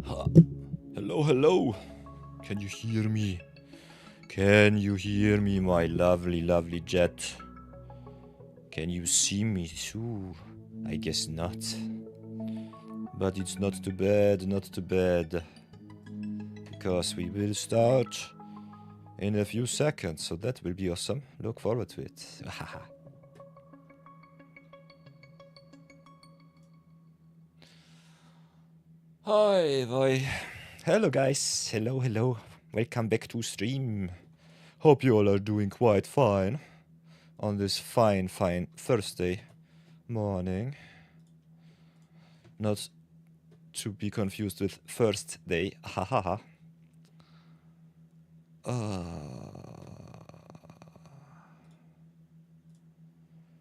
Hello, hello. Can you hear me? Can you hear me, my lovely, lovely jet? Can you see me too? I guess not. But it's not too bad, not too bad. Because we will start in a few seconds, so that will be awesome. Look forward to it. Hi, boy. Hello, guys. Hello, hello. Welcome back to stream. Hope you all are doing quite fine on this fine Thursday morning. Not to be confused with first day. Hahaha.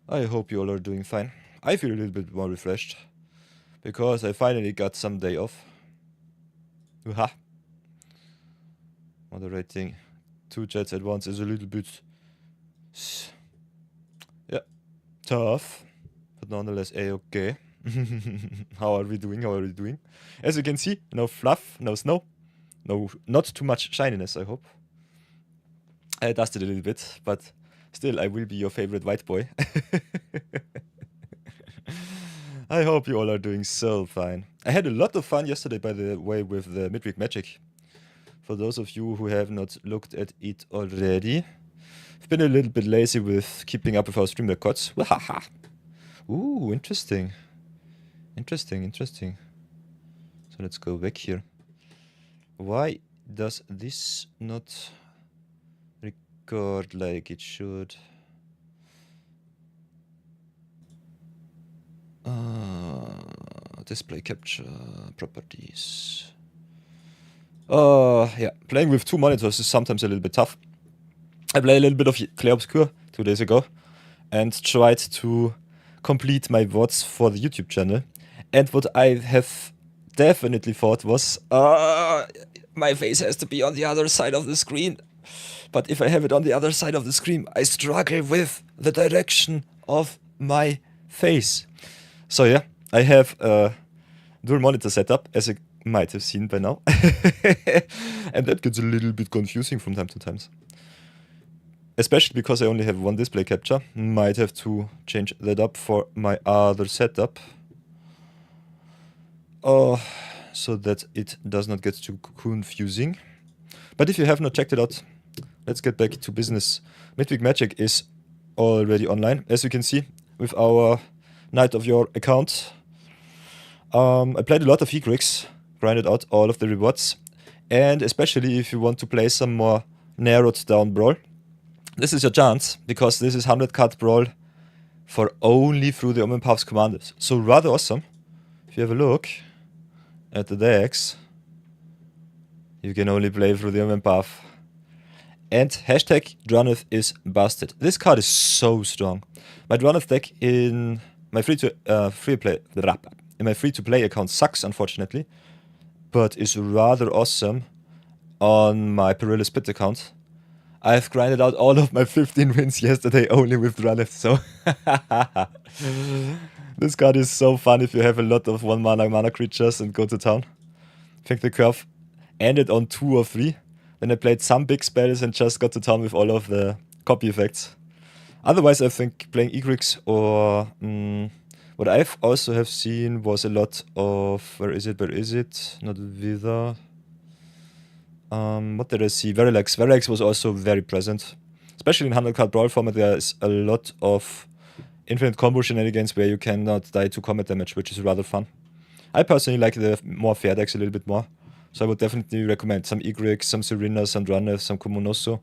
I hope you all are doing fine. I feel a little bit more refreshed because I finally got some day off. Moderating 2 chats at once is a little bit tough, but nonetheless a-okay. How are we doing? As you can see, no fluff, no snow, not too much shininess, I hope. I dusted a little bit, but still I will be your favorite white boy. I hope you all are doing so fine. I had a lot of fun yesterday, by the way, with the midweek magic. For those of you who have not looked at it already, I've been a little bit lazy with keeping up with our stream records. Ooh, interesting. So let's go back here. Why does this not record like it should? Display capture properties. Yeah, playing with 2 monitors is sometimes a little bit tough. I played a little bit of Clair Obscur 2 days ago and tried to complete my VODs for the YouTube channel. And what I have definitely thought was, my face has to be on the other side of the screen. But if I have it on the other side of the screen, I struggle with the direction of my face. So yeah, I have a dual monitor setup, as you might have seen by now. And that gets a little bit confusing from time to time. Especially because I only have 1 display capture. Might have to change that up for my other setup. So that it does not get too confusing. But if you have not checked it out, let's get back to business. Midweek Magic is already online, as you can see, with our Knight of Your account. I played a lot of Egrix, grinded out all of the rewards, and especially if you want to play some more narrowed down Brawl, this is your chance, because this is 100 card Brawl for only through the Omen Paths commanders. So rather awesome. If you have a look at the decks, you can only play through the Omen Path. And hashtag Draneth is busted. This card is so strong. My Draneth deck in my free-to-play account sucks, unfortunately, but is rather awesome on my Perilous Pit account. I've grinded out all of my 15 wins yesterday only with Draneth, so this card is so fun if you have a lot of 1 mana creatures and go to town. I think the curve ended on 2 or 3. Then I played some big spells and just got to town with all of the copy effects. Otherwise, I think playing Egrix or what I've also have seen was a lot of where is it? Not Wither. What did I see? Verilex. Verilex was also very present, especially in 100 card Brawl format. There is a lot of infinite combo shenanigans where you cannot die to combat damage, which is rather fun. I personally like the more fair decks a little bit more. So I would definitely recommend some Egrix, some Serena, some Draneth, some Kumonoso.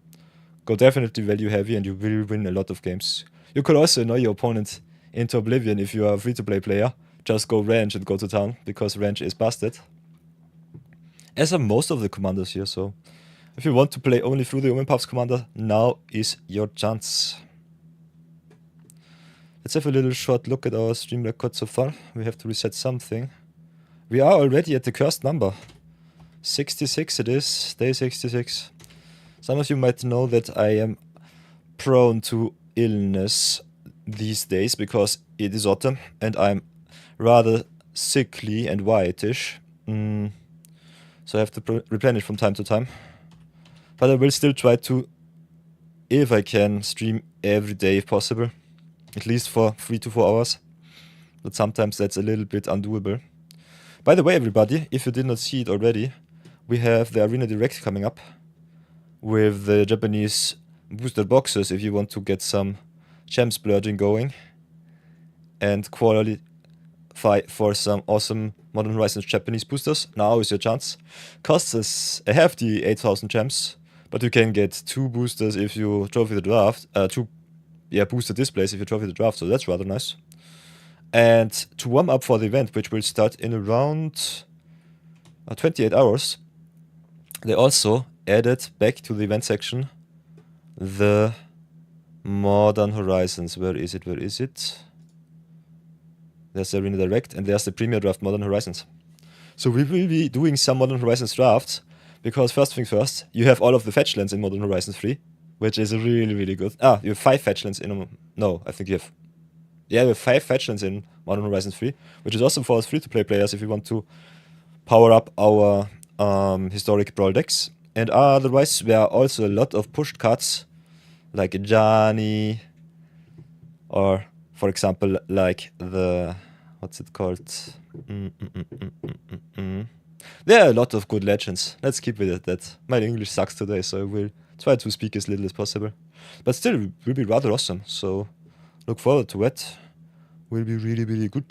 Go definitely value heavy and you will win a lot of games. You could also annoy your opponent into oblivion if you are a free-to-play player. Just go range and go to town, because range is busted. As are most of the commanders here, so if you want to play only through the Omen Paths commander, now is your chance. Let's have a little short look at our stream record so far. We have to reset something. We are already at the cursed number. 66 it is, day 66. Some of you might know that I am prone to illness these days because it is autumn and I'm rather sickly and whitish. So I have to replenish from time to time. But I will still try to, if I can, stream every day if possible. At least for 3 to 4 hours. But sometimes that's a little bit undoable. By the way, everybody, if you did not see it already, we have the Arena Direct coming up with the Japanese booster boxes if you want to get some gem splurging going and qualify for some awesome Modern Horizons Japanese boosters. Now is your chance. Costs us a hefty 8,000 gems, but you can get 2 boosters if you trophy the draft, 2 booster displays if you trophy the draft, so that's rather nice. And to warm up for the event, which will start in around 28 hours, they also added back to the event section the Modern Horizons. Where is it? Where is it? There's the Arena Direct and there's the Premier Draft Modern Horizons. So we will be doing some Modern Horizons drafts because first thing first, you have all of the fetch lands in Modern Horizons 3, which is really, really good. You have 5 fetch lands in... No, I think you have... Yeah, we have 5 fetch lands in Modern Horizons 3, which is awesome for us free-to-play players if we want to power up our historic Brawl decks. And otherwise, there are also a lot of pushed cards, like Johnny, or, for example, like the... What's it called? There are a lot of good legends. Let's keep it at that. My English sucks today, so I will try to speak as little as possible. But still, it will be rather awesome, so look forward to it. Will be really, really good.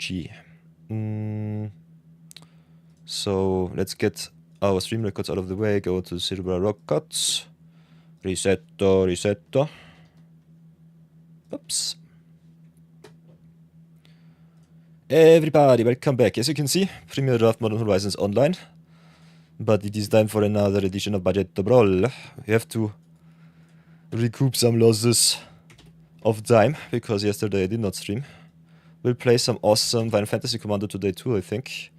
So let's get our stream records out of the way. Go to Silver Rockets. Resetto. Oops. Everybody, welcome back. As you can see, Premier Draft Modern Horizons online. But it is time for another edition of Budget-Brawl. We have to recoup some losses of time, because yesterday I did not stream. We'll play some awesome Final Fantasy Commander today too, I think.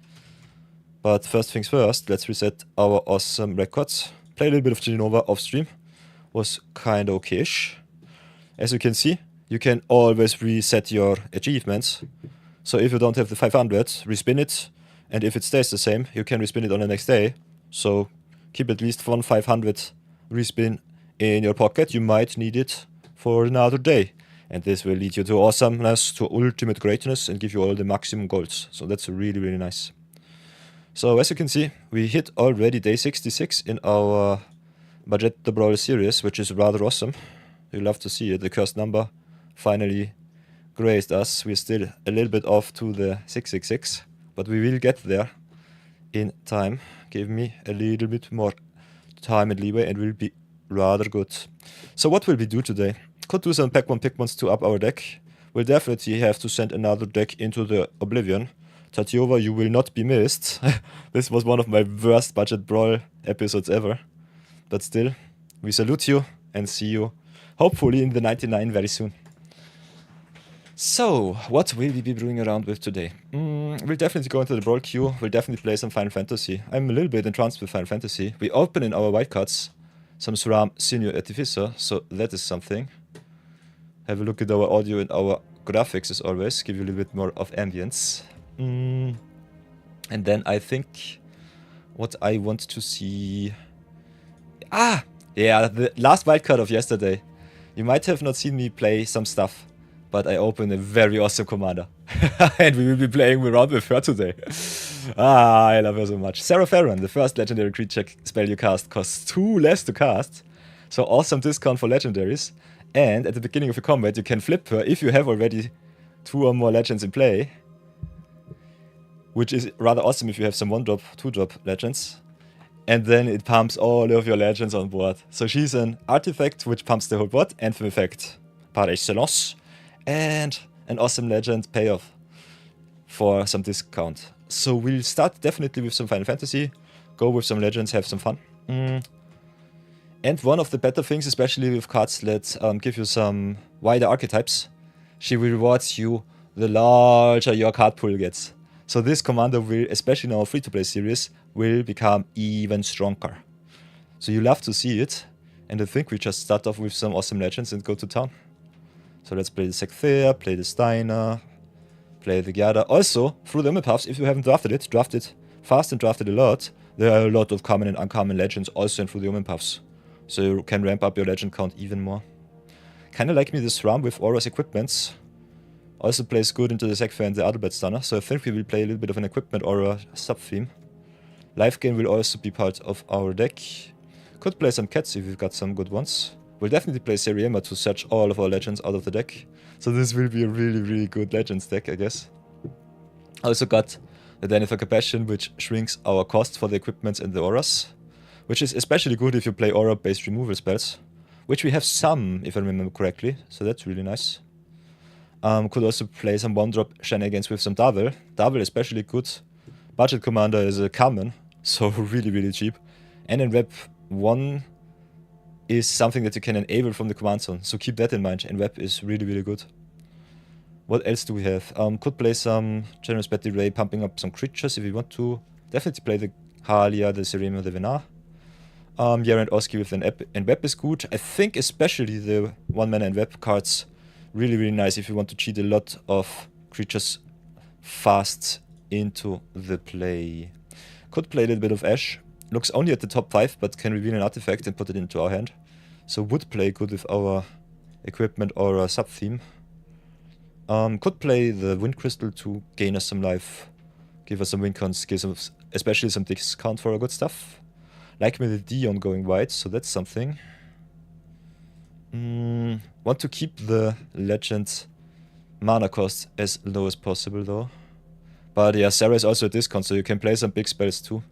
But first things first, let's reset our awesome records. Play a little bit of Genova off stream. Was kinda okay-ish. As you can see, you can always reset your achievements. So if you don't have the 500, respin it. And if it stays the same, you can respin it on the next day. So keep at least 1 500 respin in your pocket. You might need it for another day. And this will lead you to awesomeness, to ultimate greatness, and give you all the maximum golds. So that's really, really nice. So as you can see, we hit already day 66 in our Budget-Brawl series, which is rather awesome. You love to see it. The cursed number finally graced us. We're still a little bit off to the 666, but we will get there in time. Give me a little bit more time and leeway and we'll be rather good. So what will we do today? Could do some pack 1 pick ones to up our deck. We'll definitely have to send another deck into the Oblivion. Tatiova, you will not be missed. This was one of my worst Budget Brawl episodes ever. But still, we salute you and see you hopefully in the 99 very soon. So, what will we be brewing around with today? We'll definitely go into the Brawl queue. We'll definitely play some Final Fantasy. I'm a little bit entranced with Final Fantasy. We open in our wildcards some SRAM Senior Artificer, so that is something. Have a look at our audio and our graphics as always. Give you a little bit more of ambience. And then I think what I want to see... Yeah, the last wildcard of yesterday. You might have not seen me play some stuff, but I opened a very awesome commander. And we will be playing around with her today. I love her so much. Farron, the first legendary creature spell you cast, costs 2 less to cast. So awesome discount for legendaries. And at the beginning of a combat, you can flip her if you have already 2 or more legends in play. Which is rather awesome if you have some 1-drop, 2-drop legends. And then it pumps all of your legends on board. So she's an artifact which pumps the whole board, Anthem effect par excellence, and an awesome legend payoff for some discount. So we'll start definitely with some Final Fantasy, go with some legends, have some fun. And one of the better things, especially with cards that give you some wider archetypes, she rewards you the larger your card pool gets. So this commander will, especially in our free-to-play series, will become even stronger. So you love to see it, and I think we just start off with some awesome legends and go to town. So let's play the Sekthea, play the Steiner, play the Gyada. Also, through the Paths, if you haven't drafted it, draft it fast and draft it a lot. there are a lot of common and uncommon legends also in Through the Omen Paths, so you can ramp up your legend count even more. Kinda like me this RAM with Aura's equipments. Also plays good into the Sekfair and the Adelbert Stunner, so I think we will play a little bit of an equipment Aura sub-theme. Life Gain will also be part of our deck. Could play some Cats if we've got some good ones. We'll definitely play Seriema to search all of our legends out of the deck. So this will be a really good legends deck, I guess. Also got the Danifer Compassion, which shrinks our cost for the equipments and the auras. Which is especially good if you play aura-based removal spells. Which we have some, if I remember correctly, so that's really nice. Could also play some 1-drop shenanigans with some Davil. Davil especially good. Budget Commander is a common, so really cheap. And in Web 1 is something that you can enable from the command zone, so keep that in mind. And Web is really good. What else do we have? Could play some Generous Battle Ray, pumping up some creatures if we want to. Definitely play the Halia, the Serema, the Venar. Yara and Oski with an app and Web is good. I think especially the 1-mana and Web cards really nice if you want to cheat a lot of creatures fast into the play. Could play a little bit of Ash. Looks only at the top 5, but can reveal an artifact and put it into our hand. So would play good with our equipment or a sub-theme. Could play the Wind Crystal to gain us some life, give us some win cons, give us especially some discount for our good stuff. Like me the Dion going white, so that's something. Want to keep the legend mana cost as low as possible though. But yeah, Sarah is also a discount, so you can play some big spells too.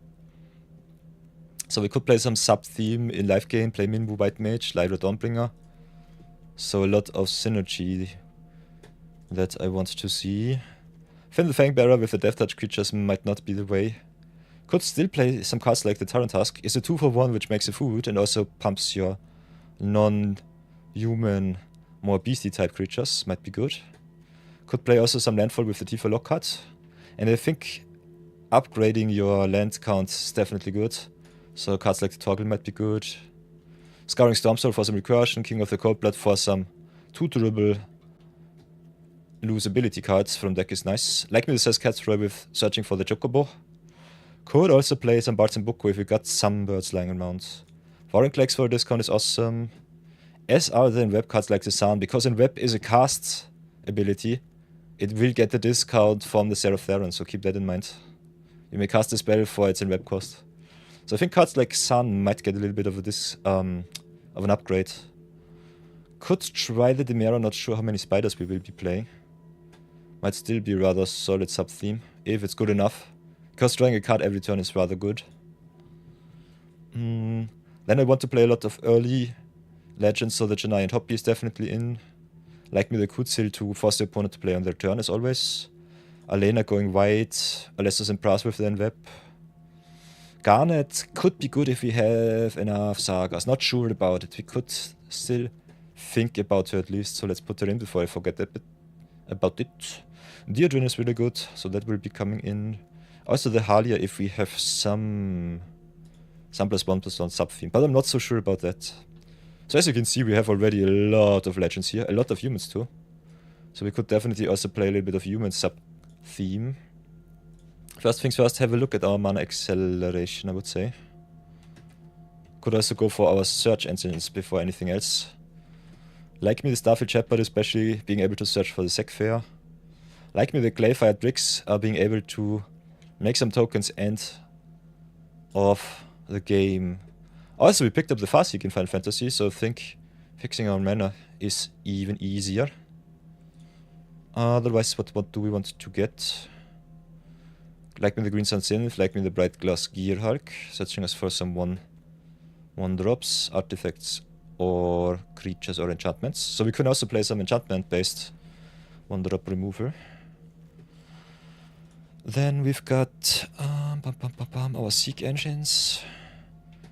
So we could play some sub-theme in life game, play Minwu White Mage, Lyra Dawnbringer. So a lot of synergy that I want to see. Finn the Fangbearer with the Death Touch creatures might not be the way. Could still play some cards like the Tyrant Tusk. It's a 2-for-1 which makes a food and also pumps your non-human, more beastie type creatures. Might be good. Could play also some Landfall with the Tifa Lock card. And I think upgrading your land count is definitely good. So cards like the Toggle might be good. Scouring Stormsoul for some recursion, King of the Coldblood for some tutorable losability cards from deck is nice. Like me the says Catsroy with Searching for the Chocobo. Could also play some Bards and Buko if we got some birds lying around. Vorinclex for a discount is awesome. As are the in Web cards like the Sun, because in Web is a cast ability. It will get the discount from the Seraph Theron, so keep that in mind. You may cast a spell for its in Web cost. So I think cards like Sun might get a little bit of an upgrade. Could try the Demera, not sure how many spiders we will be playing. Might still be rather solid sub-theme, if it's good enough. Because drawing a card every turn is rather good. Then I want to play a lot of early legends, so the Janai and Hoppy is definitely in. Like me the Kutsil to force the opponent to play on their turn as always. Alena going white, Alessos and Brass with the Web. Garnet could be good if we have enough Sagas. Not sure about it. We could still think about her at least. So let's put her in before I forget a bit about it. Deodrin is really good, so that will be coming in. Also the Halia if we have some +1/+1 sub-theme. But I'm not so sure about that. So as you can see, we have already a lot of legends here. A lot of humans too. So we could definitely also play a little bit of human sub-theme. First things first, have a look at our mana acceleration, I would say. Could also go for our search engines before anything else. Like me the Starfield Shepherd, especially being able to search for the Sekfair. Like me the Clayfired Bricks are being able to make some tokens end of the game. Also we picked up the Farseek in Final Fantasy, so I think fixing our mana is even easier. Otherwise, what do we want to get? Like me the Green Sun Synth, like me the Bright Glass Gear Hulk, searching us for some one drops, artifacts, or creatures or enchantments. So we can also play some enchantment based 1-drop removal. Then we've got our Seek engines.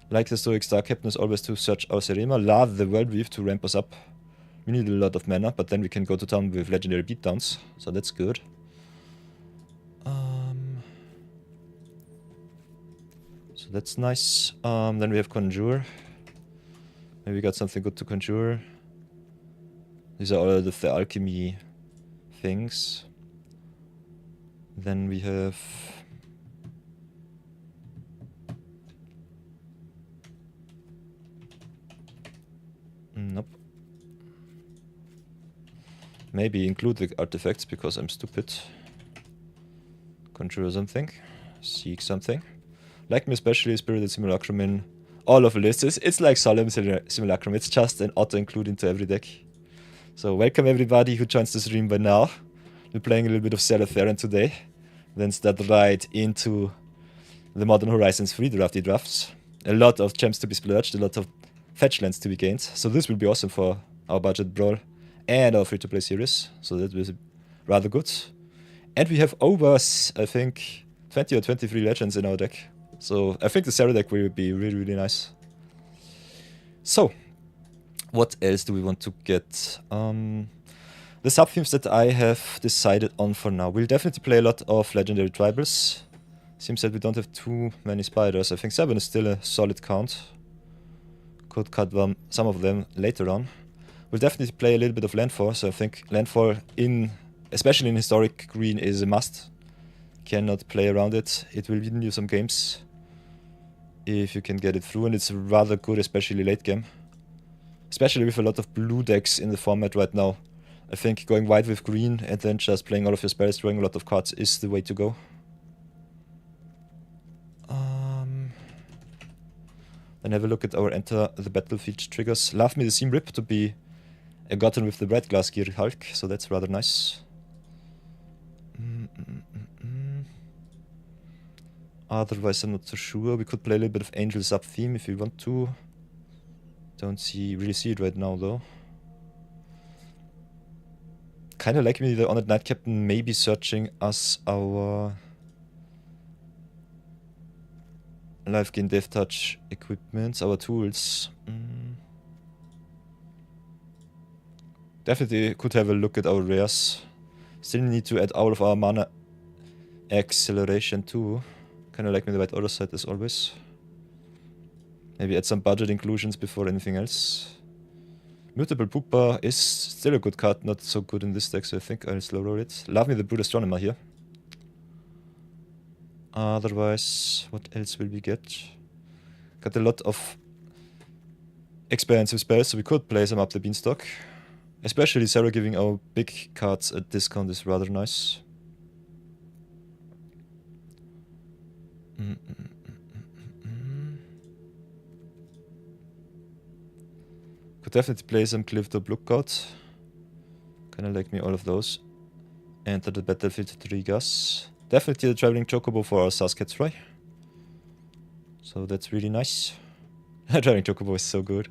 Like the Stoic Star Captain is always to search our Serema. Love the World Weave to ramp us up. We need a lot of mana, but then we can go to town with legendary beatdowns, so that's good. So that's nice. Then we have Conjure. Maybe we got something good to Conjure. These are all of the alchemy things. Then we have maybe include the artifacts because I'm stupid. Conjure something. Seek something. Like me especially Spirited Simulacrum in all of the lists. It's like Solemn Simulacrum. It's just an auto-include into every deck. So welcome everybody who joins the stream by now. We're playing a little bit of Farron today. Then start right into the Modern Horizons free drafty drafts. A lot of gems to be splurged, a lot of fetch lands to be gained. So this will be awesome for our budget brawl and our free-to-play series. So that was rather good. And we have over, I think, 20 or 23 legends in our deck. So I think the Zero deck will be really, really nice. So, what else do we want to get? The sub-themes that I have decided on for now. We'll definitely play a lot of legendary tribals. Seems that we don't have too many spiders. I think 7 is still a solid count. Could cut some of them later on. We'll definitely play a little bit of landfall. So I think landfall, especially in historic green, is a must. Cannot play around it. It will win you some games if you can get it through, and it's rather good, especially late game. Especially with a lot of blue decks in the format right now. I think going white with green and then just playing all of your spells, drawing a lot of cards is the way to go. Then have a look at our enter the battlefield triggers. Love me the Seam Rip to be a gotten with the red glass gear Hulk, so that's rather nice. Otherwise, I'm not so sure. We could play a little bit of Angel sub-theme if we want to. Don't really see it right now, though. Kinda like me, the Honored Knight Captain may be searching us our Life Gain Death Touch equipment, our tools. Definitely could have a look at our rares. Still need to add all of our mana acceleration too. Kinda like me the white other side as always. Maybe add some budget inclusions before anything else. Mutable Pooper is still a good card, not so good in this deck, so I think I'll slow roll it. Love me the Brute Astronomer here. Otherwise, what else will we get? Got a lot of expensive spells, so we could play some up the beanstalk. Especially Zero giving our big cards a discount is rather nice. Could definitely play some Clifftop Lookout. Kinda like me, all of those. Enter the battlefield 3 gas. Definitely the Traveling Chocobo for our Saskatchewan. So that's really nice. Traveling Chocobo is so good.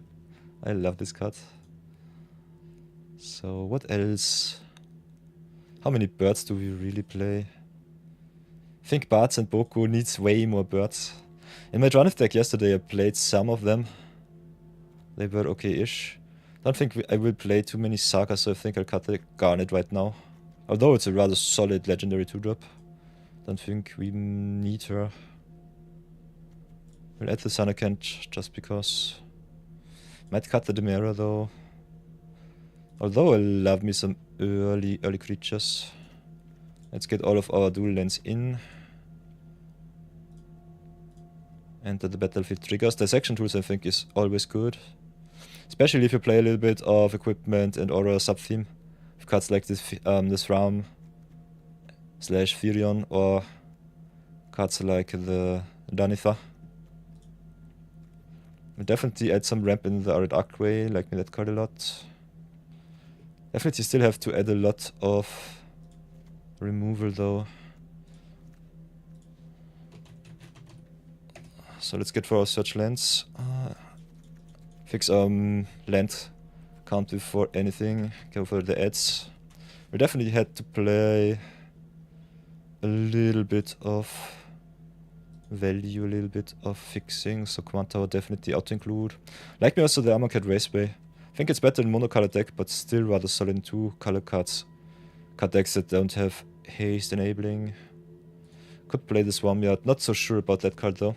I love this card. So what else? How many birds do we really play? I think Bards and Boku needs way more birds. In my Draniff deck yesterday I played some of them. They were okay-ish. Don't think I will play too many Sagas, so I think I'll cut the Garnet right now. Although it's a rather solid legendary 2-drop. Don't think we need her. We'll add the Sunakent just because. Might cut the Demera though. Although I love me some early creatures. Let's get all of our dual lands in. Enter the battlefield triggers. Dissection tools I think is always good. Especially if you play a little bit of equipment and aura sub-theme. With cards like this Ram / Firion, or cards like the Danitha. We'll definitely add some ramp in the Arid Archway, like me that card a lot. Definitely still have to add a lot of removal though. So let's get for our search lands. Fix land count before anything. Go for the ads. We definitely had to play a little bit of value, a little bit of fixing. So Command Tower definitely auto-include. Like me also the Armorcat Raceway. I think it's better in mono-color deck, but still rather solid in 2-color cards. Card decks that don't have haste enabling. Could play the Swarmyard. Not so sure about that card though.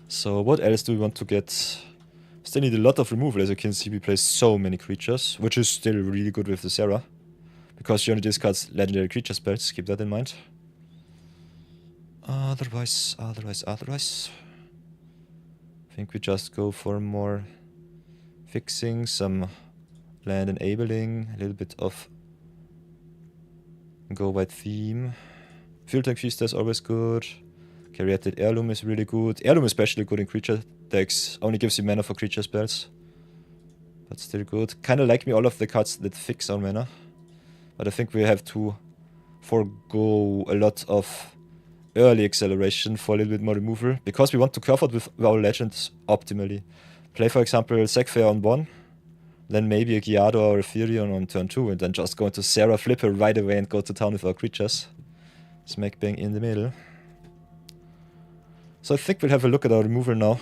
So what else do we want to get? Still need a lot of removal. As you can see, we play so many creatures, which is still really good with the Sarah. Because she only discards legendary creature spells, keep that in mind. Otherwise. I think we just go for more fixing, some land enabling, a little bit of go white theme. Fuel tank feaster is always good. Caryatid heirloom is really good. Heirloom is especially good in creature decks. Only gives you mana for creature spells. But still good. Kinda like me all of the cards that fix our mana. But I think we have to forego a lot of early acceleration for a little bit more removal. Because we want to curve out with our legends optimally. Play for example Sackfair on 1. Then maybe a Gyado or a Furion on turn 2. And then just go into Sarah, flip her right away and go to town with our creatures. Smack bang in the middle. So I think we'll have a look at our removal now.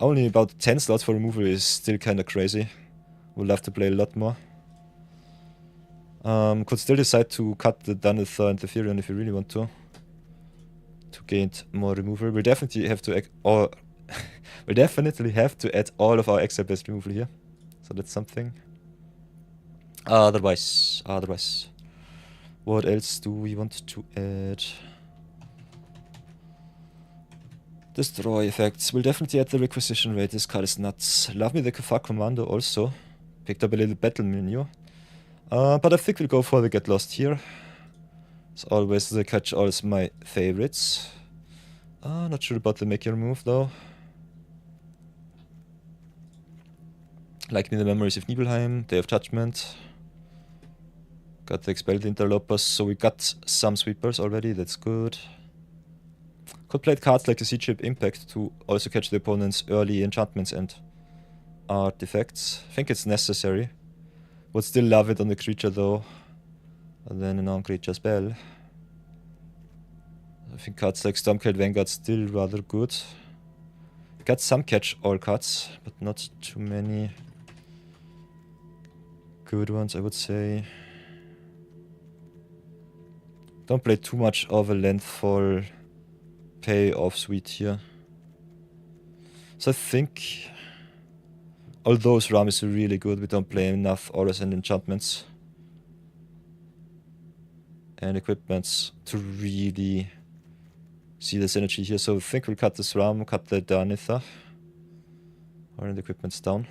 Only about 10 slots for removal is still kinda crazy. We'll have to play a lot more. Could still decide to cut the Danitha and the Furion if we really want to. To gain more removal. We'll definitely have to we'll definitely have to add all of our exile-based removal here. So that's something. Otherwise. What else do we want to add? Destroy effects. We'll definitely add the requisition rate. This card is nuts. Love me the Kafar Commando also. Picked up a little battle menu. But I think we'll go for the Get Lost here. As always, the catch-all is my favorites. Not sure about the Make Your Move though. Like me the Memories of Nibelheim, Day of Judgment. Got the Expel the Interlopers, so we got some sweepers already, that's good. Could play cards like the Sea-Chip Impact to also catch the opponent's early enchantments and artifacts. I think it's necessary. Would still love it on the creature though. And then a non-creature spell. I think cards like Stormcloud Vanguard still rather good. Got some catch-all cards, but not too many good ones, I would say. Don't play too much of a landfall payoff suite here. So I think, although Ram is really good, we don't play enough auras and enchantments and equipments to really see the synergy here. So I think we'll cut this Ram, cut the Danitha, or the equipments down.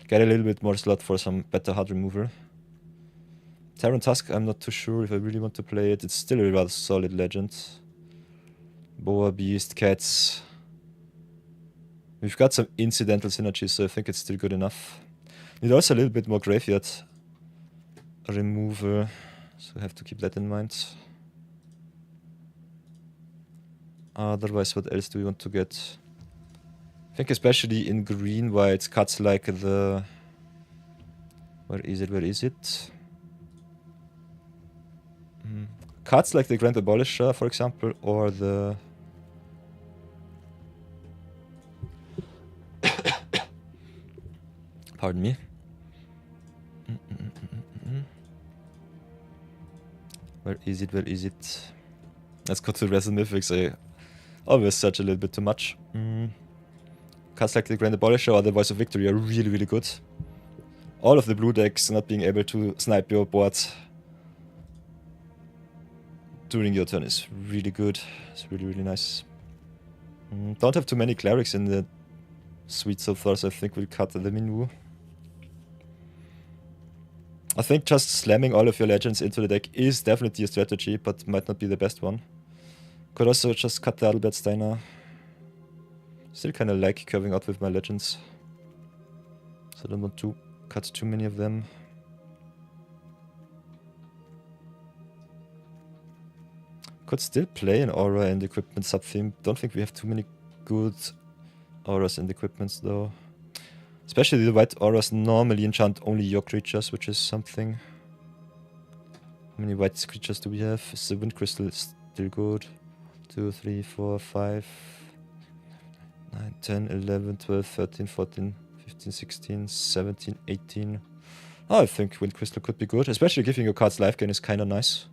Get a little bit more slot for some better hard removal. Terran Tusk, I'm not too sure if I really want to play it. It's still a rather solid legend. Boa, Beast, Cats. We've got some incidental synergy, so I think it's still good enough. Need also a little bit more graveyard removal, so I have to keep that in mind. Otherwise, what else do we want to get? I think especially in green-white, cards like the... Where is it? Cards like the Grand Abolisher, for example, or the... Pardon me. Where is it? Let's go to Resin Mythics. I always search a little bit too much. Cards like the Grand Abolisher or the Voice of Victory are really, really good. All of the blue decks not being able to snipe your board during your turn is really good. It's really, really nice. Don't have too many clerics in the suite so far, so I think we'll cut the Minwu. I think just slamming all of your legends into the deck is definitely a strategy, but might not be the best one. Could also just cut the Adalbert Steiner. Still kinda like curving out with my legends. So I don't want to cut too many of them. Could still play an aura and equipment sub-theme. Don't think we have too many good auras and equipments though. Especially the white auras normally enchant only your creatures, which is something. How many white creatures do we have? Is the Wind Crystal still good? 2, 3, 4, 5, 9, 10, 11, 12, 13, 14, 15, 16, 17, 18. Oh, I think Wind Crystal could be good. Especially giving your cards life gain is kinda nice.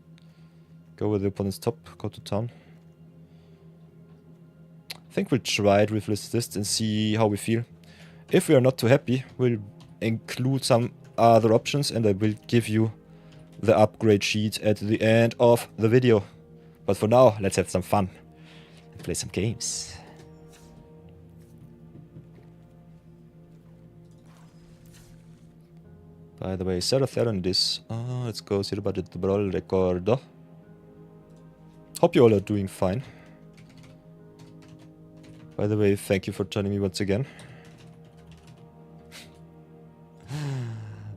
Go with the opponent's top, go to town. I think we'll try it with this and see how we feel. If we are not too happy, we'll include some other options and I will give you the upgrade sheet at the end of the video. But for now, let's have some fun and play some games. By the way, Farron it is. Let's go Zero-Budget-Brawl record. Hope you all are doing fine. By the way, thank you for joining me once again.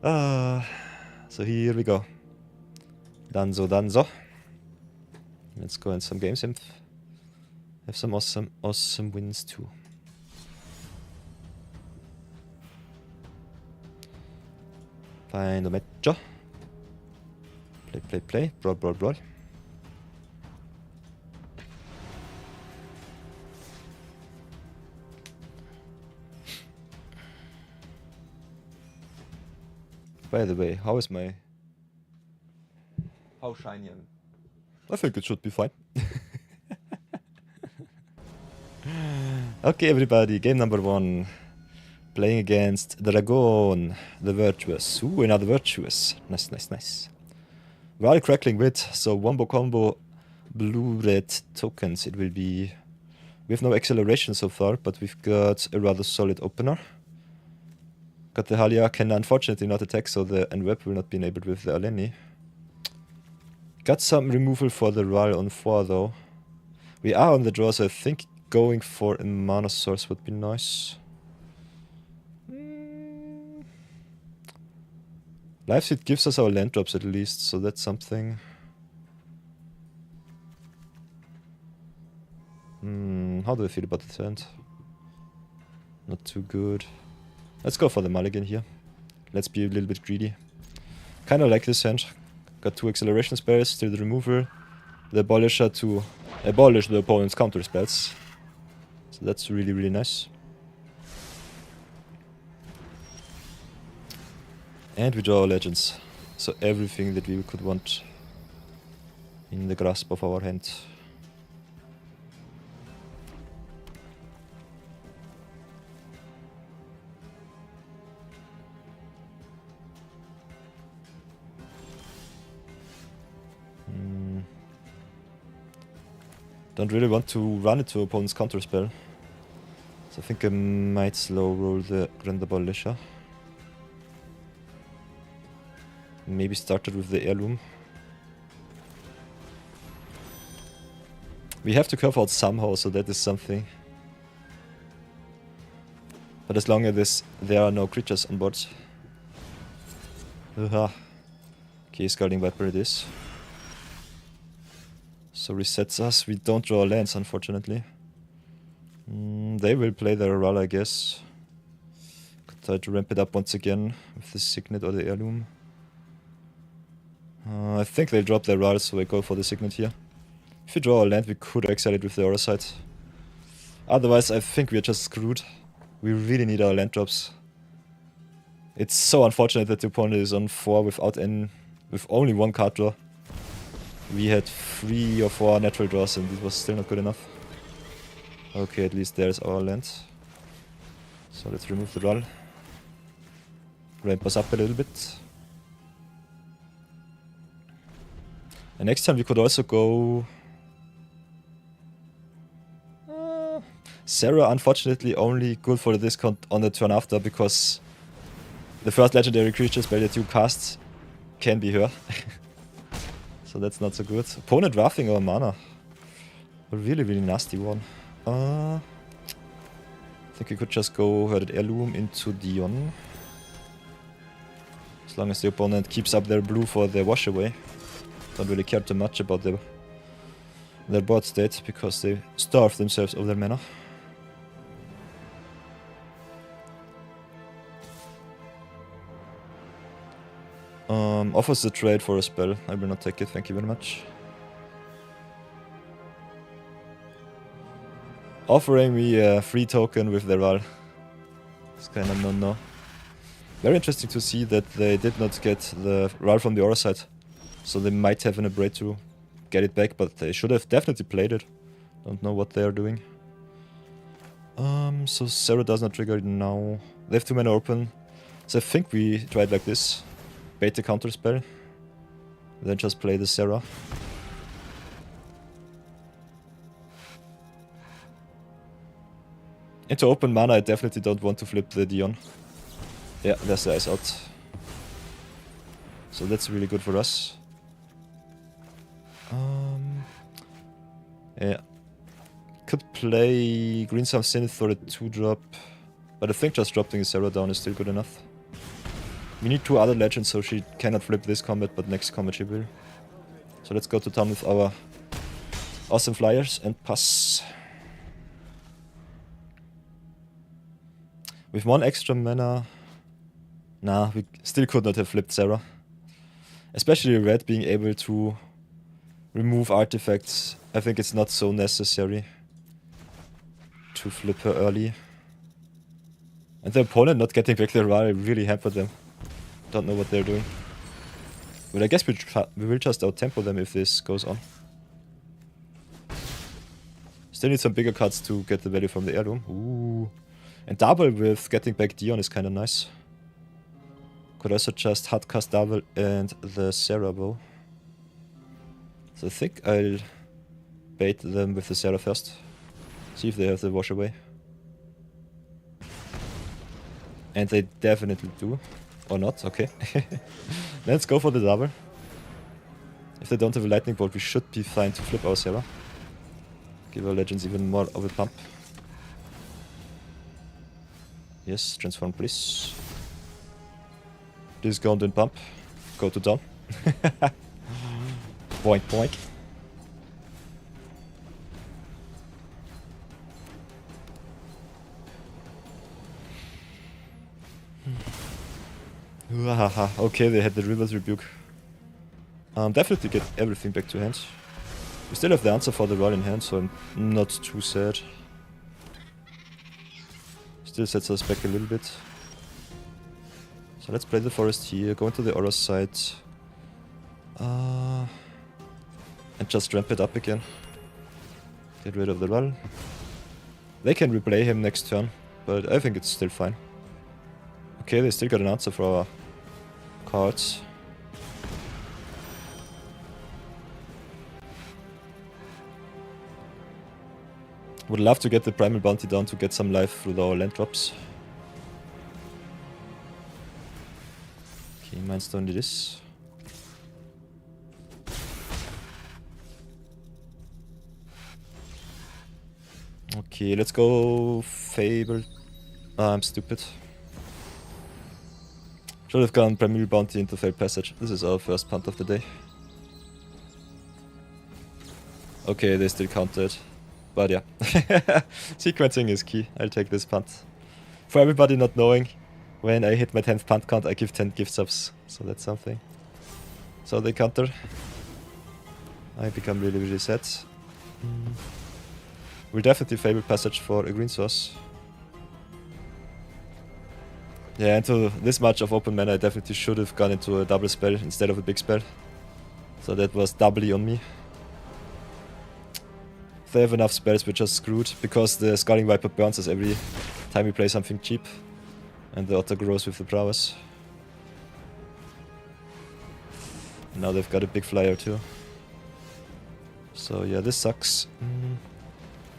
So here we go. Danzo. Let's go in some games and have some awesome wins too. Find a match. Play. Brawl. By the way, how shiny am I? I think it should be fine. Okay, everybody, game number 1. Playing against Dragon, the Virtuous. Ooh, another Virtuous. Nice. While crackling with, so wombo combo blue-red tokens it will be. We have no acceleration so far, but we've got a rather solid opener. Got the Halia, can unfortunately not attack, so the Enweb will not be enabled with the Aleni. Got some removal for the Ral on 4 though. We are on the draw, so I think going for a mana source would be nice. Life Seed gives us our land drops at least, so that's something. How do I feel about the hand? Not too good. Let's go for the mulligan here. Let's be a little bit greedy. Kinda like this hand. Got 2 acceleration spells, still the removal. The abolisher to abolish the opponent's counter spells. So that's really nice. And we draw our legends. So everything that we could want in the grasp of our hand. Don't really want to run into opponent's counterspell. So I think I might slow roll the Grand Abolisher. Maybe started with the Heirloom. We have to curve out somehow, so that is something. But as long as there are no creatures on board. Okay, Scalding Viper it is. So resets us. We don't draw lands, unfortunately. They will play their Ral, I guess. Could try to ramp it up once again with the Signet or the Heirloom. I think they'll drop their Ral, so I go for the Signet here. If we draw a land, we could exile it with the Aura Sight. Otherwise, I think we're just screwed. We really need our land drops. It's so unfortunate that the opponent is on 4 with only 1 card draw. We had 3 or 4 natural draws and it was still not good enough. Okay, at least there's our land. So let's remove the Ral. Ramp us up a little bit. And next time we could also go... Sarah, unfortunately, only good for the discount on the turn after, because the first legendary creature spell that you cast can be her. So that's not so good. Opponent drafting our mana. A really nasty one. I think we could just go Herded Heirloom into Dion. As long as the opponent keeps up their blue for the wash away. Don't really care too much about their board state, because they starve themselves of their mana. Offers the trade for a spell. I will not take it, thank you very much. Offering me a free token with the Ral. It's kinda no. Very interesting to see that they did not get the Ral from the Aura side. So they might have an upgrade to get it back, but they should have definitely played it. Don't know what they are doing. So Zero does not trigger it now. They have 2 mana open. So I think we try it like this. Bait the counter spell. Then just play the Sarah. Into open mana, I definitely don't want to flip the Dion. Yeah, there's the Ice Out. So that's really good for us. Yeah. Could play Green Sun Zenith for a 2-drop. But I think just dropping a Zero down is still good enough. We need 2 other legends, so she cannot flip this combat, but next combat she will. So let's go to town with our awesome flyers and pass. With 1 extra mana... Nah, we still could not have flipped Sarah. Especially Red being able to remove artifacts. I think it's not so necessary to flip her early. And the opponent not getting back their Rara really hampered them. Don't know what they're doing. But I guess we will just out-tempo them if this goes on. Still need some bigger cards to get the value from the heirloom. Ooh. And double with getting back Dion is kinda nice. Could also just hardcast double and the Sarah bow. So I think I'll bait them with the Sarah first. See if they have the wash away. And they definitely do. Or not, okay. Let's go for the double. If they don't have a lightning bolt, we should be fine to flip our Sarah. Give our legends even more of a pump. Yes, transform please. Discount and pump. Go to down. Boink boink. Okay, they had the River's Rebuke. Definitely get everything back to hand. We still have the answer for the roll in hand, so I'm not too sad. Still sets us back a little bit. So let's play the forest here, go into the aura side. And just ramp it up again. Get rid of the roll. They can replay him next turn, but I think it's still fine. Okay, they still got an answer for our cards. Would love to get the Primal Bounty down to get some life through our land drops. Okay, Mindstone did this. Okay, let's go Fable. I'm stupid. Should have gone Primal Bounty into Failed Passage. This is our first punt of the day. Okay, they still counted. But yeah. Sequencing is key. I'll take this punt. For everybody not knowing, when I hit my 10th punt count, I give 10 gift subs. So that's something. So they counter. I become really, really sad. We'll definitely Fabled Passage for a green source. Yeah, into this much of open mana, I definitely should have gone into a double spell instead of a big spell. So that was doubly on me. If they have enough spells, we're just screwed, because the Scalding Viper burns us every time we play something cheap. And the Otter grows with the prowess. Now they've got a big flyer too. So yeah, this sucks.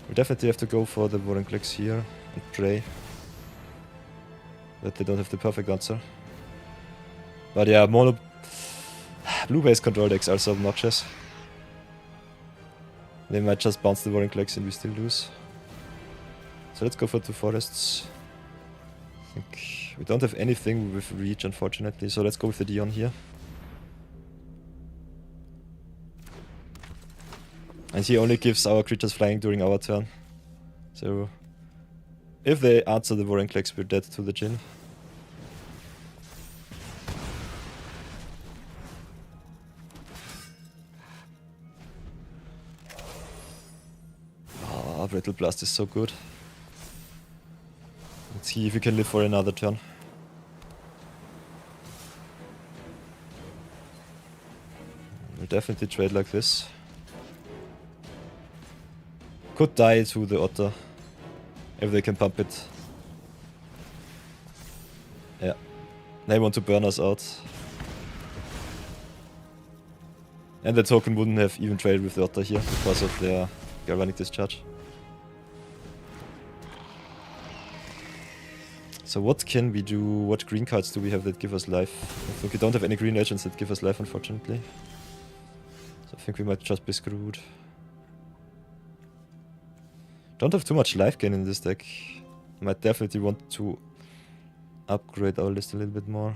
We definitely have to go for the Warren Clicks here and pray that they don't have the perfect answer. But yeah, mono blue-based control decks are so obnoxious. They might just bounce the Warring Clicks and we still lose. So let's go for 2 forests. I think we don't have anything with reach, unfortunately, so let's go with the Dion here. And he only gives our creatures flying during our turn. So if they answer the Warring Clicks, we're dead to the Djinn. Oh, Brittle Blast is so good. Let's see if we can live for another turn. We'll definitely trade like this. Could die to the Otter if they can pump it. Yeah, they want to burn us out. And the token wouldn't have even traded with the Otter here because of their Galvanic Discharge. So what can we do? What green cards do we have that give us life? I think we don't have any green legends that give us life, unfortunately. So I think we might just be screwed. Don't have too much life gain in this deck. Might definitely want to upgrade our list a little bit more.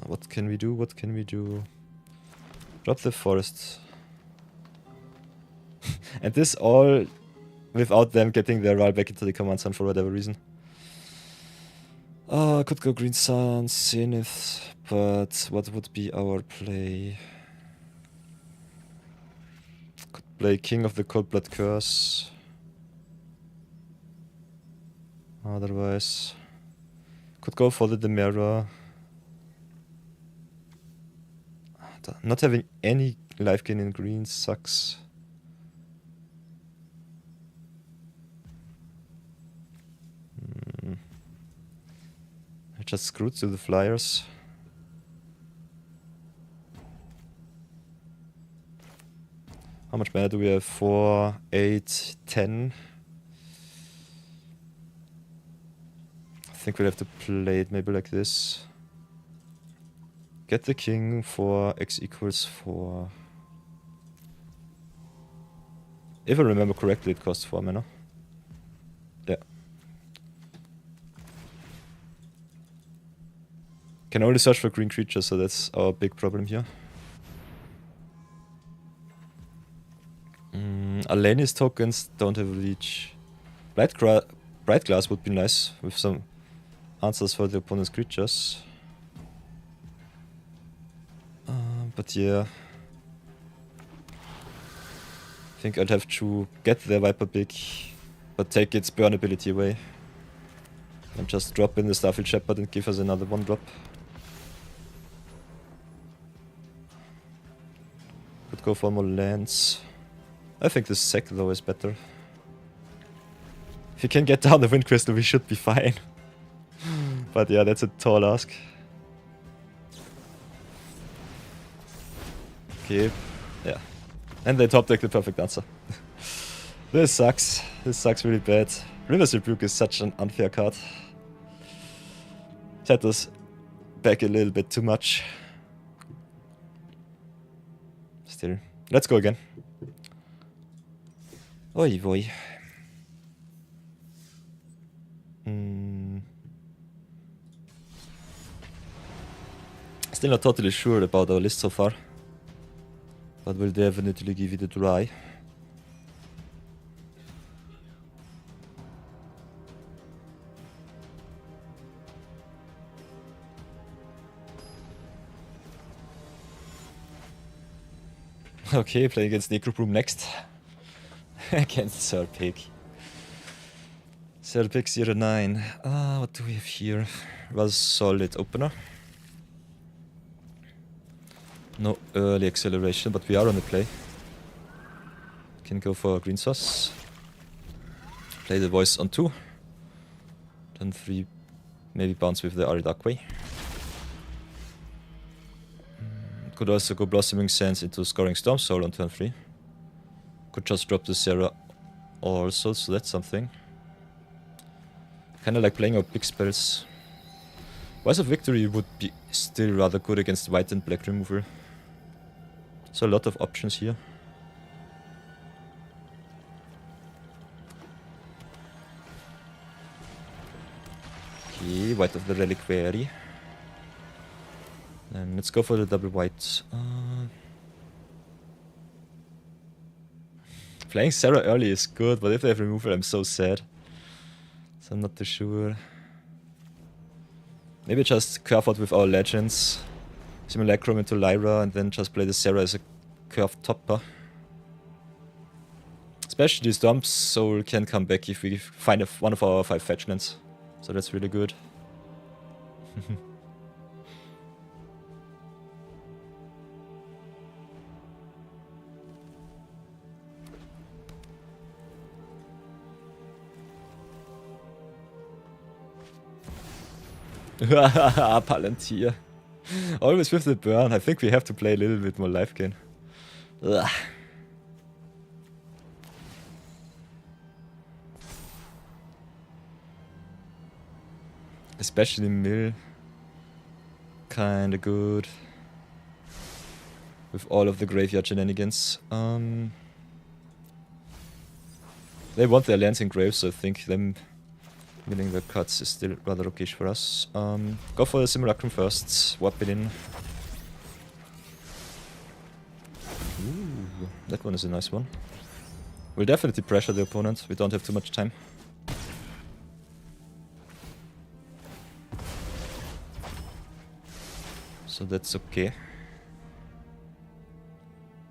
What can we do? What can we do? Drop the forest. And this all without them getting their roll back into the command zone for whatever reason. Could go Green Sun, Zenith, but what would be our play? Could play King of the Cold Blood Curse. Otherwise, could go for the Demera. Not having any life gain in green sucks. I just screwed to the flyers. How much mana do we have? 4, 8, 10. I think we'll have to play it maybe like this. Get the king for x equals 4. If I remember correctly, it costs 4 mana. Yeah. Can only search for green creatures, so that's our big problem here. Alani's tokens don't have reach. Bright Glass would be nice with some answers for the opponent's creatures. But yeah, I think I'd have to get the Viper Big, but take its burn ability away. And just drop in the Starfield Shepherd and give us another 1-drop. Could go for more lands. I think the Sec though is better. If we can get down the Wind Crystal, we should be fine. But yeah, that's a tall ask. Okay, yeah. And they top deck the perfect answer. This sucks. This sucks really bad. River's Rebuke is such an unfair card. Set us back a little bit too much. Still. Let's go again. Oi boy. Still not totally sure about our list so far. But we'll definitely give it a try. Okay, playing against Necroproom next. Against Serpig. Serpig 09. What do we have here? Was solid opener. No early acceleration, but we are on the play. Can go for green sauce. Play the voice on 2. Then 3, maybe bounce with the Ariadne. Could also go Blossoming Sands into Scoring Storm Soul on turn 3. Could just drop the Serra also, so that's something. Kinda like playing out big spells. Voice of Victory would be still rather good against white and black removal. So a lot of options here. Okay, white of the Reliquary. Then let's go for the double white. Playing Serra early is good, but if they have removal, I'm so sad. So I'm not too sure. Maybe just curve out with our legends. Simulacrum into Lyra, and then just play the Serra as a curved topper. Especially Storm Soul can come back if we find one of our 5 fetch lands. So that's really good. Palantir. Always with the burn. I think we have to play a little bit more life gain. Ugh. Especially mill. Kinda good. With all of the graveyard shenanigans. They want their lands in graves, so I think them winning the cuts is still rather rookish for us. Go for the Simulacrum first. Warp it in. Ooh, that one is a nice one. We'll definitely pressure the opponent. We don't have too much time. So that's okay.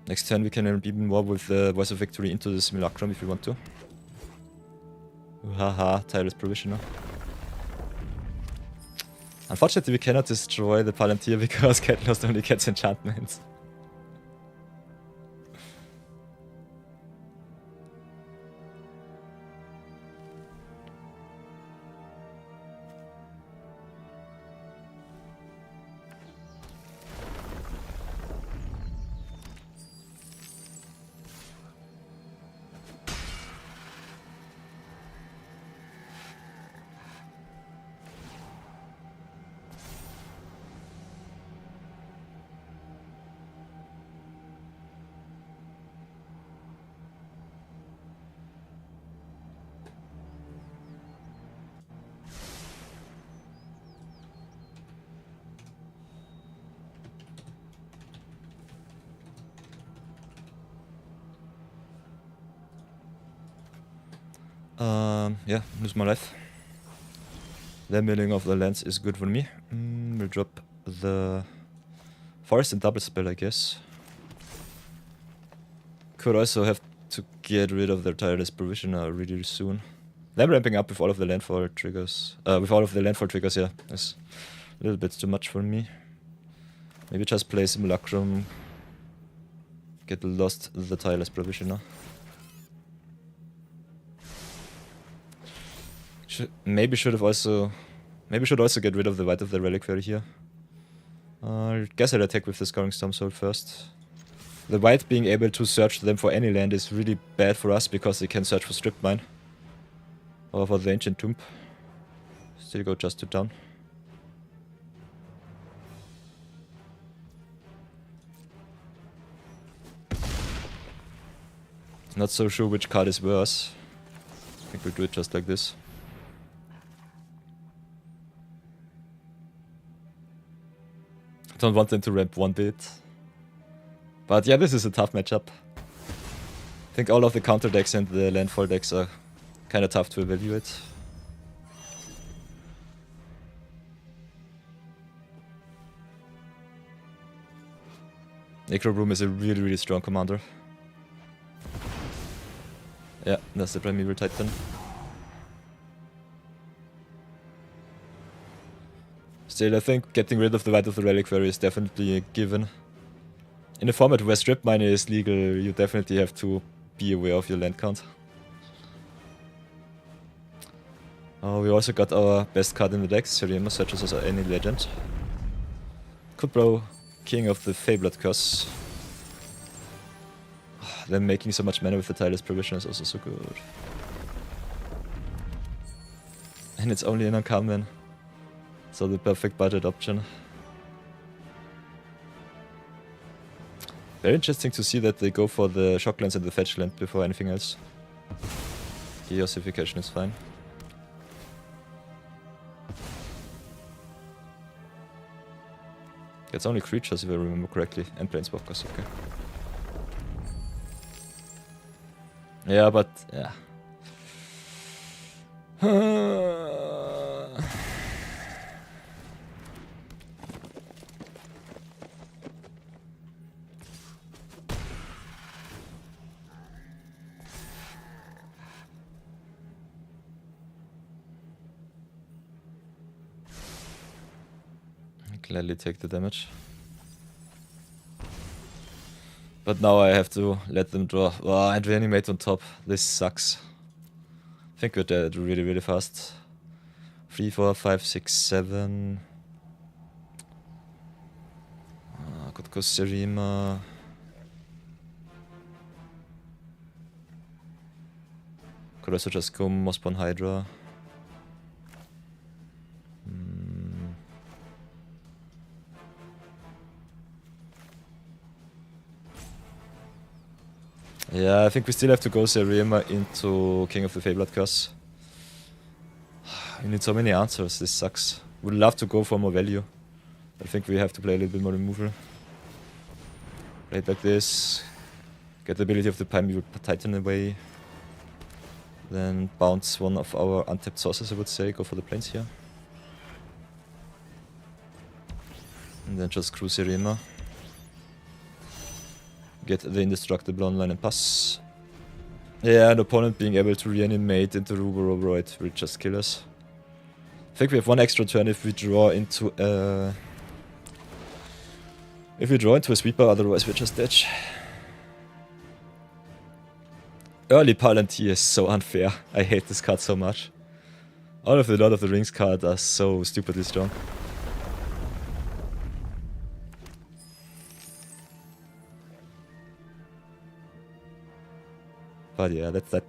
Next turn we can even more with the Voice of Victory into the Simulacrum if we want to. Haha, Tireless Provisioner. Unfortunately we cannot destroy the Palantir because Cat Lost only gets enchantments. Yeah, lose my life. The milling of the lands is good for me. We'll drop the forest and double spell, I guess. Could also have to get rid of their Tireless Provisioner really soon. Them ramping up with all of the landfall triggers. Yeah, is a little bit too much for me. Maybe just play Simulacrum. Get lost the Tireless Provisioner. Maybe should also get rid of the White of the Reliquary here. I guess I'll attack with the Scoring Storm Soul first. The White being able to search them for any land is really bad for us because they can search for Strip Mine. Or for the Ancient Tomb. Still go just to town. Not so sure which card is worse. I think we'll do it just like this. Don't want them to ramp one bit. But yeah, this is a tough matchup. I think all of the counter decks and the landfall decks are kind of tough to evaluate. Necro Room is a really strong commander. Yeah, that's the Primeval Titan. Still, I think getting rid of the White of the Reliquary is definitely a given. In a format where Strip Mine is legal, you definitely have to be aware of your land count. Oh, we also got our best card in the deck, Serema searches as any legend. Could blow King of the Fabled Curse. Them making so much mana with the Tireless Provision is also so good. And it's only an uncommon. So the perfect budget option. Very interesting to see that they go for the Shocklands and the Fetch Land before anything else. Chaosification is fine. It's only creatures if I remember correctly, and Planeswalkers, okay. Yeah, but yeah. Gladly take the damage. But now I have to let them draw. Oh, and reanimate on top. This sucks. I think we're dead really fast. 3, 4, 5, 6, 7. Could go Serema. Could also just go Mossborn Hydra. Yeah, I think we still have to go Zero into King of the Fey-Blood Curse. We need so many answers, this sucks. Would love to go for more value. I think we have to play a little bit more removal. Play it like this. Get the ability of the Primeval Titan away. Then bounce one of our untapped sources, I would say. Go for the plains here. And then just cruise Zero. Get the indestructible online and pass. Yeah, an opponent being able to reanimate into Ruboroid will just kill us. I think we have one extra turn if we draw into a sweeper, otherwise we're just dead. Early Palantir is so unfair. I hate this card so much. All of the Lord of the Rings cards are so stupidly strong. But yeah, that's that.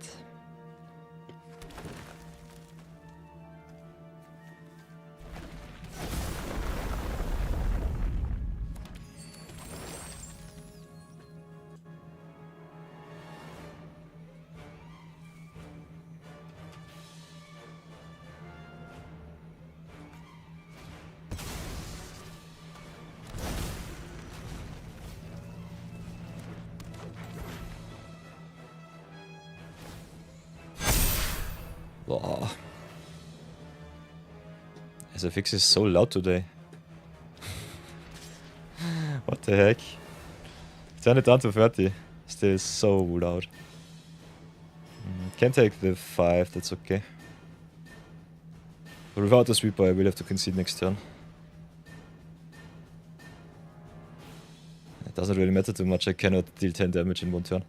Wow. SFX is so loud today. What the heck? Turn it down to 30. Still so loud. Can take the 5, that's okay. But without the sweeper I will have to concede next turn. It doesn't really matter too much, I cannot deal 10 damage in one turn.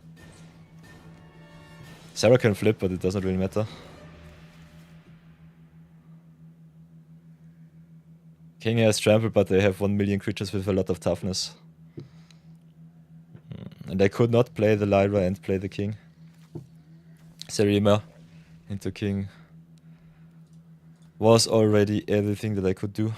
Sarah can flip, but it doesn't really matter. King has trample, but they have 1 million creatures with a lot of toughness. And I could not play the Lyra and play the King. Zero into King was already everything that I could do.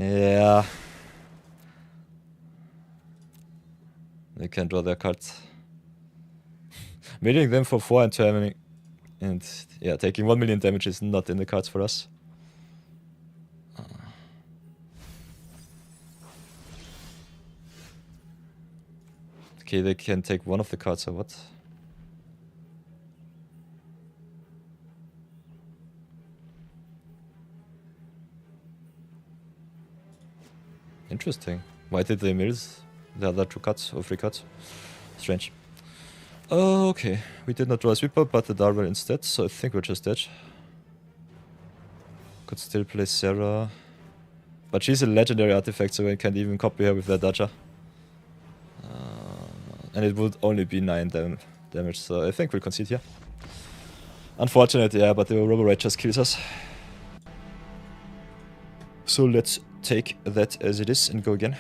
Yeah. They can draw their cards. Milling them for 4 and turning. And yeah, taking 1 million damage is not in the cards for us. Okay, they can take one of the cards or what? Interesting. Why did they mill the other 2 cards or 3 cards? Strange. Okay, we did not draw a sweeper, but the Darwell instead, so I think we're just dead. Could still play Sarah. But she's a legendary artifact, so we can't even copy her with their Dodger. And it would only be 9 damage, so I think we'll concede here. Unfortunate, yeah, but the Roborite just kills us. So let's take that as it is and go again.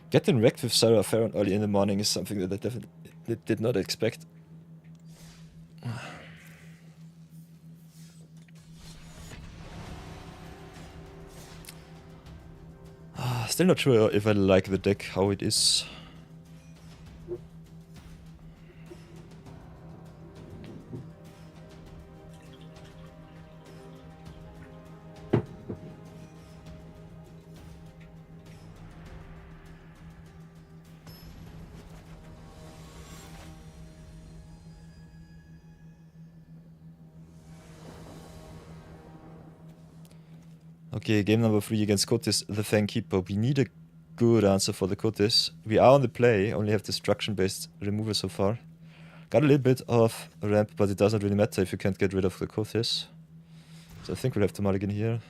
Getting wrecked with Sarah Farron early in the morning is something that I definitely did not expect. Still not sure if I like the deck, how it is. Okay, game number 3 against Kotis, the Fangkeeper. We need a good answer for the Kotis. We are on the play, only have destruction-based removal so far. Got a little bit of a ramp, but it doesn't really matter if you can't get rid of the Kotis. So I think we'll have to mulligan here.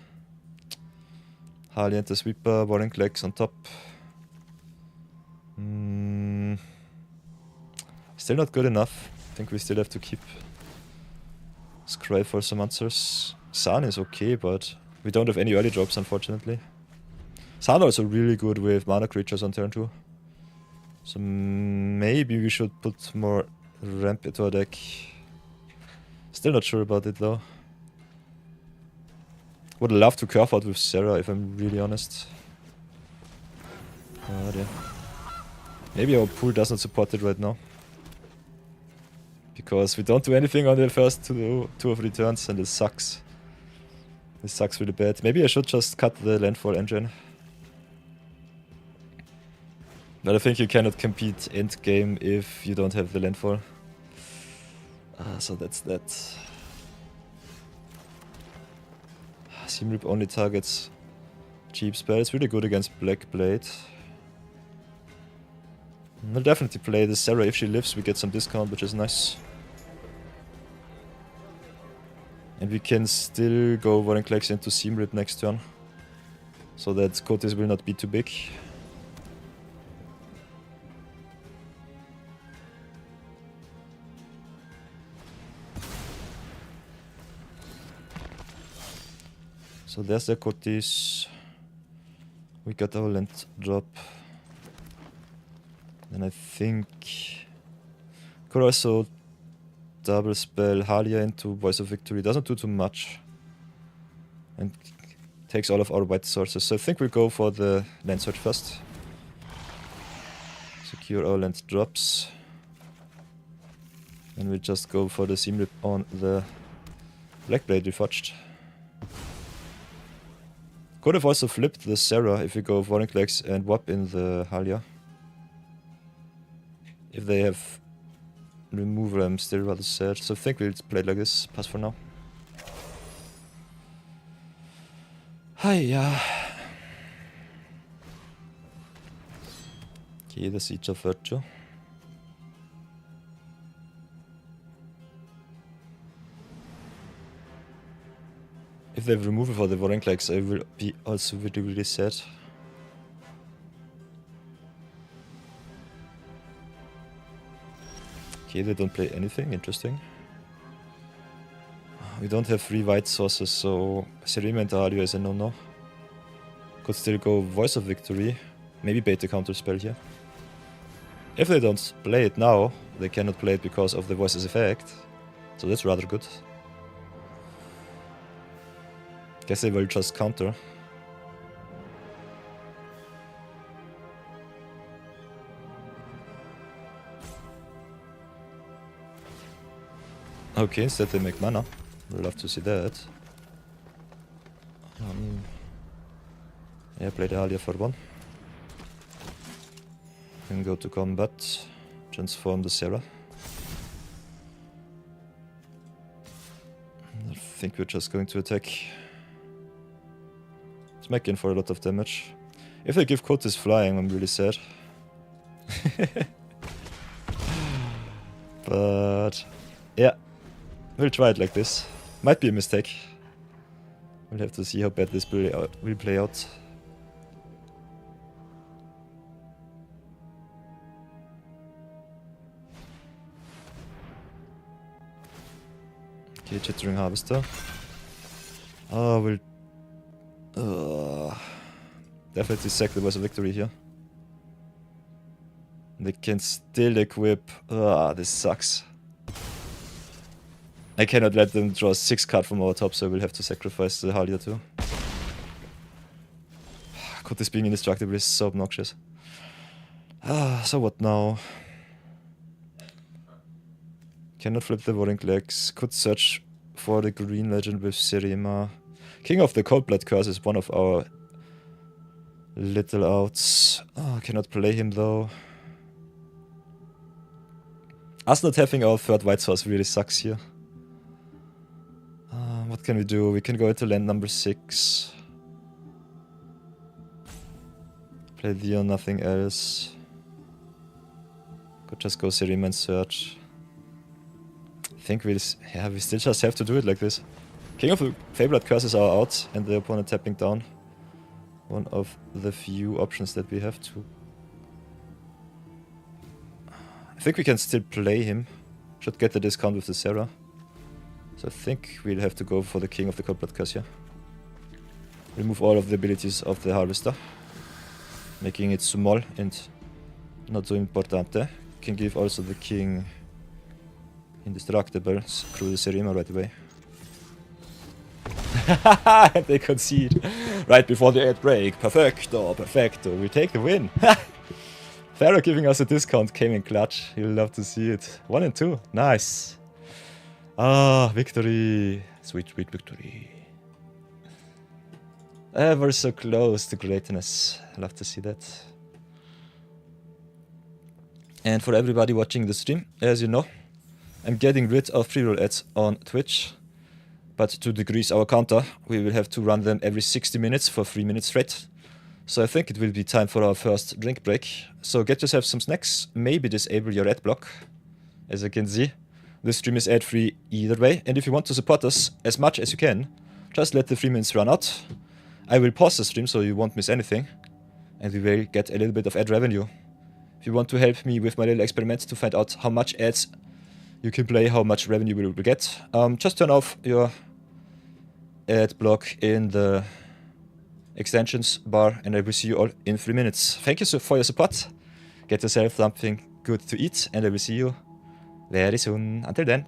Harley and the Sweeper, Warring Legs on top. Still not good enough. I think we still have to keep Scry for some answers. San is okay, but we don't have any early drops, unfortunately. San also really good with mana creatures on turn 2. So maybe we should put more ramp into our deck. Still not sure about it though. Would love to curve out with Sarah if I'm really honest. Oh dear. Maybe our pool doesn't support it right now. Because we don't do anything on the first two of the turns and it sucks. This sucks really bad. Maybe I should just cut the landfall engine. But I think you cannot compete end game if you don't have the landfall. So that's that. Seam Rip only targets cheap spell. It's really good against Black Blade. I'll definitely play the Sarah. If she lives, we get some discount, which is nice. And we can still go Vorinclex into Seam Rip next turn. So that Cotis will not be too big. So there's the Cotis. We got our land drop. And I think could also double spell Halia into Voice of Victory. Doesn't do too much. And takes all of our white sources. So I think we'll go for the land search first. Secure our land drops. And we'll just go for the Seam Rip on the Black Blade Reforged. Could have also flipped the Sarah if we go Vorinclex and Wop in the Halia. If they have removal, I'm still rather sad. So I think we'll play it like this. Pass for now. Hiya. Okay, the Siege of Virtue. If they have removal for the Vorinclex, I will be also really, really sad. Okay, they don't play anything, interesting. We don't have 3 white sources, so Serima and Ario is a no-no. Could still go Voice of Victory, maybe bait the counter spell here. If they don't play it now, they cannot play it because of the Voice's effect, so that's rather good. Guess they will just counter. Okay, instead they make mana. We'll love to see that. Yeah, play the Halia for 1. Can go to combat. Transform the Sarah. I think we're just going to attack. Smack in for a lot of damage. If they give Cotis flying, I'm really sad. But yeah, we'll try it like this. Might be a mistake. We'll have to see how bad this will play out. Okay, Chittering Harvester. Oh, we'll definitely sack the Voice of Victory here. They can still equip. This sucks. I cannot let them draw 6 cards from our top, so we'll have to sacrifice the Halia too. God, this being indestructible is so obnoxious. So what now? Cannot flip the Vorinclex. Could search for the green legend with Serima. King of the Cold Blood Curse is one of our little outs. Cannot play him though. Us not having our 3rd white source really sucks here. What can we do? We can go into land number 6. Play Dion, nothing else. Could just go Serima and search. I think we still just have to do it like this. King of the Fablet Curses are out and the opponent tapping down. One of the few options that we have to. I think we can still play him. Should get the discount with the Sarah. So I think we'll have to go for the King of the Cold Blood Curse here. Remove all of the abilities of the Harvester. Making it small and not so importante. Can give also the king indestructible through the Serema right away. And they concede right before the 8th break. Perfecto, perfecto. We take the win. Farron giving us a discount came in clutch. You'll love to see it. 1 and 2. Nice. Ah, victory. Sweet, sweet victory. Ever so close to greatness. Love to see that. And for everybody watching the stream, as you know, I'm getting rid of pre-roll ads on Twitch. But to decrease our counter, we will have to run them every 60 minutes for 3 minutes straight. So I think it will be time for our first drink break. So get yourself some snacks, maybe disable your ad block. As you can see, this stream is ad-free either way. And if you want to support us as much as you can, just let the 3 minutes run out. I will pause the stream so you won't miss anything. And we will get a little bit of ad revenue. If you want to help me with my little experiment to find out how much ads you can play, how much revenue we will get, just turn off your ad block in the extensions bar and I will see you all in 3 minutes. Thank you for your support. Get yourself something good to eat and I will see you very soon. Until then.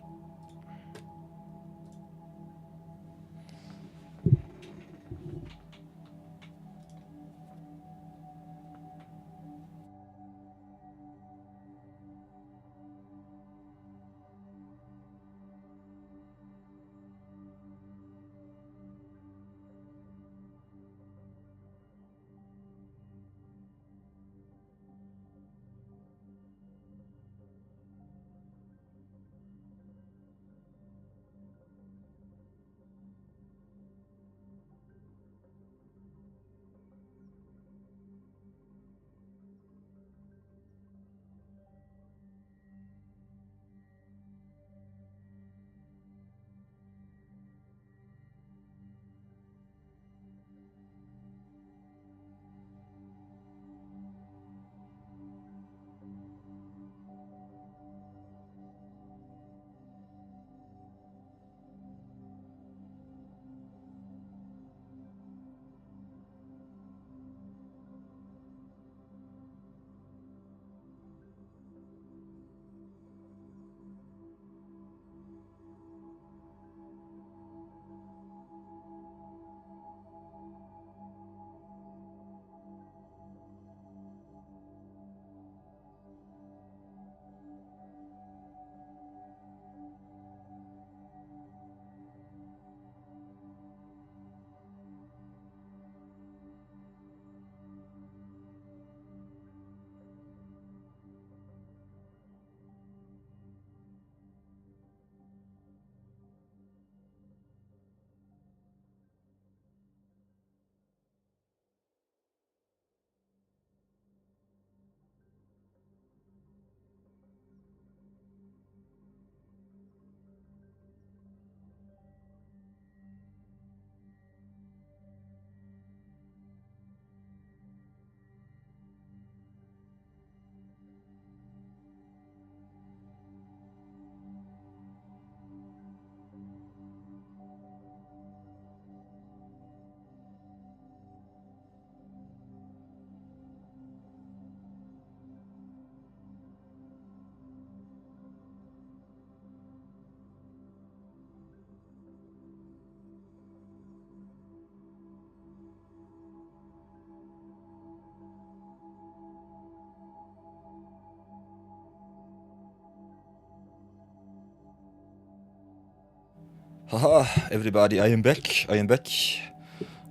Haha, everybody, I am back. I am back.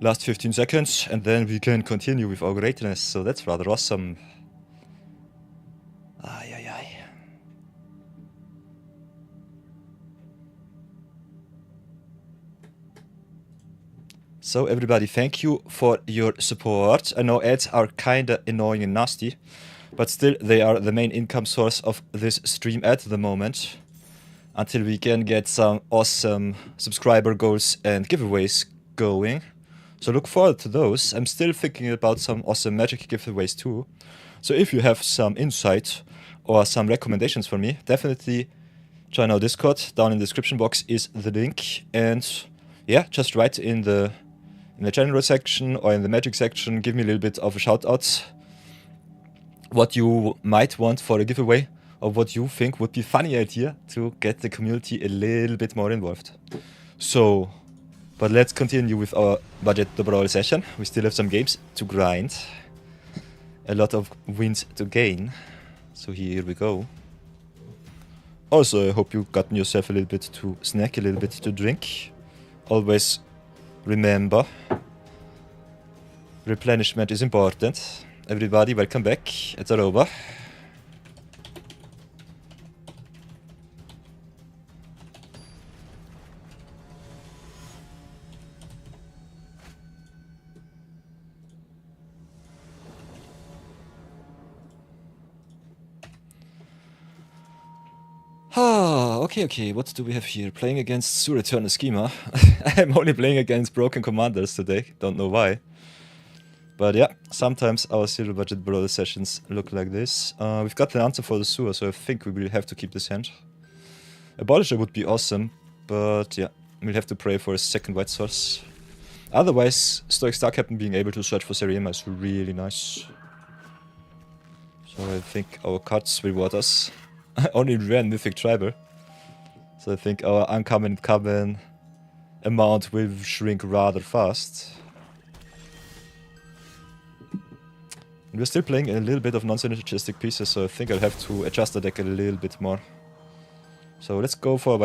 Last 15 seconds, and then we can continue with our greatness. So that's rather awesome. Ay, ay, ay. So everybody, thank you for your support. I know ads are kinda annoying and nasty, but still they are the main income source of this stream at the moment. Until we can get some awesome subscriber goals and giveaways going. So look forward to those. I'm still thinking about some awesome magic giveaways too. So if you have some insight or some recommendations for me, definitely join our Discord. Down in the description box is the link. And yeah, just write in the general section or in the magic section. Give me a little bit of a shout out. what you might want for a giveaway, or what you think would be a funny idea to get the community a little bit more involved. So, but let's continue with our Budget-Brawl session. We still have some games to grind, a lot of wins to gain. So here we go. Also, I hope you gotten yourself a little bit to snack, a little bit to drink. Always remember, replenishment is important. Everybody, welcome back. It's over. Okay, what do we have here? Playing against Zero-Return Schema. I'm only playing against broken commanders today, don't know why. But yeah, sometimes our Zero-Budget-Brawl sessions look like this. We've got the answer for the sewer, so I think we will have to keep this hand. Abolisher would be awesome, but yeah, we'll have to pray for a second white source. Otherwise, Stoic Star Captain being able to search for Seriema is really nice. So I think our cards reward us. Only rare mythic tribal. So I think our uncommon and common amount will shrink rather fast. And we're still playing a little bit of non-synergistic pieces, so I think I'll have to adjust the deck a little bit more. So let's go for a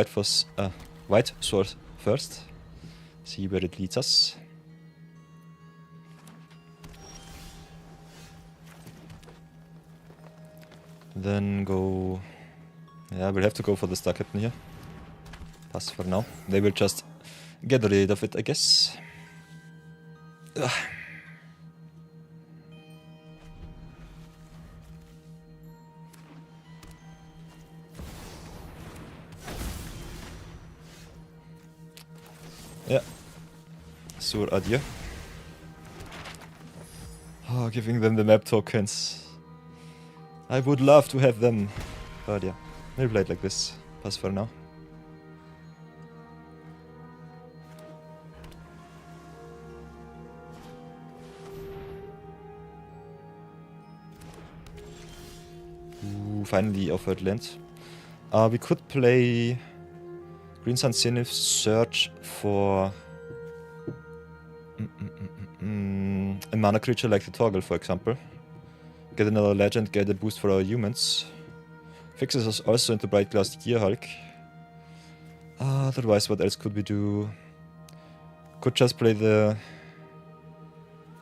white sword first. See where it leads us. Then go... Yeah, we'll have to go for the Star Captain here. Pass for now. They will just get rid of it, I guess. Ugh. Yeah. Sur adieu. Oh, giving them the map tokens. I would love to have them. But yeah, we'll play it like this. Pass for now. Ooh, finally offered land. We could play Green Sun Zenith, search for a mana creature like the Toggle, for example. Get another legend, get a boost for our humans. Fixes us also into Bright Glass Gearhulk. Otherwise, what else could we do? Could just play the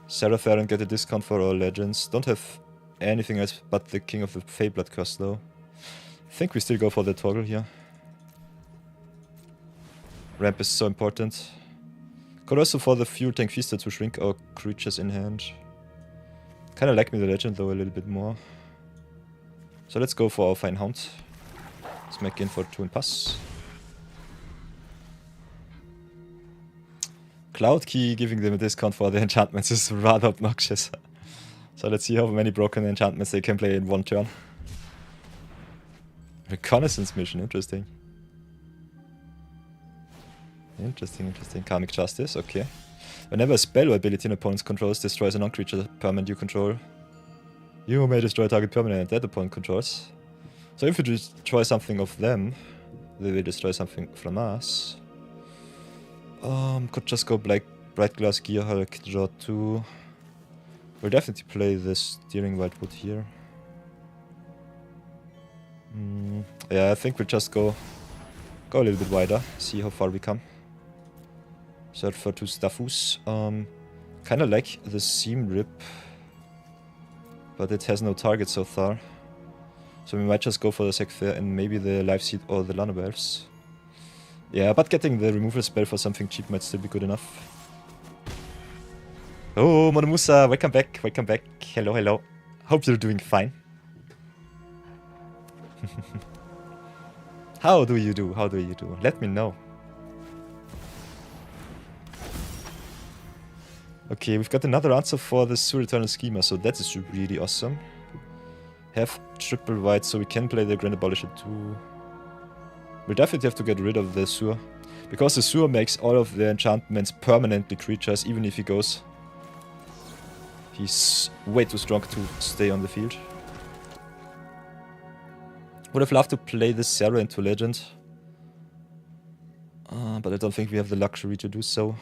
Farron and get a discount for our legends. Don't have anything else but the King of the Feyblood curse though. I think we still go for the Toggle here. Ramp is so important. Could also for the Fuel Tank Feaster to shrink our creatures in hand. Kinda like me the legend though a little bit more. So let's go for our Fine Hound. Smack in for 2 and pass. Cloud Key giving them a discount for the enchantments is rather obnoxious. So let's see how many broken enchantments they can play in one turn. Reconnaissance mission, interesting. Interesting. Karmic Justice, okay. Whenever a spell or ability an opponent controls destroys a non-creature permanent you control, you may destroy a target permanent that opponent controls. So if you destroy something of them, they will destroy something from us. Could just go Bright Glass Gearhulk, draw 2. We'll definitely play the Steering Wildwood here. Yeah, I think we'll just go a little bit wider, see how far we come. Search for 2 Staffus. Kinda like the Seam Rip, but it has no target so far. So we might just go for the Sekfair and maybe the Life Seed or the Lana Elves. Yeah, but getting the removal spell for something cheap might still be good enough. Oh, Monomusa, welcome back. Hello. Hope you're doing fine. How do you do? Let me know. Okay, we've got another answer for the Zero-Return Schema, so that is really awesome. Have triple white, so we can play the Grand Abolisher too. We'll definitely have to get rid of the Sewer, because the Sewer makes all of the enchantments permanently creatures, even if he goes. He's way too strong to stay on the field. Would have loved to play this Zero into Legend. But I don't think we have the luxury to do so.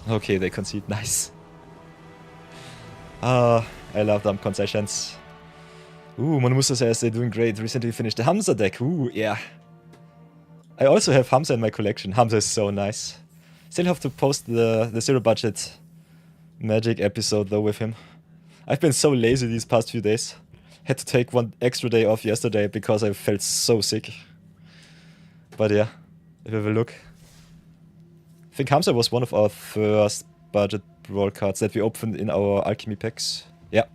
Okay, they concede. Nice. I love them concessions. Ooh, Monomusa says they're doing great. Recently finished the Hamza deck. Ooh, yeah. I also have Hamza in my collection. Hamza is so nice. Still have to post the Zero Budget Magic episode though with him. I've been so lazy these past few days. Had to take one extra day off yesterday because I felt so sick. But yeah, if you have a look. I think Hamza was one of our first budget brawl cards that we opened in our alchemy packs. Yeah.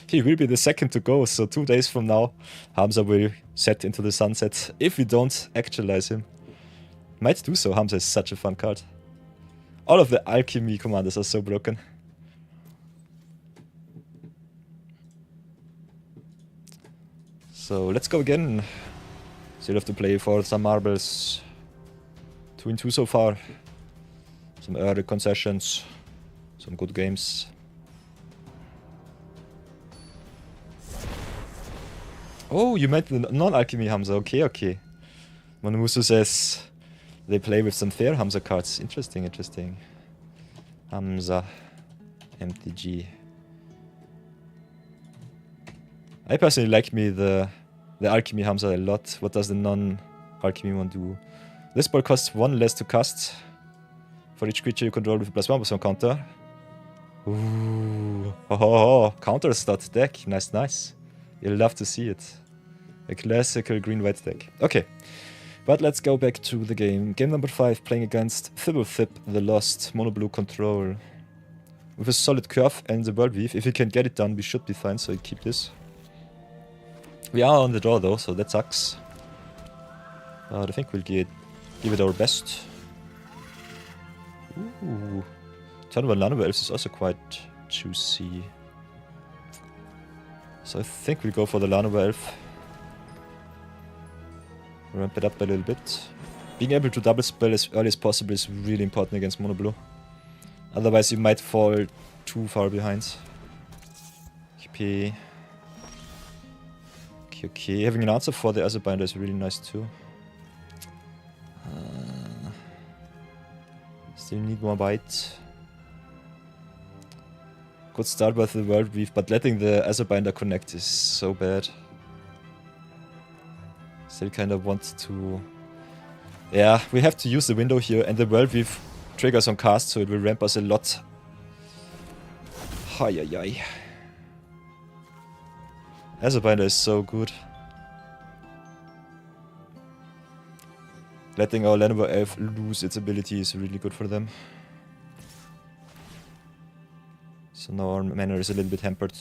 He will be the second to go, so 2 days from now Hamza will set into the sunset if we don't actualize him. Might do so. Hamza is such a fun card. All of the alchemy commanders are so broken. So let's go again. Still have to play for some marbles. 2-2 so far. Some early concessions. Some good games. Oh, you meant the non-alchemy Hamza. Okay, okay. Monomusu says they play with some fair Hamza cards. Interesting, interesting. Hamza. MTG. I personally like the alchemy Hamza a lot. What does the non-alchemy one do? This ball costs 1 less to cast for each creature you control with a +1/+1 counter. Ooh. Oh, counter stat deck. Nice, nice. You'll love to see it. A classical green-white deck. Okay, but let's go back to the game. Game number 5, playing against Thib the Lost, mono blue control. With a solid curve and the world weave. If we can get it done, we should be fine, so I keep this. We are on the draw though, so that sucks. But I think we'll give it our best. Ooh. Turn 1 Lanover Elves is also quite juicy. So I think we'll go for the Lanover Elf. Ramp it up a little bit. Being able to double spell as early as possible is really important against mono blue. Otherwise you might fall too far behind. Okay. Okay, having an answer for the other binder is really nice too. Still need more bite. Good start with the world weave, but letting the other binder connect is so bad. Still kind of want to... Yeah, we have to use the window here, and the world weave triggers on cast, so it will ramp us a lot. Hi, hi, hi. Azurbinder is so good. Letting our Lenovo Elf lose its ability is really good for them. So now our mana is a little bit hampered.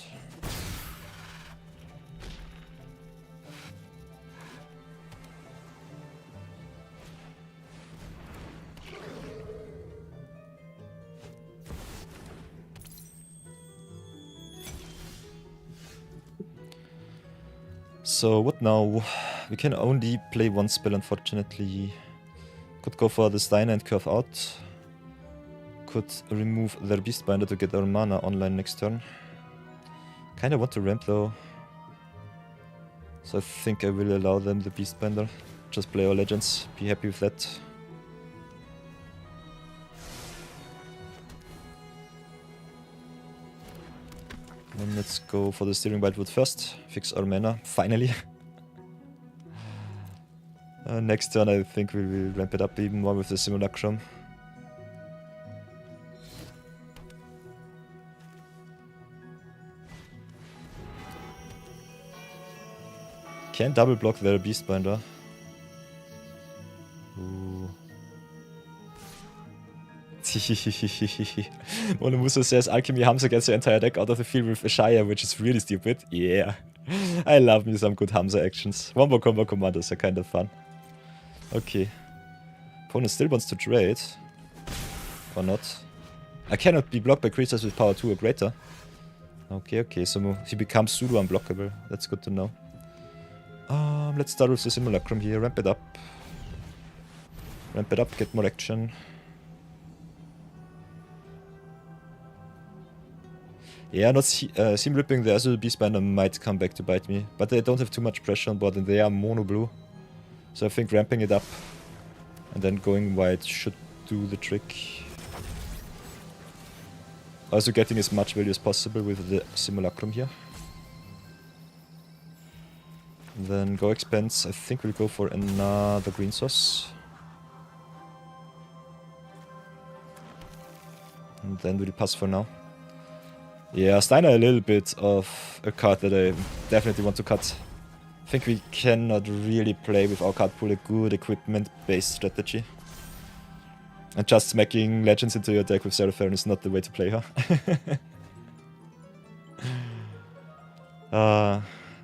So what now? We can only play 1 spell, unfortunately. Could go for the Steiner and curve out. Could remove their Beastbinder to get our mana online next turn. Kinda want to ramp though. So I think I will allow them the Beastbinder. Just play our legends, be happy with that. Then let's go for the Steering Wildwood first. Fix our mana, finally. Next turn I think we will ramp it up even more with the Simulacrum. Can double block their Beastbinder. Ooh. Monomuso says Alchemy Hamza gets the entire deck out of the field with Ashaya, which is really stupid. Yeah. I love me some good Hamza actions. Wombo combo commanders are kind of fun. Okay. Opponent still wants to trade. Or not. I cannot be blocked by creatures with power 2 or greater. Okay, okay, so he becomes pseudo unblockable. That's good to know. Let's start with the Simulacrum here, ramp it up. Ramp it up, get more action. Yeah, not Seam Ripping the Azure Beast Binder might come back to bite me, but they don't have too much pressure on board and they are mono blue. So I think ramping it up and then going white should do the trick. Also getting as much value as possible with the Simulacrum here. And then go expense, I think we'll go for another green sauce. And then do the pass for now. Yeah, Steiner a little bit of a card that I definitely want to cut. I think we cannot really play with our card pool a good equipment-based strategy. And just smacking legends into your deck with Farron is not the way to play her.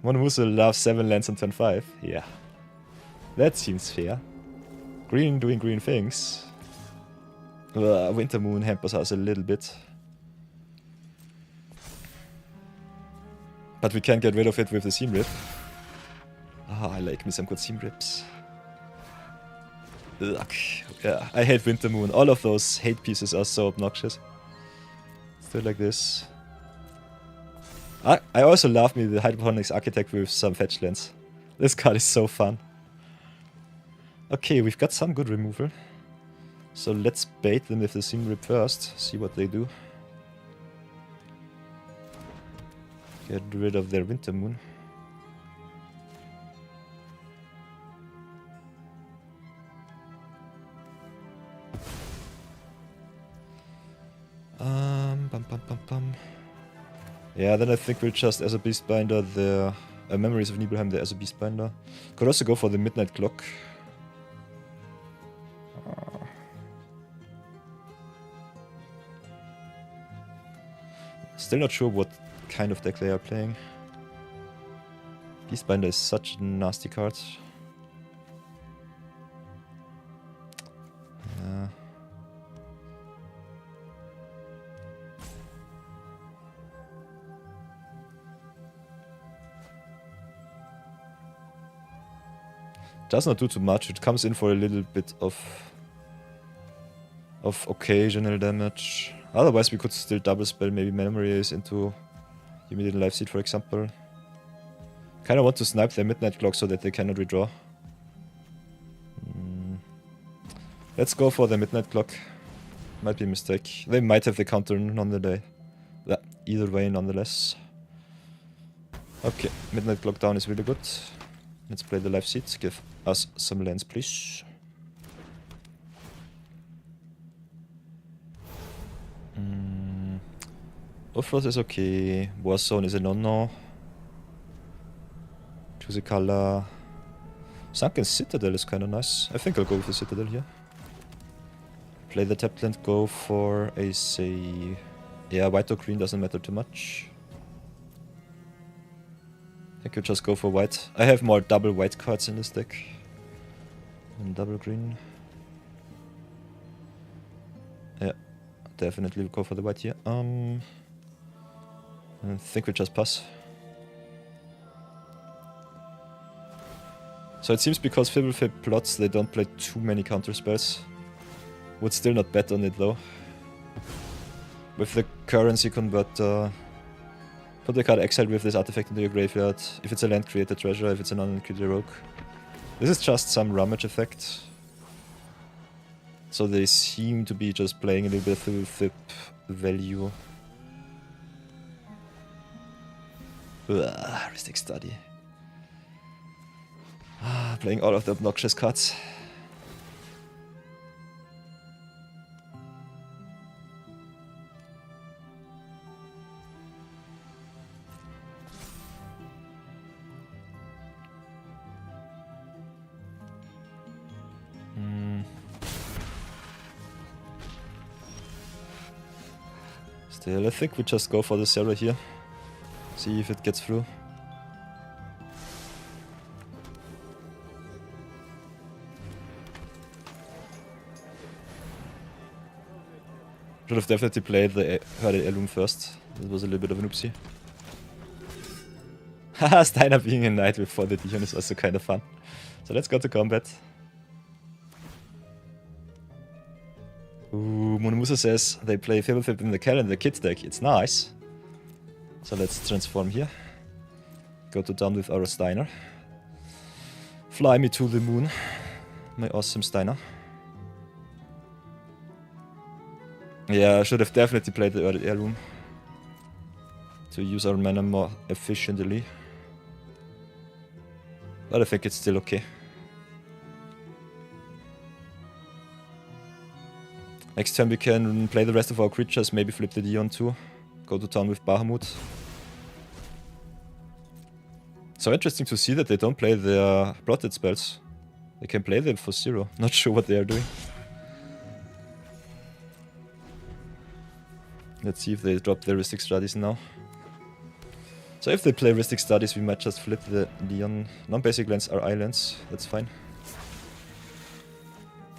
Monomusa loves 7 lands on turn 5. Yeah. That seems fair. Green doing green things. Winter Moon hampers us a little bit. But we can get rid of it with the Seam Rip. I like me some good Seam Rips. Ugh. Yeah, I hate Winter Moon. All of those hate pieces are so obnoxious. Still like this. I also love me the Hydroponics Architect with some fetch lands. This card is so fun. Okay, we've got some good removal. So let's bait them with the Seam Rip first. See what they do. Get rid of their Winter Moon. Yeah, then I think we'll just as a Beastbinder the Memories of Nibelheim there as a Beastbinder. Could also go for the Midnight Clock. Still not sure what kind of deck they are playing. Beastbinder is such a nasty card. Does not do too much. It comes in for a little bit of occasional damage. Otherwise we could still double spell maybe Memories into Immediate Life Seed, for example. Kinda want to snipe their Midnight Clock so that they cannot redraw. Let's go for the Midnight Clock. Might be a mistake. They might have the counter nonetheless. Either way, nonetheless. Okay, Midnight Clock down is really good. Let's play the Life Seed. Give us some lands, please. Offroad is okay. Warzone is a no-no. Choose a color. Sunken Citadel is kinda nice. I think I'll go with the Citadel here. Play the tapped land, go for a say... Yeah, white or green doesn't matter too much. I think I'll just go for white. I have more double white cards in this deck. And double green. Yeah, definitely go for the white here. I think we just pass. So it seems because Fibblefib plots, they don't play too many counter spells. Would still not bet on it though. With the currency converter, put the card exiled with this artifact into your graveyard. If it's a land, create a treasure. If it's an unland, create a rogue. This is just some rummage effect. So they seem to be just playing a little bit of Fibblefib value. Heuristic Study. Playing all of the obnoxious cards. Still, I think we just go for the Zero here. See if it gets through. Should have definitely played the Heirloom first. This was a little bit of an oopsie. Haha, Steiner being a knight before the Dion is also kind of fun. So let's go to combat. Ooh, Monomusa says they play Fibblefib in the calendar kit deck. It's nice. So let's transform here. Go to town with our Steiner. Fly me to the moon, my awesome Steiner. Yeah, I should have definitely played the early heirloom to use our mana more efficiently. But I think it's still okay. Next time we can play the rest of our creatures, maybe flip the Dion too. Go to town with Bahamut. So interesting to see that they don't play their plotted spells. They can play them for 0. Not sure what they are doing. Let's see if they drop their Ristic Studies now. So if they play Ristic Studies, we might just flip the Leon. Non-basic lands are islands, that's fine.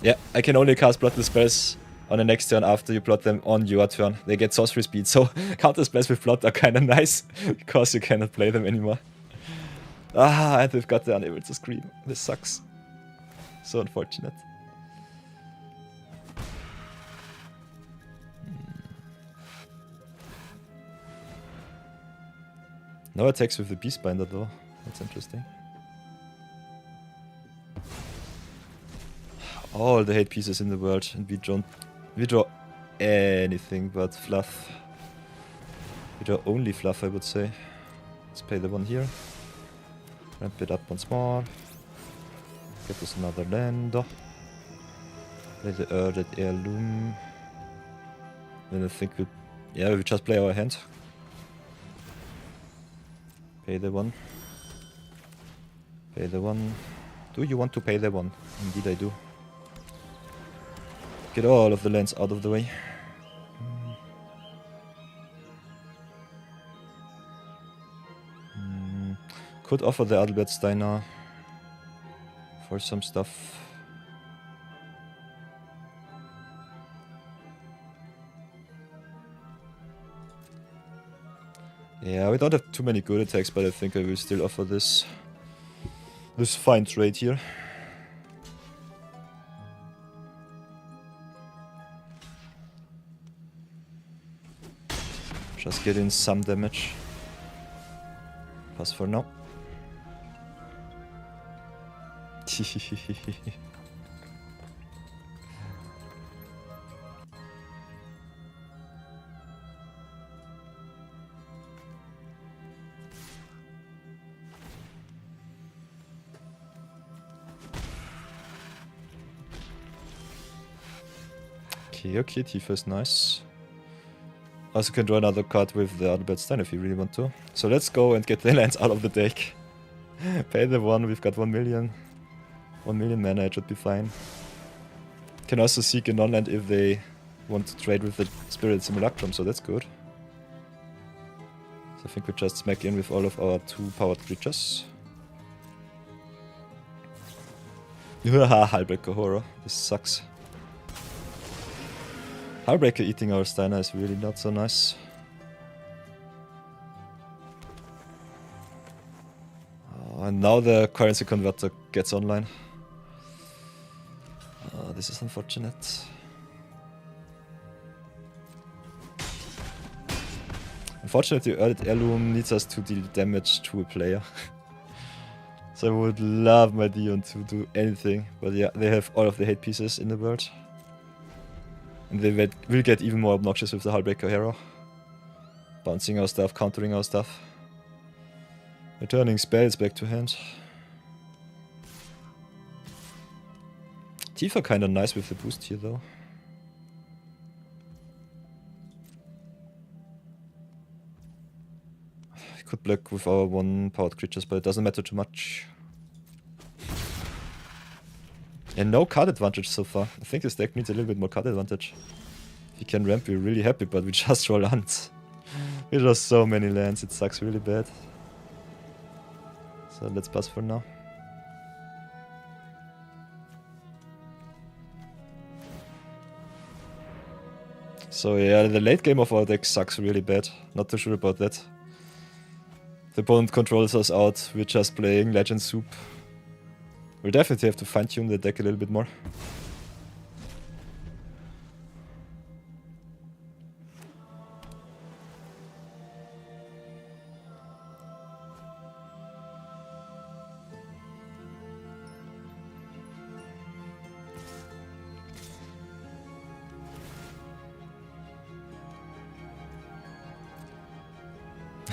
Yeah, I can only cast plotted spells on the next turn after you plot them on your turn. They get sorcery speed, so counter spells with plot are kinda nice, because you cannot play them anymore. Ah, and they've got the unable to scream. This sucks. So unfortunate. No attacks with the Beastbinder though. That's interesting. All the hate pieces in the world, and we draw anything but fluff. We draw only fluff, I would say. Let's play the one here. Ramp it up once more. Get us another land. Play the Erded Heirloom. Then I think we just play our hand. Pay the one. Pay the one. Do you want to pay the one? Indeed I do. Get all of the lands out of the way. Could offer the Adalbert Steiner for some stuff. Yeah, we don't have too many good attacks, but I think I will still offer this fine trade here. Just get in some damage. Pass for now. Okay, Tifa is nice. Also can draw another card with the Adalbert Stein if you really want to. So let's go and get the lands out of the deck. Pay the one, we've got 1 million. 1 million mana, it should be fine. Can also seek a non-land if they want to trade with the Spirit Simulacrum, so that's good. So I think we just smack in with all of our 2 powered creatures. Haha, Hullbreaker Horror, this sucks. Hullbreaker eating our Steiner is really not so nice. And now the currency converter gets online. This is unfortunate. Unfortunately, Erded Heirloom needs us to deal damage to a player. So I would love my Dion to do anything, but yeah, they have all of the hate pieces in the world. And they will get even more obnoxious with the Hullbreaker Hero. Bouncing our stuff, countering our stuff. Returning spells back to hand. Tifa kinda nice with the boost here though. We could block with our 1 powered creatures, but it doesn't matter too much. And no card advantage so far. I think this deck needs a little bit more card advantage. If we can ramp, we're really happy, but we just roll lands. We draw so many lands, it sucks really bad. So let's pass for now. So yeah, the late game of our deck sucks really bad. Not too sure about that. The opponent controls us out, we're just playing Legend Soup. We'll definitely have to fine-tune the deck a little bit more.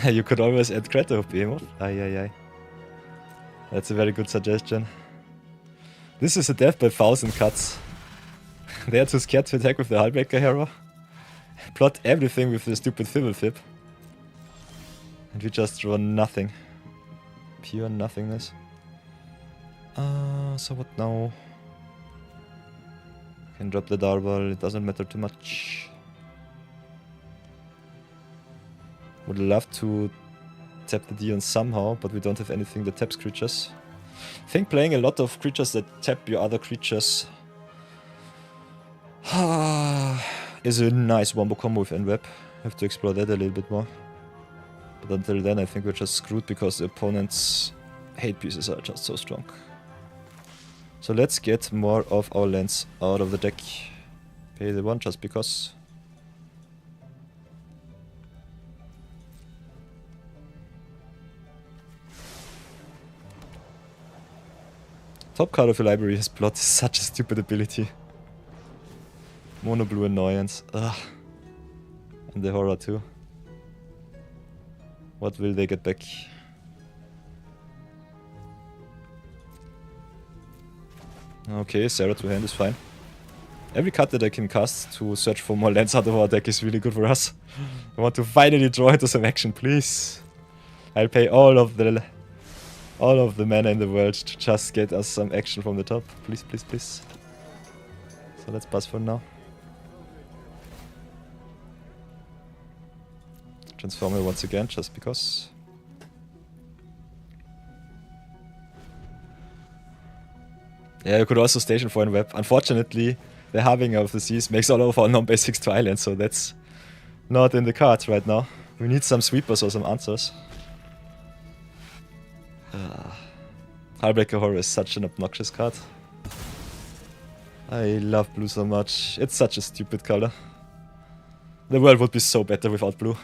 You could always add Creto Behemoth. Aye. That's a very good suggestion. This is a death by 1000 cuts. They are too scared to attack with the Hullbreaker hero. Plot everything with the stupid Fibblefib. And we just draw nothing. Pure nothingness. So what now? Can drop the Darball, it doesn't matter too much. Would love to tap the Dion somehow, but we don't have anything that taps creatures. I think playing a lot of creatures that tap your other creatures is a nice wombo combo with Enweb. Have to explore that a little bit more. But until then I think we're just screwed because the opponent's hate pieces are just so strong. So let's get more of our lands out of the deck. Pay the one just because. Top card of your library is Plot. Such a stupid ability. Mono blue annoyance. Ugh. And the horror too. What will they get back? Okay, Sarah to hand is fine. Every card that I can cast to search for more lands out of our deck is really good for us. I want to finally draw into some action, please. I'll pay all of the mana in the world to just get us some action from the top. Please, please, please. So let's pass for now. Transformer once again, just because. Yeah, you could also station for a web. Unfortunately, the Harbinger of the Seas makes all of our non-basics to islands, so that's not in the cards right now. We need some sweepers or some answers. Hullbreaker Horror is such an obnoxious card. I love blue so much. It's such a stupid color. The world would be so better without blue.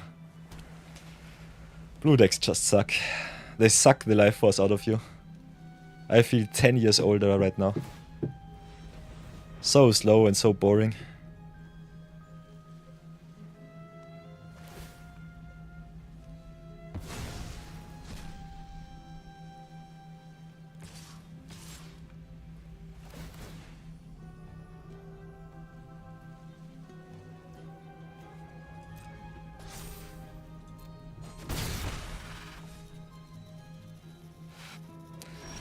Blue decks just suck. They suck the life force out of you. I feel 10 years older right now. So slow and so boring.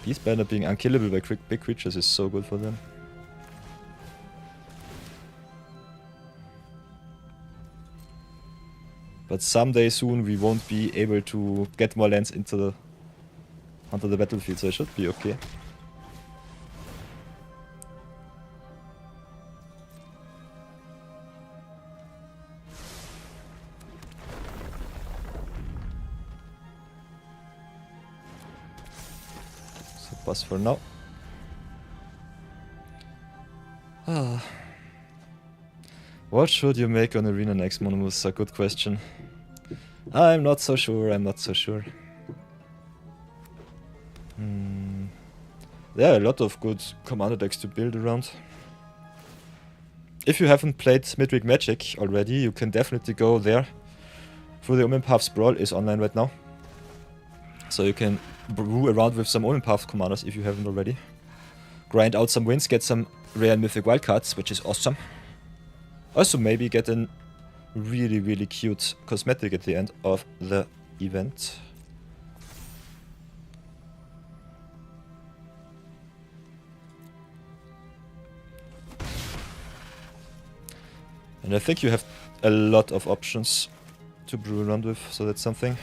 Beastbender being unkillable by big creatures is so good for them. But someday soon we won't be able to get more lands onto the battlefield, so it should be okay. Pass for now. What should you make on Arena next, Monomus? A good question. I'm not so sure, I'm not so sure. There are a lot of good commander decks to build around. If you haven't played Midweek Magic already, you can definitely go there. For the Omen Paths Brawl is online right now. So you can brew around with some Omen Path commanders if you haven't already. Grind out some wins, get some rare and mythic wildcards, which is awesome. Also maybe get a really, really cute cosmetic at the end of the event. And I think you have a lot of options to brew around with, so that's something.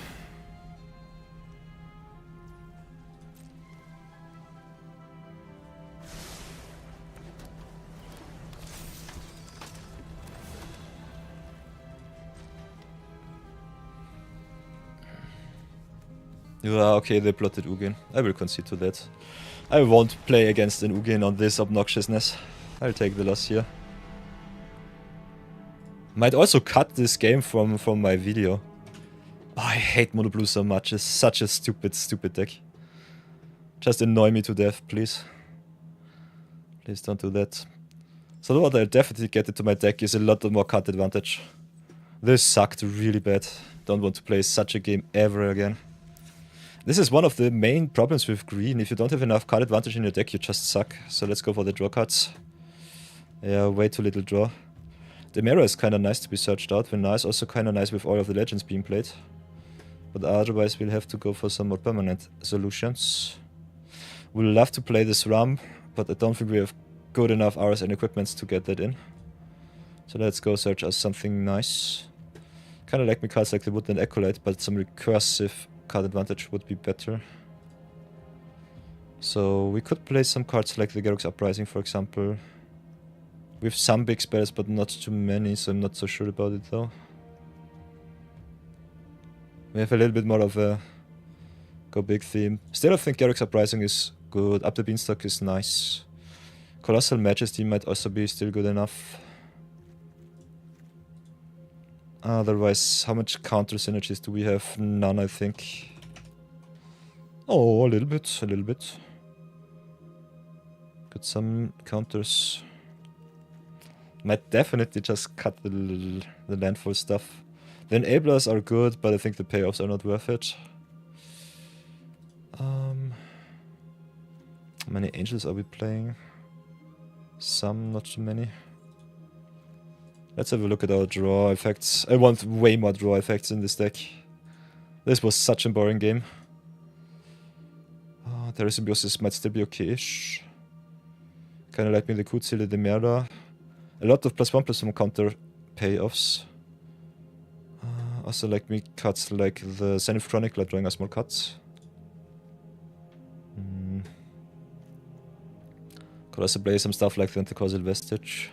Yeah, okay, they plotted Ugin. I will concede to that. I won't play against an Ugin on this obnoxiousness. I'll take the loss here. Might also cut this game from my video. Oh, I hate Mono Blue so much. It's such a stupid deck. Just annoy me to death, please. Please don't do that. So what I'll definitely get into my deck is a lot more card advantage. This sucked really bad. Don't want to play such a game ever again. This is one of the main problems with green. If you don't have enough card advantage in your deck, you just suck. So let's go for the draw cards. Yeah, way too little draw. The mirror is kinda nice to be searched out. Very nice. Also kinda nice with all of the legends being played. But otherwise we'll have to go for some more permanent solutions. We'll love to play this Ram, but I don't think we have good enough hours and equipments to get that in. So let's go search us something nice. Kinda like me cards like the Woodland Acolyte, but some recursive card advantage would be better. So we could play some cards like the Garruk's Uprising, for example. We have some big spells, but not too many, so I'm not so sure about it though. We have a little bit more of a go big theme. Still, I think Garruk's Uprising is good. Up the Beanstalk is nice. Colossal Majesty might also be still good enough. Otherwise, how much counter synergies do we have? None, I think. Oh, a little bit, a little bit. Got some counters. Might definitely just cut the landfall stuff. The enablers are good, but I think the payoffs are not worth it. How many angels are we playing? Some, not too many. Let's have a look at our draw effects. I want way more draw effects in this deck. This was such a boring game. Their symbiosis might still be okay-ish. Kinda like me the Kutzile, the Merda. A lot of +1/+1 counter payoffs. Also like me cards like the Zenith Chronicler drawing us more cards. Could also play some stuff like the Anticausal Vestige.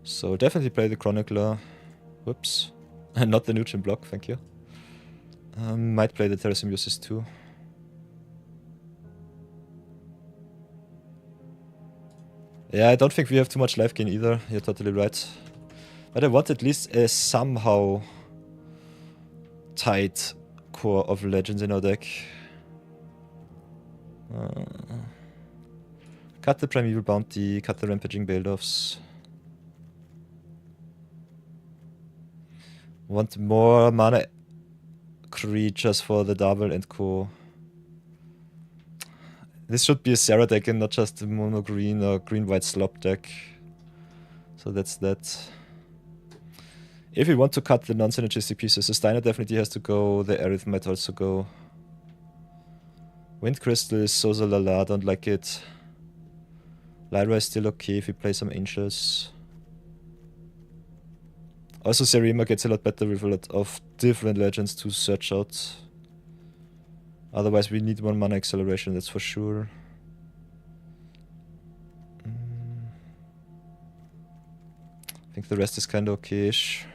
So definitely play the Chronicler. Whoops. Not the Nutrient block, thank you. Might play the Terra Symbiosis too. Yeah, I don't think we have too much life gain either. You're totally right. But I want at least a somehow tight core of legends in our deck. Cut the Primeval Bounty, cut the Rampaging Baildovs. Want more mana creatures for the double and co. This should be a Sarah deck and not just a mono green or green-white slop deck. So that's that. If we want to cut the non-synergistic pieces, the Steiner definitely has to go, the Aerith might also go. Wind Crystal is so la la, don't like it. Lyra is still okay if we play some Angels. Also Serima gets a lot better with a lot of different legends to search out. Otherwise we need one mana acceleration, that's for sure. I think the rest is kinda okay-ish.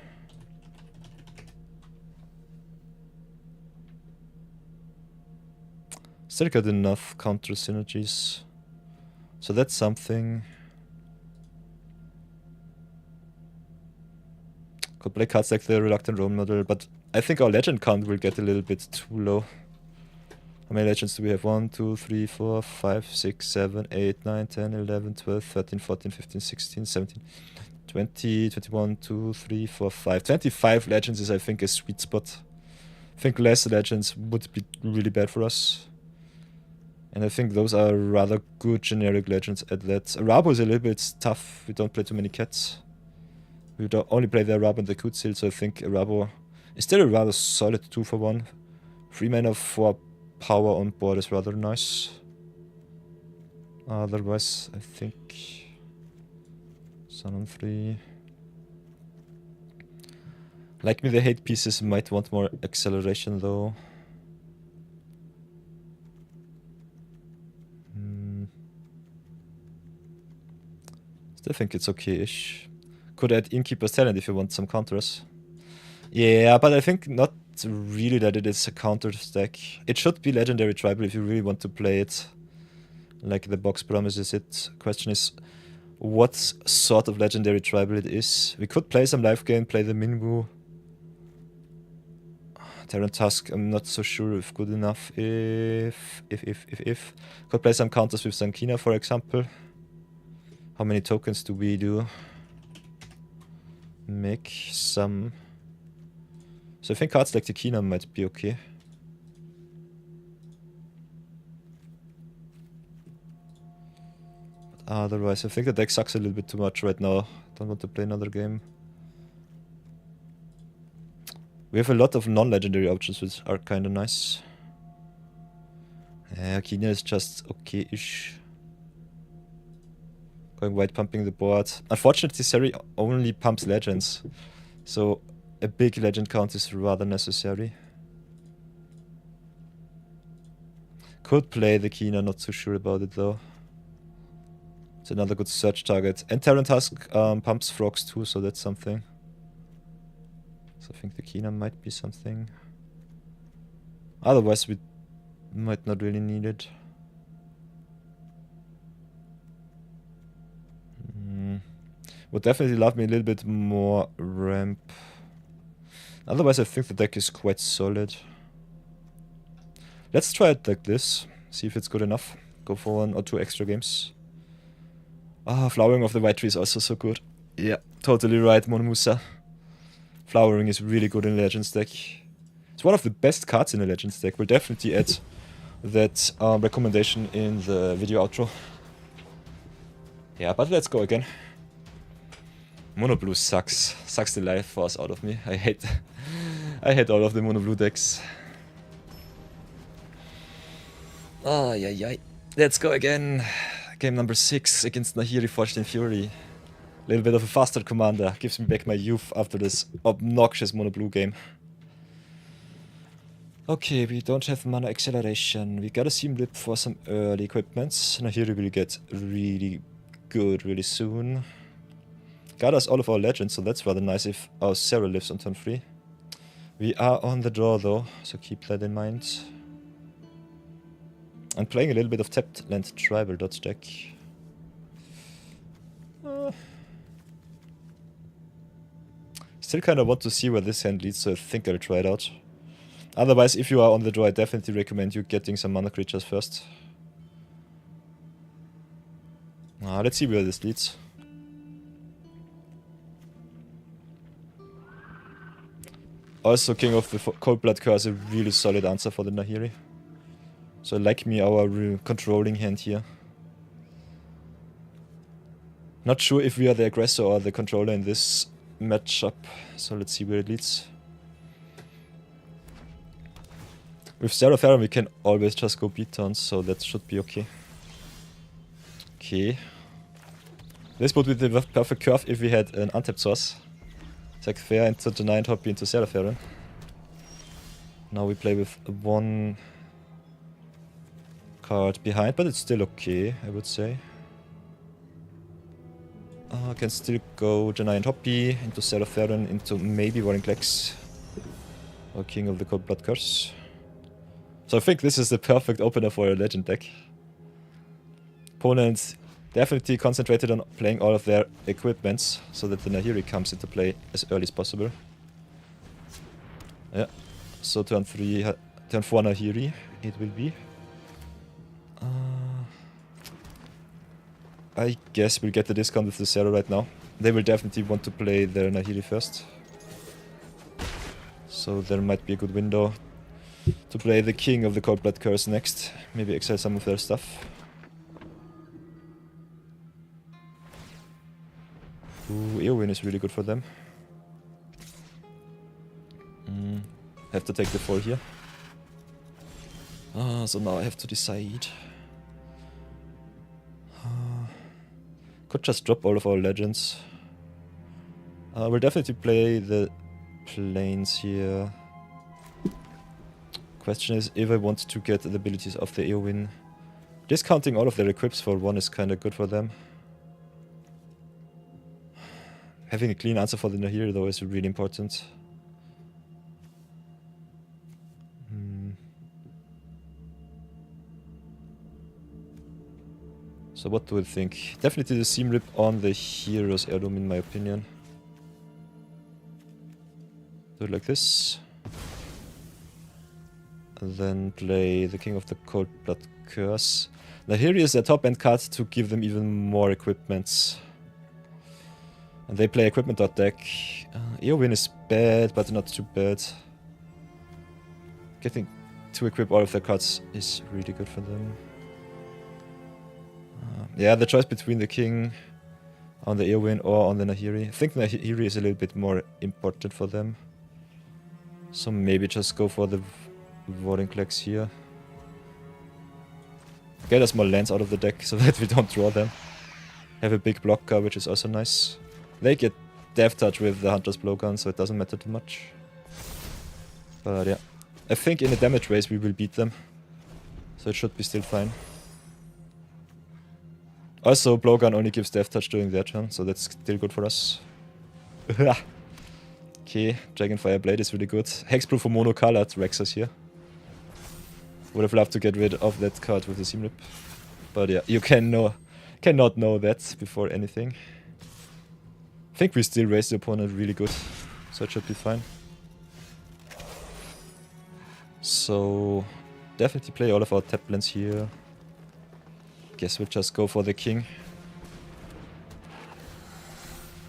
Still got enough counter synergies. So that's something. Could play cards like the Reluctant Rome model, but I think our legend count will get a little bit too low. How many legends do we have? 1, 2, 3, 4, 5, 6, 7, 8, 9, 10, 11, 12, 13, 14, 15, 16, 17, 20, 21, 2, 3, 4, 5. 25 legends is, I think, a sweet spot. I think less legends would be really bad for us. And I think those are rather good generic legends at that. Rabo is a little bit tough. We don't play too many cats. We don't only play the Rabo and the Kutzil, so I think Rabo is still a rather solid 2-for-1. 3 mana for power on board is rather nice. Otherwise, I think Sun on 3. Like me, the hate pieces might want more acceleration though. Still think it's okay-ish. Could add Innkeeper's Talent if you want some counters. Yeah, but I think not really that it is a counter stack. It should be Legendary Tribal if you really want to play it. Like the box promises it. Question is, what sort of Legendary Tribal it is. We could play some life gain, play the Minwu. Terran Tusk, I'm not so sure if good enough. If. Could play some counters with Sankina, for example. How many tokens do we do? make some... So I think cards like the Kina might be okay. But otherwise, I think the deck sucks a little bit too much right now. Don't want to play another game. We have a lot of non-legendary options which are kinda nice. Yeah, Kina is just okay-ish. Going white, pumping the board. Unfortunately, Seri only pumps legends. So a big legend count is rather necessary. Could play the Kina, not too sure about it though. It's another good search target. And Terran Tusk pumps frogs too, so that's something. So I think the Kina might be something. Otherwise, we might not really need it. Would definitely love me a little bit more ramp. Otherwise, I think the deck is quite solid. Let's try it like this. See if it's good enough. Go for 1 or 2 extra games. Ah, Flowering of the White Tree is also so good. Yeah, totally right, Monomusa. Flowering is really good in Legends deck. It's one of the best cards in a Legends deck. We'll definitely add that recommendation in the video outro. Yeah, but let's go again. Mono Blue sucks. Sucks the life force out of me. I hate all of the Mono Blue decks. Oh, yeah. Let's go again. Game number 6 against Nahiri Forged in Fury. A little bit of a faster commander. Gives me back my youth after this obnoxious Mono Blue game. Okay, we don't have mana acceleration. We got a Seam Lip for some early equipments. Nahiri will get really good really soon. Got us all of our legends, so that's rather nice if our Sarah lives on turn 3. We are on the draw though, so keep that in mind. I'm playing a little bit of tapped land tribal dodge deck. Still kinda want to see where this hand leads, so I think I'll try it out. Otherwise, if you are on the draw, I definitely recommend you getting some mana creatures first. Let's see where this leads. Also, King of the Cold Blood Curse is a really solid answer for the Nahiri. So I like me our controlling hand here. Not sure if we are the aggressor or the controller in this matchup, so let's see where it leads. With Farron we can always just go beat turns, so that should be okay. Okay. This would be the perfect curve if we had an untapped source. Take Fair into the 9th Hoppy into Farron. Now we play with 1 card behind, but it's still okay, I would say. I can still go Giant Hoppy into Farron into maybe Warring Lex or King of the Cold Blood Curse. So I think this is the perfect opener for a legend deck. Opponents definitely concentrated on playing all of their equipments so that the Nahiri comes into play as early as possible. Yeah, so turn 4 Nahiri it will be. I guess we'll get the discount with the Zero right now. They will definitely want to play their Nahiri first. So there might be a good window to play the King of the Cold Blood Curse next. Maybe exile some of their stuff. Ooh, Eowyn is really good for them. Have to take the 4 here. So now I have to decide. Could just drop all of our legends. We'll definitely play the planes here. Question is if I want to get the abilities of the Eowyn. Discounting all of their equips for 1 is kinda good for them. Having a clean answer for the Nahiri though is really important. So what do we think? Definitely the Seam Rip on the Hero's Heirloom in my opinion. Do it like this. And then play the King of the Cold Blood Curse. Nahiri is a top end card to give them even more equipments. And they play equipment deck. Eowyn is bad, but not too bad. Getting to equip all of their cards is really good for them. Yeah, the choice between the king on the Eowyn or on the Nahiri. I think Nahiri is a little bit more important for them. So maybe just go for the Vorinclex here. Get us more lands out of the deck so that we don't draw them. Have a big blocker, which is also nice. They get Death Touch with the Hunter's Blowgun, so it doesn't matter too much. But yeah, I think in a damage race we will beat them. So it should be still fine. Also, Blowgun only gives Death Touch during their turn, so that's still good for us. Okay, Dragonfire Blade is really good. Hexproof for mono-colored Rexas here. Would have loved to get rid of that card with the Seam Rip. But yeah, you cannot know that before anything. I think we still raise the opponent really good, so it should be fine. So, definitely play all of our tap lands here. Guess we'll just go for the king.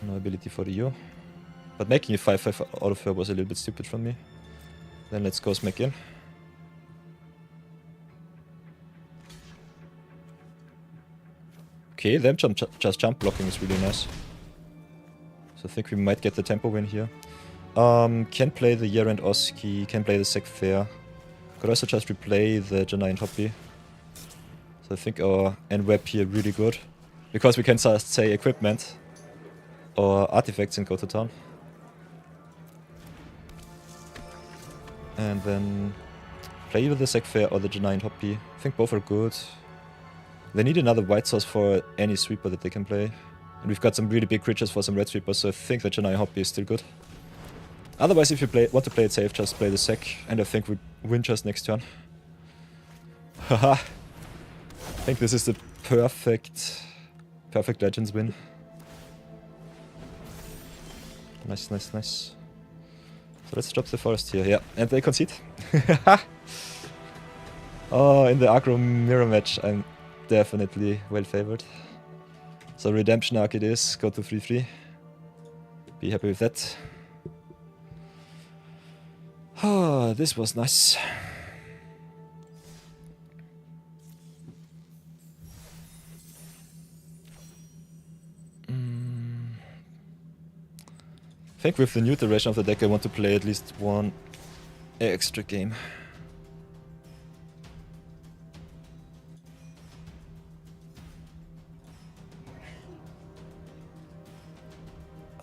No ability for the Yu. But making a 5-5 out of her was a little bit stupid from me. Then let's go smack in. Okay, them just jump blocking is really nice. So I think we might get the tempo win here. Can play the Year-End Oski, can play the Sec Fair. Could also just replay the Janai and Hoppy. So I think our end web here really good. Because we can just say equipment or artifacts and go to town. And then play either the Sec Fair or the Janai and Hoppy. I think both are good. They need another white source for any sweeper that they can play. And we've got some really big creatures for some red sweepers, so I think the Janai Hoppy is still good. Otherwise, if you want to play it safe, just play the Sec, and I think we win just next turn. Haha. I think this is the perfect Legends win. Nice, nice, nice. So let's drop the forest here, yeah, and they concede. Oh, in the aggro mirror match, I'm definitely well favored. So Redemption Arc it is, go to 3-3. Be happy with that. Oh, this was nice. I think with the new iteration of the deck I want to play at least one extra game.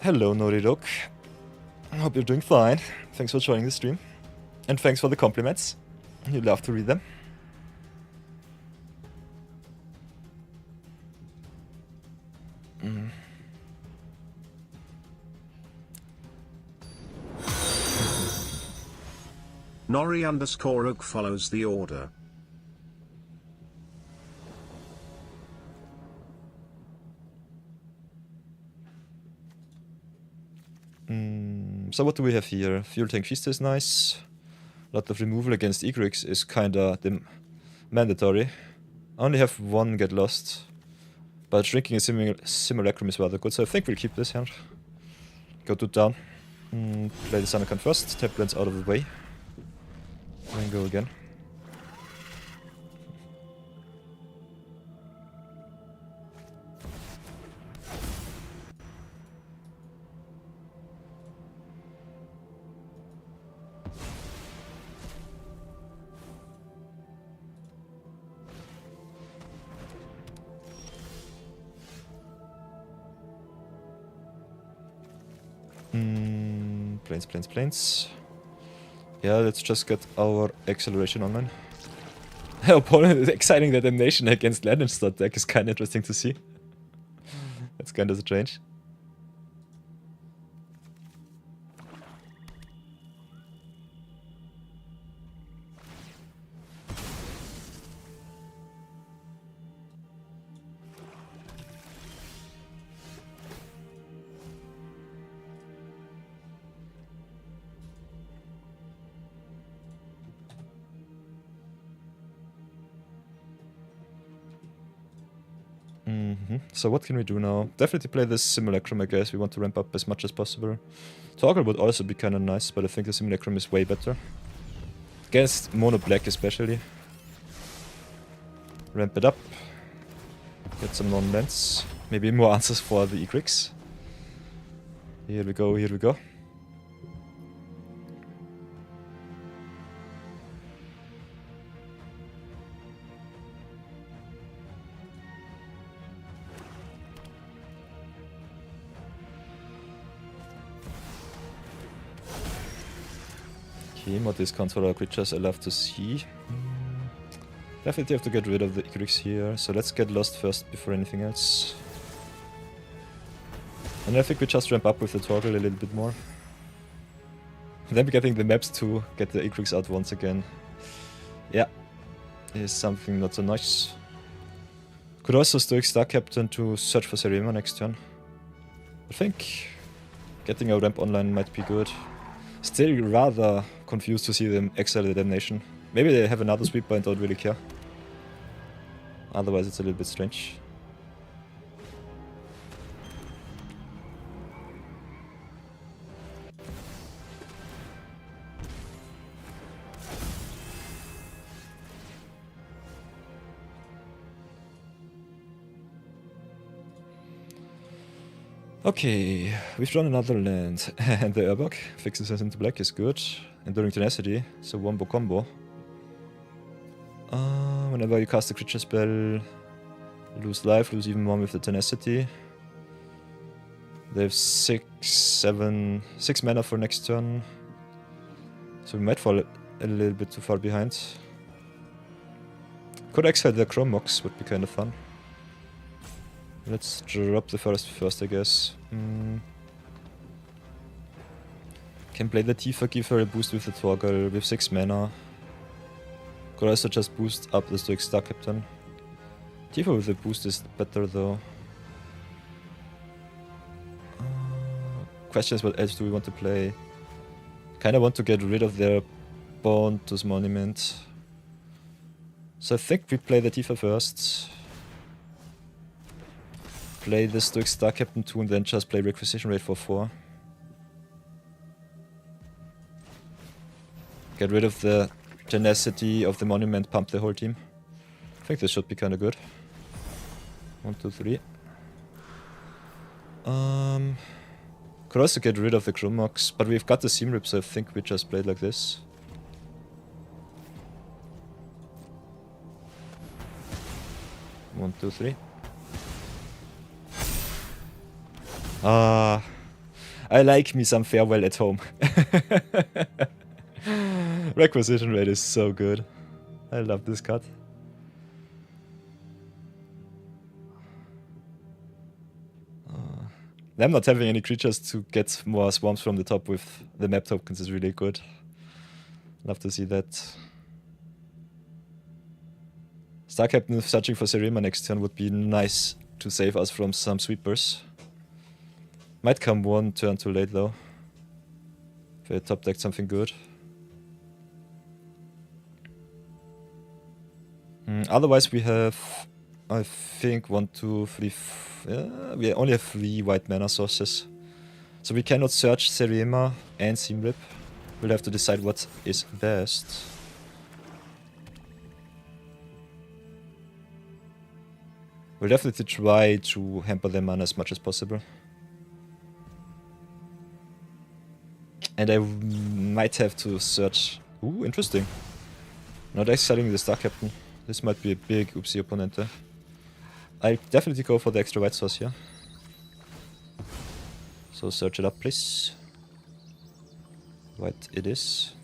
Hello Noridok. I hope you're doing fine. Thanks for joining the stream. And thanks for the compliments. You love to read them. Nori_Oak follows the order. So what do we have here? Fuel Tank Feaster is nice. Lot of removal against Egrix is kinda mandatory. I only have one Get Lost. But Shrinking a Simulacrum is rather good, so I think we'll keep this hand. Go to down. Play the Summon first, tap lands out of the way. And go again. Planes. Yeah, let's just get our acceleration online. Opponent exciting that animation against Landenstar deck is kinda interesting to see. That's kinda strange. So what can we do now? Definitely play this Simulacrum, I guess. We want to ramp up as much as possible. Toggle would also be kind of nice, but I think the Simulacrum is way better. Against Mono Black especially. Ramp it up. Get some non-lands. Maybe more answers for the Egrix. Here we go, here we go. Okay, more discounts for our creatures, I love to see. Definitely have to get rid of the Egrix here, so let's get lost first before anything else. And I think we just ramp up with the Torgal a little bit more. And then we're getting the maps to get the Egrix out once again. Yeah, is something not so nice. Could also Stoic Star Captain to search for Serema next turn. I think getting a ramp online might be good. Still rather confused to see them exile the Damnation. Maybe they have another sweeper and don't really care. Otherwise it's a little bit strange. Okay, we've drawn another land, and the Urbok fixes us into black is good. Enduring Tenacity, so wombo combo. Whenever you cast a creature spell, lose life, lose even more with the Tenacity. They have 6 mana for next turn, so we might fall a little bit too far behind. Could exile the Chromox, would be kind of fun. Let's drop the forest first, I guess. Can play the Tifa, give her a boost with the Torgal with 6 mana. Could also just boost up the Stoic Star Captain. Tifa with the boost is better though. Question is, what else do we want to play? Kinda want to get rid of their Bontus Monument. So I think we play the Tifa first. Play the Stoic Star Captain 2 and then just play Requisition Rate for 4. Get rid of the Tenacity of the Monument, pump the whole team. I think this should be kinda good. 1, 2, 3. Could also get rid of the Chromox, but we've got the Seam Rip, so I think we just played like this. One, two, three. I like me some Farewell at home. Requisition Rate is so good. I love this card. Them not having any creatures to get more swarms from the top with the map tokens is really good. Love to see that. Star Captain searching for Serema next turn would be nice to save us from some sweepers. Might come one turn too late though. If I top deck something good. Otherwise we have, I think, 1, 2, 3, we only have 3 white mana sources. So we cannot search Serema and Seam Rip. We'll have to decide what is best. We'll definitely try to hamper their mana as much as possible. And I might have to search... Ooh, interesting. Not exiling the Star Captain. This might be a big oopsie opponente. I'll definitely go for the extra white source here. So search it up, please. White it is.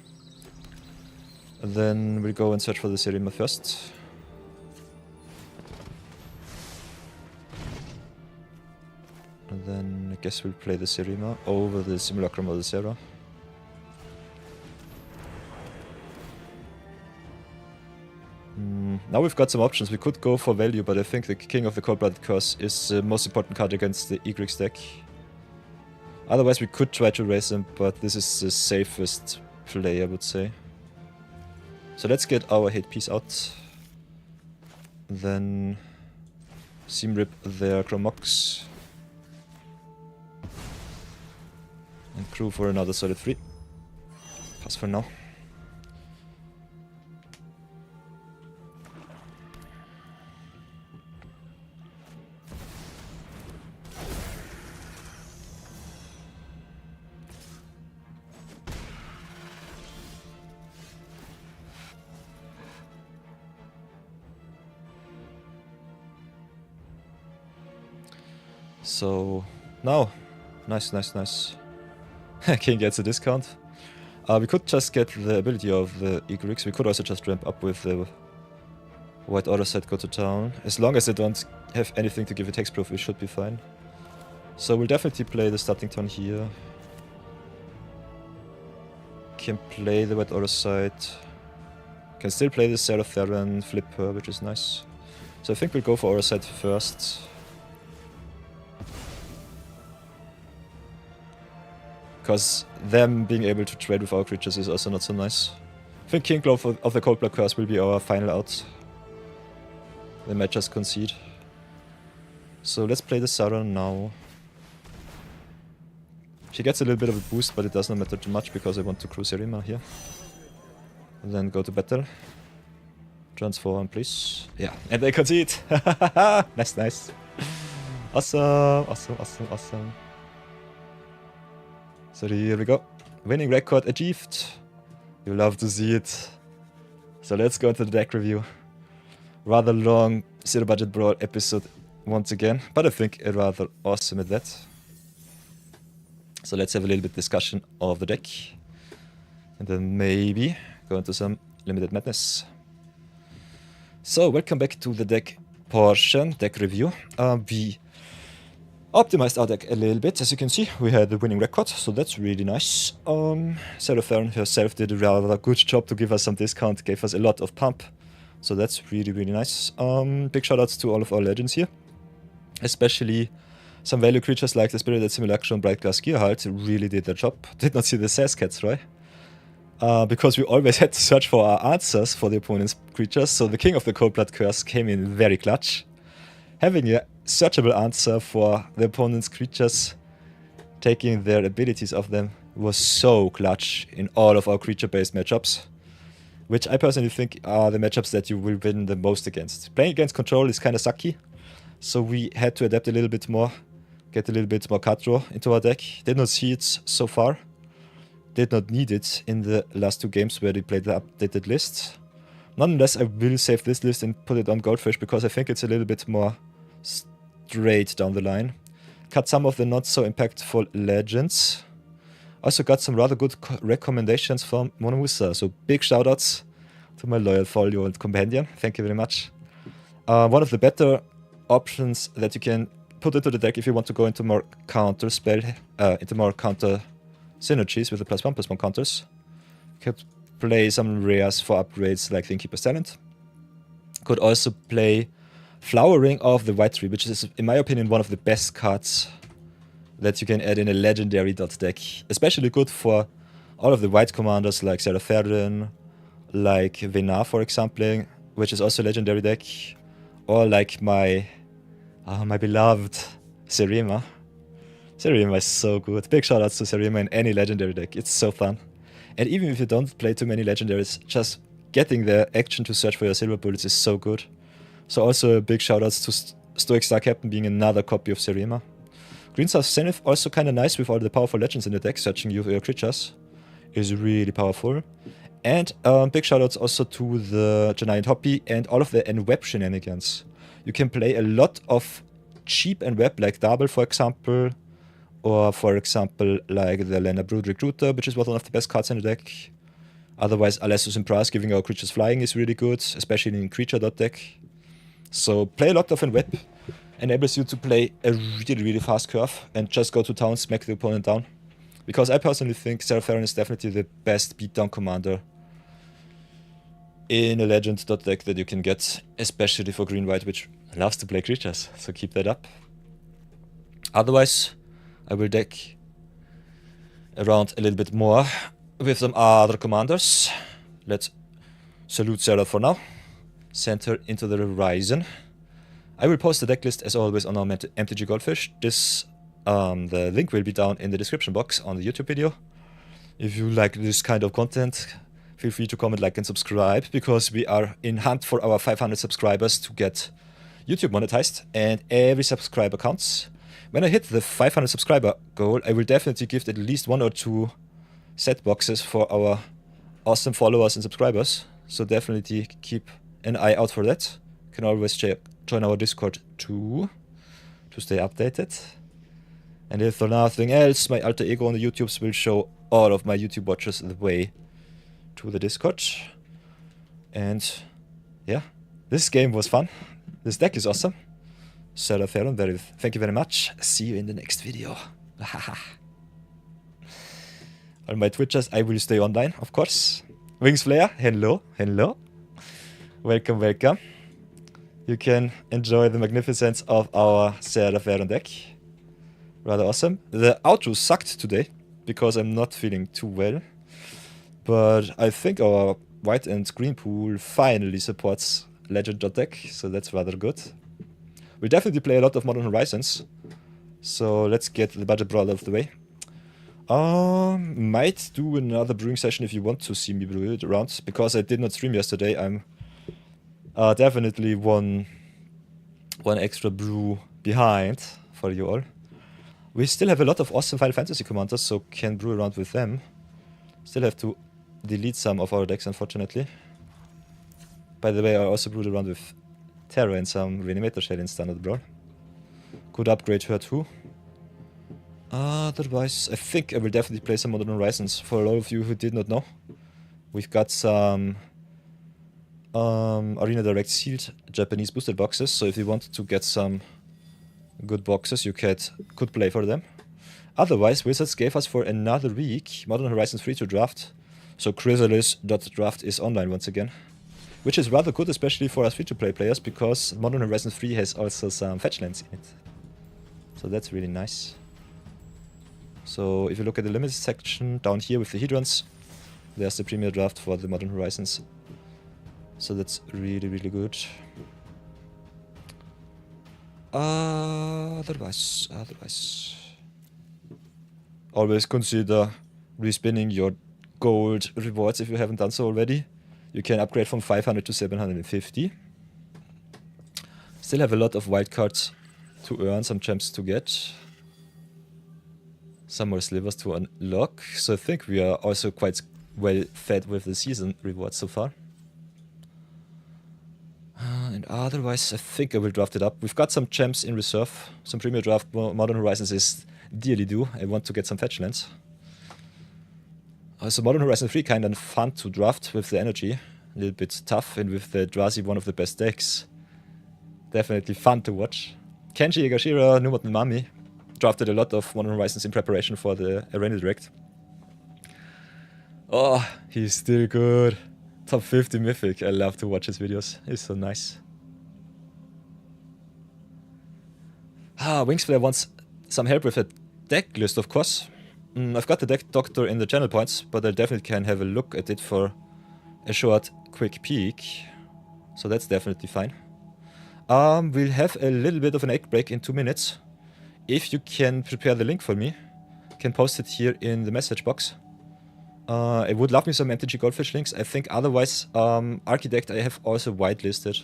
And then we'll go and search for the Serema first. And then I guess we'll play the Serema over the Simulacrum or the Zero. Now we've got some options. We could go for value, but I think the King of the Cold-Blooded Curse is the most important card against the Egrix deck. Otherwise we could try to raise him, but this is the safest play, I would say. So let's get our hate piece out. Then Seam rip their Chromox. And crew for another solid 3. Pass for now. So now, nice. King gets a discount. We could just get the ability of the Egrix. We could also just ramp up with the White Order side, go to town. As long as they don't have anything to give a text proof, we should be fine. So we'll definitely play the starting turn here. Can play the White Order side. Can still play the Sarah Farron, flip her, which is nice. So I think we'll go for Order side first. Because them being able to trade with our creatures is also not so nice. I think King Glove of the Cold Blood Curse will be our final out. They might just concede. So let's play the Sarah now. She gets a little bit of a boost, but it does not matter too much because I want to crew Serima here. And then go to battle. Transform, please. Yeah, and they concede! Nice. Awesome. So here we go. Winning record achieved. You love to see it. So let's go into the deck review. Rather long Zero-Budget-Brawl episode once again, but I think a rather awesome at that. So let's have a little bit discussion of the deck. And then maybe go into some limited madness. So welcome back to the deck portion, deck review. We optimized our deck a little bit. As you can see, we had the winning record, so that's really nice. Sarah Farron herself did a rather good job to give us some discount, gave us a lot of pump. So that's really nice. Big shoutouts to all of our legends here. Especially some value creatures like the Spirited Simulacrum, Bright Glass Gearhalt really did their job. Did not see the Saskats, right? Because we always had to search for our answers for the opponent's creatures, so the King of the Cold Blood Curse came in very clutch. Having a searchable answer for the opponent's creatures, taking their abilities of them, was so clutch in all of our creature-based matchups. Which I personally think are the matchups that you will win the most against. Playing against control is kind of sucky, so we had to adapt a little bit more, get a little bit more card draw into our deck. Did not see it so far. Did not need it in the last 2 games where we played the updated list. Nonetheless, I will save this list and put it on Goldfish because I think it's a little bit more straight down the line. Cut some of the not so impactful legends. Also got some rather good recommendations from Monomusa, so big shoutouts to my loyal follower and companion. Thank you very much. One of the better options that you can put into the deck if you want to go into more counter spell, into more counter synergies with the +1/+1 counters. Could play some rares for upgrades like the Innkeeper's Talent. Could also play Flowering of the White Tree, which is, in my opinion, one of the best cards that you can add in a legendary dot deck. Especially good for all of the white commanders like Sarah Farron, like Venar, for example, which is also a legendary deck. Or like my beloved Serima. Serima is so good. Big shoutouts to Serima in any legendary deck. It's so fun. And even if you don't play too many legendaries, just getting the action to search for your silver bullets is so good. So also big shoutouts to Stoic Star Captain being another copy of Serima. Green Star Zenith also kind of nice with all the powerful legends in the deck, searching your creatures. Is really powerful. And big shoutouts also to the Giant Hoppy and all of the Enweb shenanigans. You can play a lot of cheap Enweb like Double, for example. Or for example, like the Lena Brood Recruiter, which is one of the best cards in the deck. Otherwise, Alessus in Price giving our creatures flying is really good, especially in creature dot deck. So play a lot of Enweb. Enables you to play a really fast curve and just go to town, smack the opponent down. Because I personally think Sarah Farron is definitely the best beatdown commander in a legend dot deck that you can get, especially for green-white, which loves to play creatures, so keep that up. Otherwise, I will deck around a little bit more with some other commanders. Let's salute Sarah for now. Send her into the horizon. I will post the deck list as always on our MTG Goldfish. The link will be down in the description box on the YouTube video. If you like this kind of content, feel free to comment, like, and subscribe, because we are in hunt for our 500 subscribers to get YouTube monetized, and every subscriber counts. When I hit the 500 subscriber goal, I will definitely gift at least 1 or 2 set boxes for our awesome followers and subscribers. So definitely keep an eye out for that. You can always join our Discord too to stay updated. And if for nothing else, my alter ego on the YouTubes will show all of my YouTube watchers the way to the Discord. And yeah, this game was fun. This deck is awesome. Farron, thank you very much. See you in the next video. On my Twitchers, I will stay online, of course. Wings Flare, hello, hello. Welcome, welcome. You can enjoy the magnificence of our Farron deck. Rather awesome. The outro sucked today because I'm not feeling too well. But I think our white and green pool finally supports Legend deck, so that's rather good. We'll definitely play a lot of Modern Horizons. So let's get the budget brawl out of the way. Might do another brewing session if you want to see me brew it around, because I did not stream yesterday. I'm definitely one extra brew behind for you all. We still have a lot of awesome Final Fantasy commanders, so can brew around with them. Still have to delete some of our decks, unfortunately. By the way, I also brewed around with Terra and some Reanimator Shell in Standard Brawl. Could upgrade her too. Otherwise, I think I will definitely play some Modern Horizons. For a lot of you who did not know, we've got some Arena Direct sealed Japanese boosted boxes, so if you want to get some good boxes, you could play for them. Otherwise, Wizards gave us for another week Modern Horizons free to draft, so Chrysalis.draft is online once again, which is rather good, especially for us free-to-play players, because Modern Horizons 3 has also some fetch lands in it. So that's really nice. So if you look at the limited section down here with the Hedrons, there's the premier draft for the Modern Horizons. So that's really, really good. Otherwise, always consider respinning your gold rewards if you haven't done so already. You can upgrade from 500 to 750. Still have a lot of wildcards to earn, some gems to get. Some more slivers to unlock. So I think we are also quite well fed with the season rewards so far. And otherwise, I think I will draft it up. We've got some gems in reserve. Some premier draft. Modern Horizons is dearly due. I want to get some fetch lands. So Modern Horizon 3 kind of fun to draft with the energy. A little bit tough, and with the Drazi, one of the best decks. Definitely fun to watch. Kenji Egashira, Numot and Mami drafted a lot of Modern Horizons in preparation for the Arena Direct. Oh, he's still good. Top 50 Mythic. I love to watch his videos. He's so nice. Wingsflare wants some help with a deck list, of course. I've got the deck doctor in the channel points, but I definitely can have a look at it for a short, quick peek. So that's definitely fine. We'll have a little bit of an egg break in 2 minutes. If you can prepare the link for me, can post it here in the message box. I would love me some MTG Goldfish links. I think otherwise, Architect I have also whitelisted.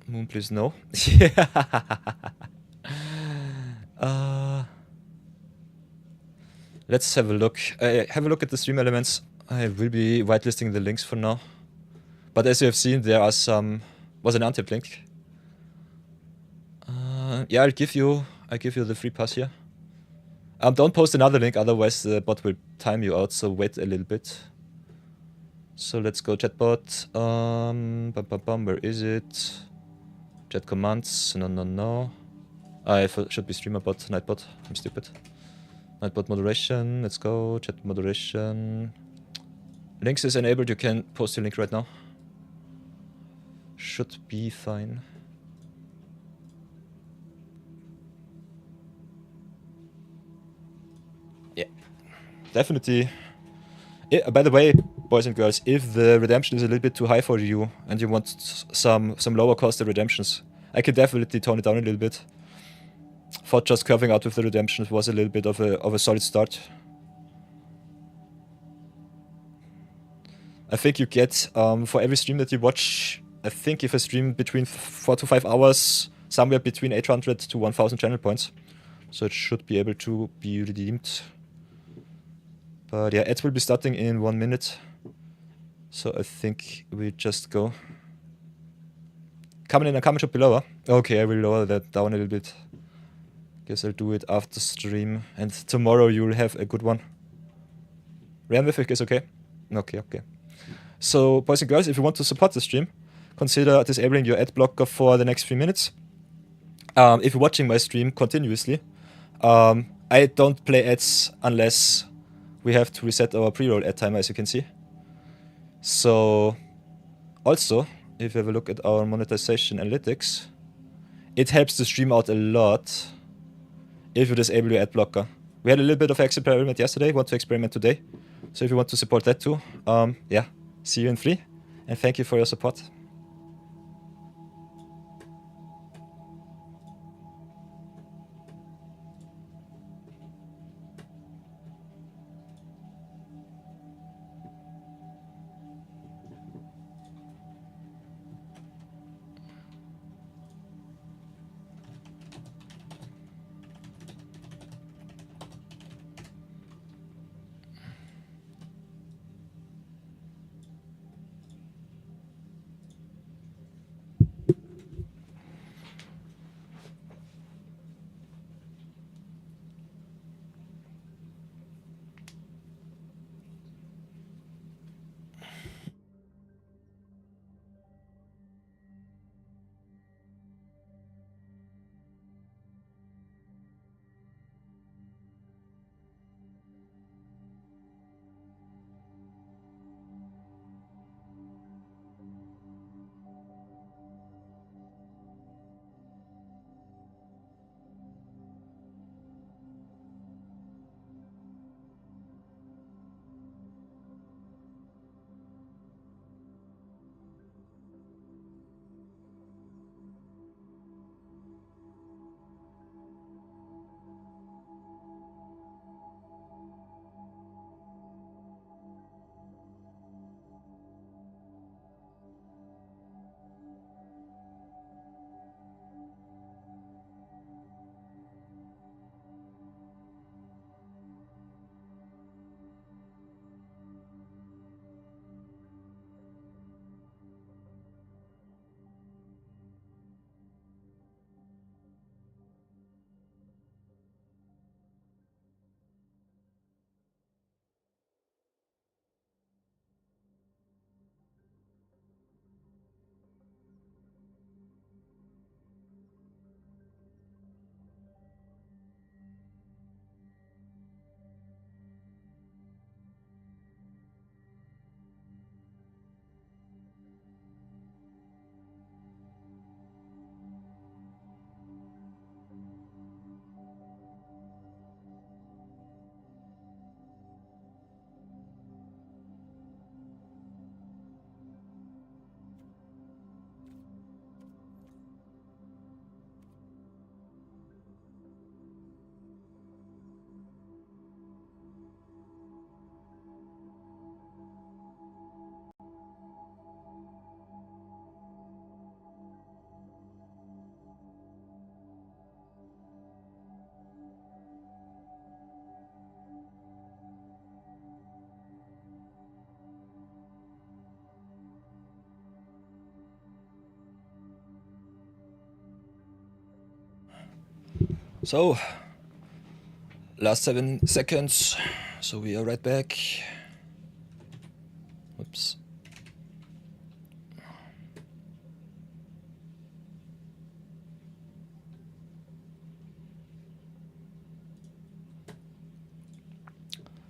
Moon, please no. Let's have a look. Have a look at the stream elements. I will be whitelisting the links for now. But as you have seen, there are some... was an untapped link. Yeah, I'll give you the free pass here. Don't post another link, otherwise the bot will time you out, so wait a little bit. So let's go chatbot. Where is it? Chat commands. No. I should be streamer bot, nightbot. I'm stupid. Nightbot moderation. Let's go. Chat moderation. Links is enabled. You can post your link right now. Should be fine. Yeah. Definitely By the way, boys and girls, if the redemption is a little bit too high for you and you want some lower costed redemptions, I could definitely tone it down a little bit. Thought just curving out with the redemptions was a little bit of a solid start. I think you get, for every stream that you watch, I think if I stream between 4 to 5 hours, somewhere between 800 to 1000 channel points. So it should be able to be redeemed. But yeah, ads will be starting in 1 minute. So I think we just go. Comment in a comment should be lower. Okay, I will lower that down a little bit. Guess I'll do it after stream. And tomorrow you'll have a good one. Ramwith is okay? Okay. So, boys and girls, if you want to support the stream, consider disabling your ad blocker for the next 3 minutes. If you're watching my stream continuously, I don't play ads unless we have to reset our pre-roll ad timer, as you can see. So, also, if you have a look at our monetization analytics, it helps the stream out a lot if you disable your ad blocker. We had a little bit of experiment yesterday, want to experiment today. So if you want to support that too, yeah, see you in 3, and thank you for your support. So, last 7 seconds, so we are right back. Oops.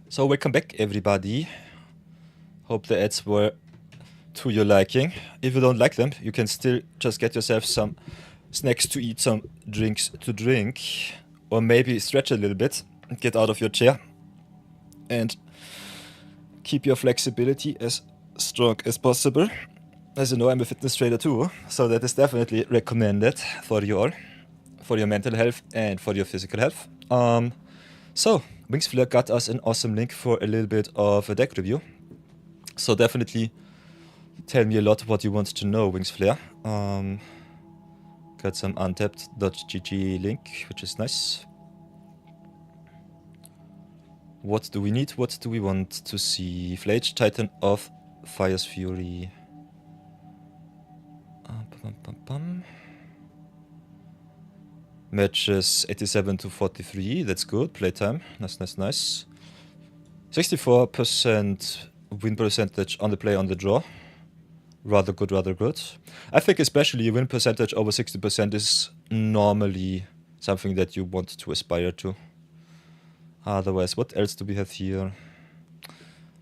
So welcome back, everybody. Hope the ads were to your liking. If you don't like them, you can still just get yourself some snacks to eat, some drinks to drink, or maybe stretch a little bit, get out of your chair and keep your flexibility as strong as possible. As you know, I'm a fitness trainer too, so that is definitely recommended for you all, for your mental health and for your physical health. So, Wingsflare got us an awesome link for a little bit of a deck review. So definitely tell me a lot what you want to know, Wingsflare. Got some untapped.gg link, which is nice. What do we need? What do we want to see? Flage, Titan of Fire's Fury. Matches 87 to 43, that's good. Playtime, nice, nice, nice. 64% win percentage on the play on the draw. Rather good, rather good. I think especially a win percentage over 60% is normally something that you want to aspire to. Otherwise, what else do we have here?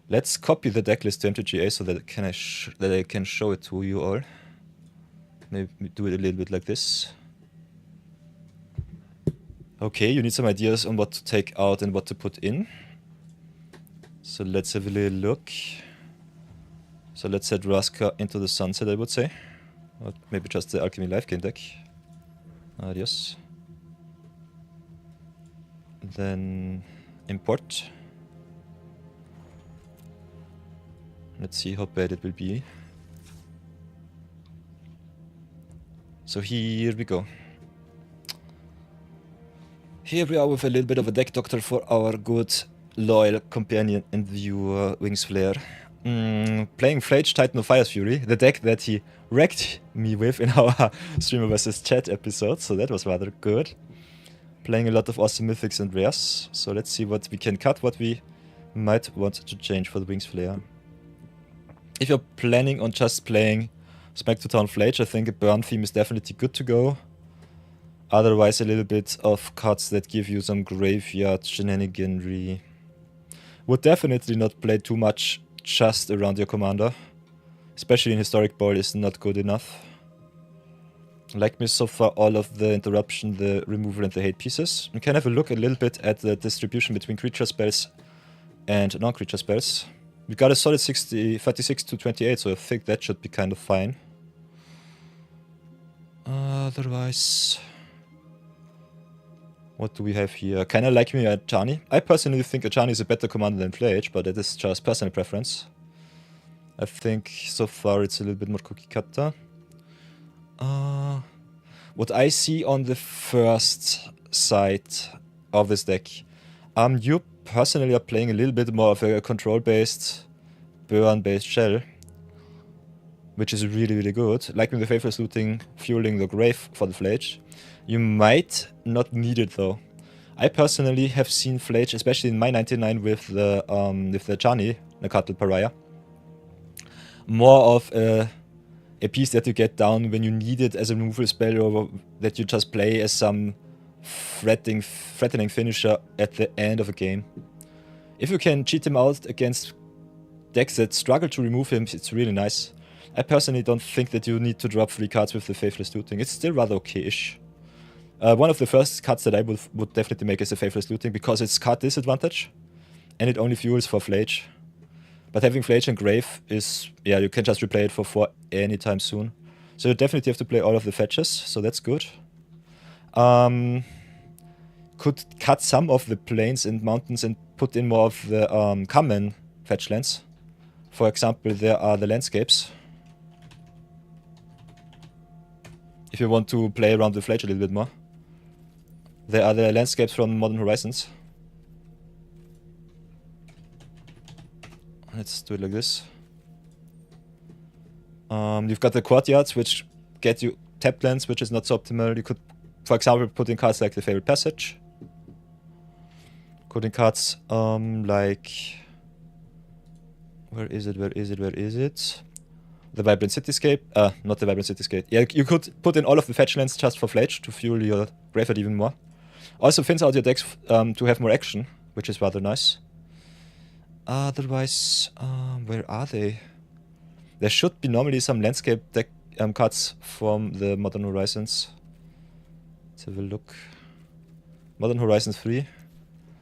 Let's copy the deck list to MTGA so that I can show it to you all. Maybe do it a little bit like this. Okay, you need some ideas on what to take out and what to put in. So let's have a little look. So let's set Raska into the sunset, I would say. Or maybe just the Alchemy Life Game deck. Adios. Then import. Let's see how bad it will be. So here we go. Here we are with a little bit of a deck doctor for our good, loyal companion and viewer, Wingsflare. Playing Flage, Titan of Fire's Fury, the deck that he wrecked me with in our Streamer vs. Chat episode, so that was rather good. Playing a lot of awesome mythics and rares, so let's see what we can cut, what we might want to change for the Wingsflare. If you're planning on just playing Smack to Town Flage, I think a burn theme is definitely good to go. Otherwise, a little bit of cards that give you some graveyard shenaniganry. Would definitely not play too much just around your commander. Especially in Historic Brawl is not good enough. Like me so far, all of the interruption, the removal and the hate pieces. We can have a look a little bit at the distribution between creature spells and non-creature spells. We got a solid 36 to 28, so I think that should be kind of fine. Otherwise, what do we have here? Kinda like me Ajani. I personally think Ajani is a better commander than Flage, but that is just personal preference. I think so far it's a little bit more cookie cutter. What I see on the first side of this deck, you personally are playing a little bit more of a control-based, burn-based shell, which is really, really good. Like with the Faithless Looting, fueling the grave for the Flage. You might not need it though. I personally have seen Flage, especially in my 99 with the Ajani, Nakatel Pariah, more of a piece that you get down when you need it as a removal spell, or that you just play as some threatening finisher at the end of a game. If you can cheat him out against decks that struggle to remove him, it's really nice. I personally don't think that you need to drop 3 cards with the Faithless Looting. It's still rather okay-ish. One of the first cards that I would definitely make is the Faithless Looting, because it's card disadvantage, and it only fuels for Flage. But having Flage and Grave is, yeah, you can just replay it for 4 anytime soon. So you definitely have to play all of the fetches, so that's good. Could cut some of the plains and mountains and put in more of the common fetch lands. For example, there are the landscapes. If you want to play around with Flage a little bit more. There are the landscapes from Modern Horizons. Let's do it like this. You've got the courtyards, which get you tapped lands, which is not so optimal. You could, for example, put in cards like the Fabled Passage. Put in cards like... Where is it? The Vibrant Cityscape. Not the Vibrant Cityscape. Yeah, you could put in all of the fetch lands just for Flage to fuel your graveyard even more. Also thins out your decks to have more action, which is rather nice. Otherwise, where are they? There should be normally some landscape deck cards from the Modern Horizons. Let's have a look. Modern Horizons 3.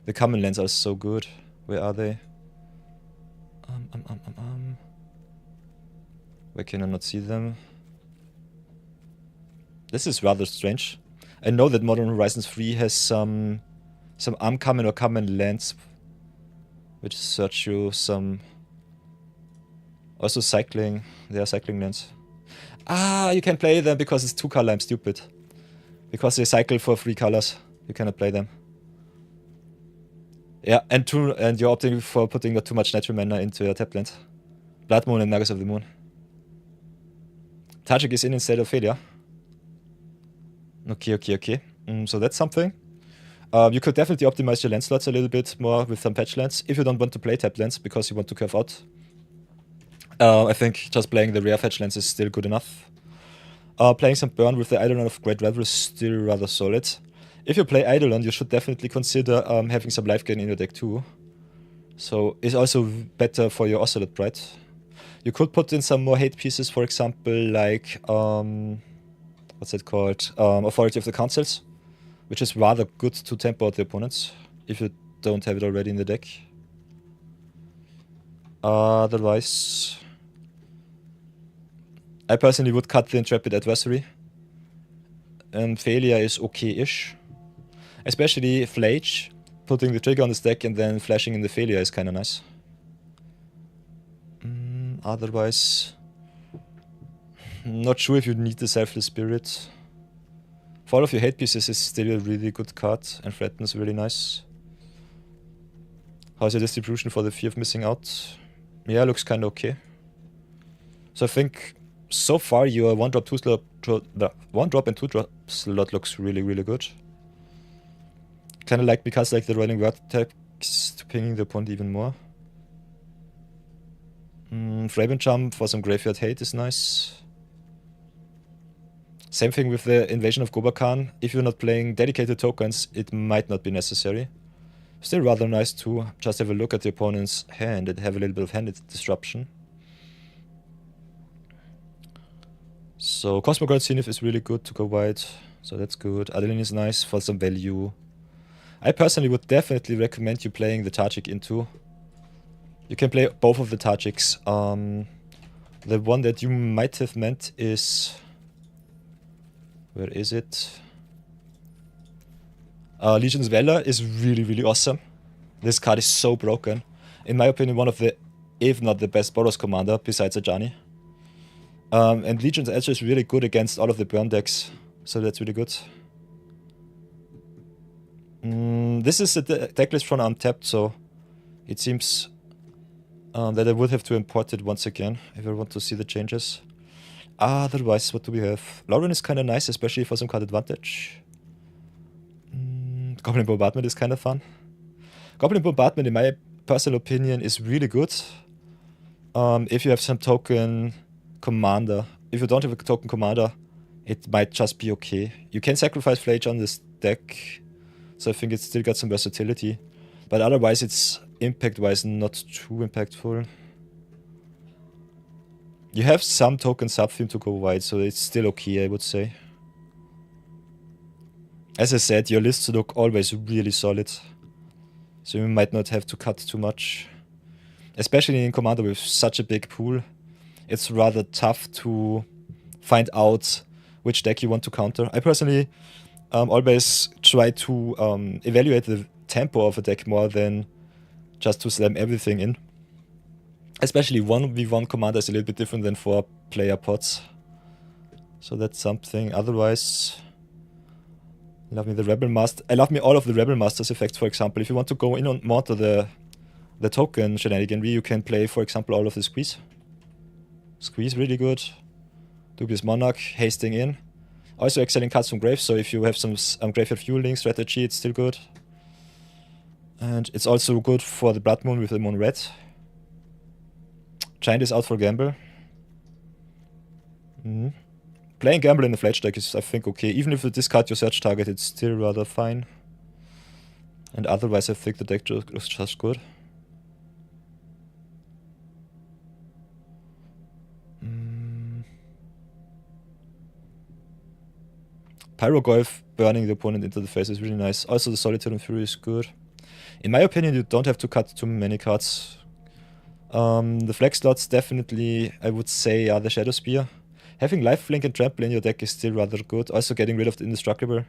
The common lands are so good. Where are they? Why can I not see them? This is rather strange. I know that Modern Horizons 3 has some uncommon or common lands, which search you some. Also cycling. They are cycling lands. Ah, you can play them because it's 2 color. I'm stupid. Because they cycle for 3 colors, you cannot play them. Yeah, and you're opting for putting not too much natural mana into your tap land. Blood Moon and Magus of the Moon. Tajik is in instead of Failure. Okay. So that's something. You could definitely optimize your land slots a little bit more with some patch lands if you don't want to play tap lands because you want to curve out. I think just playing the rare fetch lands is still good enough. Playing some burn with the Eidolon of Great Revel is still rather solid. If you play Eidolon, you should definitely consider having some life gain in your deck too. So it's also better for your Ocelot Pride. You could put in some more hate pieces, for example, like what's it called? Authority of the Councils, which is rather good to tempo out the opponents if you don't have it already in the deck. Otherwise, I personally would cut the Intrepid Adversary. And Failure is okay-ish. Especially Flage, putting the trigger on the deck and then flashing in the Failure is kinda nice. Otherwise, not sure if you need the Selfless Spirit. Fall of your hate pieces is still a really good card, and Threaten is really nice. How's your distribution for the Fear of Missing Out? Yeah, looks kinda okay. So I think so far your 1-drop, 2-slot, 1-drop and 2-drop slot looks really, really good. Kinda like because like the Rolling Vertex to pinging the opponent even more. Fraben Jump for some Graveyard Hate is nice. Same thing with the Invasion of Gobakan. If you're not playing dedicated tokens, it might not be necessary. Still rather nice to just have a look at the opponent's hand and have a little bit of hand disruption. So Cosmogirl Zenith is really good to go wide, so that's good. Adeline is nice for some value. I personally would definitely recommend you playing the Tajik into. You can play both of the Tajiks. The one that you might have meant is... Where is it? Legion's Valor is really, really awesome. This card is so broken. In my opinion, one of the, if not the best Boros commander besides Ajani. And Legion's Edge is really good against all of the burn decks, so that's really good. This is a deck list from Untapped, so it seems that I would have to import it once again if I want to see the changes. Otherwise, what do we have? Lauren is kind of nice, especially for some card advantage. Goblin Bombardment is kind of fun. Goblin Bombardment, in my personal opinion, is really good. If you have some token commander. If you don't have a token commander, it might just be okay. You can sacrifice Flage on this deck, so I think it's still got some versatility. But otherwise, it's impact-wise not too impactful. You have some token sub-theme to go wide, so it's still okay, I would say. As I said, your lists look always really solid, so you might not have to cut too much. Especially in Commander with such a big pool, it's rather tough to find out which deck you want to counter. I personally always try to evaluate the tempo of a deck more than just to slam everything in. Especially 1v1 Commander is a little bit different than 4-player pods. So that's something. Otherwise, I love me all of the Rebel Masters effects, for example. If you want to go in on more to the token shenaniganry, you can play, for example, all of the Squeeze. Squeeze, really good. Dubious Monarch, hasting in. Also excelling cards from Grave, so if you have some Graveyard Fueling strategy, it's still good. And it's also good for the Blood Moon with the Moon Red. Giant is out for Gamble. Playing Gamble in the Fletch deck is, I think, okay. Even if you discard your search target, it's still rather fine. And otherwise, I think the deck looks just good. Pyrogoyf burning the opponent into the face is really nice. Also, the Solitude and Fury is good. In my opinion, you don't have to cut too many cards. The flex slots definitely, I would say, are the Shadow Spear. Having lifelink and trample in your deck is still rather good. Also getting rid of the indestructible.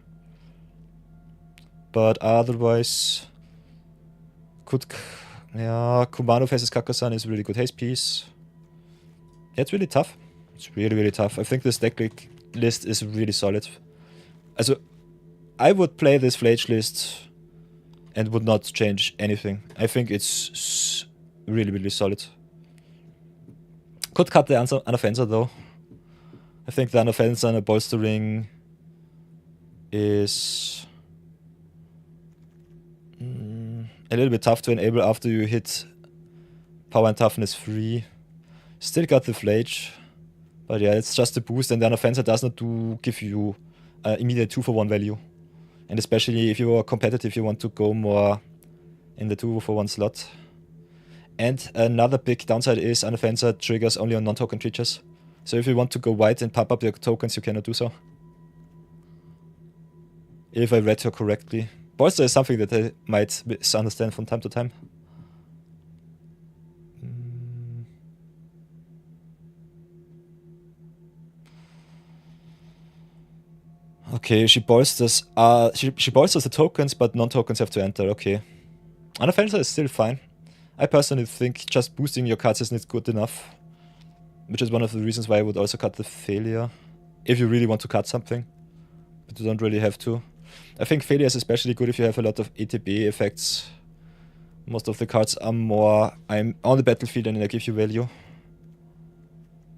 But otherwise, Kumano faces Kakosan is a really good haste piece. Yeah, it's really tough. It's really, really tough. I think this deck list is really solid. Also, I would play this Flage list and would not change anything. I think it's really, really solid. Could cut the Unoffenser though. I think the Unoffenser and a bolstering is a little bit tough to enable after you hit power and toughness 3. Still got the Flage, but yeah, it's just a boost, and the Unoffenser does not give you immediate 2-for-1 value. And especially if you are competitive, you want to go more in the 2-for-1 slot. And another big downside is Unoffenser triggers only on non-token creatures. So if you want to go white and pump up your tokens, you cannot do so. If I read her correctly. Bolster is something that I might misunderstand from time to time. Okay, she bolsters she bolsters the tokens, but non-tokens have to enter. Okay. Unoffenser is still fine. I personally think just boosting your cards isn't good enough. Which is one of the reasons why I would also cut the failure. If you really want to cut something. But you don't really have to. I think failure is especially good if you have a lot of ETB effects. Most of the cards are more, I'm on the battlefield and I give you value.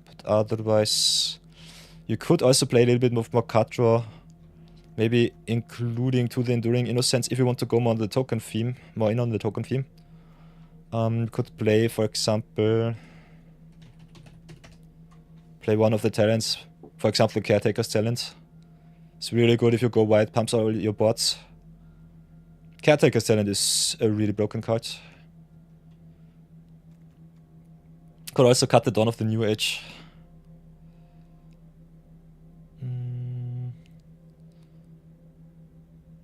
But otherwise, you could also play a little bit more card draw. Maybe including to the Enduring Innocence if you want to go more on the token theme, more in on the token theme. Could play, for example, play one of the talents, for example, Caretaker's Talent. It's really good if you go white, pumps all your bots. Caretaker's Talent is a really broken card. Could also cut the Dawn of the New Age.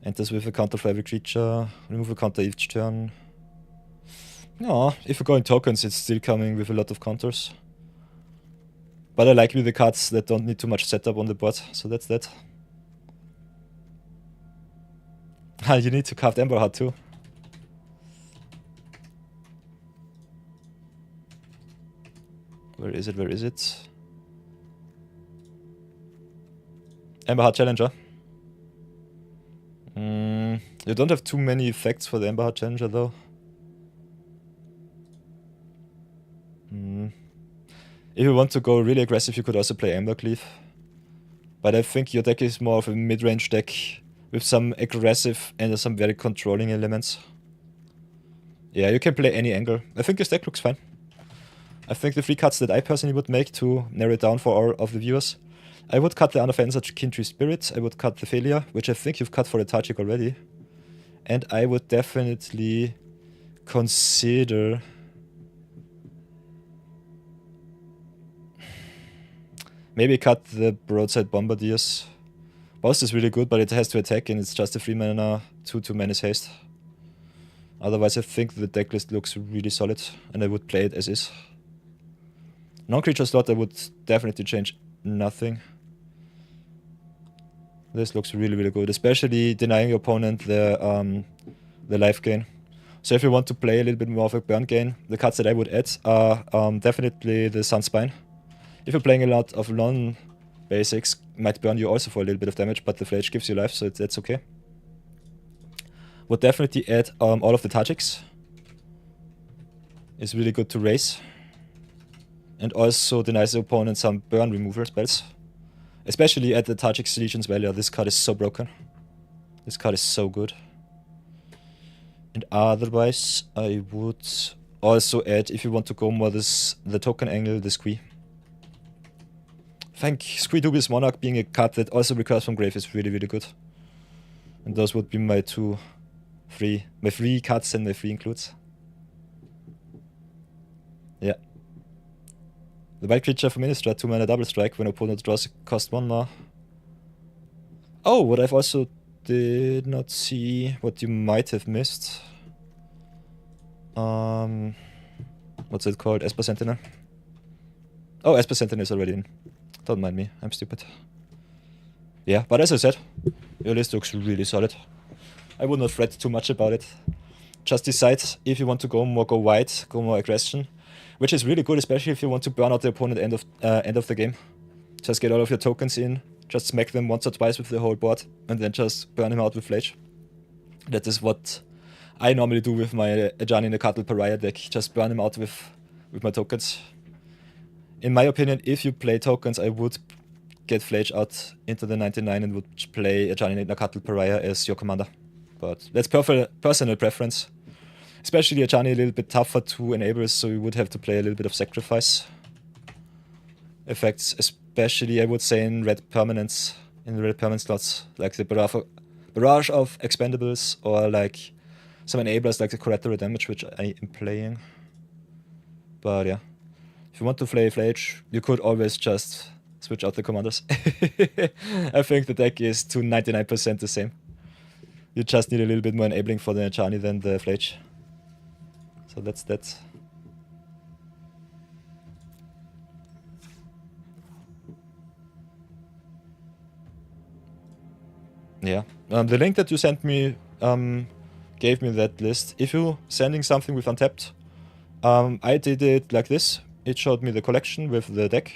Enters with a counter for every creature. Remove a counter each turn. No, if you go in tokens, it's still coming with a lot of counters. But I like with the cards that don't need too much setup on the board, so that's that. You need to craft Ember Heart too. Where is it? Where is it? Ember Heart Challenger. You don't have too many effects for the Ember Heart Challenger though. If you want to go really aggressive, you could also play Embercleave. But I think your deck is more of a mid-range deck with some aggressive and some very controlling elements. Yeah, you can play any angle. I think this deck looks fine. I think the 3 cuts that I personally would make to narrow it down for all of the viewers. I would cut the Unoffenser Kintree Spirit. I would cut the Failure, which I think you've cut for the Tajik already. And I would definitely consider... maybe cut the Broadside Bombardiers. Boss is really good, but it has to attack and it's just a 3 mana 2/2 Menace Haste. Otherwise I think the deck list looks really solid and I would play it as is. Non-creature slot I would definitely change nothing. This looks really, really good, especially denying your opponent the life gain. So if you want to play a little bit more of a burn gain, the cards that I would add are definitely the Sunspine. If you're playing a lot of non-basics, might burn you also for a little bit of damage, but the Flage gives you life, so that's okay. Would definitely add all of the Tajiks. It's really good to raise. And also denies the opponent some burn removal spells. Especially at the Tajik's Legion's Valor, this card is so broken. This card is so good. And otherwise, I would also add, if you want to go more the token angle, the Squee. I think Squee Dubious Monarch being a card that also recurs from grave is really, really good. And those would be my 3 cards and my 3 includes. Yeah. The Wild Creature for Ministra, 2 mana double strike when opponent draws cost 1 more. Oh, what I've also did not see, what you might have missed. what's it called? Esper Sentinel. Oh, Esper Sentinel is already in. Don't mind me, I'm stupid. Yeah, but as I said, your list looks really solid. I would not fret too much about it. Just decide if you want to go wide, go more aggression, which is really good, especially if you want to burn out the opponent end of the game. Just get all of your tokens in, just smack them once or twice with the whole board, and then just burn him out with Flage. That is what I normally do with my Ajani Nakatl Pariah deck, just burn him out with my tokens. In my opinion, if you play tokens, I would get Flage out into the 99 and would play Ajani Nakatl Pariah as your commander. But that's personal preference. Especially Ajani a little bit tougher to enable, so you would have to play a little bit of sacrifice effects, especially I would say in red permanents slots, like the barrage of expendables, or like some enablers like the collateral damage, which I am playing. But yeah, if you want to play Flage, you could always just switch out the commanders. I think the deck is to 99% the same. You just need a little bit more enabling for the Ajani than the Flage. So that's that. Yeah, the link that you sent me gave me that list. If you're sending something with Untapped, I did it like this. It showed me the collection with the deck,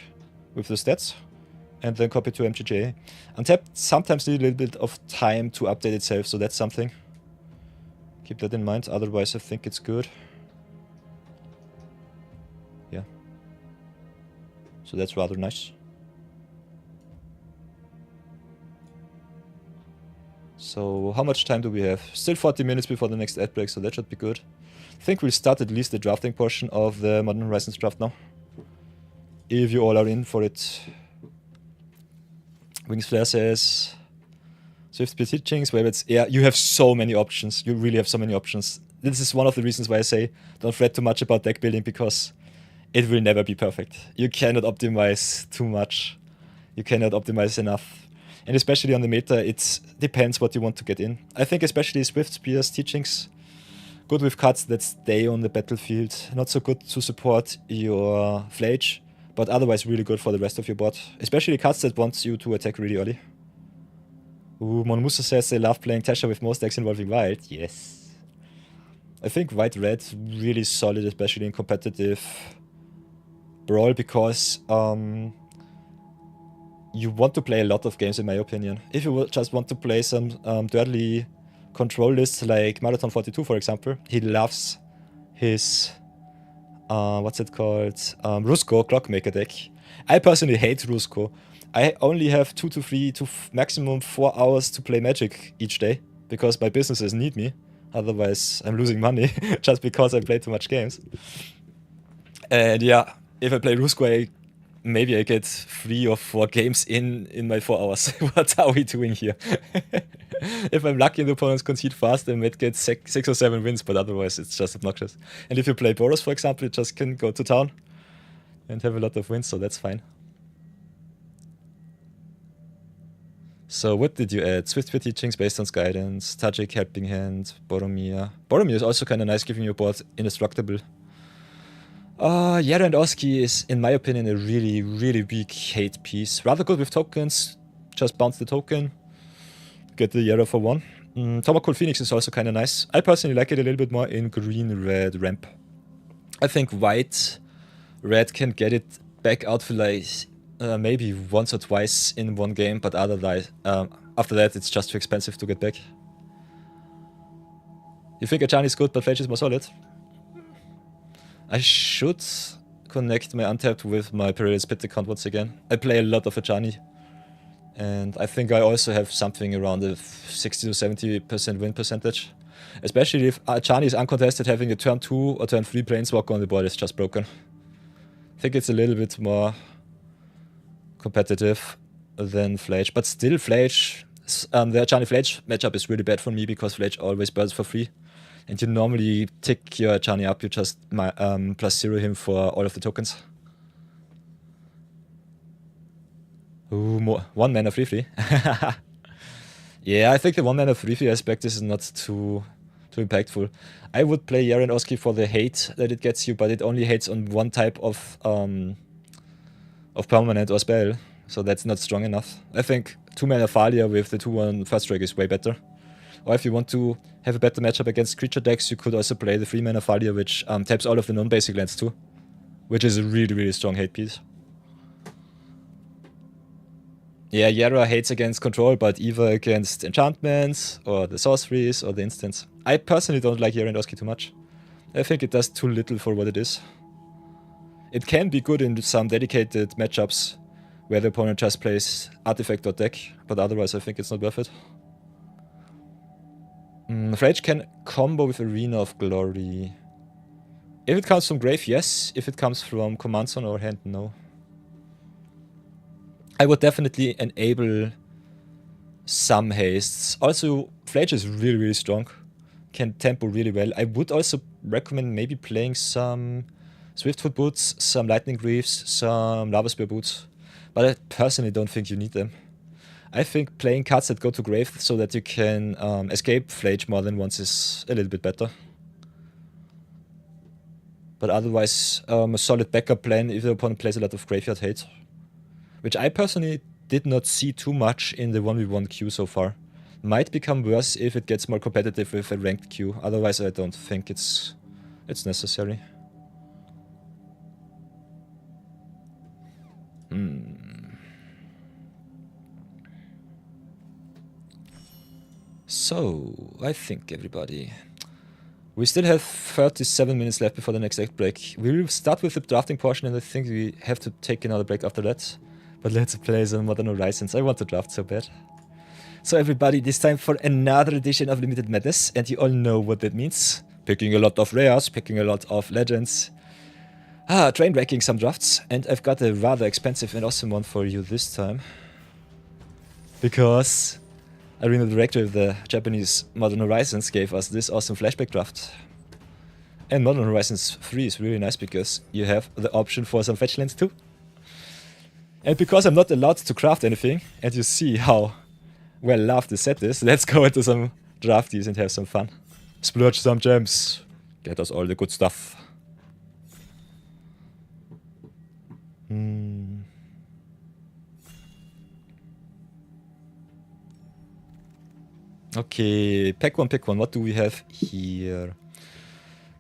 with the stats, and then copy to MGJ. Untapped sometimes need a little bit of time to update itself, so that's something. Keep that in mind, otherwise I think it's good. Yeah. So that's rather nice. So how much time do we have? Still 40 minutes before the next ad break, so that should be good. I think we'll start at least the drafting portion of the Modern Horizons draft now. If you all are in for it. Wings Flare says... Swift Speed Teachings, Wayward's... Yeah, you have so many options. You really have so many options. This is one of the reasons why I say don't fret too much about deck building, because it will never be perfect. You cannot optimize too much. You cannot optimize enough. And especially on the meta, it depends what you want to get in. I think especially Swift Spear's Teachings, good with cards that stay on the battlefield. Not so good to support your Flage, but otherwise really good for the rest of your board. Especially cards that want you to attack really early. Ooh, Monmusa says they love playing Tasha with most decks involving Wild. Yes. I think White-Red really solid, especially in competitive Brawl, because you want to play a lot of games, in my opinion. If you just want to play some dirtly control lists like Marathon 42, for example, he loves his, what's it called, Rusko Clockmaker deck. I personally hate Rusko. I only have 2 to 3 to maximum 4 hours to play Magic each day, because my businesses need me. Otherwise, I'm losing money, just because I play too much games. And yeah, if I play Rusko, maybe I get 3 or 4 games in my 4 hours. What are we doing here? If I'm lucky and the opponents concede fast, I might get 6 or 7 wins, but otherwise it's just obnoxious. And if you play Boros, for example, you just can go to town and have a lot of wins, so that's fine. So what did you add? Swift Speed Teachings, Based on Guidance, Tajik, Helping Hand, Boromir. Boromir is also kind of nice, giving your board indestructible. Yara and Oski is, in my opinion, a really, really big hate piece. Rather good with tokens, just bounce the token, get the Yara for 1. Tomakul Phoenix is also kind of nice. I personally like it a little bit more in green-red ramp. I think white-red can get it back out for like maybe once or twice in one game, but otherwise, after that it's just too expensive to get back. You think Ajani is good, but Flage is more solid? I should connect my Untapped with my Perilous Pit account once again. I play a lot of Ajani, and I think I also have something around a 60 to 70% win percentage. Especially if Ajani is uncontested, having a turn 2 or turn 3 Planeswalker on the board is just broken. I think it's a little bit more competitive than Flage, but still Flage, the Ajani Flage matchup is really bad for me, because Flage always burns for free. And you normally tick your Ajani up, you just +0 him for all of the tokens. Ooh, 1 mana 3/3. Yeah, I think the 1 mana 3/3 aspect is not too too impactful. I would play Yarenowski for the hate that it gets you, but it only hates on one type of permanent or spell, so that's not strong enough. I think 2-mana Thalia with the 2-1 first strike is way better. Or if you want to have a better matchup against creature decks, you could also play the 3-mana Thalia, which taps all of the non-basic lands too, which is a really, really strong hate piece. Yeah, Yara hates against control, but either against enchantments, or the sorceries, or the instants. I personally don't like Yarenowski too much. I think it does too little for what it is. It can be good in some dedicated matchups, where the opponent just plays artifact or deck, but otherwise I think it's not worth it. Rage can combo with Arena of Glory. If it comes from grave, yes. If it comes from command zone or hand, no. I would definitely enable some hastes. Also, Flage is really, really strong. Can tempo really well. I would also recommend maybe playing some Swiftfoot boots, some Lightning Greaves, some Lava Spear boots. But I personally don't think you need them. I think playing cards that go to grave so that you can escape Flage more than once is a little bit better. But otherwise, a solid backup plan if the opponent plays a lot of graveyard hate. Which I personally did not see too much in the 1v1 queue so far. Might become worse if it gets more competitive with a ranked queue. Otherwise, I don't think it's necessary. So, I think everybody... We still have 37 minutes left before the next act break. We'll start with the drafting portion and I think we have to take another break after that. But let's play some Modern Horizons. I want to draft so bad. So everybody, this time for another edition of Limited Madness, and you all know what that means. Picking a lot of rares, picking a lot of legends. Train wrecking some drafts, and I've got a rather expensive and awesome one for you this time. Because Arena Director of the Japanese Modern Horizons gave us this awesome Flashback-Draft. And Modern Horizons 3 is really nice because you have the option for some fetch lands too. And because I'm not allowed to craft anything, and you see how well loved the set is, let's go into some drafties and have some fun. Splurge some gems. Get us all the good stuff. Okay, pick one. What do we have here?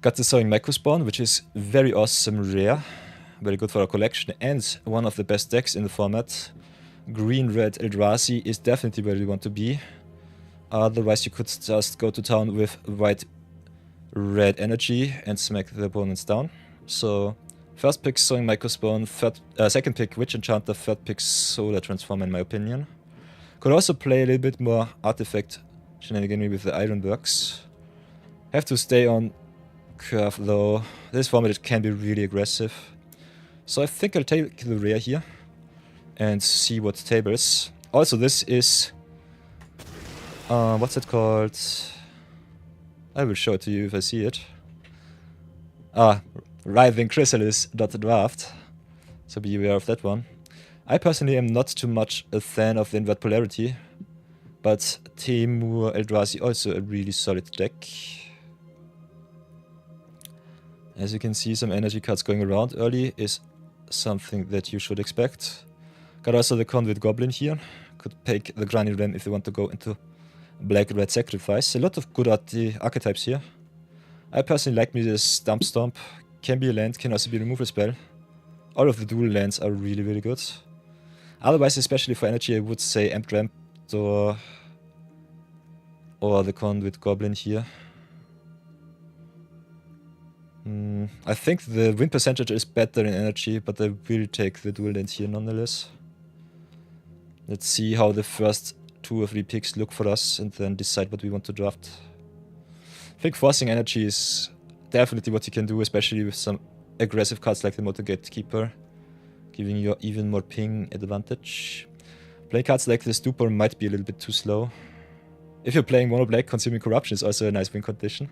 Got the Sowing Microspawn, which is very awesome rare. Very good for our collection and one of the best decks in the format. Green-red Eldrazi is definitely where we want to be. Otherwise you could just go to town with white-red energy and smack the opponents down. So first pick Sowing Microspawn, second pick Witch Enchanter, third pick Solar Transformer in my opinion. Could also play a little bit more artifact shenanigan with the Ironworks. Have to stay on curve though. This format can be really aggressive. So I think I'll take the rare here and see what tables. Also, this is what's it called? I will show it to you if I see it. Writhing Chrysalis.draft. So be aware of that one. I personally am not too much a fan of the invert polarity, but Temur Eldrazi also a really solid deck. As you can see, some energy cards going around early is something that you should expect. Got also the Conduit Goblin here. Could pick the Granny Ram if you want to go into Black-Red Sacrifice. A lot of good archetypes here. I personally like me this Dump Stomp. Can be a land, can also be a removal spell. All of the dual lands are really, really good. Otherwise, especially for energy, I would say Amped Ramp or the Conduit Goblin here. I think the win percentage is better in energy, but I will take the dual land here nonetheless. Let's see how the first 2 or 3 picks look for us and then decide what we want to draft. I think forcing energy is definitely what you can do, especially with some aggressive cards like the Motor Gatekeeper, giving you even more ping advantage. Playing cards like the Stupor might be a little bit too slow. If you're playing mono black, Consuming Corruption is also a nice win condition.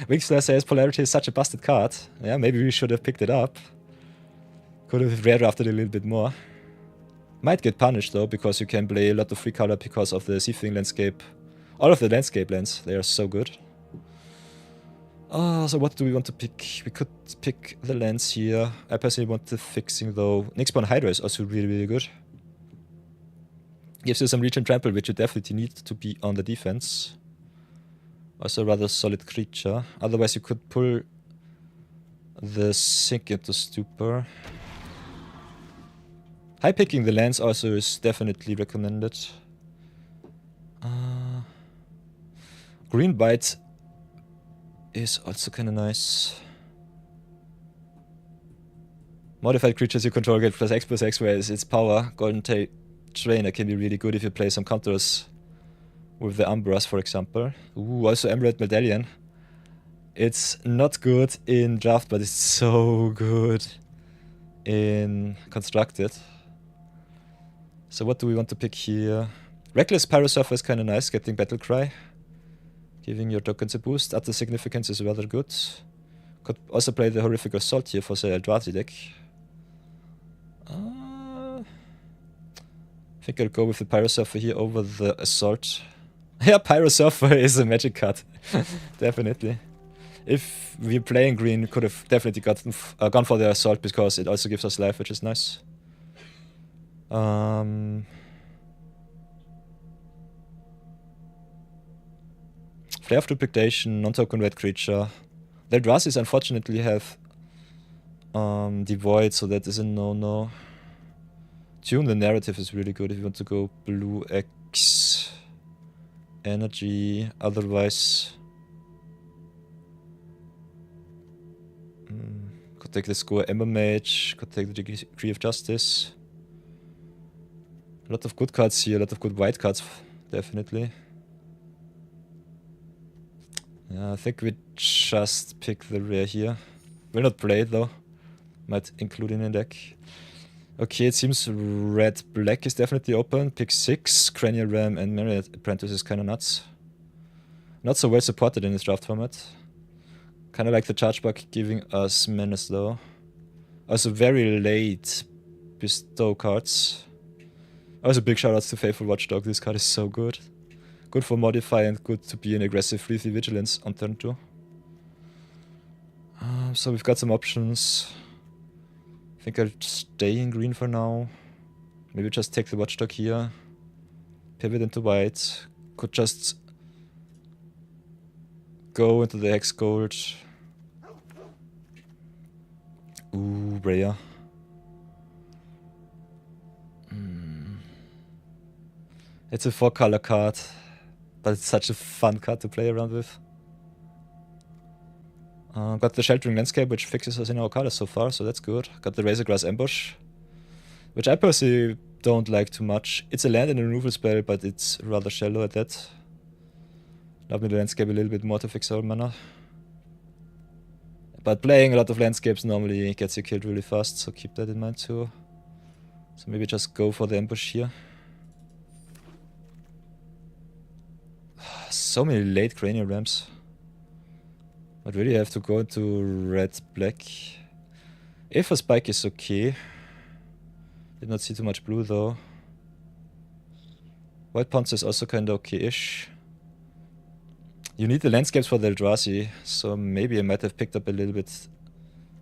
Wingslayer says Polarity is such a busted card. Yeah, maybe we should have picked it up. Could have rare drafted a little bit more. Might get punished though, because you can play a lot of free color because of the Seething Landscape. All of the landscape lands, they are so good. So what do we want to pick? We could pick the lands here. I personally want the fixing though. Nixpawn Hydra is also really, really good. Gives you some reach and trample, which you definitely need to be on the defense. Also a rather solid creature. Otherwise you could pull the Sink into Stupor. High picking the lands also is definitely recommended. Green Bite is also kinda nice. Modified creatures you control get +X, whereas its power, Golden Trainer, can be really good if you play some counters with the Umbras, for example. Ooh, also Emerald Medallion. It's not good in draft, but it's so good in constructed. So what do we want to pick here? Reckless Pyrosurfer is kinda nice, getting Battle Cry. Giving your tokens a boost. Utter Significance is rather good. Could also play the Horrific Assault here for the Eldrazi deck. I think I'll go with the Pyrosurfer here over the Assault. Yeah, Pyrosurfer is a magic card. Definitely. If we're playing green, we could have definitely gone for the Assault because it also gives us life, which is nice. Flare of Duplication, non-token red creature. The Eldrasis unfortunately have Devoid, so that is a no-no. Tune the Narrative is really good if you want to go blue X energy. Otherwise, could take the Score Ember Mage, could take the Degree of Justice. A lot of good cards here, a lot of good white cards, definitely. Yeah, I think we just pick the rare here. Will not play it though. Might include in a deck. Okay, it seems red-black is definitely open. Pick 6, Cranial Ram and Myriad Apprentice is kinda nuts. Not so well supported in this draft format. Kinda like the charge bug giving us Menace though. Also very late bestow cards. Also big shoutouts to Faithful Watchdog, this card is so good. Good for Modify and good to be an aggressive 3/3 Vigilance on turn 2. So we've got some options. I think I'll stay in green for now. Maybe just take the Watchdog here. Pivot into white. Could just go into the Hex Gold. Ooh, rare. It's a 4-color card, but it's such a fun card to play around with. Got the Sheltering Landscape, which fixes us in our colors so far, so that's good. Got the Razorgrass Ambush, which I personally don't like too much. It's a land and a removal spell, but it's rather shallow at that. Love me the landscape a little bit more to fix our mana. But playing a lot of landscapes normally gets you killed really fast, so keep that in mind too. So maybe just go for the ambush here. So many late Cranial Rams. But really have to go into red-black. Aether Spike is okay. Did not see too much blue though. White Pounce is also kinda okay-ish. You need the landscapes for the Eldrazi, so maybe I might have picked up a little bit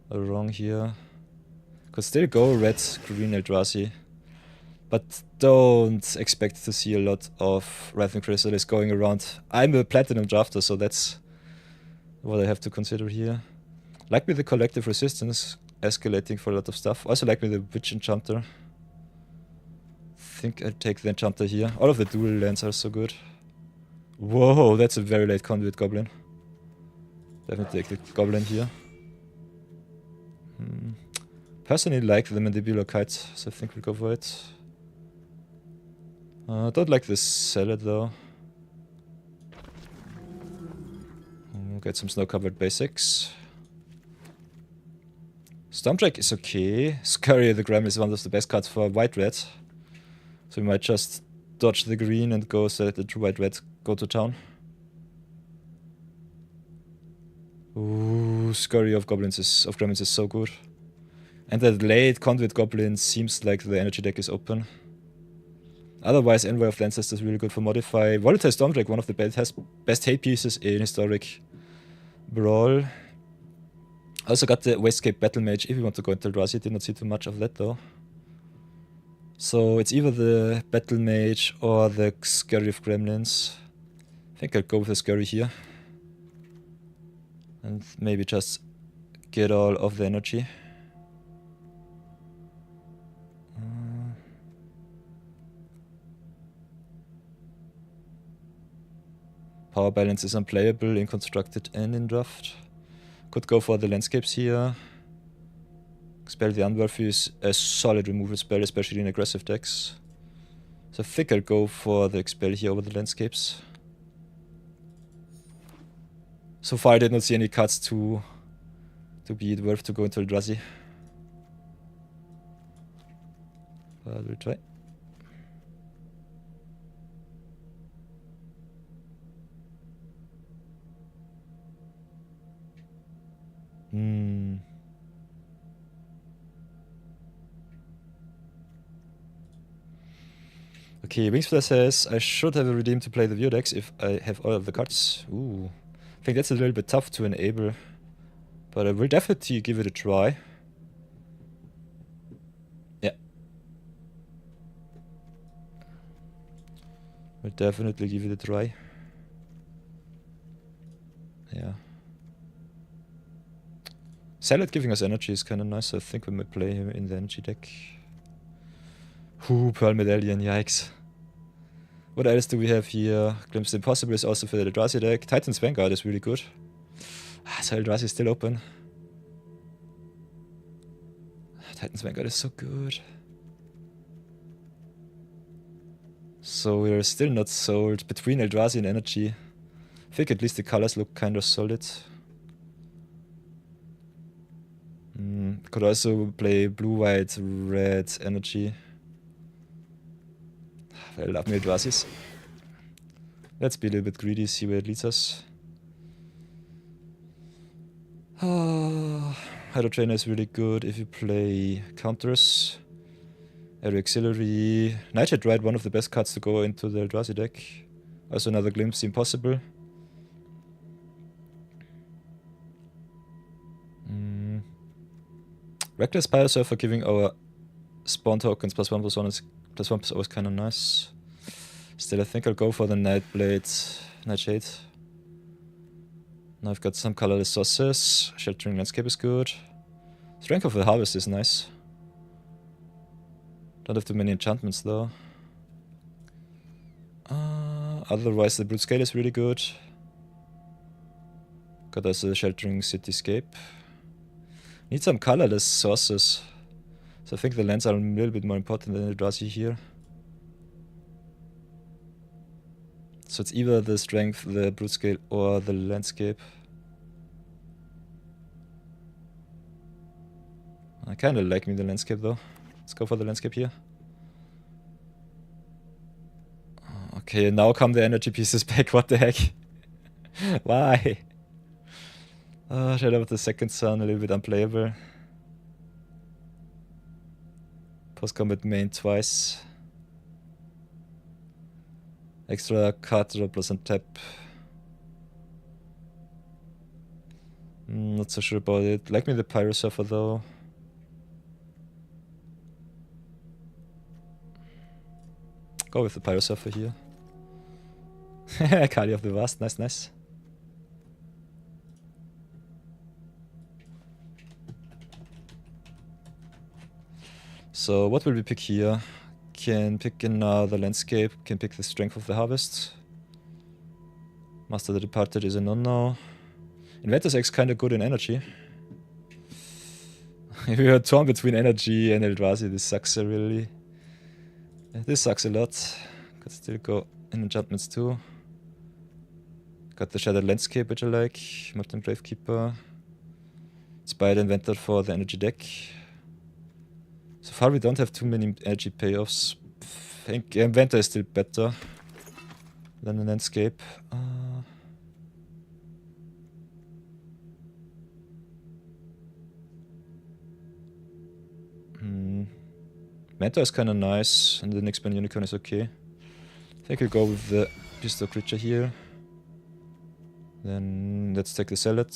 wrong here. Could still go red-green Eldrazi. But don't expect to see a lot of Wrathing Chrysalis going around. I'm a Platinum drafter, so that's what I have to consider here. Like me the Collective Resistance, escalating for a lot of stuff. Also like me the Witch Enchanter. Think I'll take the Enchanter here. All of the dual lands are so good. Whoa, that's a very late Conduit Goblin. Definitely take the Goblin here. Personally like the Mandibular Kite, so I think we'll go for it. Don't like this Salad though. Get some snow-covered basics. Stormdrake is okay. Scurry the Gremlin is one of the best cards for white-red. So we might just dodge the green and go so that the white-red go to town. Ooh, Scurry of Gremlins is so good. And that late Conduit Goblin seems like the energy deck is open. Otherwise, Envoy of Ancestors is really good for Modify. Volatile Stormdrake, one of the best hate pieces in Historic. Brawl. Also got the Wastecape Battle Mage if you want to go into Eldrazi. Did not see too much of that though. So it's either the Battle Mage or the Scurry of Gremlins. I think I'll go with the Scurry here. And maybe just get all of the energy. Power balance is unplayable in constructed and in draft. Could go for the landscapes here. Expel the Unworthy is a solid removal spell, especially in aggressive decks. So I think I'll go for the Expel here over the landscapes. So far I did not see any cards to be it worth to go into Eldrazi. But we'll try. Okay, Wingsflare says I should have a redeem to play the View decks if I have all of the cards. Ooh. I think that's a little bit tough to enable. But I will definitely give it a try. Yeah. We'll definitely give it a try. Yeah. Salad giving us energy is kind of nice, so I think we might play him in the energy deck. Ooh, Pearl Medallion, yikes. What else do we have here? Glimpse Impossible is also for the Eldrazi deck. Titan's Vanguard is really good. So Eldrazi is still open. Titan's Vanguard is so good. So we're still not sold between Eldrazi and energy. I think at least the colors look kind of solid. Could also play blue, white, red, energy. I love me Eldrazi's. Let's be a little bit greedy, see where it leads us. Hydro Trainer is really good if you play counters. Air Auxiliary. Nightshade Ride, one of the best cards to go into the Eldrazi deck. Also another Glimpse Impossible. Reckless Pyrosurfer giving our spawn tokens +1/+1 is +1 is always kind of nice. Still, I think I'll go for the Nightblade, Nightshade. Now I've got some colorless sources. Sheltering Landscape is good. Strength of the Harvest is nice. Don't have too many enchantments though. Otherwise, the Brute Scale is really good. Got also the Sheltering Cityscape. Need some colorless sources. So I think the lands are a little bit more important than the Eldrazi here. So it's either the Strength, the Brute Scale, or the Landscape. I kinda like me the Landscape though. Let's go for the Landscape here. Okay, now come the energy pieces back, what the heck? Why? Shadow of the Second Sun, a little bit unplayable. Post-combat main twice. Extra card draw plus untap. Not so sure about it. Like me the Pyrosurfer though. Go with the Pyrosurfer here. Kali of the Vast, nice, nice. So what will we pick here? Can pick another Landscape, can pick the Strength of the Harvest. Master the Departed is a no-no. Inventor's X kinda good in energy. If we are torn between energy and Eldrazi, this sucks really. This sucks a lot. Could still go in enchantments too. Got the Shattered Landscape, which I like. Molten Gravekeeper. Spider Inventor for the energy deck. So far we don't have too many energy payoffs. I think Inventor is still better than the Landscape. Mentor is kinda nice, and the next Expand Unicorn is okay. I think I'll go with the Pistol Creature here. Then let's take the salad.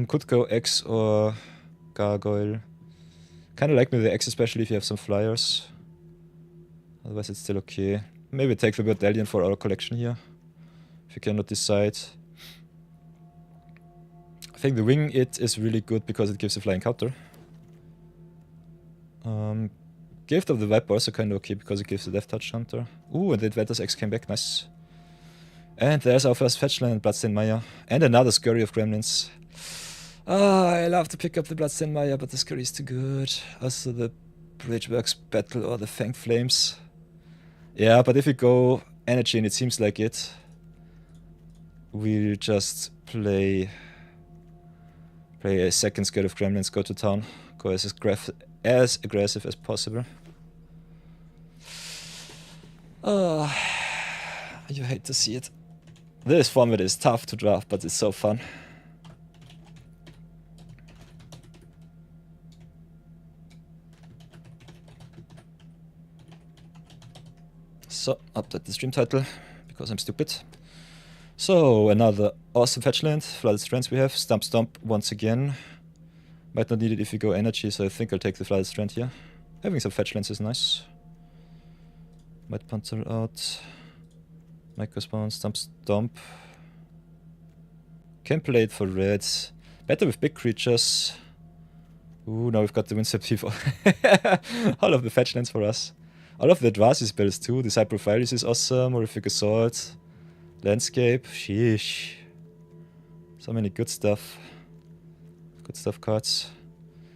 Could go X or Gargoyle. Kinda like with the X, especially if you have some flyers. Otherwise it's still okay. Maybe take the Medallion for our collection here. If you cannot decide. I think the Wing It is really good because it gives a flying counter. Gift of the Viper also kinda okay because it gives a Death Touch counter. Ooh, and the Adventus X came back, nice. And there's our first fetchland, Bloodstained Maya. And another Scurry of Gremlins. Ah, I love to pick up the Bloodstained Maya, but the Scurry is too good. Also the Bridgeworks Battle or the Fang Flames. Yeah, but if we go Energy and it seems like it, we'll just play a second Scurry of Gremlins, go to town, go as aggressive as possible. You hate to see it. This format is tough to draft, but it's so fun. So, update the stream title, because I'm stupid. So, another awesome fetchland, Flooded Strands we have, Stomp Stomp once again. Might not need it if you go Energy, so I think I'll take the Flooded Strand here. Having some fetchlands is nice. Might Panzer out. Micro Spawn, Stomp Stomp. Can play it for red. Better with big creatures. Ooh, now we've got the Windswept Thief. All of the fetchlands for us. All of the Eldrazi spells too. The Cyprophilus is awesome. Horrific Assault. Landscape. Sheesh. So many good stuff. Good stuff cards.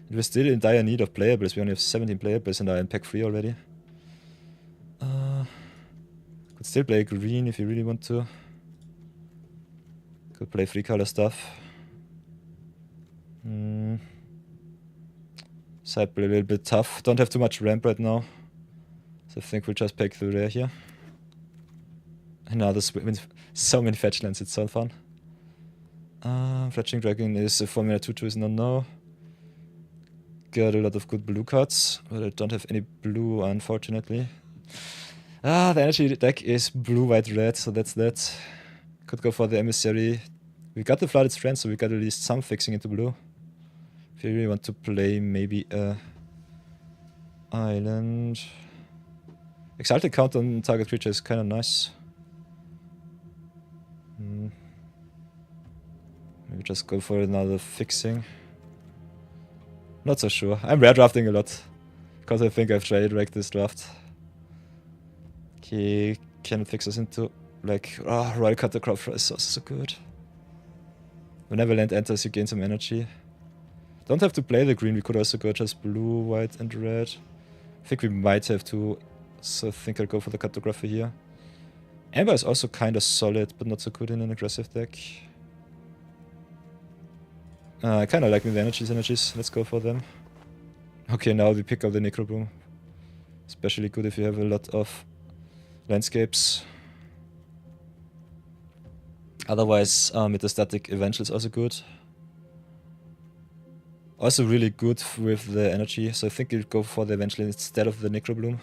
And we're still in dire need of playables. We only have 17 playables and are in pack 3 already. Could still play green if you really want to. Could play 3-color stuff. Sideboard a little bit tough. Don't have too much ramp right now. So I think we'll just pick the rare here. Another swim. So many fetchlands, it's so fun. Fletching Dragon is a Formula 2-2 is no. Got a lot of good blue cards, but I don't have any blue, unfortunately. The energy deck is blue, white, red, so that's that. Could go for the Emissary. We got the Flooded Strand, so we got at least some fixing into blue. If you really want to play maybe a island. Exalted count on target creature is kind of nice. Maybe just go for another fixing. Not so sure. I'm rare drafting a lot. Because I think I've tried wrecked this draft. Okay, can it fix us into like Wildcard Crafts is also so good. Whenever land enters, you gain some energy. Don't have to play the green, we could also go just blue, white, and red. I think we might have to, so I think I'll go for the cartography here. Amber is also kind of solid, but not so good in an aggressive deck. I kind of like with the energies, let's go for them. Okay, now we pick up the Necrobroom. Especially good if you have a lot of landscapes. Otherwise, Metastatic Evangel is also good. Also really good with the energy, so I think you'll go for the Evangel instead of the Necrobloom.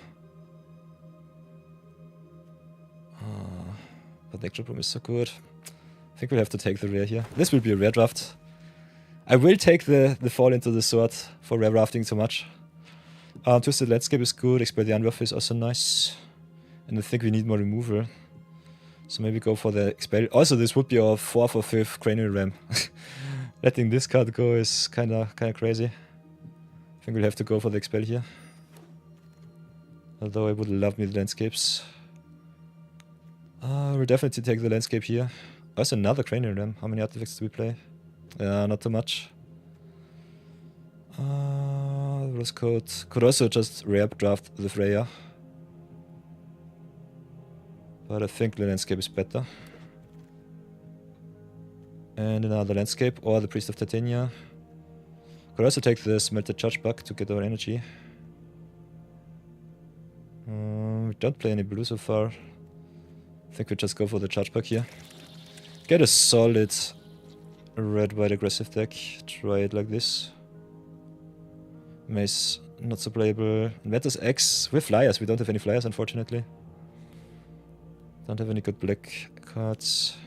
But Necrobloom is so good. I think we'll have to take the rare here. This will be a rare draft. I will take the Fall into the Sword for rare drafting too much. Twisted Landscape is good, Expel the Unruff is also nice. And I think we need more removal. So maybe go for the Expel. Also, this would be our 4th or 5th Cranial Ram. Letting this card go is kinda crazy. I think we'll have to go for the Expel here. Although I would love me the Landscapes. We'll definitely take the Landscape here. Also another Cranial Ram. How many artifacts do we play? Not too much. Rose Code. Could also just rare draft the Freya. But I think the Landscape is better. And another Landscape, or the Priest of Titania. Could also take the Smelted Judge Bug to get our energy. We don't play any blue so far. I think we just go for the Judge Bug here. Get a solid red-white aggressive deck. Try it like this. Mace, not so playable. Metas X with flyers. We don't have any flyers, unfortunately. Don't have any good black cards.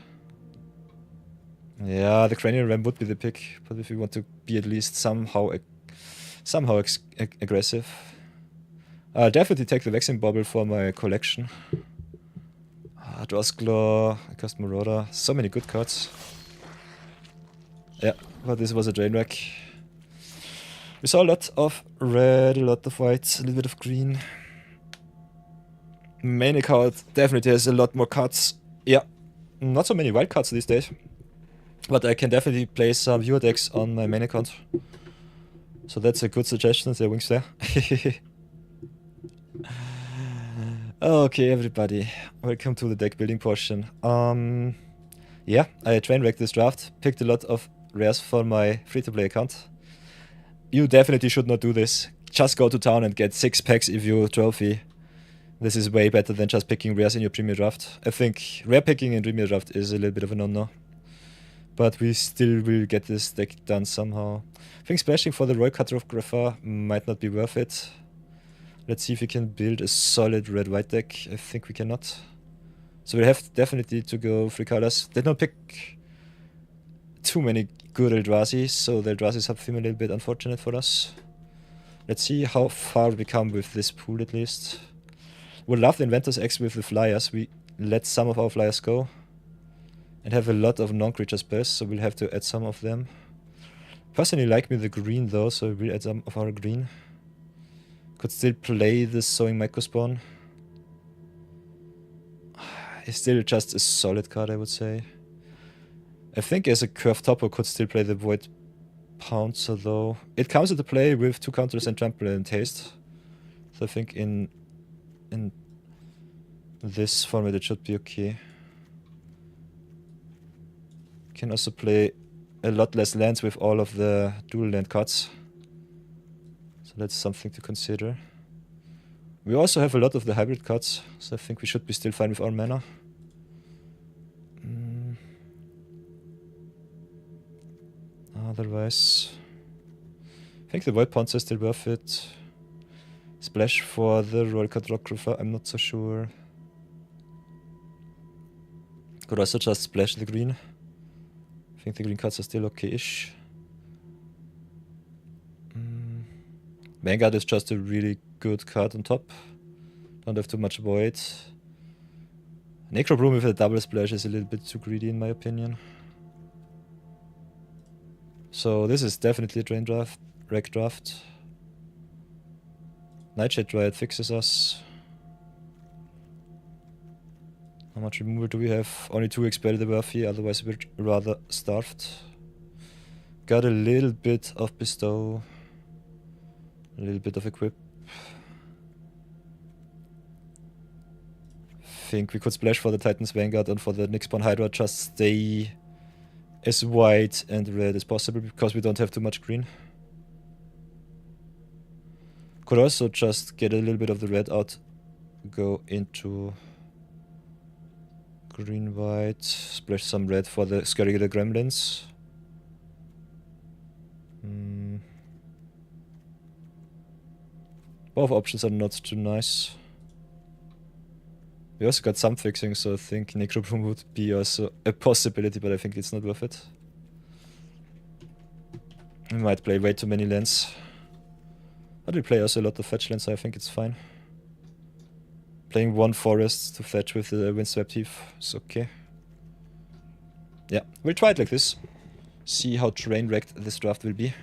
Yeah, the Cranial Ram would be the pick, but if you want to be at least somehow aggressive, I'll definitely take the Vaccine Bubble for my collection. Drawsclaw, Cast Marauder, so many good cards. Yeah, but this was a train wreck. We saw a lot of red, a lot of white, a little bit of green. Main account definitely has a lot more cards. Yeah, not so many wild cards these days. But I can definitely play some viewer decks on my main account. So that's a good suggestion, there wings there. Okay, everybody, welcome to the deck building portion. Yeah, I train wrecked this draft, picked a lot of rares for my free-to-play account. You definitely should not do this. Just go to town and get 6 packs if you trophy. This is way better than just picking rares in your premier draft. I think rare picking in premier draft is a little bit of a no-no. But we still will get this deck done somehow. I think splashing for the Wildcard Crafts might not be worth it. Let's see if we can build a solid red-white deck. I think we cannot. So we'll have definitely to go 3 colors. They don't pick too many good Eldrazi, so the Eldrazi sub-theme a little bit unfortunate for us. Let's see how far we come with this pool at least. Would love the Inventor's X with the flyers. We let some of our flyers go. And have a lot of non-creature spells, so we'll have to add some of them. Personally like me the green though, so we'll add some of our green. Could still play the Sowing Microspawn. It's still just a solid card, I would say. I think as a curved topper could still play the Void Pouncer though. It comes into play with 2 counters and trample and haste. So I think in this format it should be okay. Can also play a lot less lands with all of the dual land cards. So that's something to consider. We also have a lot of the hybrid cards, so I think we should be still fine with our mana. Otherwise, I think the Void Pouncer is still worth it. Splash for the Wildcard Crafts, I'm not so sure. Could also just splash the green. I think the green cards are still okay-ish. Vanguard is just a really good card on top. Don't have too much void. Necro Broom with a double splash is a little bit too greedy in my opinion. So this is definitely a drain draft, wreck draft. Nightshade Dryad fixes us. How much removal do we have? Only 2 expelled worthy, otherwise we're rather starved. Got a little bit of bestow. A little bit of equip. Think we could splash for the Titan's Vanguard and for the Nyxborn Hydra just stay as white and red as possible because we don't have too much green. Could also just get a little bit of the red out, go into green white, splash some red for the Scurrygator Gremlins. Both options are not too nice. We also got some fixing, so I think Necro Broom would be also a possibility, but I think it's not worth it. We might play way too many lands. But we play also a lot of fetch lands, so I think it's fine. Playing 1 forest to fetch with the Windswept Heath is okay. Yeah, we'll try it like this. See how train wrecked this draft will be.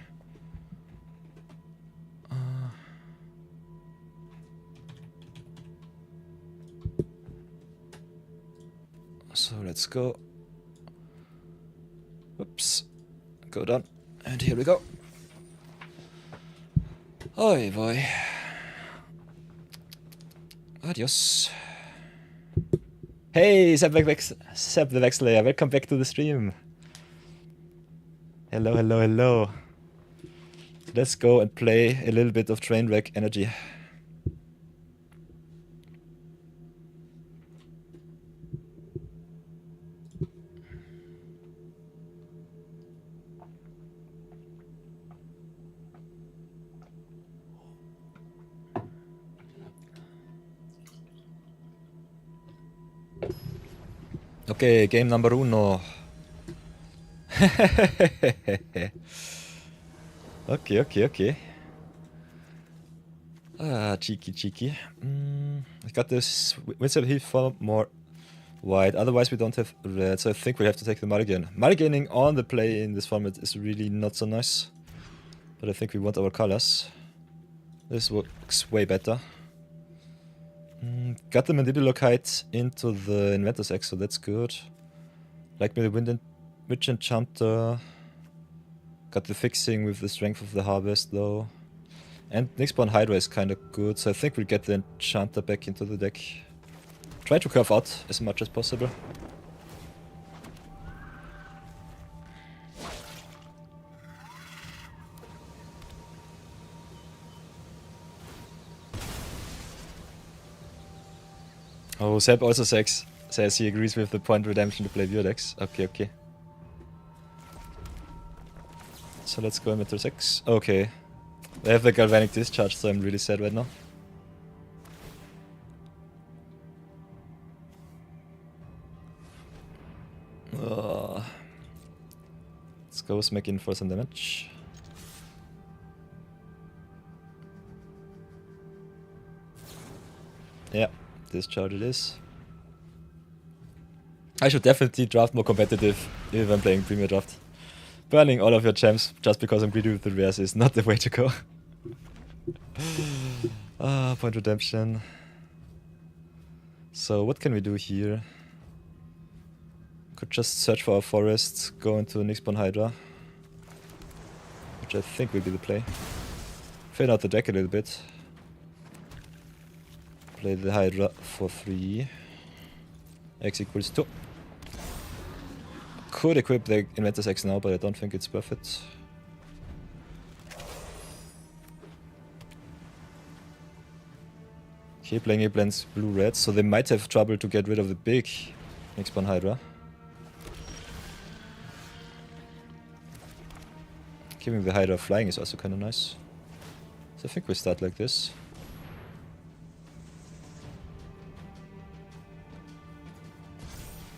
So let's go. Whoops. Go down. And here we go. Oi boy. Adios. Hey, Seb the Vexlayer, welcome back to the stream. Hello, hello, hello. Let's go and play a little bit of Trainwreck energy. Okay, game number uno. Okay. Ah, cheeky. I got this Winston Heath for more white, otherwise we don't have red, so I think we have to take the mulligan. Mulliganing on the play in this format is really not so nice, but I think we want our colors. This works way better. Got the mandibular kite into the Inventor's X, so that's good. Like me the Witch Enchanter. Got the fixing with the strength of the harvest though. And Nixborn Hydra is kinda good, so I think we'll get the Enchanter back into the deck. Try to curve out as much as possible. Oh, Seb also says he agrees with the point redemption to play viewer decks. Okay. So let's go into 6. Okay. They have the Galvanic Discharge, so I'm really sad right now. Let's go smack in for some damage. Yeah, discharge it is. I should definitely draft more competitive if I'm playing Premier Draft. Burning all of your gems just because I'm greedy with the rares is not the way to go. Point redemption. So what can we do here? Could just search for our forest, go into Nixborn Hydra, which I think will be the play. Fill out the deck a little bit. Play the Hydra for 3. X equals 2. Could equip the Inventor's X now, but I don't think it's worth it. Okay, playing a blends blue-red, so they might have trouble to get rid of the big Nixborn Hydra. Giving the Hydra flying is also kind of nice. So I think we start like this.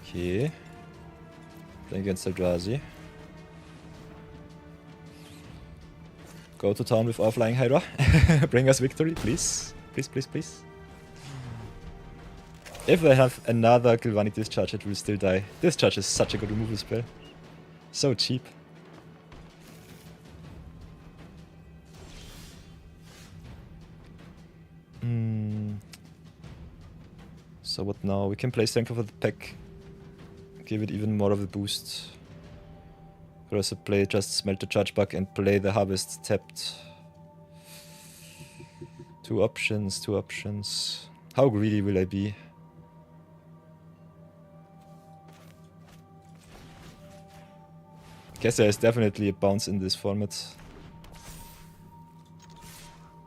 Okay. Playing against Eldrazi. Go to town with our flying Hydra. Bring us victory, please. Please. If they have another Galvanic Discharge, it will still die. Discharge is such a good removal spell. So cheap. So what now? We can play Strength of the Pack. Give it even more of a boost. Could also play just Smelt the Charge Bug and play the Harvest tapped. Two options. How greedy will I be? Guess there is definitely a bounce in this format.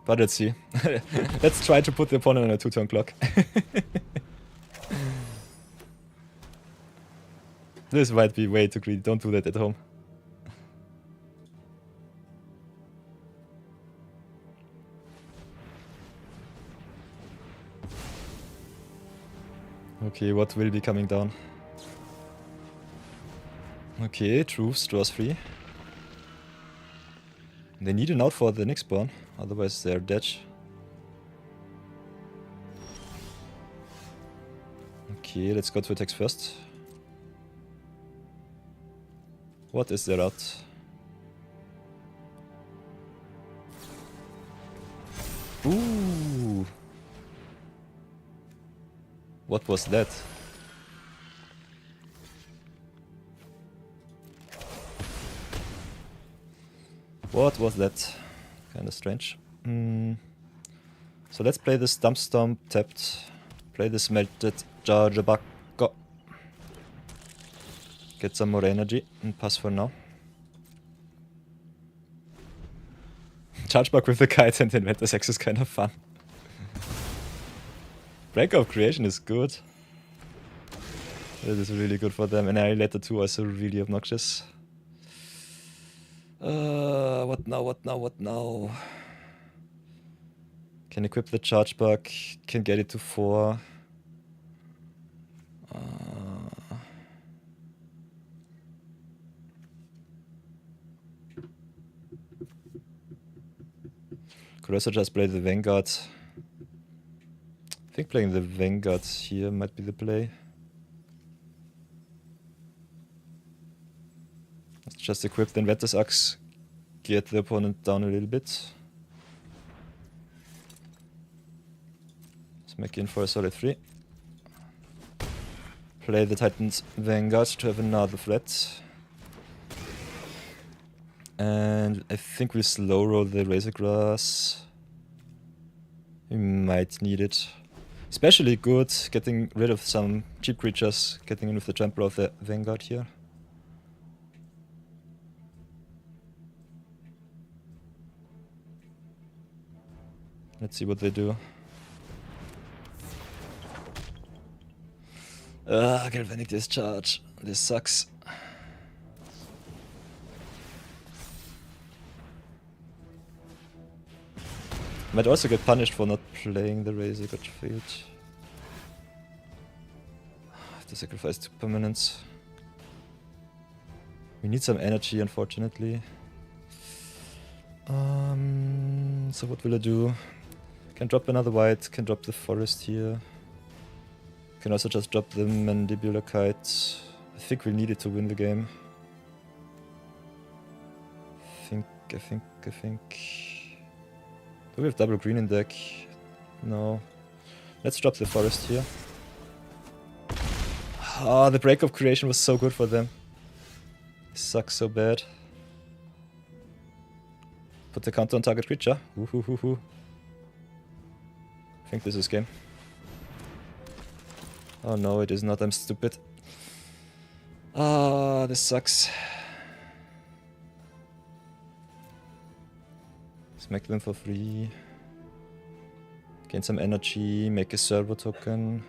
But let's see. Let's try to put the opponent on a 2-turn clock. This might be way too greedy. Don't do that at home. Okay, what will be coming down? Okay, Truce draws 3. They need an out for the Nixborn, otherwise they're dead. Okay, let's go to attacks first. What is their out? Ooh! What was that? What was that? Kinda strange. So let's play the Stump Stomp tapped. Play the Smelted Jajabaka. Get some more energy and pass for now. Charge Bug with the kite and Inventor's X is kind of fun. Break of Creation is good. That is really good for them. And Annihilator 2 also really obnoxious. What now? Can equip the Charge Bug. Can get it to 4. Could also just play the Vanguard. I think playing the Vanguard here might be the play. Let's just equip the Inventor's Axe, get the opponent down a little bit. Let's make in for a solid 3. Play the Titan's Vanguard to have another threat. And I think we'll slow roll the Razor Grass. We might need it. Especially good getting rid of some cheap creatures, getting in with the Trampler of the Vanguard here. Let's see what they do. Galvanic Discharge. This sucks. Might also get punished for not playing the Razor God Field. Have to sacrifice 2 permanents. We need some energy, unfortunately. So what will I do? Can drop another white, can drop the forest here. Can also just drop the Mandibular Kite. I think we need it to win the game. I think. Do we have double green in deck? No. Let's drop the forest here. Ah, the Break of Creation was so good for them. It sucks so bad. Put the counter on target creature. I think this is game. Oh no, it is not. I'm stupid. Ah, this sucks. Smack them for free. Gain some energy, make a servo token.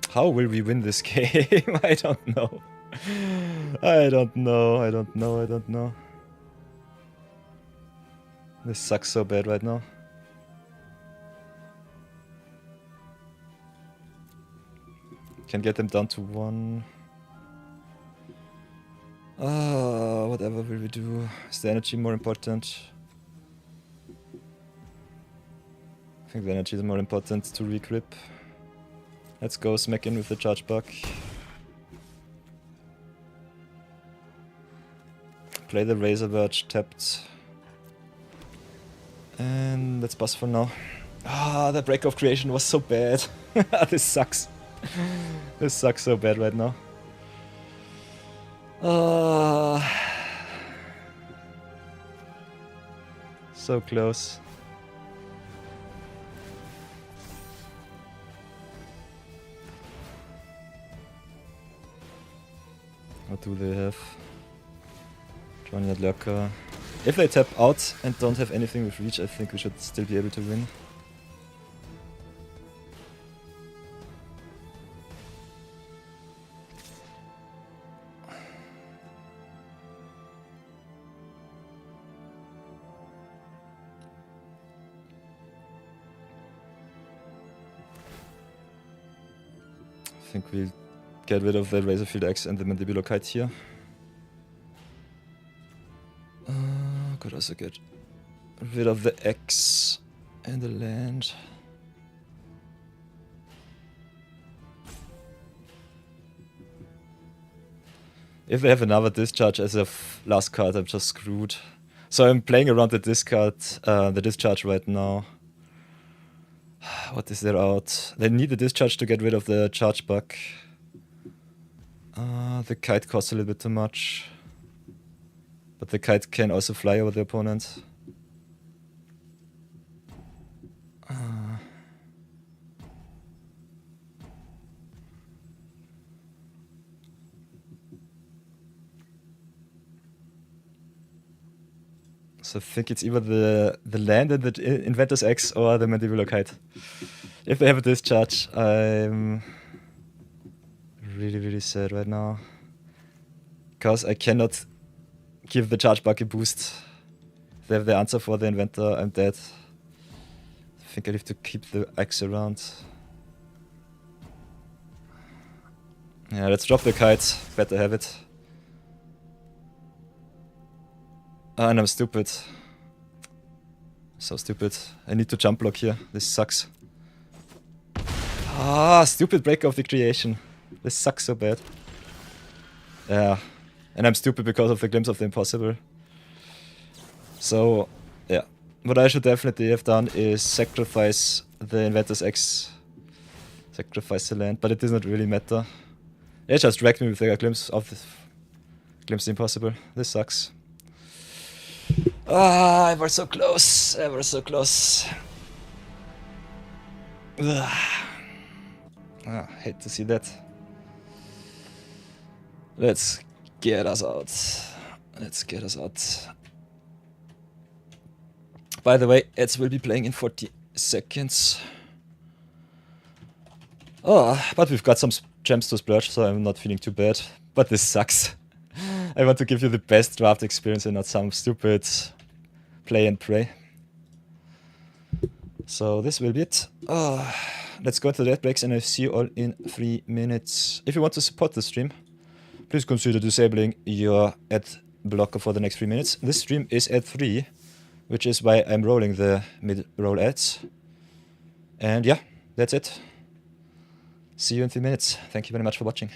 How will we win this game? I don't know. I don't know. This sucks so bad right now. Can get them down to 1. Whatever will we do? Is the energy more important? I think the energy is more important to regrip. Let's go smack in with the charge bug. Play the Razor Verge tapped. And let's pass for now. Ah, the Break of Creation was so bad. This sucks. This sucks so bad right now. So close. What do they have? Johnny Lurker. If they tap out and don't have anything with reach, I think we should still be able to win. I think we'll get rid of the Razorfield Axe and the Mandibular Kite here. Could also get rid of the Axe and the land. If they have another discharge as a last card, I'm just screwed. So I'm playing around the discard, the discharge right now. What is there out? They need the discharge to get rid of the charge bug. The kite costs a little bit too much. But the kite can also fly over the opponent. So I think it's either the land and the Inventor's Axe or the Mandibular Kite. If they have a discharge, I'm really sad right now. Because I cannot give the charge bug a boost. If they have the answer for the Inventor, I'm dead. I think I have to keep the Axe around. Yeah, let's drop the kite. Better have it. And I'm stupid. So stupid. I need to jump block here. This sucks. Ah, stupid break of the creation. This sucks so bad. Yeah. And I'm stupid because of the glimpse of the impossible. So, yeah. What I should definitely have done is sacrifice the Inventor's X. Sacrifice the land, but it does not really matter. It just wrecked me with a glimpse of the impossible. This sucks. Ah, I was so close. I was so close. Ugh. Ah, hate to see that. Let's get us out. Let's get us out. By the way, Eds will be playing in 40 seconds. Oh, but we've got some gems to splurge, so I'm not feeling too bad. But this sucks. I want to give you the best draft experience and not some stupid play and pray. So this will be it. Let's go to the ad breaks and I'll see you all in 3 minutes. If you want to support the stream, please consider disabling your ad blocker for the next 3 minutes. This stream is ad 3, which is why I'm rolling the mid-roll ads. And yeah, that's it. See you in 3 minutes. Thank you very much for watching.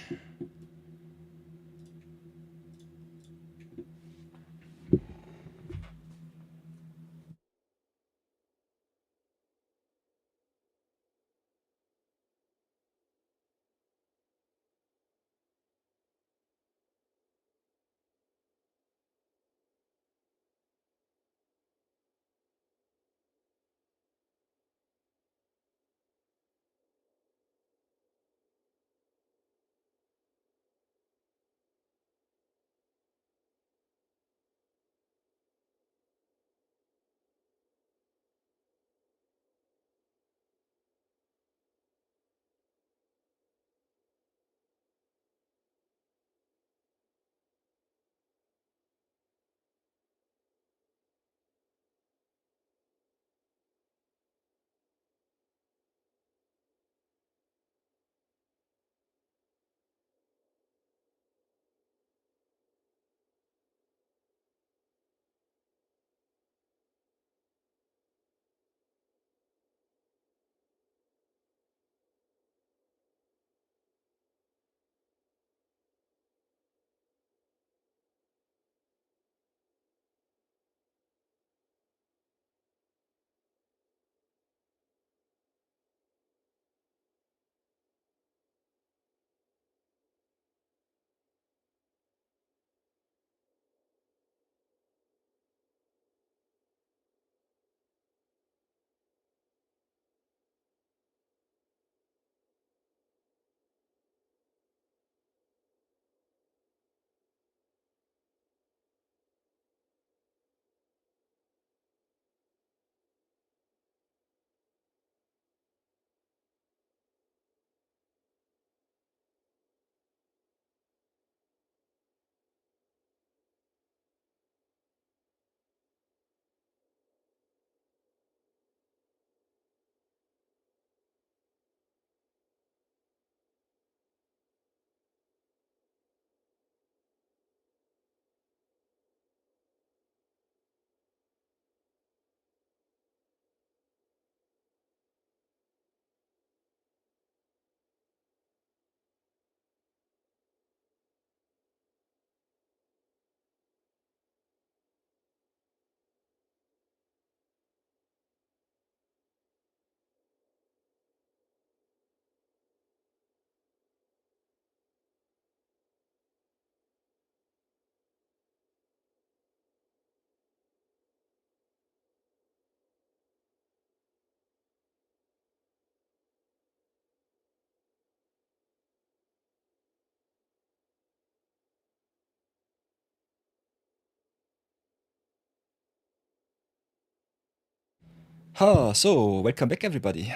So welcome back everybody.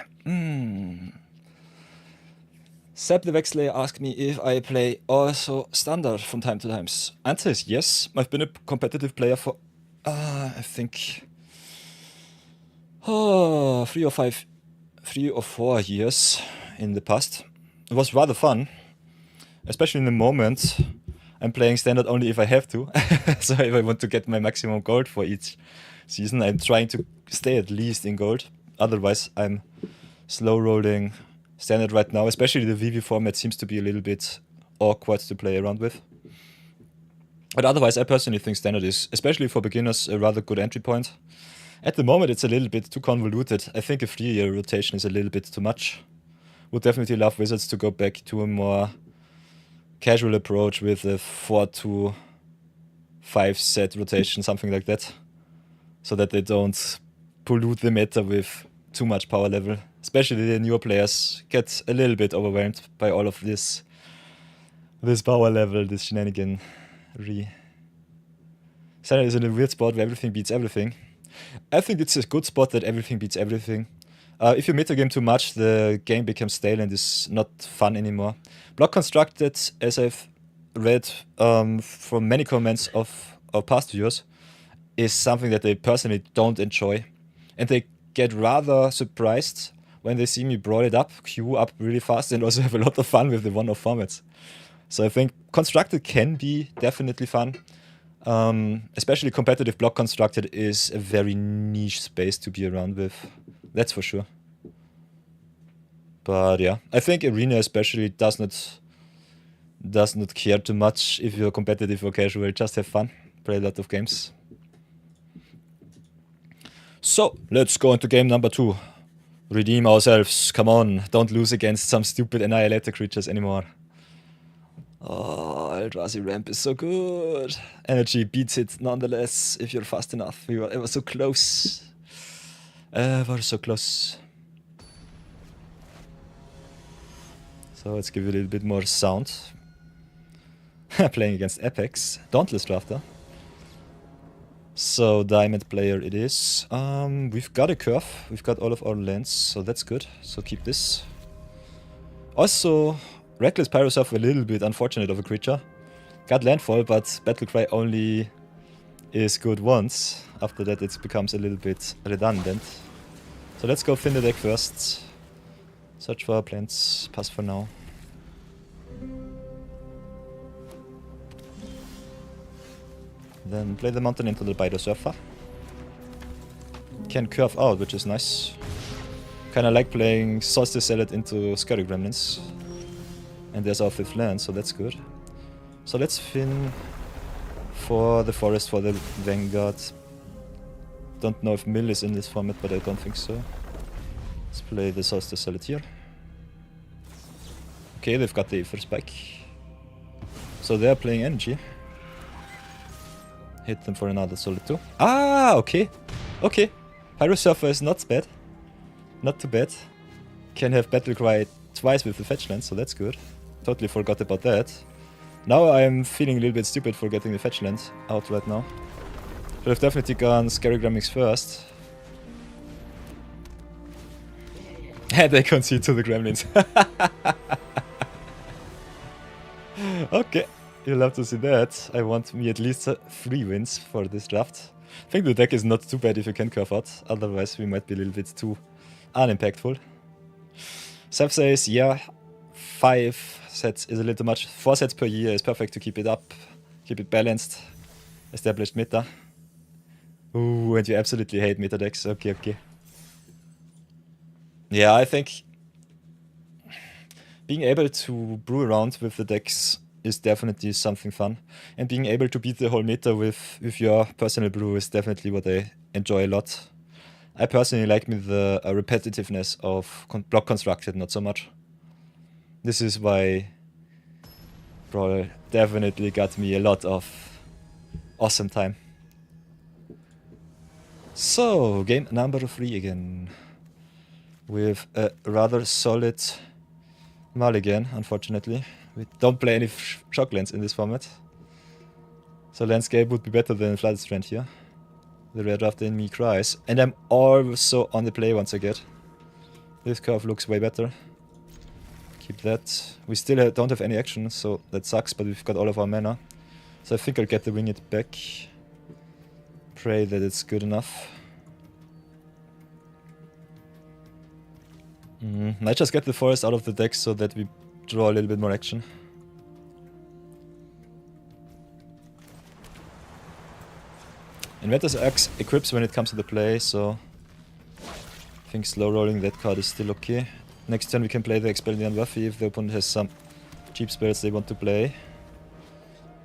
Seb the Vexlayer asked me if I play also standard from time to time. Answer is yes. I've been a competitive player for I think 3 or 4 years in the past. It was rather fun, especially in the moment I'm playing standard only if I have to. So if I want to get my maximum gold for each season, I'm trying to stay at least in gold. Otherwise, I'm slow rolling standard right now. Especially the VV format seems to be a little bit awkward to play around with. But otherwise, I personally think standard is, especially for beginners, a rather good entry point. At the moment, it's a little bit too convoluted. I think a 3-year rotation is a little bit too much. Would definitely love Wizards to go back to a more casual approach with a 4 to 5 set rotation, something like that, so that they don't pollute the meta with too much power level. Especially the newer players get a little bit overwhelmed by all of this power level, this shenanigan. Standard is in a weird spot where everything beats everything. I think it's a good spot that everything beats everything. If you metagame too much, the game becomes stale and is not fun anymore. Block Constructed, as I've read from many comments of past viewers, is something that they personally don't enjoy. And they get rather surprised when they see me brawl it up, queue up really fast, and also have a lot of fun with the one-off formats. So I think Constructed can be definitely fun. Especially competitive Block Constructed is a very niche space to be around with. That's for sure. But yeah, I think Arena especially does not care too much if you're competitive or casual. Just have fun, play a lot of games. So let's go into game number 2. Redeem ourselves. Come on, don't lose against some stupid Annihilator creatures anymore. Oh, Eldrazi ramp is so good. Energy beats it nonetheless if you're fast enough. We were ever so close. Ever so close. So let's give it a little bit more sound. Playing against Apex. Dauntless Drafter. So Diamond player it is. We've got a curve. We've got all of our lands, so that's good. So keep this. Also, Reckless Pyrosurf a little bit unfortunate of a creature. Got landfall, but Battlecry only is good once. After that it becomes a little bit redundant. So let's go thin the deck first. Search for our plants. Pass for now. Then play the mountain into the Pyrosurfer. Can curve out, which is nice. Kinda like playing Solstice Salad into Scurry Gremlins. And there's our 5th land, so that's good. So let's fin for the forest for the Vanguard. Don't know if Mill is in this format, but I don't think so. Let's play the Solstice Salad here. Okay, they've got the Aether Spike. So they're playing energy. Hit them for another solid 2. Ah, okay. Okay. Pyrosurfer is not bad. Not too bad. Can have Battlecry twice with the fetch land, so that's good. Totally forgot about that. Now I'm feeling a little bit stupid for getting the fetch land out right now. But I've definitely gone Scary Gremlins first. And they concede to the Gremlins. Okay, you'll have to see that. I want me at least 3 wins for this draft. I think the deck is not too bad if you can curve out. Otherwise we might be a little bit too unimpactful. Seth says, yeah, 5 sets is a little much. 4 sets per year is perfect to keep it up, keep it balanced, established meta. Ooh, and you absolutely hate meta decks. Okay, okay. Yeah, I think being able to brew around with the decks is definitely something fun. And being able to beat the whole meta with your personal brew is definitely what I enjoy a lot. I personally like the repetitiveness of Block Constructed, not so much. This is why Brawl definitely got me a lot of awesome time. So, game number 3 again. With a rather solid mulligan, unfortunately. We don't play any Shocklands in this format. So Landscape would be better than Flooded Strand here. The Rare Draft in me cries. And I'm also on the play once I get. This curve looks way better. Keep that. We still don't have any action, so that sucks, but we've got all of our mana. So I think I'll get the Wing It back. Pray that it's good enough. Might just get the forest out of the deck so that we draw a little bit more action. Inventor's Axe equips when it comes to the play, so I think slow rolling that card is still okay. Next turn we can play the Expelliarmus Buffy if the opponent has some cheap spells they want to play.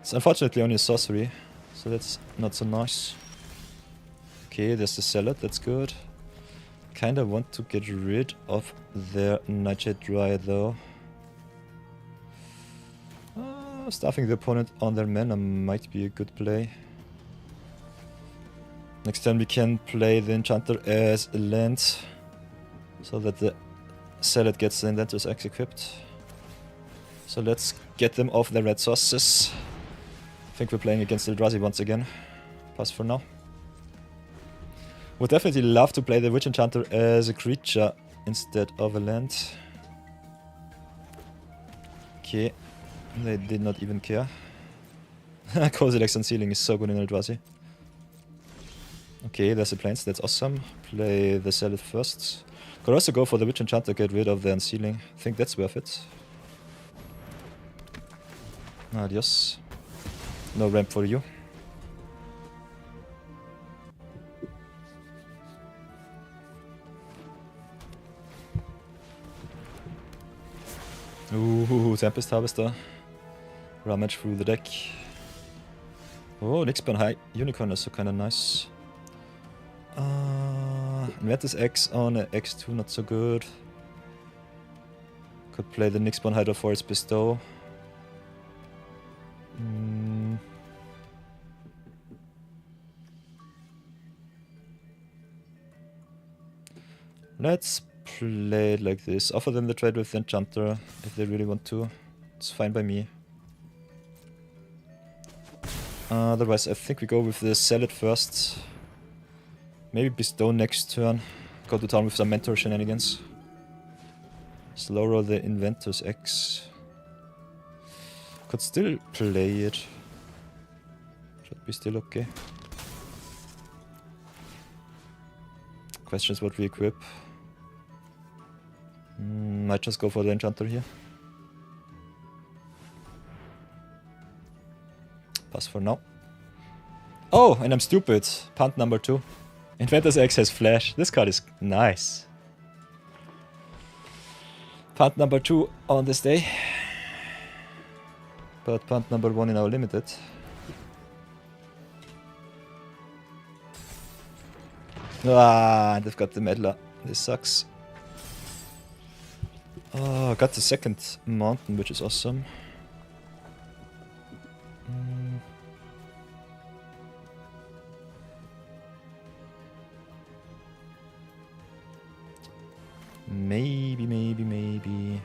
It's unfortunately only a sorcery, so that's not so nice. Okay, there's the Salad, that's good. Kinda want to get rid of their Nightshade Dryad though. Staffing the opponent on their mana might be a good play. Next turn we can play the Enchanter as a land, so that the Salad gets the Inventor's Axe equipped. So let's get them off their red sauces. I think we're playing against Eldrazi once again. Pass for now. Would definitely love to play the Witch Enchanter as a creature instead of a land. Okay, they did not even care. Cozy Legs Unsealing is so good in Eldrazi. Okay, there's a Plains, that's awesome. Play the Salad first. Could also go for the Witch Enchanter, get rid of the Unsealing. I think that's worth it. Adios. No ramp for you. Ooh, Tempest Harvester. Rummage through the deck. Oh, Nixburn High Unicorn is so kinda nice. Inventor's X on a X2, not so good. Could play the Nixburn Hydro for its Bestow. Let's play it like this. Offer them the trade with the Enchanter if they really want to. It's fine by me. Otherwise, I think we go with the Salad first. Maybe Bestow next turn. Go to town with some Mentor shenanigans. Slow roll the Inventor's X. Could still play it. Should be still okay. Question is what we equip. Might just go for the Enchanter here. Pass for now. Oh, and I'm stupid. Punt number 2. Inventor's X has Flash. This card is nice. Punt number 2 on this day. But punt number 1 in our limited. Ah, they've got the Meddler. This sucks. Oh, got the second mountain, which is awesome. Maybe.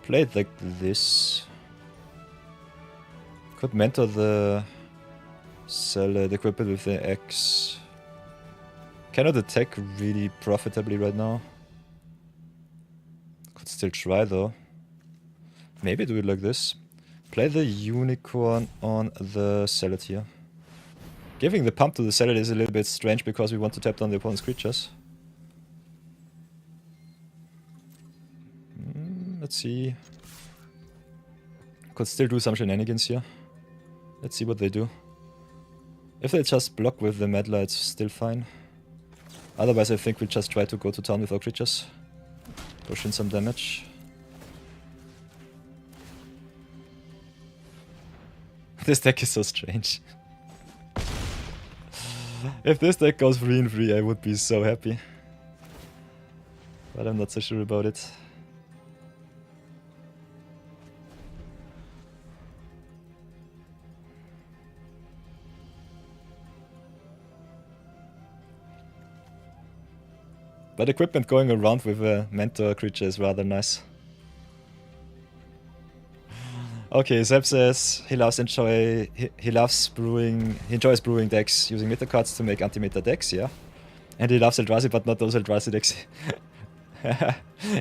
Play it like this. Could mentor the Salad, equip it with the X. Cannot attack really profitably right now. Could still try though. Maybe do it like this. Play the Unicorn on the Salad here. Giving the pump to the Salad is a little bit strange because we want to tap down the opponent's creatures. Let's see. Could still do some shenanigans here. Let's see what they do. If they just block with the Meddler, it's still fine. Otherwise, I think we just try to go to town with our creatures. Push in some damage. This deck is so strange. If this deck goes 3-3, I would be so happy. But I'm not so sure about it. But equipment going around with a mentor creature is rather nice. Okay, Zeb says he loves brewing. He enjoys brewing decks using meta cards to make anti-meta decks, yeah. And he loves Eldrazi, but not those Eldrazi decks.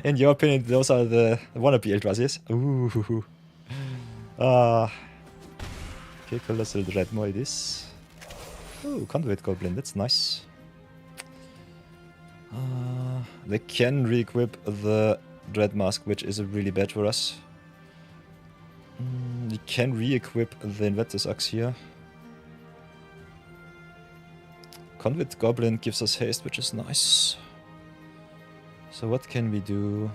In your opinion, those are the wannabe Eldrazi's? Ooh. Okay, Colossal Dreadmore it is. Ooh, Conduit Goblin, that's nice. They can re-equip the Dread Mask, which is really bad for us. We can re-equip the Inventor's Axe here. Convict Goblin gives us haste, which is nice. So what can we do?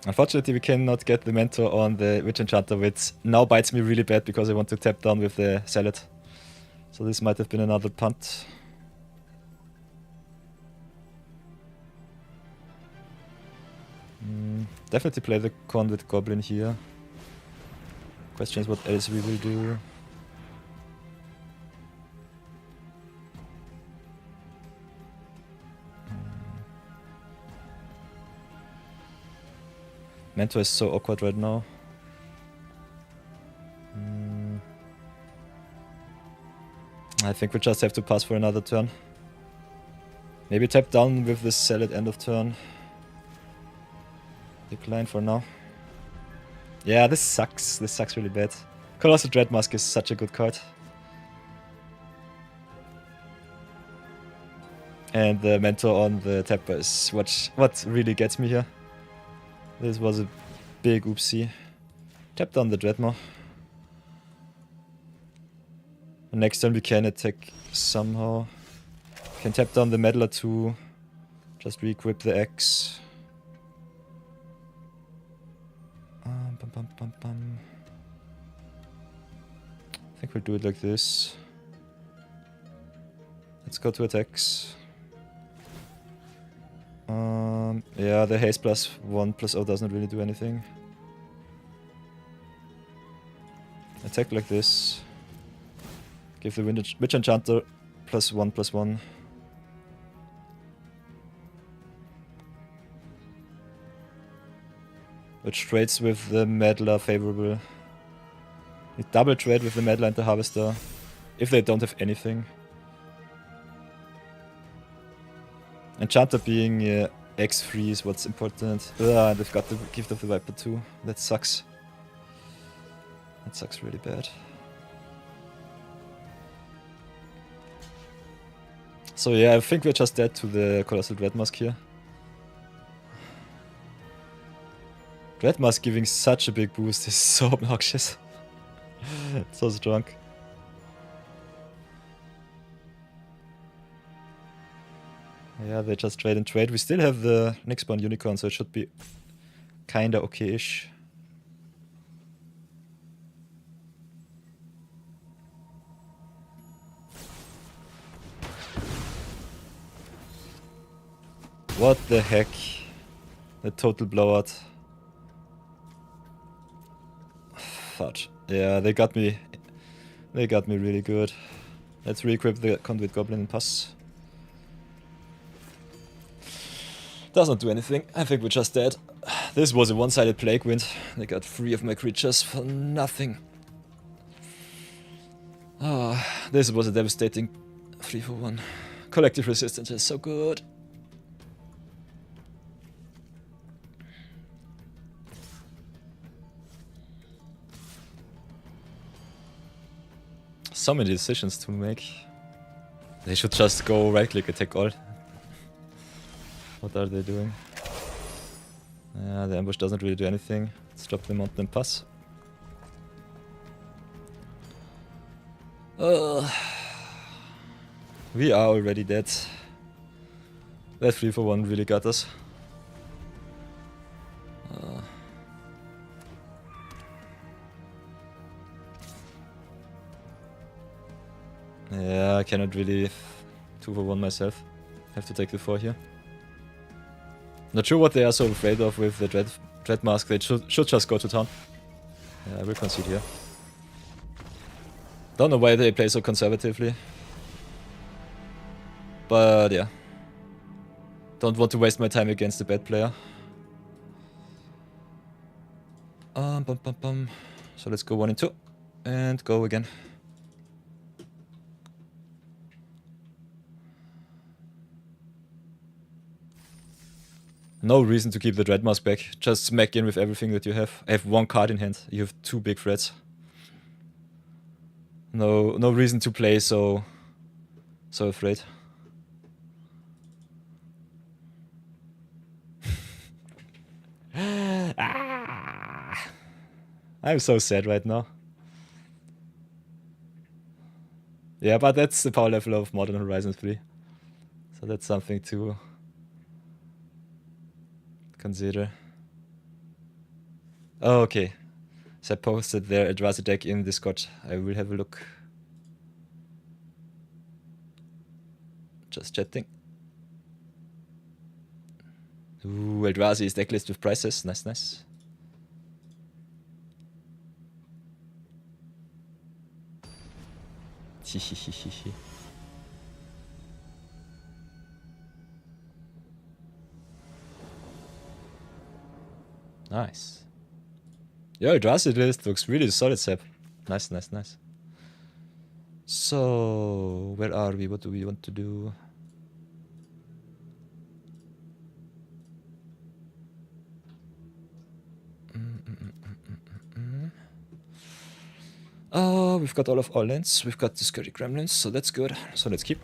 Unfortunately, we cannot get the Mentor on the Witch Enchanter, which now bites me really bad because I want to tap down with the Salad. So this might have been another punt. Definitely play the Convict Goblin here. Question is what else we will do. Mentor is so awkward right now. I think we just have to pass for another turn. Maybe tap down with the Salad end of turn. Decline for now. Yeah, this sucks. This sucks really bad. Colossal Dreadmask is such a good card. And the Mentor on the tapper is what really gets me here. This was a big oopsie. Tap down the Dreadmaw. Next turn we can attack somehow. Can tap down the Meddler too. Just re-equip the Axe. I think we'll do it like this. Let's go to attacks. Yeah, the haste plus 1/0 doesn't really do anything. Attack like this. Give the Witch Enchanter +1/+1. Which trades with the Meddler favorable. We double trade with the Meddler and the Harvester. If they don't have anything. Enchanter being X3 is what's important. They've got the Gift of the Viper too. That sucks. That sucks really bad. So yeah, I think we're just dead to the Colossal Dreadmask here. Dreadmask giving such a big boost is so obnoxious. So strong. Yeah, they just trade and trade. We still have the Nyxborn Unicorn, so it should be kinda okay-ish. What the heck? The total blowout. Fudge. Yeah, they got me. They got me really good. Let's re-equip the Conduit Goblin and pass. Doesn't do anything. I think we're just dead. This was a one-sided Plague Wind. They got 3 of my creatures for nothing. Oh, this was a devastating 3-for-1. Collective Resistance is so good. So many decisions to make. They should just go right-click, attack all. What are they doing? Yeah, the ambush doesn't really do anything. Let's drop the mountain and pass. We are already dead. That 3-for-1 really got us. Yeah, I cannot really 2-for-1 myself. Have to take the 4 here. Not sure what they are so afraid of with the Dreadmask. They should just go to town. Yeah, I will concede here. Don't know why they play so conservatively. But yeah. Don't want to waste my time against the bad player. So let's go 1 and 2. And go again. No reason to keep the Dreadmask back. Just smack in with everything that you have. I have 1 card in hand. You have 2 big threats. No reason to play so afraid. I'm so sad right now. Yeah, but that's the power level of Modern Horizon 3. So that's something to consider. Oh, okay. So I posted their advanced deck in Discord. I will have a look. Just chatting. Ooh, Eldrazi is decklist with prices. Nice, nice. Nice. Yeah, Eldrazi list looks really solid, Seb. Nice, nice, nice. So, where are we? What do we want to do? Oh, we've got all of our lands. We've got the Scurry Gremlins, so that's good. So let's keep.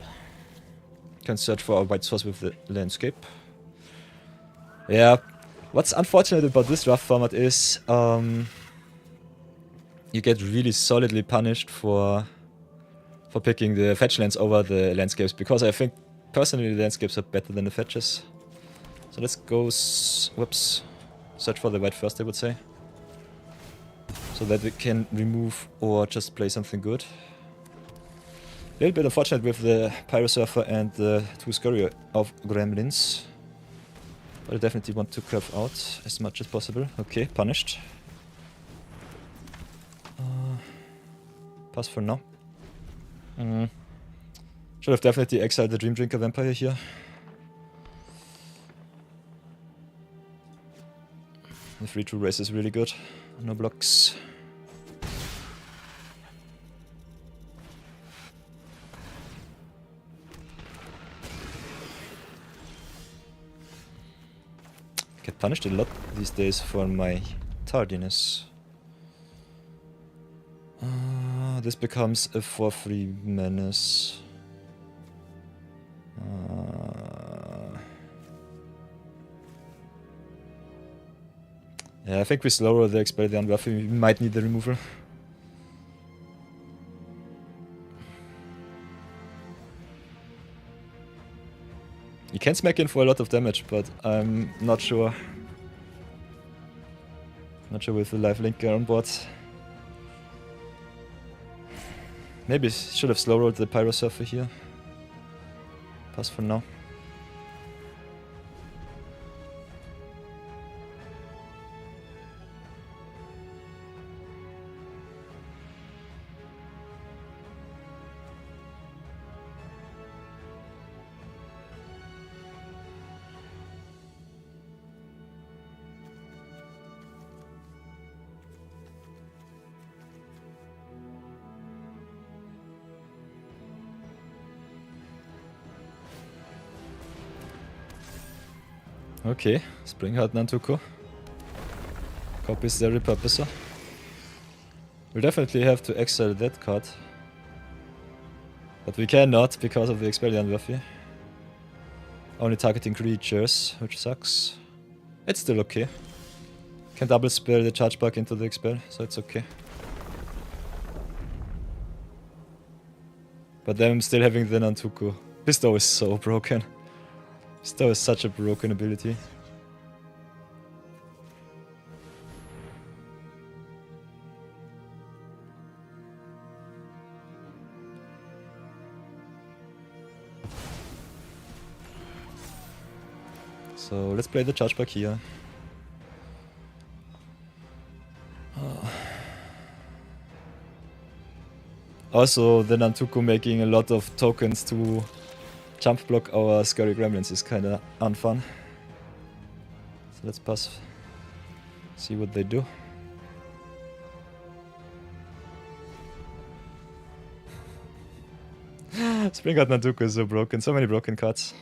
Can search for our white source with the landscape. Yeah. What's unfortunate about this draft format is you get really solidly punished for picking the fetch lands over the landscapes, because I think personally the landscapes are better than the fetches. So let's go whoops, search for the white first, I would say, so that we can remove or just play something good. A little bit unfortunate with the Pyro Surfer and the 2 Scurry of Gremlins, but I definitely want to curve out as much as possible. Okay, punished. Pass for now. Should have definitely exiled the Dream Drinker Vampire here. The 3-2 race is really good. No blocks. I get punished a lot these days for my tardiness. This becomes a 4-3 menace. Yeah, I think we slower the Expelliarmus Buffy. We might need the removal. You can smack in for a lot of damage, but I'm not sure. Not sure with the live linker on board. Maybe should have slow rolled the Pyro Surfer here. Pass for now. Okay, Springheart Nantuko. Copies the Repurposer. We'll definitely have to exile that card. But we cannot because of the Expelliarmus Buffy. Only targeting creatures, which sucks. It's still okay. Can double spell the charge back into the expel, so it's okay. But then I'm still having the Nantuko. Bestow is so broken. Bestow is such a broken ability. So let's play the charge back here. Also, the Nantuko making a lot of tokens to jump block our Scurry Gremlins is kinda unfun. So let's pass. See what they do. Springheart Nantuko is so broken, so many broken cards.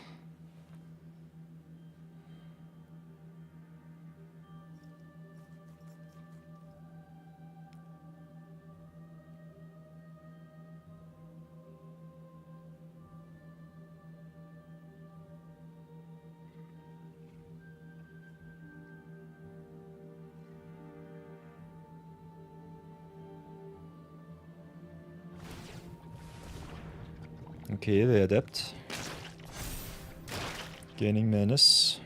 Okay, they adapt. Gaining menace.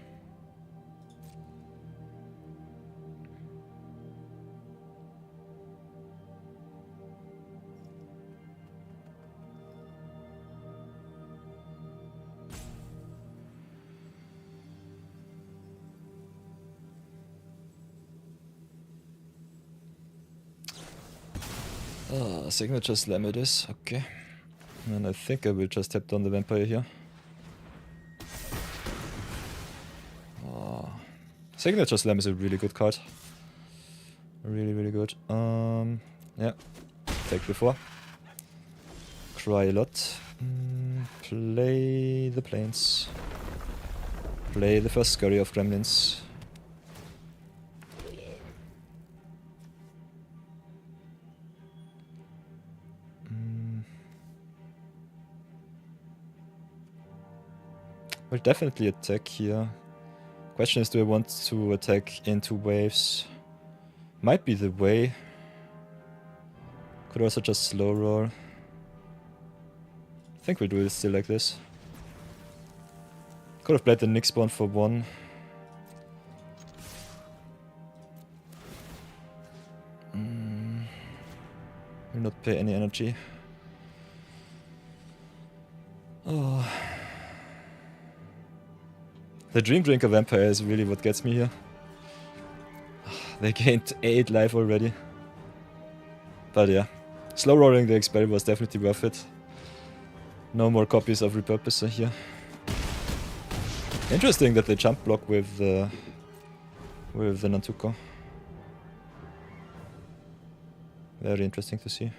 Signature slam it is, okay. And I think I will just tap down the vampire here. Signature slam is a really good card. Really good. Yeah. Take before. Cry a lot. Play the planes. Play the first scurry of gremlins. We'll definitely attack here. Question is, do I want to attack in 2 waves? Might be the way. Could also just slow roll. I think we'll do it still like this. Could have played the Nyx spawn for 1. Will not pay any energy. Oh. The Dream Drinker Vampire is really what gets me here. They gained 8 life already. But yeah, slow rolling the Expel was definitely worth it. No more copies of Repurposer here. Interesting that they jump block with the Nantuko. Very interesting to see.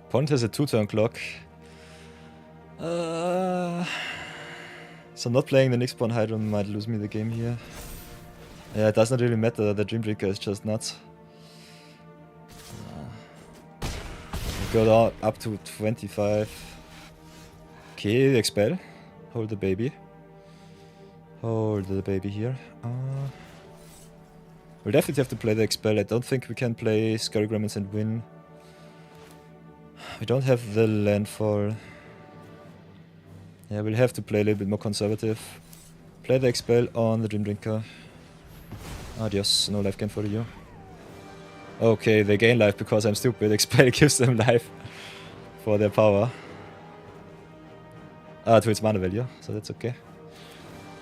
Opponent has a 2-turn clock. So not playing the Nyx spawn Hydra might lose me the game here. Yeah, it does not really matter, the Dream Drinker is just nuts. Go down up to 25. Okay, Expel. Hold the baby. Hold the baby here. We'll definitely have to play the Expel. I don't think we can play Scurry Gremlins and win. We don't have the landfall. Yeah, we'll have to play a little bit more conservative. Play the Expel on the Dream Drinker. Adios, no life gain for you. Okay, they gain life because I'm stupid. Expel gives them life for their power. To its mana value, so that's okay.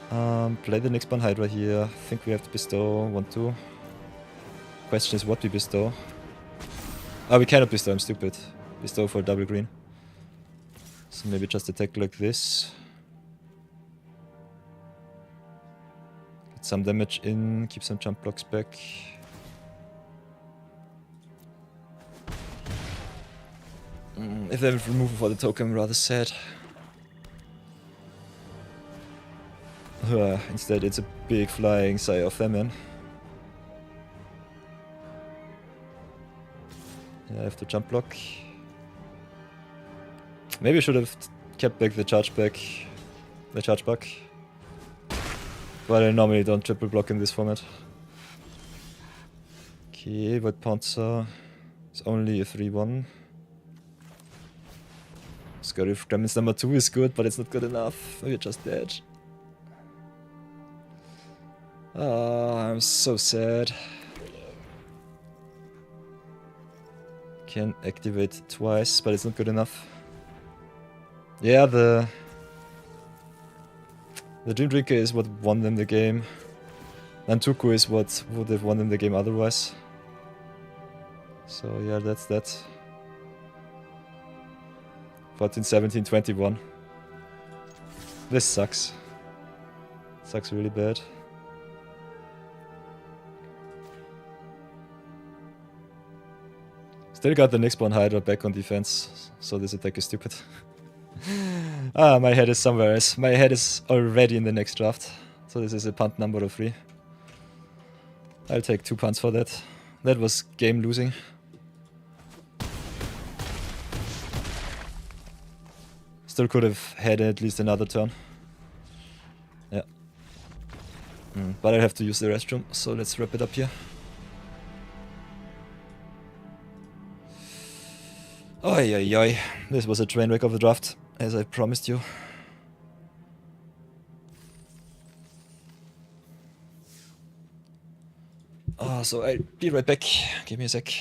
Play the Nyx spawn Hydra here. I think we have to bestow 1-2. Question is what we bestow. We cannot bestow, I'm stupid. Bestow for double green. So maybe just attack like this. Get some damage in, keep some jump blocks back. If they have removal for the token, I'm rather sad. Instead it's a big flying Sire of Famine. Yeah, I have to jump block. Maybe I should have kept back the charge back. But I normally don't triple block in this format. Okay, Void Pouncer is only a 3-1. Scurry of Gremlins number 2 is good, but it's not good enough. We're just dead. I'm so sad. Can activate twice, but it's not good enough. Yeah, the Dream Drinker is what won them the game. Nantuko is what would have won them the game otherwise. So yeah, that's that. 14, 17, 21. This sucks. Sucks really bad. Still got the Nyx spawn Hydra back on defense, so this attack is stupid. My head is somewhere else. My head is already in the next draft. So this is a punt number 3. I'll take 2 punts for that. That was game losing. Still could have had at least another turn. But I have to use the restroom, so let's wrap it up here. Oi, oi, oi. This was a train wreck of a draft, as I promised you. So I'll be right back. Give me a sec.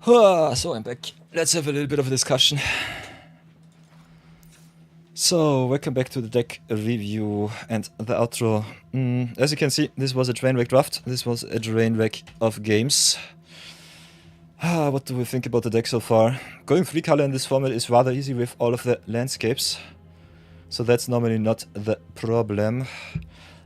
So I'm back. Let's have a little bit of a discussion. So, welcome back to the deck review and the outro. As you can see, this was a train wreck draft. This was a train wreck of games. What do we think about the deck so far? Going 3 color in this format is rather easy with all of the landscapes. So that's normally not the problem.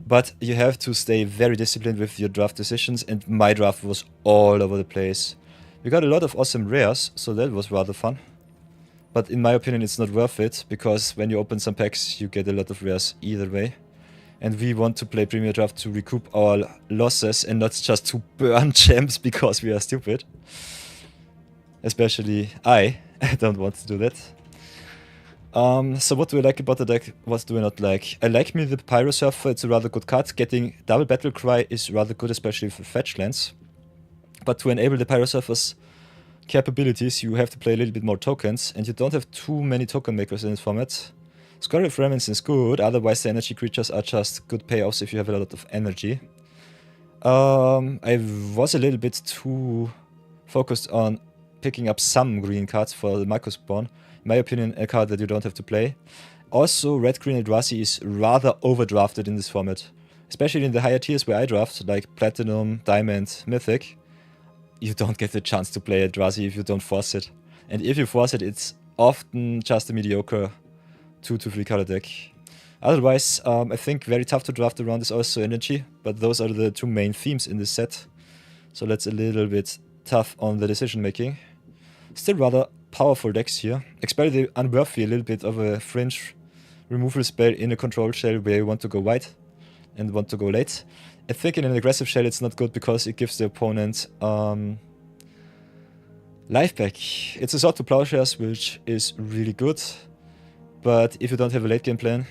But you have to stay very disciplined with your draft decisions, and my draft was all over the place. We got a lot of awesome rares, so that was rather fun. But in my opinion, it's not worth it, because when you open some packs, you get a lot of rares either way. And we want to play Premier Draft to recoup our losses and not just to burn gems because we are stupid. Especially I don't want to do that. So what do I like about the deck? What do I not like? I like me the Pyro Surfer, it's a rather good card. Getting double Battle Cry is rather good, especially for fetch lands. But to enable the Pyro Surfer's capabilities, you have to play a little bit more tokens, and you don't have too many token makers in this format. Scurry of Remnants is good, otherwise the energy creatures are just good payoffs if you have a lot of energy. I was a little bit too focused on picking up some green cards for the Micro Spawn. In my opinion, a card that you don't have to play. Also, Red-Green Eldrazi is rather overdrafted in this format. Especially in the higher tiers where I draft, like Platinum, Diamond, Mythic. You don't get the chance to play Eldrazi if you don't force it. And if you force it, it's often just a mediocre 2 to 3 color deck. Otherwise, I think very tough to draft around is also Energy, but those are the 2 main themes in this set. So that's a little bit tough on the decision making. Still rather powerful decks here. Especially Unworthy, a little bit of a fringe removal spell in a control shell where you want to go wide and want to go late. I think in an aggressive shell it's not good because it gives the opponent life back. It's a Sword to Plowshares, which is really good, but if you don't have a late game plan,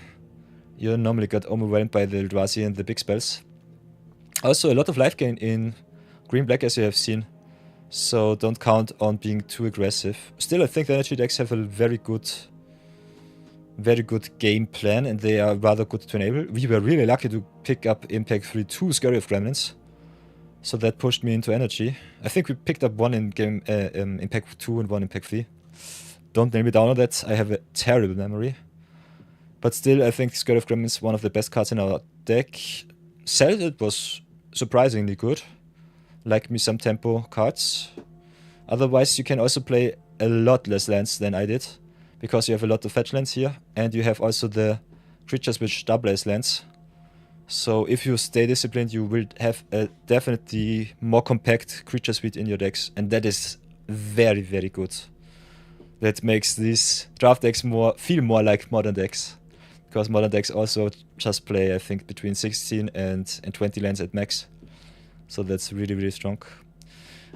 you normally get overwhelmed by the Eldrazi and the big spells. Also a lot of life gain in green-black, as you have seen, so don't count on being too aggressive. Still, I think the energy decks have a very good game plan, and they are rather good to enable. We were really lucky to pick up Impact 3 2 Scurry of Gremlins, so that pushed me into energy. I think we picked up one in game Impact 2 and one Impact 3. Don't nail me down on that, I have a terrible memory. But still, I think Scurry of Gremlins is one of the best cards in our deck. It was surprisingly good. Like me some tempo cards. Otherwise, you can also play a lot less lands than I did, because you have a lot of fetch lands here, and you have also the creatures which double as lands. So if you stay disciplined, you will have a definitely more compact creature suite in your decks, and that is very, very good. That makes these draft decks feel more like modern decks, because modern decks also just play, I think, between 16 and 20 lands at max. So that's really, really strong.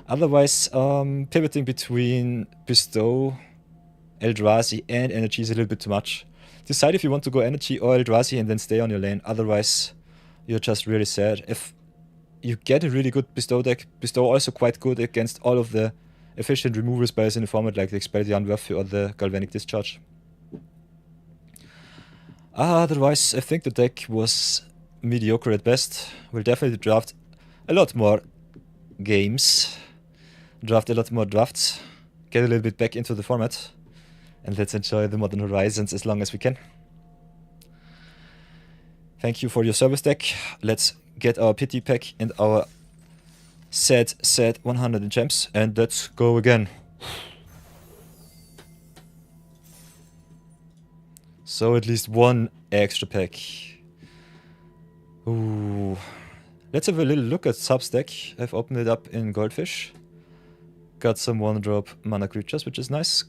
Otherwise, pivoting between Bestow, Eldrazi, and Energy is a little bit too much. Decide if you want to go Energy or Eldrazi and then stay on your lane. Otherwise, you're just really sad. If you get a really good Bestow deck, Bestow also quite good against all of the efficient removal spells in the format like the Expelliarmus Werfe or the Galvanic Discharge. Otherwise, I think the deck was mediocre at best. We'll definitely draft a lot more games, draft a lot more drafts, get a little bit back into the format, and let's enjoy the Modern Horizons as long as we can. Thank you for your service deck. Let's get our pity pack and our sad 100 in gems, and let's go again. So at least one extra pack. Ooh. Let's have a little look at Sub's deck. I've opened it up in Goldfish. Got some 1-drop mana creatures, which is nice.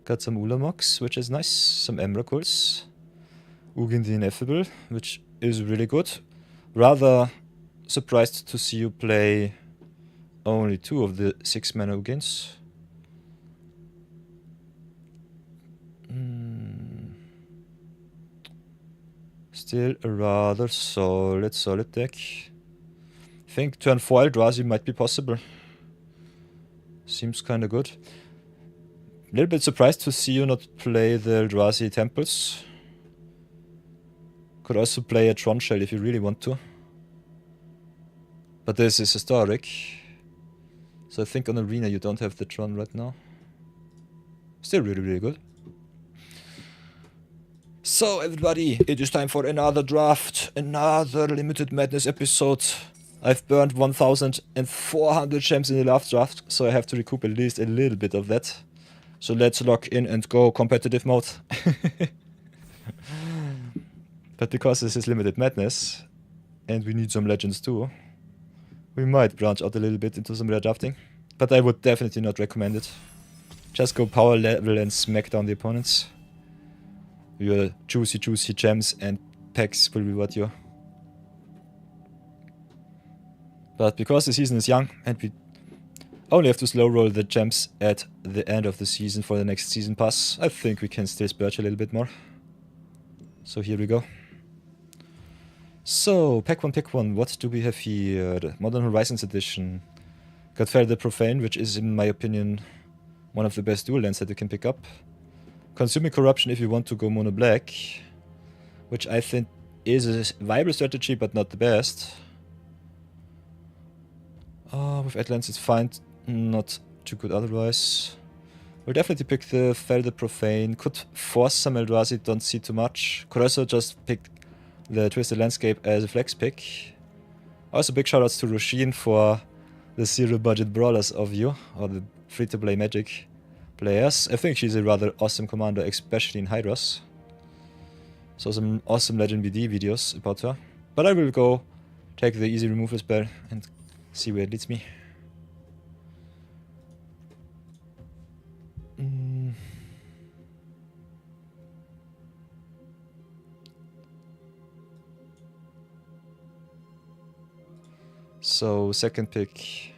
Got some Ulamox, which is nice. Some Emrakuls. Ugin the Ineffable, which is really good. Rather surprised to see you play only 2 of the 6 mana Ugins. Still a rather solid deck. I think turn 4 Eldrazi might be possible. Seems kinda good. A little bit surprised to see you not play the Eldrazi Temples. Could also play a Tron Shell if you really want to. But this is historic. So I think on Arena you don't have the Tron right now. Still really, really good. So everybody, it is time for another draft. Another Limited Madness episode. I've burned 1,400 gems in the last draft, so I have to recoup at least a little bit of that. So let's lock in and go competitive mode. But because this is Limited Madness, and we need some legends too, we might branch out a little bit into some rare drafting. But I would definitely not recommend it. Just go power level and smack down the opponents. Your juicy gems and packs will reward you. But because the season is young and we only have to slow roll the gems at the end of the season for the next season pass, I think we can still splurge a little bit more. So here we go. So, pack one, what do we have here? The Modern Horizons edition. Got Farron the Profane, which is in my opinion one of the best dual lands that you can pick up. Consuming Corruption if you want to go mono black, which I think is a viable strategy but not the best. With Atlantis it's fine, not too good otherwise. We'll definitely pick the Farron the Profane. Could force some Eldrazi, don't see too much. Could also just pick the Twisted Landscape as a flex pick. Also big shoutouts to Roshin for the Zero-Budget-Brawlers of you, or the free-to-play Magic players. I think she's a rather awesome commander, especially in Hydros. So some awesome Legend BD videos about her. But I will go take the easy removal spell and see where it leads me. So, second pick.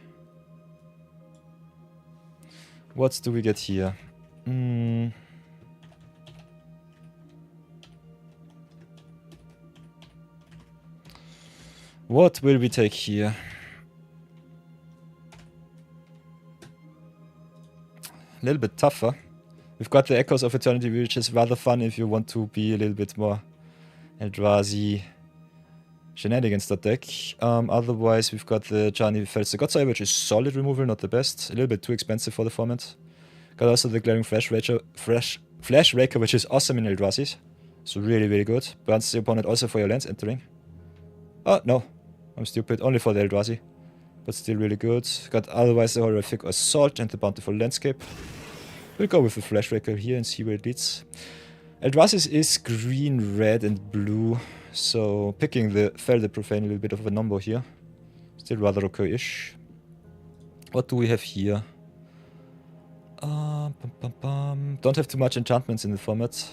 What do we get here? What will we take here? A little bit tougher. We've got the Echoes of Eternity, which is rather fun if you want to be a little bit more Eldrazi shenanigans that deck. Otherwise, we've got the Jani Fels the Godsire, which is solid removal, not the best. A little bit too expensive for the format. Got also the Glaring Flash Raker, which is awesome in Eldrazi. So really, really good. Burns the opponent also for your lands entering. Oh, no. I'm stupid. Only for the Eldrazi. But still really good. Got otherwise the Horrific Assault and the Bountiful Landscape. We'll go with the Flash Raker here and see where it leads. Eldrazi is green, red, and blue. So picking the Fair the Profane a little bit of a number here. Still rather okay-ish. What do we have here? Don't have too much enchantments in the format.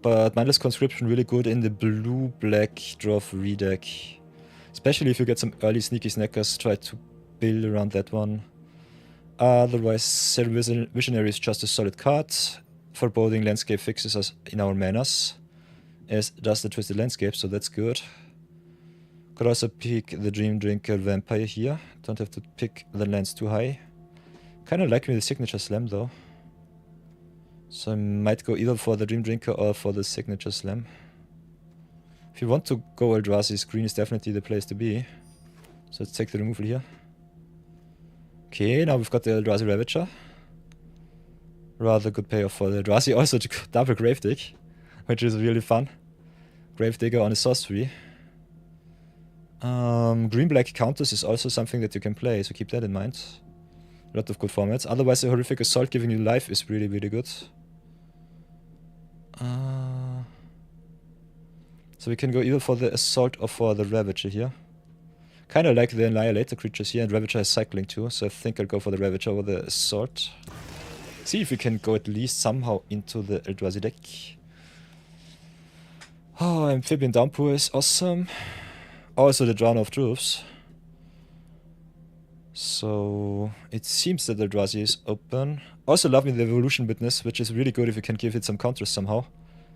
But Mindless Conscription really good in the blue-black draw free deck. Especially if you get some early sneaky snackers, try to build around that one. Otherwise, Zero Visionary is just a solid card. Foreboding Landscape fixes us in our manas, as does the Twisted Landscape, so that's good. Could also pick the Dream Drinker Vampire here. Don't have to pick the lands too high. Kinda like me the Signature Slam though. So I might go either for the Dream Drinker or for the Signature Slam. If you want to go Eldrazi, green is definitely the place to be. So let's take the removal here. Okay, now we've got the Eldrazi Ravager. Rather good payoff for the Eldrazi. Also double Gravedigger, which is really fun. Gravedigger on a sorcery. Green-black counters is also something that you can play, so keep that in mind. A lot of good formats. Otherwise, the Horrific Assault giving you life is really, really good. So we can go either for the Assault or for the Ravager here. Kinda like the Annihilator creatures here, and Ravager has cycling too, so I think I'll go for the Ravager over the Assault. See if we can go at least somehow into the Eldrazi deck. Oh, Amphibian Downpour is awesome. Also the Drown of Truths. So it seems that Eldrazi is open. Also loving the Evolution Witness, which is really good if you can give it some counters somehow.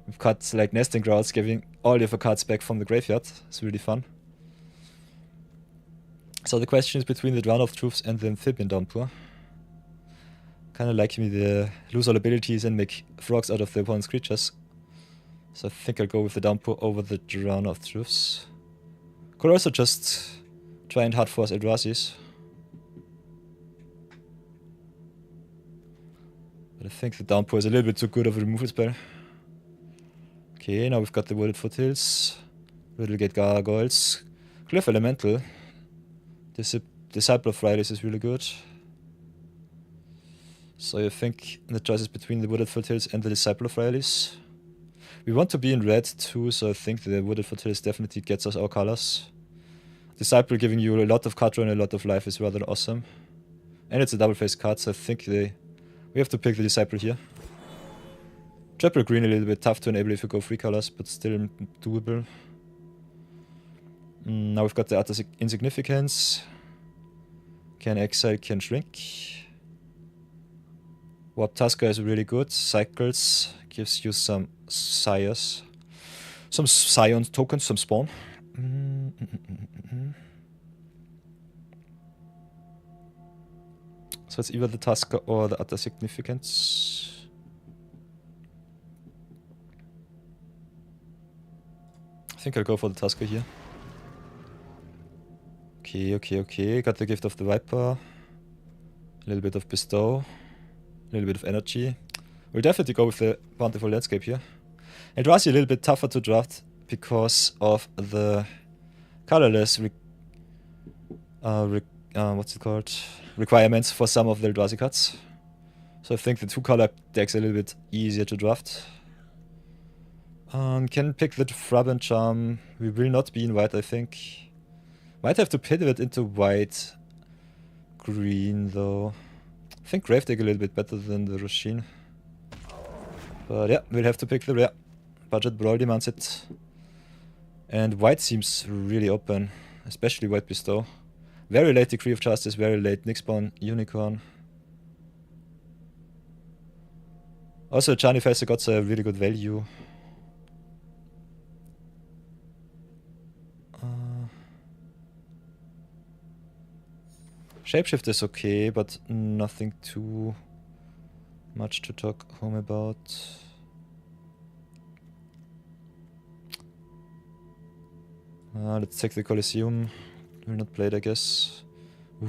We've got like Nesting Grounds giving all of your cards back from the graveyard. It's really fun. So the question is between the Drown of Truths and the Amphibian Downpour. Kinda like me the lose all abilities and make frogs out of the opponent's creatures. So I think I'll go with the Downpour over the Drown of Truths. Could also just try and hard force Eldrazi's. But I think the Downpour is a little bit too good of a removal spell. Okay, now we've got the Wooded Foothills, Riddlegate Gargoyles, Cliff Elemental. Disciple of Fridays is really good. So I think the choice is between the Wooded Foothills and the Disciple of Fridays. We want to be in red too, so I think the Wooded Foothills definitely gets us our colors. Disciple giving you a lot of card draw and a lot of life is rather awesome. And it's a double face card, so I think we have to pick the Disciple here. Triple green a little bit tough to enable if you go 3 colors, but still doable. Now we've got the Utter Insignificance. Can exile, can shrink. Warp Tusker is really good. Cycles gives you some sires. Some Scion tokens, some spawn. So it's either the Tusker or the Utter Significance. I think I'll go for the Tusker here. Okay. Got the Gift of the Viper. A little bit of Bestow. A little bit of energy. We'll definitely go with the Bountiful Landscape here. Eldrazi a little bit tougher to draft because of the colorless what's it called? Requirements for some of the Eldrazi cards. So I think the 2-color deck's a little bit easier to draft. Can pick the Frab and Charm. We will not be in white, I think. Might have to pivot into white. Green though. I think Gravedigger a little bit better than the Roshin. But yeah, we'll have to pick the rare. Budget Brawl demands it. And white seems really open, especially White Bestow. Very late Decree of Justice, very late Nyxborn, Unicorn. Also, Chani Fester got a really good value. Shapeshift is okay, but nothing too much to talk home about. Let's take the Colosseum. Will not play it, I guess.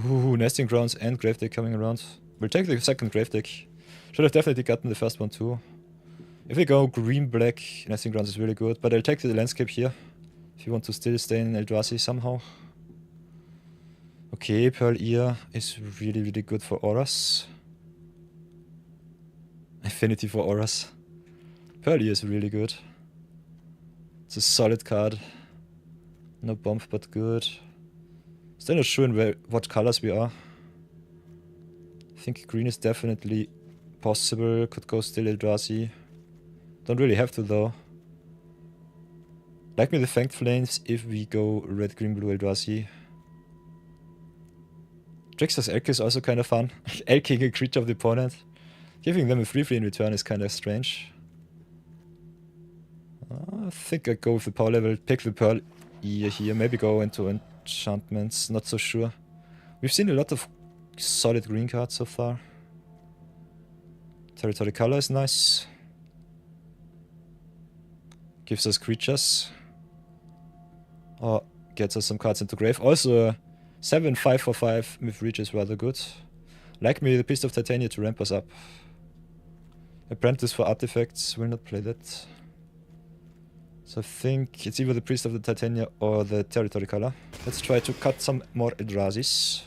Ooh, Nesting Grounds and Gravedigger coming around. We'll take the second Gravedigger. Should have definitely gotten the first one too. If we go green-black, Nesting Grounds is really good, but I'll take the landscape here. If you want to still stay in Eldrazi somehow. Okay, Pearl Ear is really, really good for auras. Affinity for auras. Pearl Ear is really good. It's a solid card. No bomb, but good. Still not sure in what colors we are. I think green is definitely possible. Could go still Eldrazi. Don't really have to though. Like me the Fanged Flames if we go red, green, blue Eldrazi. Trickster's Elk is also kind of fun. Elking a creature of the opponent. Giving them a 3/3 in return is kind of strange. I think I'd go with the power level. Pick the Pearl Ear here. Maybe go into enchantments. Not so sure. We've seen a lot of solid green cards so far. Territory color is nice. Gives us creatures. Or gets us some cards into grave. Also, 7/5 for 5 with reach is rather good. Like me, the Piece of Titania to ramp us up. Apprentice for artifacts, will not play that. So I think it's either the Priest of the Titania or the Territory color. Let's try to cut some more Eldrazi's.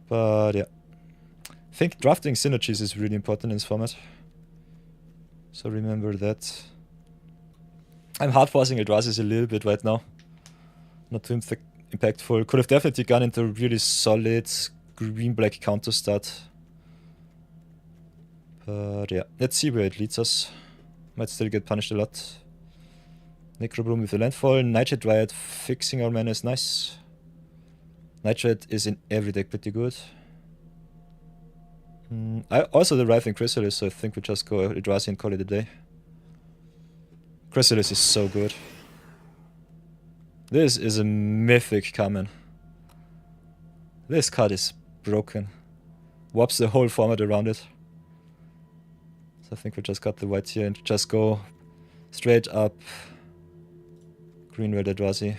But yeah. I think drafting synergies is really important in this format. So remember that. I'm hard forcing Eldrazi's a little bit right now. Not too impactful. Could have definitely gone into a really solid green-black counter start. But yeah, let's see where it leads us. Might still get punished a lot. Necrobloom with the landfall. Nightshade Riot fixing our mana is nice. Nightshade is in every deck pretty good. Also the Writhing Chrysalis, so I think we just go Eldrazi and call it a day. Chrysalis is so good. This is a mythic common. This card is broken. Warps the whole format around it. So I think we just got the white here and just go straight up green red Eldrazi.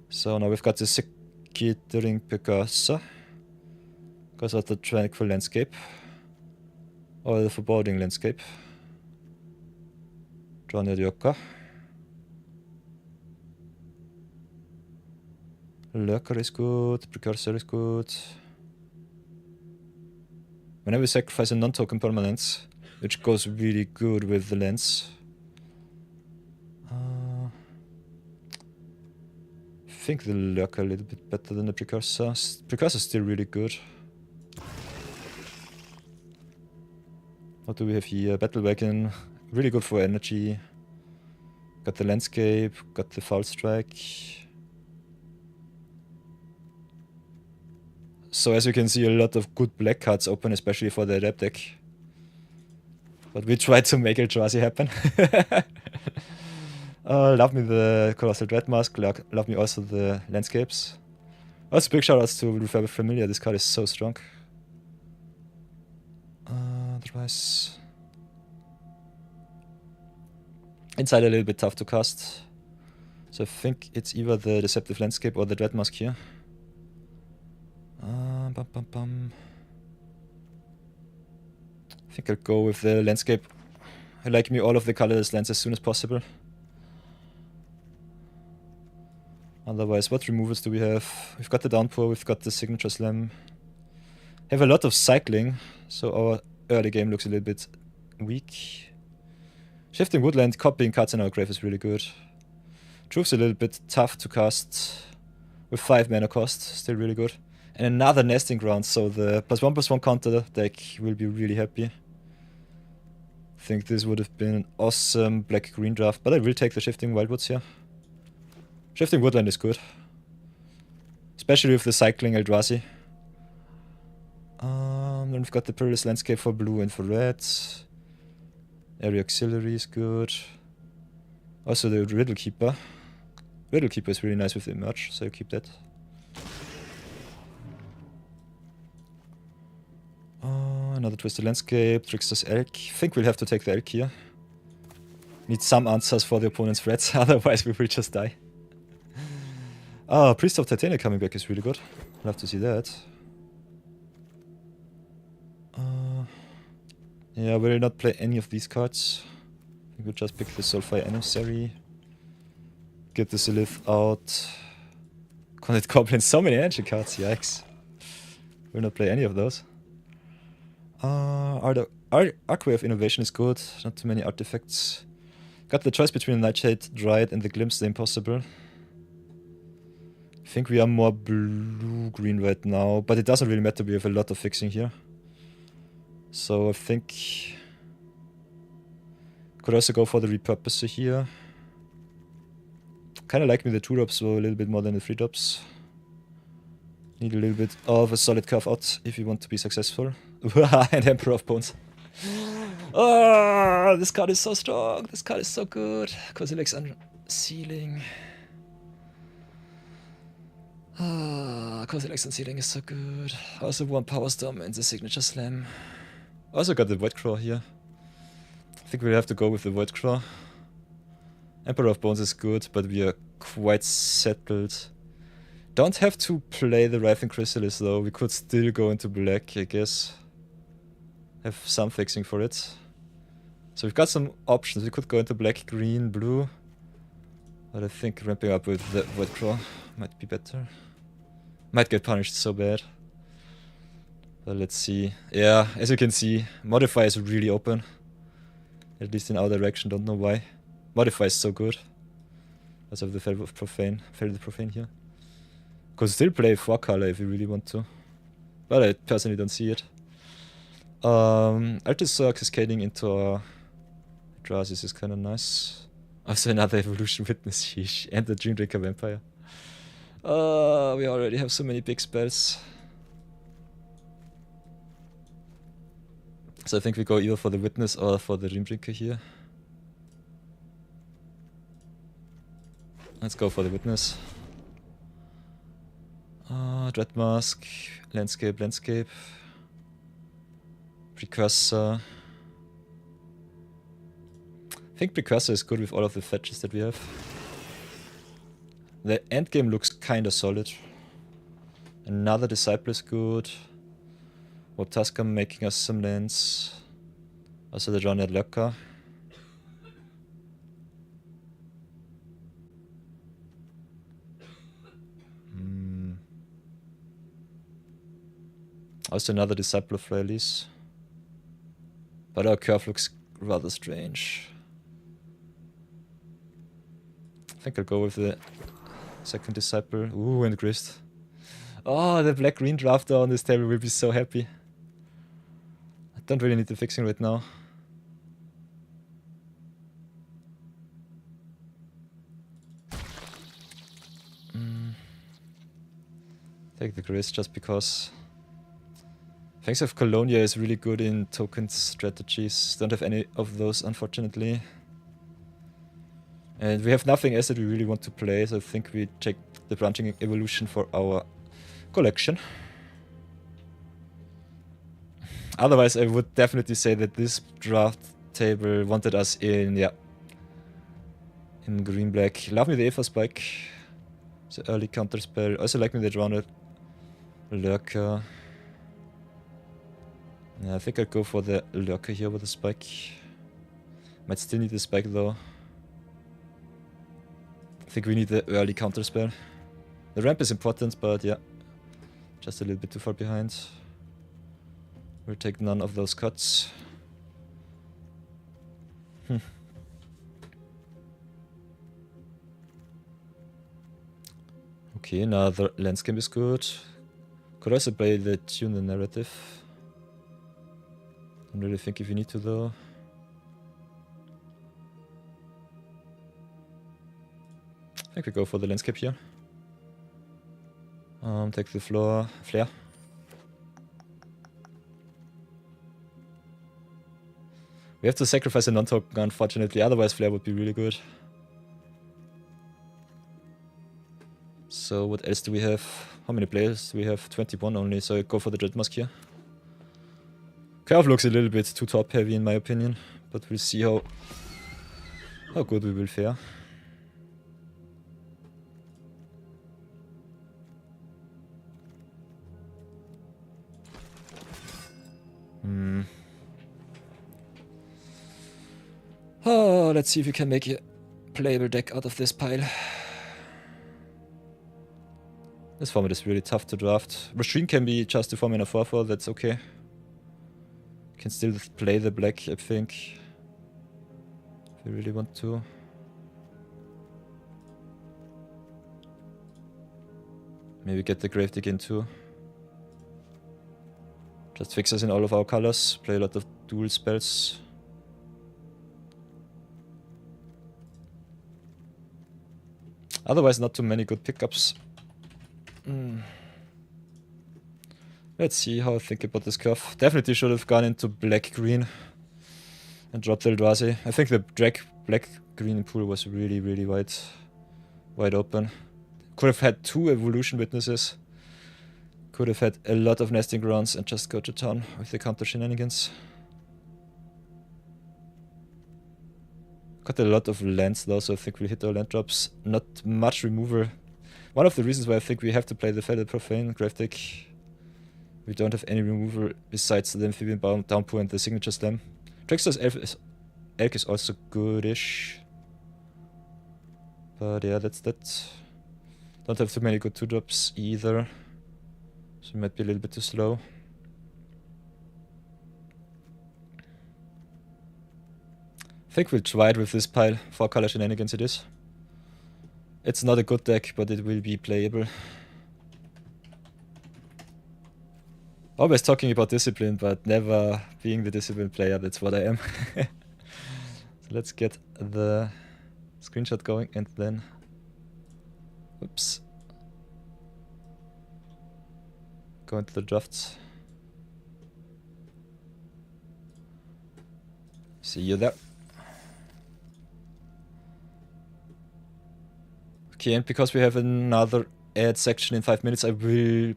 So now we've got the Skittering Precursor. Goes out the Tranquil Landscape. Or the Foreboding Landscape. Draw near the Oka. Lurker is good, Precursor is good. Whenever we sacrifice a non-token permanence, which goes really good with the lens. I think the Lurker a little bit better than the Precursor. Precursor is still really good. What do we have here? Battle Wagon, really good for energy. Got the Landscape, got the Foul Strike. So as you can see, a lot of good black cards open, especially for the Red deck. But we tried to make Eldrazi happen. Love me the Colossal Dread Mask, love me also the Landscapes. Also big shoutouts to Refurbished Familiar, this card is so strong. Otherwise... Inside a little bit tough to cast. So I think it's either the Deceptive Landscape or the Dread Mask here. I think I'll go with the Landscape. I like me all of the colorless lands as soon as possible. Otherwise, what removals do we have? We've got the Downpour, we've got the Signature Slam. Have a lot of cycling, so our early game looks a little bit weak. Shifting Woodland, copying cards in our grave is really good. Truth's a little bit tough to cast with 5 mana cost, still really good. And another Nesting Ground, so the +1/+1 counter deck will be really happy. I think this would have been an awesome black-green draft, but I will take the Shifting Wildwoods here. Shifting Woodland is good. Especially with the cycling Eldrazi. Then we've got the Perilous Landscape for blue and for red. Area Auxiliary is good. Also the Riddle Keeper. Riddle Keeper is really nice with the Emerge, so I'll keep that. Another Twisted Landscape, Trickster's Elk. I think we'll have to take the Elk here. Need some answers for the opponent's threats, otherwise we will just die. Priest of Titania coming back is really good. Love to see that. Yeah, we'll not play any of these cards. I think we'll just pick the Soulfire Emissary. Get the Silith out. Connet Goblin, so many energy cards, yikes. We'll not play any of those. Are Archway of Innovation is good, not too many artifacts. Got the choice between the Nightshade, Dryad, and the Glimpse, the Impossible. I think we are more blue-green right now, but it doesn't really matter, we have a lot of fixing here. So I think... Could also go for the Repurposer here. Kinda like me the 2-drops, so a little bit more than the 3-drops. Need a little bit of a solid curve out if you want to be successful. And Emperor of Bones. Oh, this card is so strong. This card is so good. Kozilek's Unsealing. Kozilek's Unsealing is so good. Also one Power Storm and the Signature Slam. Also got the Void Claw here. I think we'll have to go with the Void Claw. Emperor of Bones is good, but we are quite settled. Don't have to play the Writhing Chrysalis though. We could still go into black, I guess. Have some fixing for it. So we've got some options. We could go into black, green, blue. But I think ramping up with the Void Claw might be better. Might get punished so bad. But let's see. Yeah, as you can see, Modify is really open. At least in our direction, don't know why. Modify is so good. Also have the Fail the Profane here. Could still play 4 color if you really want to. But I personally don't see it. Altisarch cascading into our Drasis is kinda nice. Also another Evolution Witness, sheesh. And the Dreamdrinker Vampire. We already have so many big spells. So I think we go either for the Witness or for the Dreamdrinker here. Let's go for the Witness. Dread Mask, Landscape, Precursor. I think Precursor is good with all of the fetches that we have. The endgame looks kinda solid. Another Disciple is good. Wobtusker making us some lands. Also the Drowned Lurker. Also another Disciple of Rallies. But our curve looks rather strange. I think I'll go with the second Disciple. Ooh, and Grist. Oh, the black-green drafter on this table will be so happy. I don't really need the fixing right now. Take the Grist just because... Fangs of Colonia is really good in token strategies. Don't have any of those, unfortunately. And we have nothing else that we really want to play, so I think we check the Branching Evolution for our collection. Otherwise, I would definitely say that this draft table wanted us in, yeah, in green-black. Love me the Aether Spike. It's an early counter spell. Also like me the Drowned Lurker. Yeah, I think I'd go for the Lurker here with the Spike. Might still need the Spike though. I think we need the early counter spell. The ramp is important, but yeah, just a little bit too far behind. We'll take none of those cuts. Okay, another landscape is good. Could also play the Tune the Narrative. Don't really think if you need to though. I think we go for the landscape here. Take the flare. We have to sacrifice a non-token, unfortunately, otherwise flare would be really good. So what else do we have? How many players do we have? 21 only, so I go for the Dread Mask here. Curve looks a little bit too top heavy in my opinion, but we'll see how good we will fare. Oh, let's see if we can make a playable deck out of this pile. This format is really tough to draft. Restrain can be just a 4-mana 4/4, that's okay. Can still play the black, I think. If we really want to. Maybe get the grave dig in too. Just fix us in all of our colors. Play a lot of dual spells. Otherwise, not too many good pickups. Let's see how I think about this curve. Definitely should have gone into black-green and dropped Eldrazi. I think the black-green pool was really wide open. Could have had 2 evolution witnesses. Could have had a lot of nesting grounds and just go to town with the counter shenanigans. Got a lot of lands though, so I think we'll hit our land drops. Not much removal. One of the reasons why I think we have to play the Feathered Profane grave deck. We don't have any removal besides the Amphibian Downpour and the Signature Slam. Trickster's Elk is also goodish. But yeah, that's that. Don't have too many good 2-drops either. So it might be a little bit too slow. I think we'll try it with this pile. 4-color shenanigans it is. It's not a good deck, but it will be playable. Always talking about discipline, but never being the disciplined player. That's what I am. So let's get the screenshot going and then... Oops. Go into the drafts. See you there. Okay, and because we have another ad section in 5 minutes, I will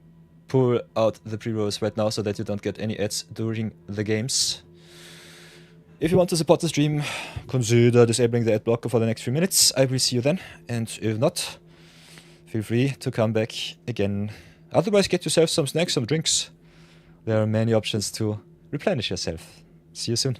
pull out the pre-rolls right now so that you don't get any ads during the games. If you want to support the stream, consider disabling the ad blocker for the next few minutes. I will see you then, and if not, feel free to come back again. Otherwise, get yourself some snacks, some drinks. There are many options to replenish yourself. See you soon.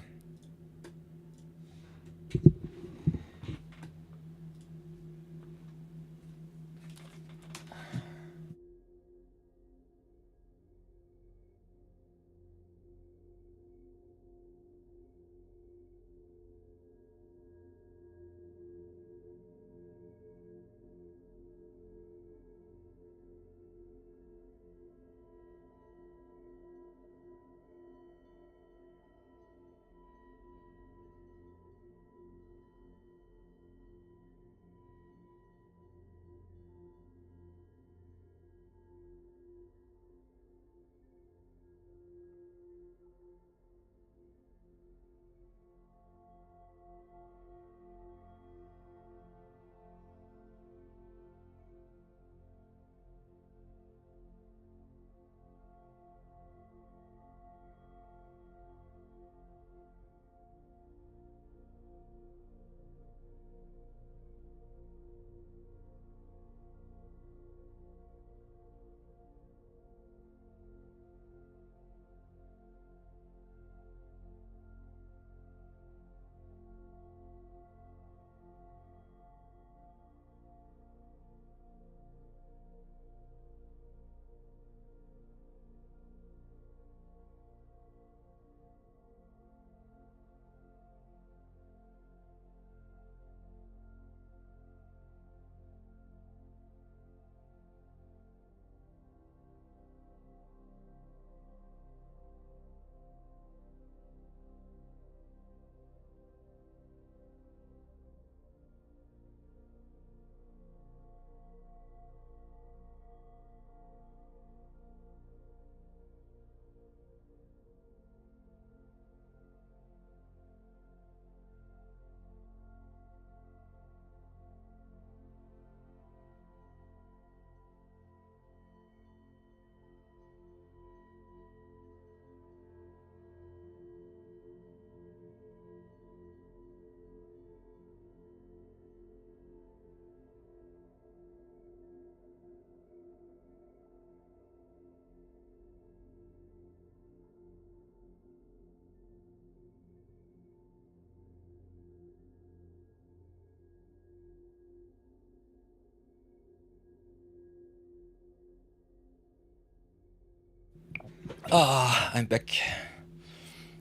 Ah, I'm back.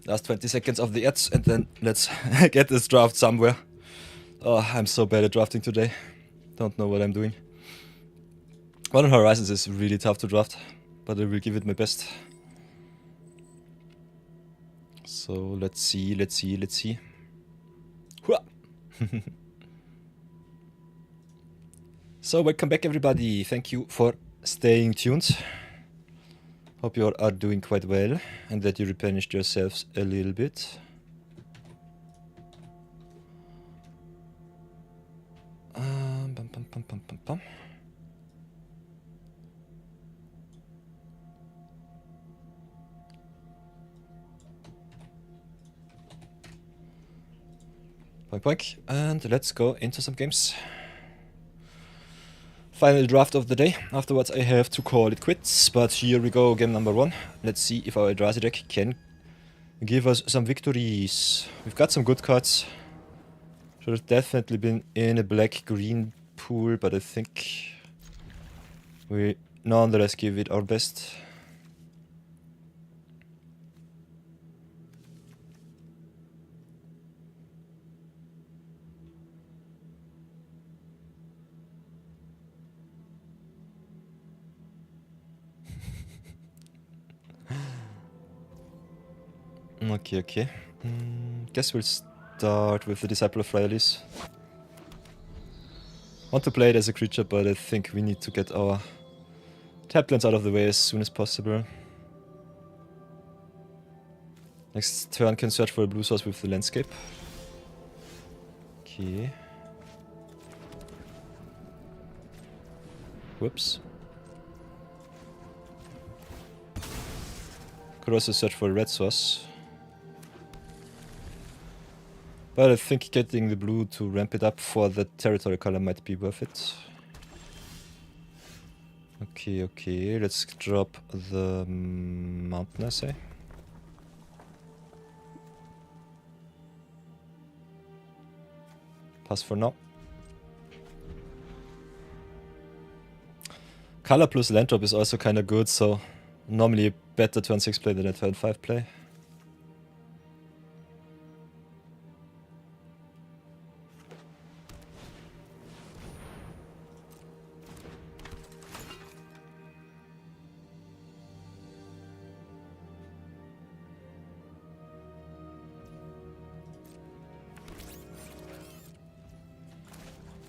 Last 20 seconds of the ads, and then let's get this draft somewhere. Oh, I'm so bad at drafting today. Don't know what I'm doing. Modern Horizons is really tough to draft, but I will give it my best. So let's see. Hua! So welcome back everybody. Thank you for staying tuned. Hope you all are doing quite well and that you replenished yourselves a little bit. Boink boink, and let's go into some games. Final draft of the day. Afterwards I have to call it quits, but here we go, game number 1. Let's see if our Eldrazi deck can give us some victories. We've got some good cards. Should have definitely been in a black-green pool, but I think we nonetheless give it our best. Okay. Guess we'll start with the Disciple of Fryalis. Want to play it as a creature, but I think we need to get our taplands out of the way as soon as possible. Next turn can search for a blue source with the landscape. Okay. Whoops. Could also search for a red source. But I think getting the blue to ramp it up for the territory color might be worth it. Okay, let's drop the mountain, I say. Pass for now. Color plus land drop is also kinda good, so normally better turn 6 play than a turn 5 play.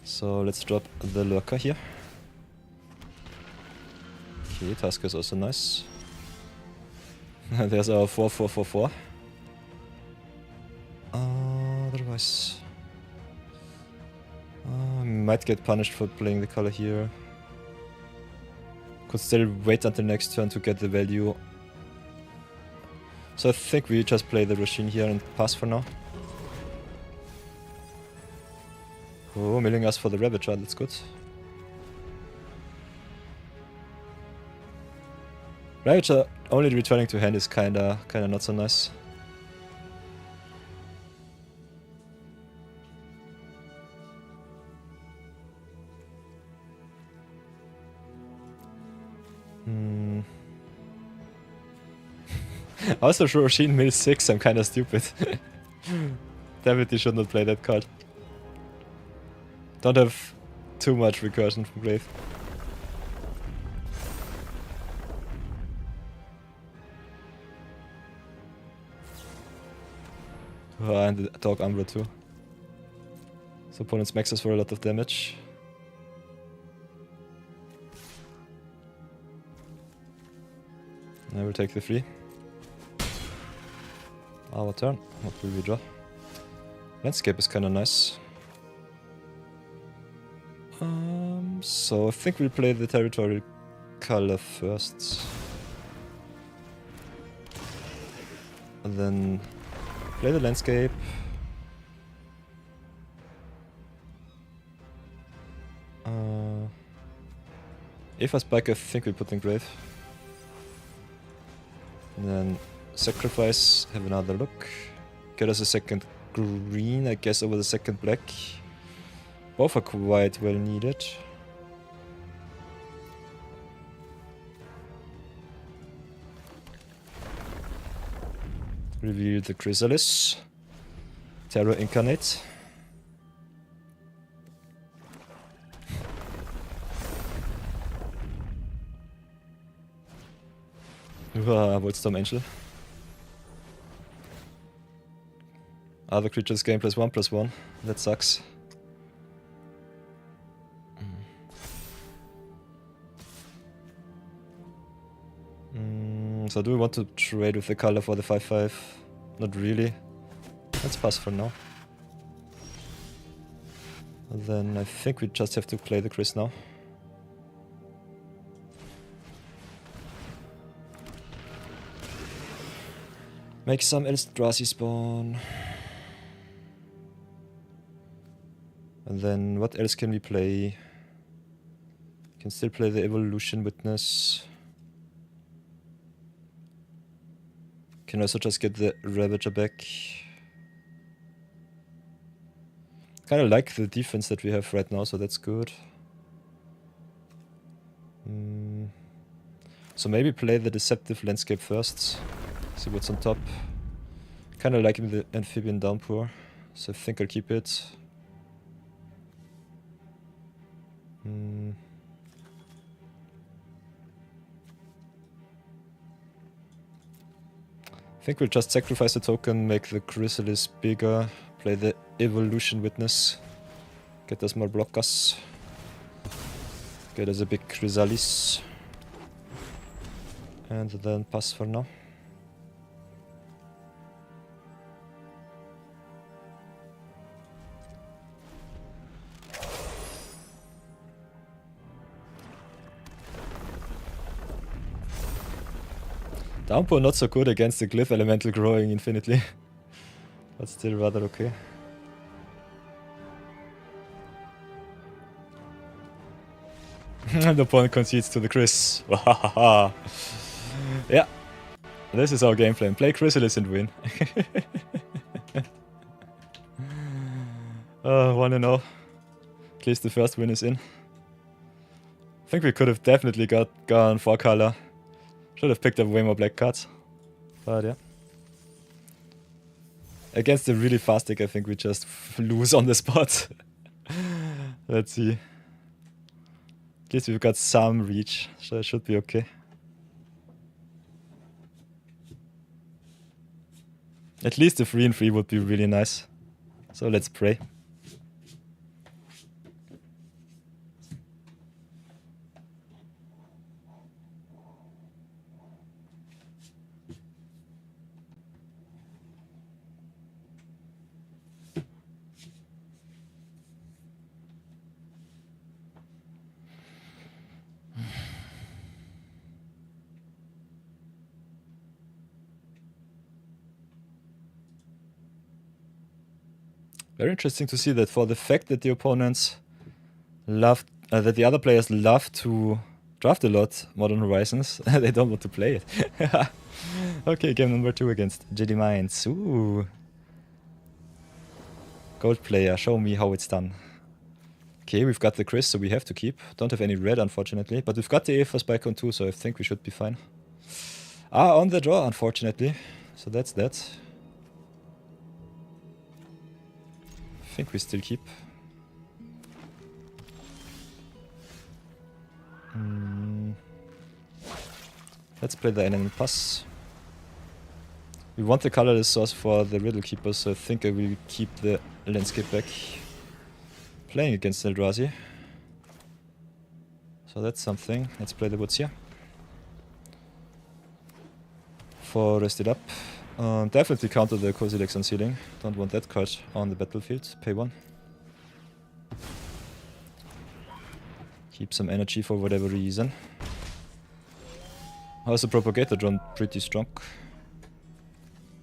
So let's drop the lurker here. Okay, Tasker is also nice. There's our 4-4-4-4. Otherwise, might get punished for playing the color here. Could still wait until next turn to get the value. So I think we just play the Roshin here and pass for now. Oh, milling us for the Ravager, that's good. Ravager only returning to hand is kinda not so nice. Also, Roshin mills 6, I'm kinda stupid. Definitely should not play that card. Don't have too much recursion from Grave. Oh, and the Dog Umbra too. So opponents max us for a lot of damage. I will take the 3. Our turn. What will we draw? Landscape is kinda nice. So I think we'll play the territory color first. And then play the landscape. If I spike, I think we put in Grave. And then sacrifice, have another look. Get us a second green, I guess, over the second black. Both are quite well needed. Reveal the Chrysalis. Terror Incarnate. Wildstorm Angel. Other creatures gain +1/+1. That sucks. So do we want to trade with the color for the 5/5? Not really. Let's pass for now. Then I think we just have to play the Chris now. Make some Eldrazi spawn. And then what else can we play? Can still play the Evolution Witness. Can also just get the Ravager back. Kinda like the defense that we have right now, so that's good. So maybe play the Deceptive Landscape first. See what's on top. Kinda liking the Amphibian Downpour, so I think I'll keep it. I think we'll just sacrifice the token, make the Chrysalis bigger, play the Evolution Witness, get us more blockers, get us a big Chrysalis, and then pass for now. Downpour not so good against the Glyph Elemental growing infinitely, but still rather okay. And the opponent concedes to the Chris. Yeah, this is our game plan. Play Chrysalis and win. 1-0. At least the first win is in. I think we could have definitely gone 4-color. Should have picked up way more black cards. But yeah. Against the really fast deck, I think we just lose on the spot. Let's see. At least we've got some reach, so it should be okay. At least a 3-3 would be really nice. So let's pray. Very interesting to see that for the fact that the opponents love, that the other players love to draft a lot Modern Horizons, they don't want to play it. Okay, game number 2 against Jedi Minds. Ooh. Gold player, show me how it's done. Okay, we've got the Chris, so we have to keep. Don't have any red, unfortunately, but we've got the Aether Spike on 2, so I think we should be fine. On the draw, unfortunately. So that's that. I think we still keep. Let's play the enemy pass. We want the colorless source for the Riddle Keeper, so I think I will keep the landscape back. Playing against Eldrazi. So that's something. Let's play the woods here. Forest it up. Definitely counter the Kozilek's Unsealing. Don't want that card on the battlefield. Pay 1. Keep some energy for whatever reason. How's the Propagator drawn? Pretty strong.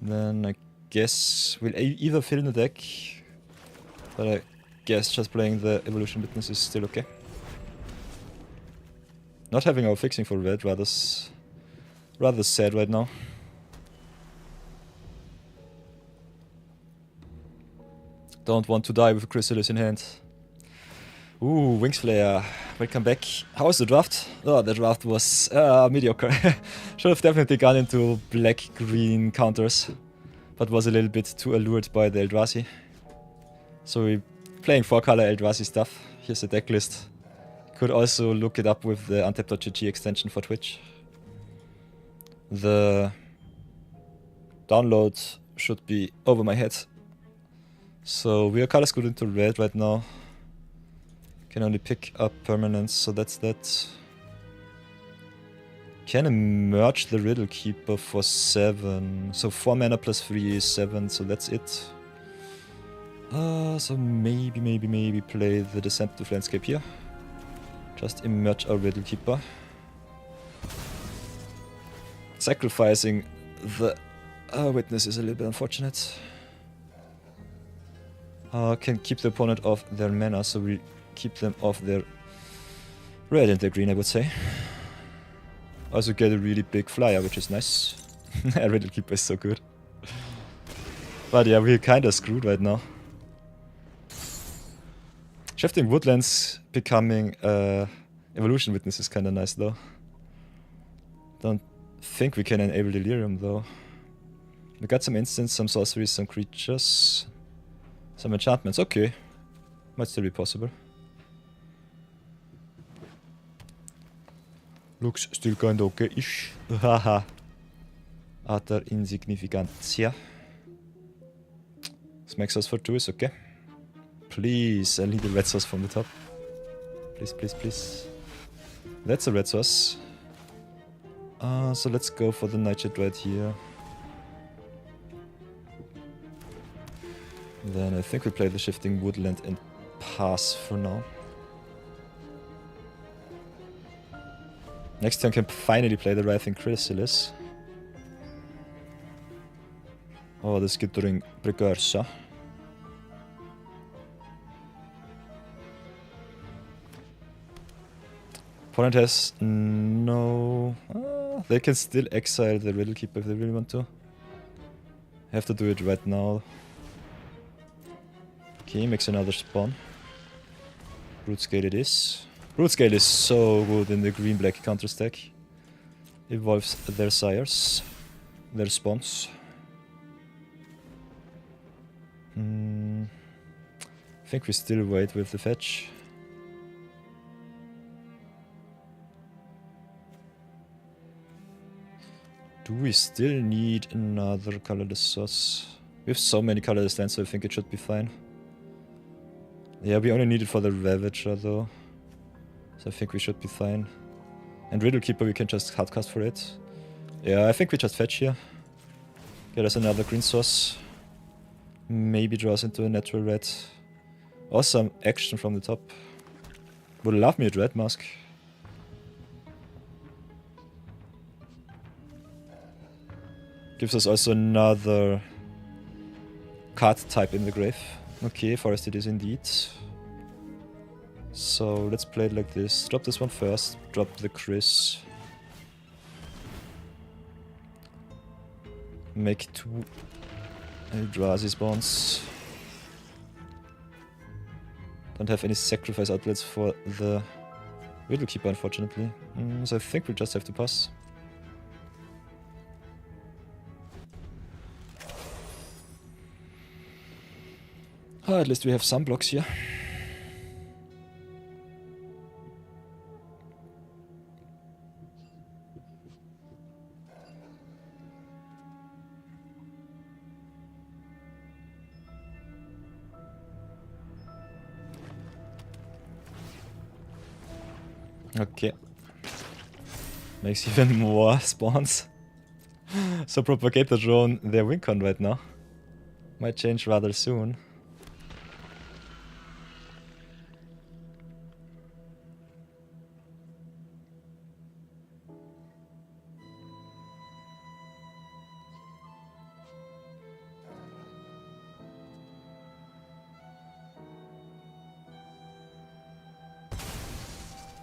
Then I guess we'll either fill in the deck, but I guess just playing the Evolution Witness is still okay. Not having our fixing for red, rather sad right now. Don't want to die with a Chrysalis in hand. Ooh, Wings Flare. Welcome back. How was the draft? Oh, the draft was mediocre. Should have definitely gone into black-green counters. but was a little bit too allured by the Eldrazi. So we're playing 4-color Eldrazi stuff. Here's the deck list. Could also look it up with the untap.gg extension for Twitch. The download should be over my head. So we are color screwed into red right now. Can only pick up permanents, so that's that. Can emerge the Riddle Keeper for 7. So 4 mana plus 3 is 7, so that's it. So maybe play the Deceptive Landscape here. Just emerge our Riddle Keeper. Sacrificing the Witness is a little bit unfortunate. Can keep the opponent off their mana, so we keep them off their red and their green, I would say. Also get a really big flyer, which is nice. Riddle Keeper is so good. But yeah, we're kinda screwed right now. Shifting Woodlands becoming Evolution Witness is kinda nice though. Don't think we can enable Delirium though. We got some instants, some sorceries, some creatures, some enchantments. Okay, might still be possible. Looks still kinda okay-ish. Haha. Utter insignificantia. Smacks us for 2 is okay. Please, I need a red sauce from the top. Please, please, please. That's a red sauce. So let's go for the Nightshade right here. Then I think we play the Shifting Woodland and pass for now. Next turn can finally play the Writhing Chrysalis. Oh, the Skittering Precursor. Opponent has no... they can still exile the Riddle Keeper if they really want to. Have to do it right now. Okay, makes another spawn. Root Scale it is. Root Scale is so good in the green-black counter stack. Evolves their sires. Their spawns. I think we still wait with the fetch. Do we still need another colorless source? We have so many colorless lands, so I think it should be fine. Yeah, we only need it for the Ravager though. So I think we should be fine. And Riddle Keeper we can just hardcast for it. Yeah, I think we just fetch here. Get us another green source. Maybe draw us into a natural red. Or some action from the top. Would love me a Dread Mask. Gives us also another card type in the grave. Okay, Forest it is indeed. So let's play it like this. Drop this one first. Drop the Chris. Make 2 Eldrazi spawns. Don't have any sacrifice outlets for the Riddle Keeper, unfortunately. So I think we just have to pass. At least we have some blocks here. Okay. Makes even more spawns. So Propagate the Drone, their win con right now. Might change rather soon.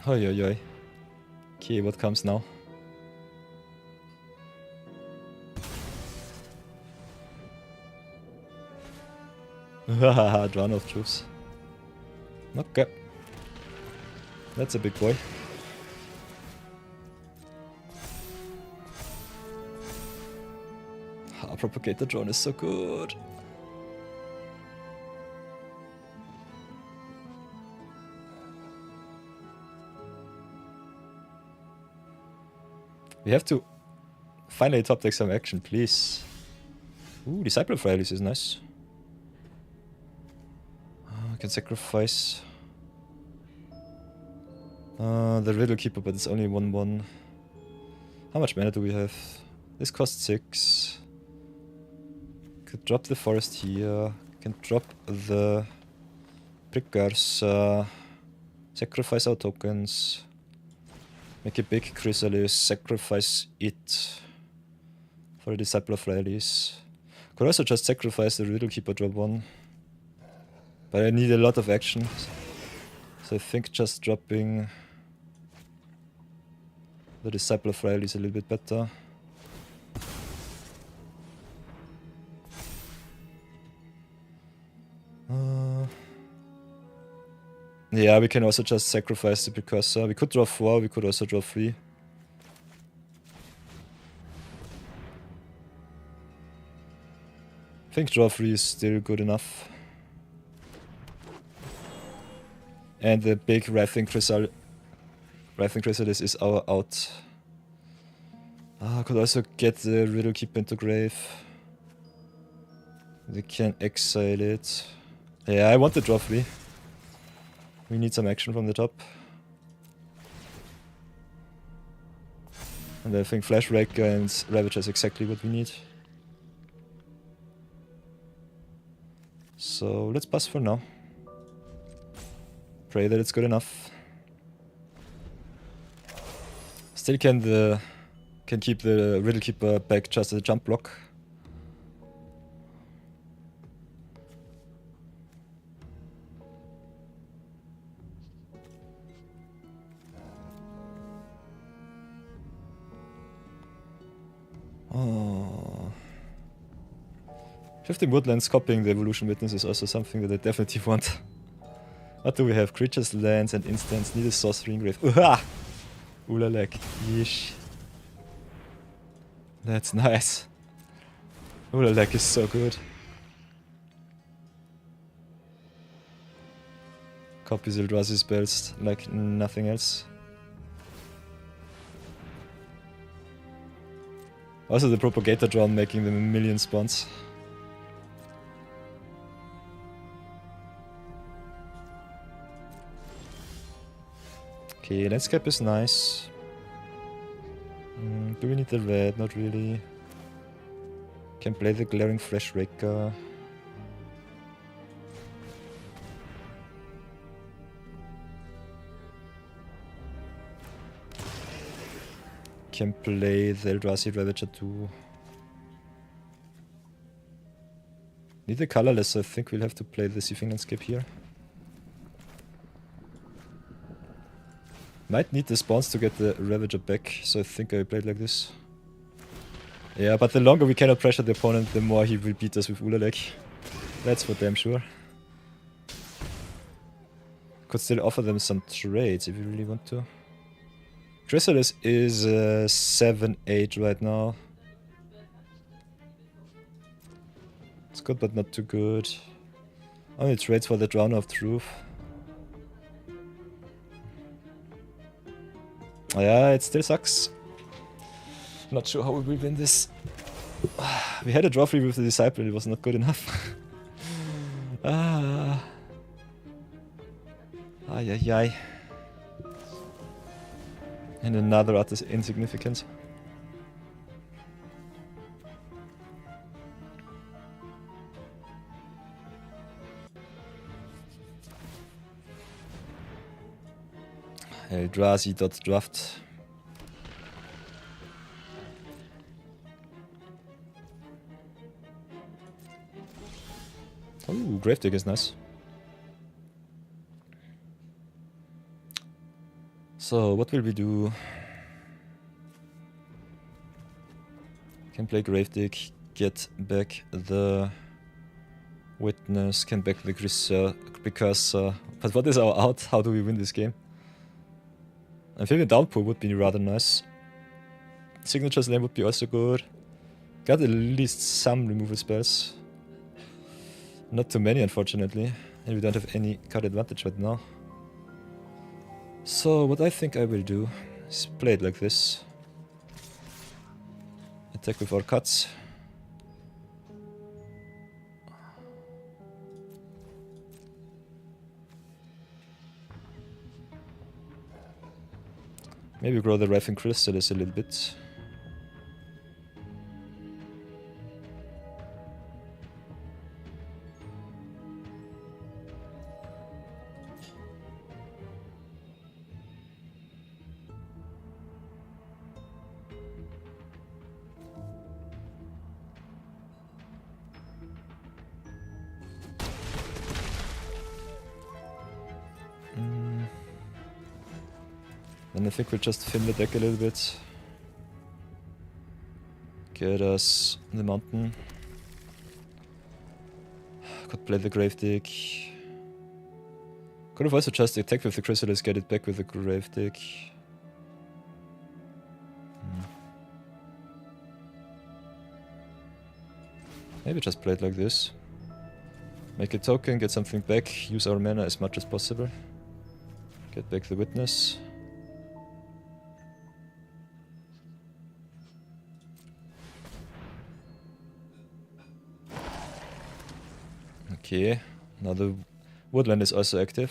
Oi oi oi. Okay, what comes now? Haha, Drown of Truths. Okay. That's a big boy. Propagator drone is so good. We have to finally top deck some action, please. Ooh, Disciple of Rallies is nice. I can sacrifice the Riddle Keeper, but it's only 1/1. How much mana do we have? This costs 6. Could drop the Forest here. Can drop the Prickers. Sacrifice our tokens. Make a big Chrysalis. Sacrifice it for the Disciple of Rallies. Could also just sacrifice the Riddle Keeper, drop 1. But I need a lot of action. So I think just dropping the Disciple of Rallies is a little bit better. Yeah, we can also just sacrifice the Precursor. We could draw 4, we could also draw 3. I think draw 3 is still good enough. And the big Wrathing Chrysalis is our out. Could also get the Riddle Keeper into grave. We can exile it. Yeah, I want to draw 3. We need some action from the top. And I think Flash Raker and Ravager is exactly what we need. So let's pass for now. Pray that it's good enough. Still can keep the Riddle Keeper back just as a jump block. Oh. Shifting Woodlands, copying the Evolution Witness is also something that I definitely want. What do we have? Creatures, lands, and instants. Need a sorcery engrave. Uha! Ulalek. Yeesh. That's nice. Ulalek is so good. Copies Eldrazi spells like nothing else. Also the Propagator drone making them a million spawns. Okay, landscape is nice. Do we need the red? Not really. Can play the Glaring Flash Raker. Can play the Eldrazi Ravager too. Need the colorless, so I think we'll have to play the Seething Landscape here. Might need the spawns to get the Ravager back, so I think I played like this. Yeah, but the longer we cannot pressure the opponent, the more he will beat us with Ulalek. That's for damn sure. Could still offer them some trades if you really want to. Chrysalis is 7-8 right now. It's good but not too good. Only trades for the Drowner of Truth. Yeah, it still sucks. Not sure how we will win this. We had a draw free with the Disciple, it was not good enough. Ay ay ay. And another art is insignificant. Eldrazi.draft. Oh, Gravedigger is nice. So, what will we do? Can play Gravedig, get back the Witness, can back the Precursor. But what is our out? How do we win this game? I think a Downpour would be rather nice. Signature Slam would be also good. Got at least some removal spells. Not too many, unfortunately. And we don't have any card advantage right now. So what I think I will do is play it like this. Attack with our cuts. Maybe grow the Wrathing Chrysalis a little bit. Then I think we'll just thin the deck a little bit. Get us the mountain. Could play the grave dig. Could have also just attacked with the Chrysalis, get it back with the grave dig. Maybe just play it like this. Make a token, get something back, use our mana as much as possible. Get back the witness. Okay, now the woodland is also active.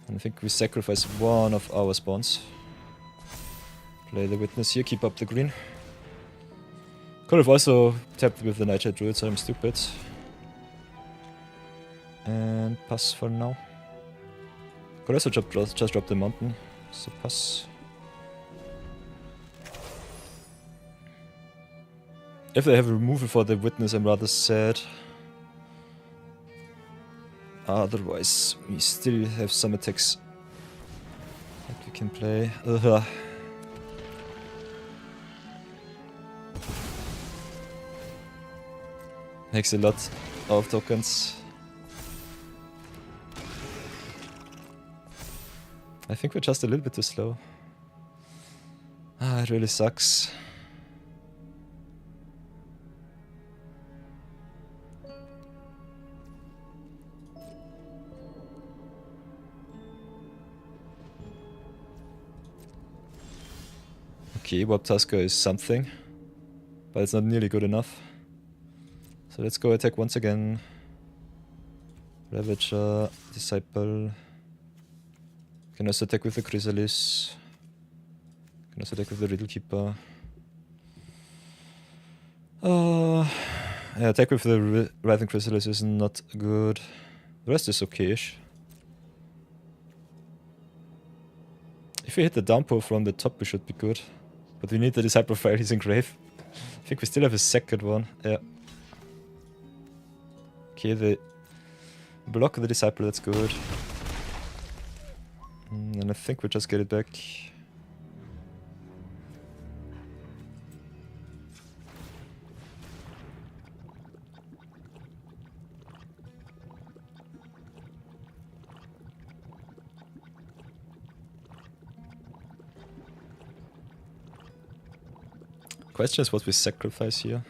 And I think we sacrifice one of our spawns. Play the witness here, keep up the green. Could have also tapped with the Nightshade Druid, so I'm stupid. And pass for now. Could also just drop the mountain, so pass. If they have a removal for the witness, I'm rather sad. Otherwise, we still have some attacks that we can play. Makes a lot of tokens. I think we're just a little bit too slow. It really sucks. Okay, Warp Tusker is something, but it's not nearly good enough. So let's go attack once again. Ravager, Disciple. Can also attack with the Chrysalis. Can also attack with the Riddle Keeper. Yeah, attack with the Writhing Chrysalis is not good. The rest is okay-ish. If we hit the downpour from the top, we should be good. But we need the Disciple Fire, he's in grave. I think we still have a second one. Yeah. Okay, they block the Disciple, that's good. And I think we just get it back. Question is what we sacrifice here.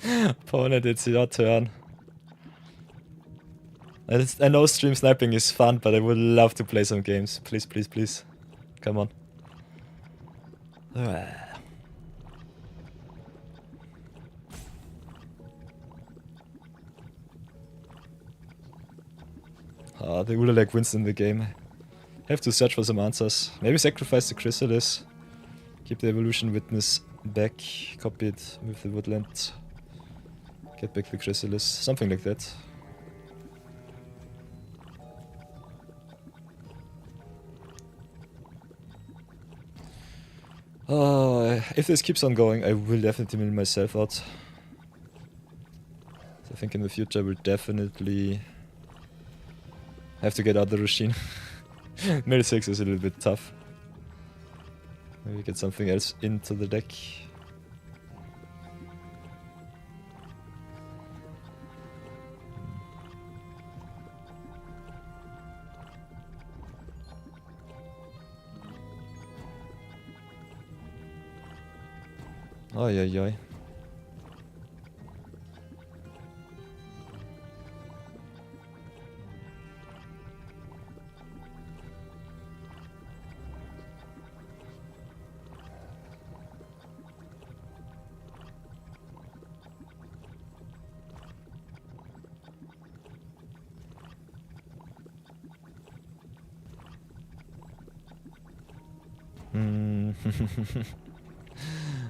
Opponent, it's your turn. I know stream sniping is fun, but I would love to play some games. Please, please, please. Come on. The Ulalag wins in the game. Have to search for some answers. Maybe sacrifice the Chrysalis. Keep the Evolution Witness back. Copy it with the Woodland. Get back the Chrysalis. Something like that. If this keeps on going, I will definitely mill myself out. So I think in the future I will definitely have to get out the Roshin. Mill 6 is a little bit tough. Maybe get something else into the deck. Oi, oi, oi.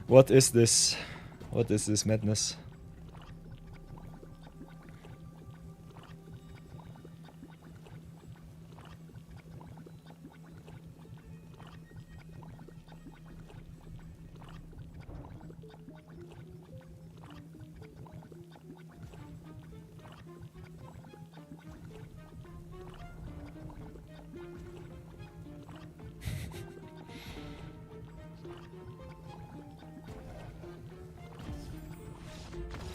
What is this? What is this madness?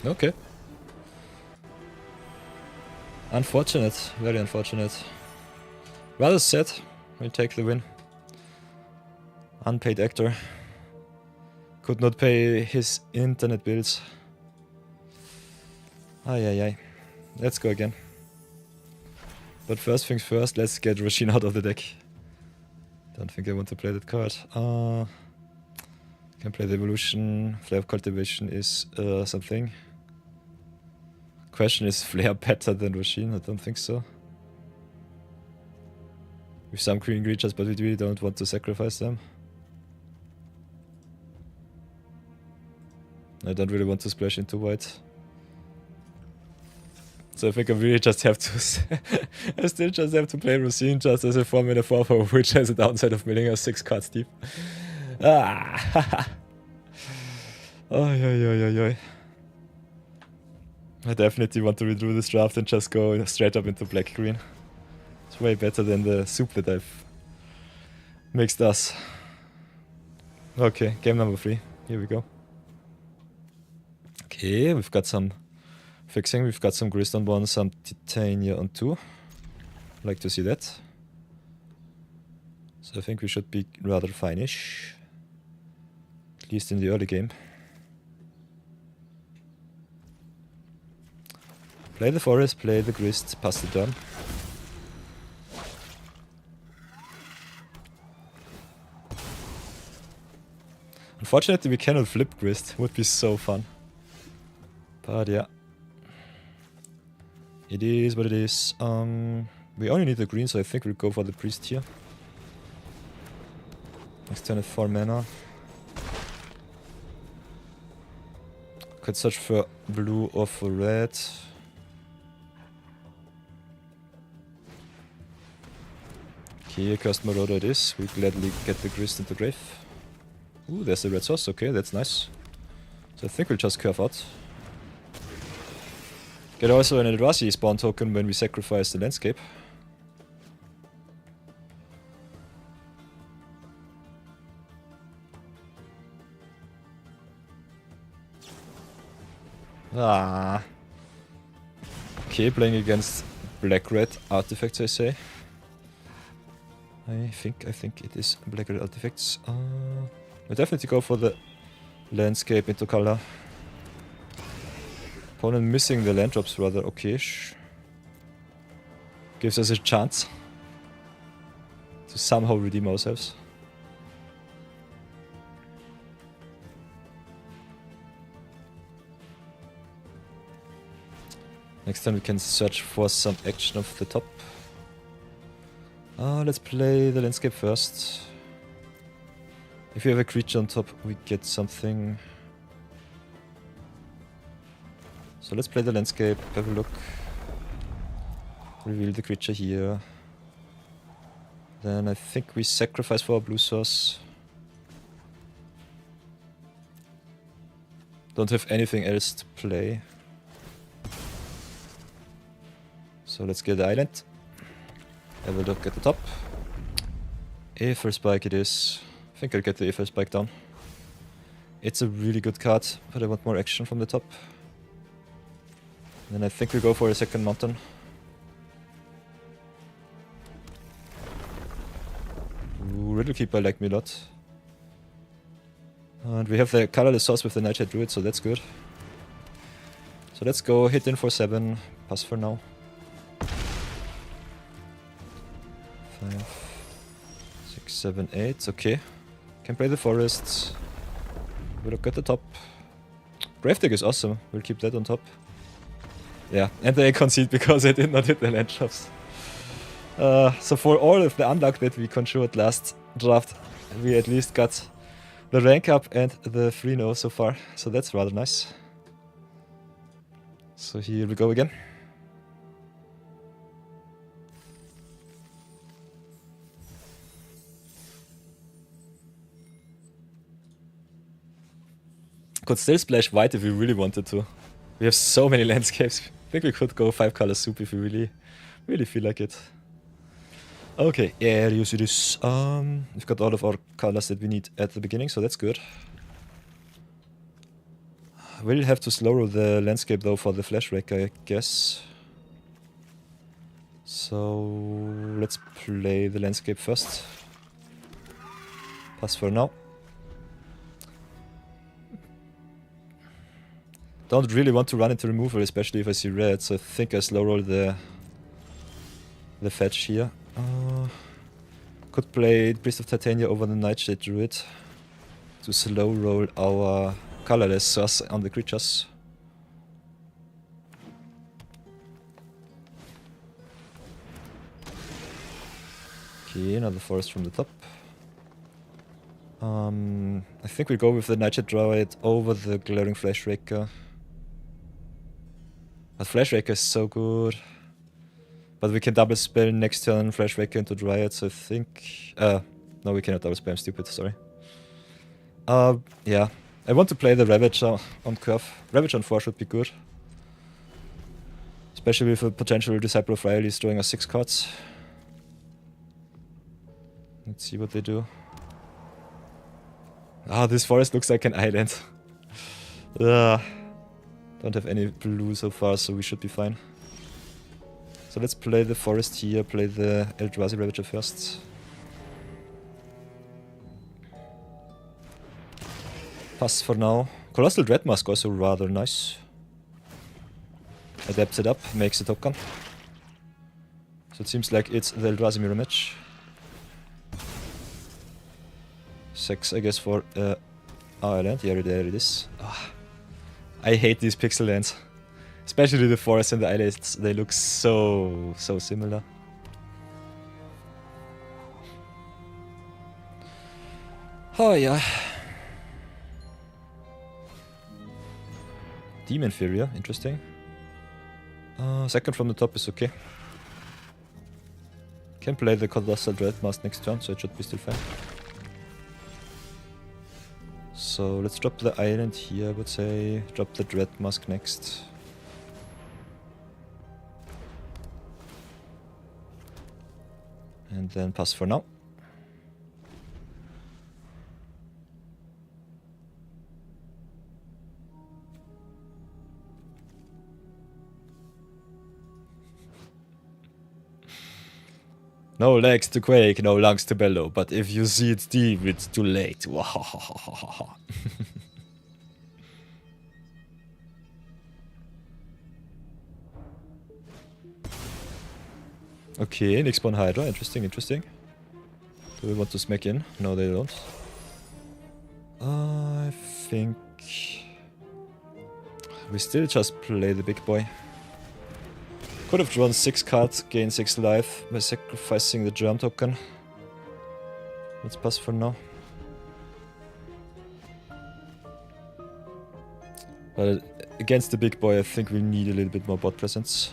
Okay. Unfortunate, very unfortunate. Rather sad. We'll take the win. Unpaid actor. Could not pay his internet bills. Ay ay ay. Let's go again. But first things first, let's get Roshin out of the deck. Don't think I want to play that card. Can play the evolution. Flare cultivation is something. Question is Flare better than Roshin? I don't think so. With some green creatures, but we really don't want to sacrifice them. I don't really want to splash into white. So I think I really just have to... I still just have to play Roshin just as a 4-mana 4/4, which has a downside of milling us 6 cards deep. Ah! Oi, oi, oi, oi, oi. I definitely want to redo this draft and just go straight up into black-green. It's way better than the soup that I've mixed us. Okay, game number 3. Here we go. Okay, we've got some fixing. We've got some Grist on 1, some Titania on 2. Like to see that. So I think we should be rather fine-ish. At least in the early game. Play the forest, play the grist, pass the turn. Unfortunately we cannot flip grist, would be so fun. But yeah. It is what it is. We only need the green, so I think we'll go for the priest here. Next turn at 4 mana. Could search for blue or for red. Okay, Cursed Marauder it is. We gladly get the grist into grave. Ooh, there's the red source. Okay, that's nice. So I think we'll just curve out. Get also an Eldrazi spawn token when we sacrifice the landscape. Ah. Okay, playing against black-red artifacts, I say. I think it is black-red artifacts. I definitely go for the landscape into color. Opponent missing the land drops rather okay-ish. Gives us a chance to somehow redeem ourselves. Next time we can search for some action off the top. Let's play the landscape first. If we have a creature on top, we get something. So let's play the landscape, have a look. Reveal the creature here. Then I think we sacrifice for our blue source. Don't have anything else to play. So let's get the island. Have a look at the top. Aether Spike it is. I think I'll get the Aether Spike down. It's a really good card, but I want more action from the top. Then I think we go for a second mountain. Ooh, Riddle Keeper like me a lot. And we have the colorless source with the Nightshade Druid, so that's good. So let's go hit in for 7, pass for now. 5, 6, 7, 8, okay. Can play the forest. We look at the top. Grave Deck is awesome, we'll keep that on top. Yeah, and they concede because I did not hit the land drops. So for all of the unluck that we conjured last draft, we at least got the rank up and the 3-0 so far, so that's rather nice. So here we go again. Could still splash white if we really wanted to. We have so many landscapes. I think we could go 5 color soup if we really feel like it. Okay, yeah, you see this. We've got all of our colors that we need at the beginning, so that's good. We'll have to slow roll the landscape though for the flash wreck, I guess. So let's play the landscape first. Pass for now. Don't really want to run into removal, especially if I see red, so I think I slow roll the fetch here. Could play Priest of Titania over the Nightshade Druid to slow roll our colorless source on the creatures. Okay, another forest from the top. I think we go with the Nightshade Druid over the Glaring Flashraker. But Flashraker is so good. But we can double spell next turn Flashback into Dryad, so I think... no, we cannot double spell, I'm stupid, sorry. Yeah. I want to play the Ravager on curve. Ravager on 4 should be good. Especially with a potential Disciple of Riley throwing us 6 cards. Let's see what they do. Ah, this forest looks like an island. Don't have any blue so far, so we should be fine. So let's play the forest here, play the Eldrazi Ravager first. Pass for now. Colossal Dreadmask also rather nice. Adapts it up, makes a token. So it seems like it's the Eldrazi mirror match. 6, I guess, for island. Yeah, there it is. I hate these pixel lands. Especially the forest and the islands, they look so similar. Oh yeah. Demon Inferior, interesting. Second from the top is okay. Can play the Colossal Dreadmask next turn, so it should be still fine. So let's drop the island here, I would say. Drop the Dreadmask next. And then pass for now. No legs to quake, no lungs to bellow, but if you see it deep, it's too late. Okay, Nixpawn Hydra, interesting. Do we want to smack in? No, they don't. I think we still just play the big boy. Could have drawn 6 cards, gain 6 life by sacrificing the germ token. Let's pass for now. But against the big boy, I think we need a little bit more bot presence.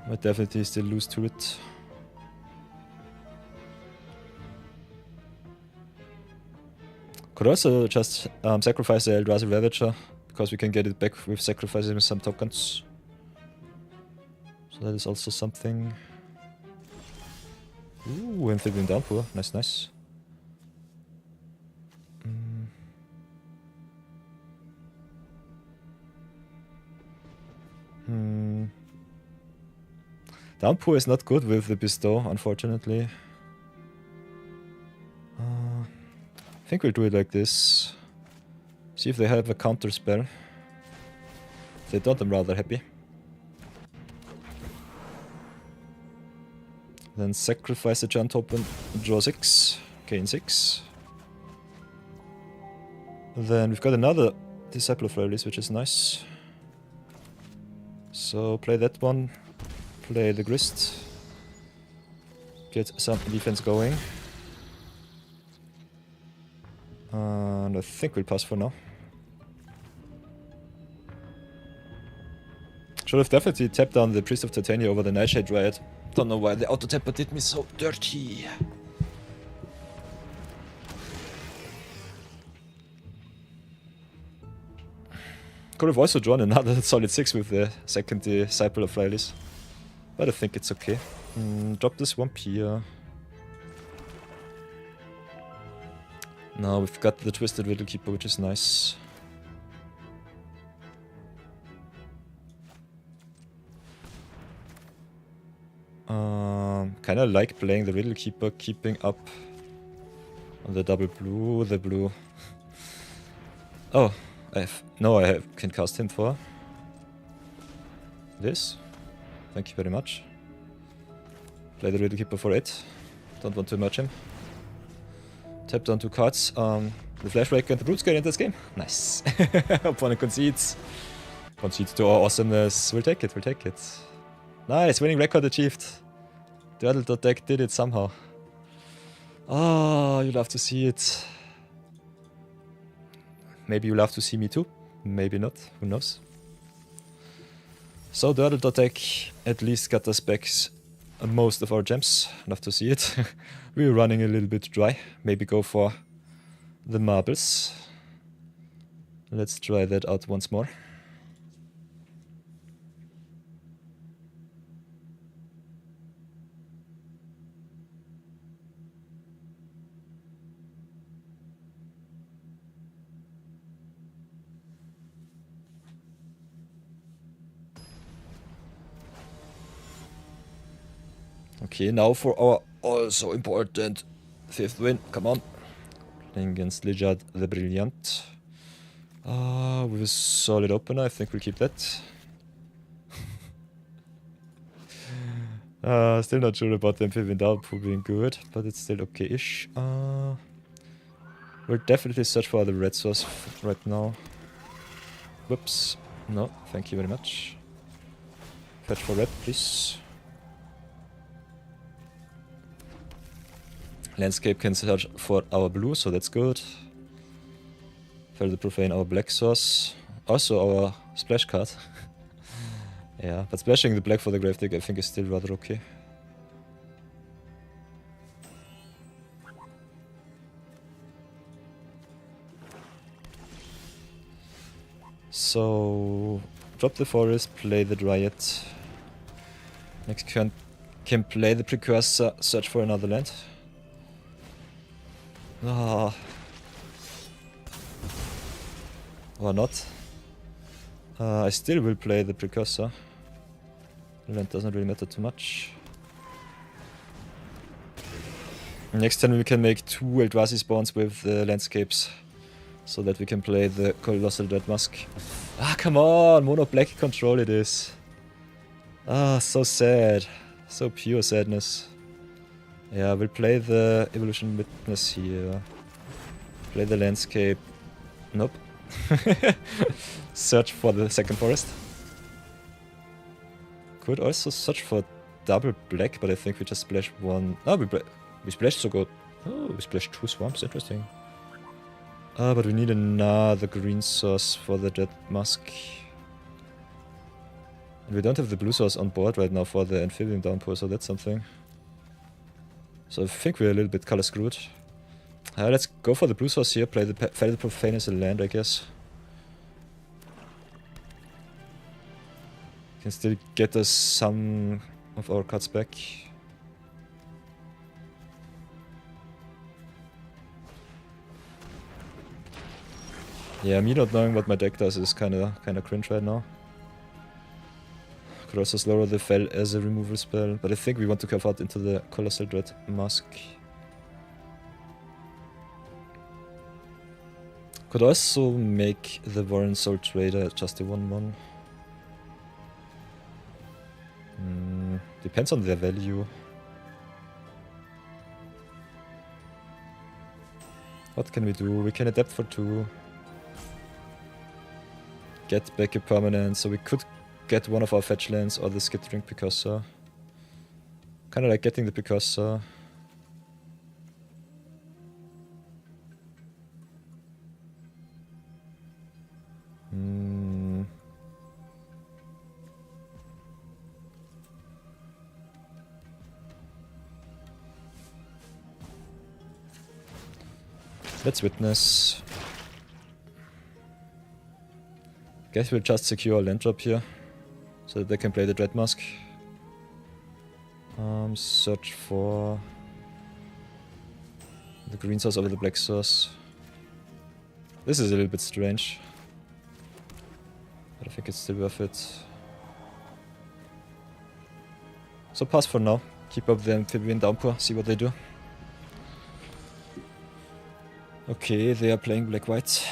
Might definitely still lose to it. Could also just sacrifice the Eldrazi Ravager, because we can get it back with sacrificing some tokens. So that is also something. Ooh, Amphibian Downpour. Nice. Downpour is not good with the Bestow, unfortunately. I think we'll do it like this. See if they have a counter spell. If they don't, I'm rather happy. Then sacrifice the giant token, draw 6, gain 6. Then we've got another Disciple of Release, which is nice. So play that one, play the Grist, get some defense going. And I think we'll pass for now. Should have definitely tapped down the Priest of Titania over the Nightshade Riot. Don't know why the auto tapper did me so dirty. Could have also drawn another solid 6 with the second Disciple of Release. But I think it's okay. Drop the Swamp here. Now we've got the Twisted Riddle Keeper, which is nice. Kinda like playing the Riddle Keeper, keeping up on the double blue, the blue. Oh, I can cast him for this. Thank you very much. Play the Riddle Keeper for 8. Don't want to merge him. Tap down 2 cards. The Flashback and the Brute get into this game. Nice. Opponent concedes. Concedes to our awesomeness. We'll take it, we'll take it. Nice, winning record achieved. The deck did it somehow. Oh, you love to see it. Maybe you love to see me too. Maybe not, who knows. So the deck at least got us back most of our gems. Love to see it. We're running a little bit dry. Maybe go for the marbles. Let's try that out once more. Okay, now for our also important 5th win. Come on. Playing against Lijad the Brilliant. With a solid opener, I think we'll keep that. Still not sure about them flipping down being good, but it's still okay-ish. We'll definitely search for the red source right now. Whoops. No, thank you very much. Fetch for red, please. Landscape can search for our blue, so that's good. Fell the Profane, our black source. Also our splash card. Yeah, but splashing the black for the grave dig I think is still rather okay. So drop the forest, play the Dryad. Next turn can play the Precursor, search for another land. Ah. Or not. I still will play the Precursor. The land doesn't really matter too much. Next turn we can make 2 Eldrazi spawns with the landscapes. So that we can play the Colossal Dread Mask. Ah, come on! Mono black control it is. Ah, so sad. So pure sadness. Yeah, we'll play the Evolution Witness here. Play the landscape. Nope. Search for the second forest. Could also search for double black, but I think we just splash one. Oh, we splashed so good. Oh, we splashed 2 swamps. Interesting. But we need another green source for the Dread Mask. And we don't have the blue source on board right now for the Amphibian Downpour, so that's something. So I think we're a little bit color screwed. Let's go for the blue source here, play the Fell the Profane as a land, I guess. Can still get us some of our cards back. Yeah, me not knowing what my deck does is kinda cringe right now. Could also slower the Fell as a removal spell, but I think we want to curve out into the Colossal Dread Mask. Could also make the Warren Soul Trader just a 1-1. Depends on their value. What can we do? We can adapt for 2. Get back a permanent, so we could get one of our fetch lands or the Skittering Precursor. Kinda like getting the Precursor. Let's witness. Guess we'll just secure a land drop here, so that they can play the Dread Mask. Search for the green source over the black source. This is a little bit strange, but I think it's still worth it. So pass for now. Keep up the amphibian downpour, see what they do. Okay, they are playing black-white.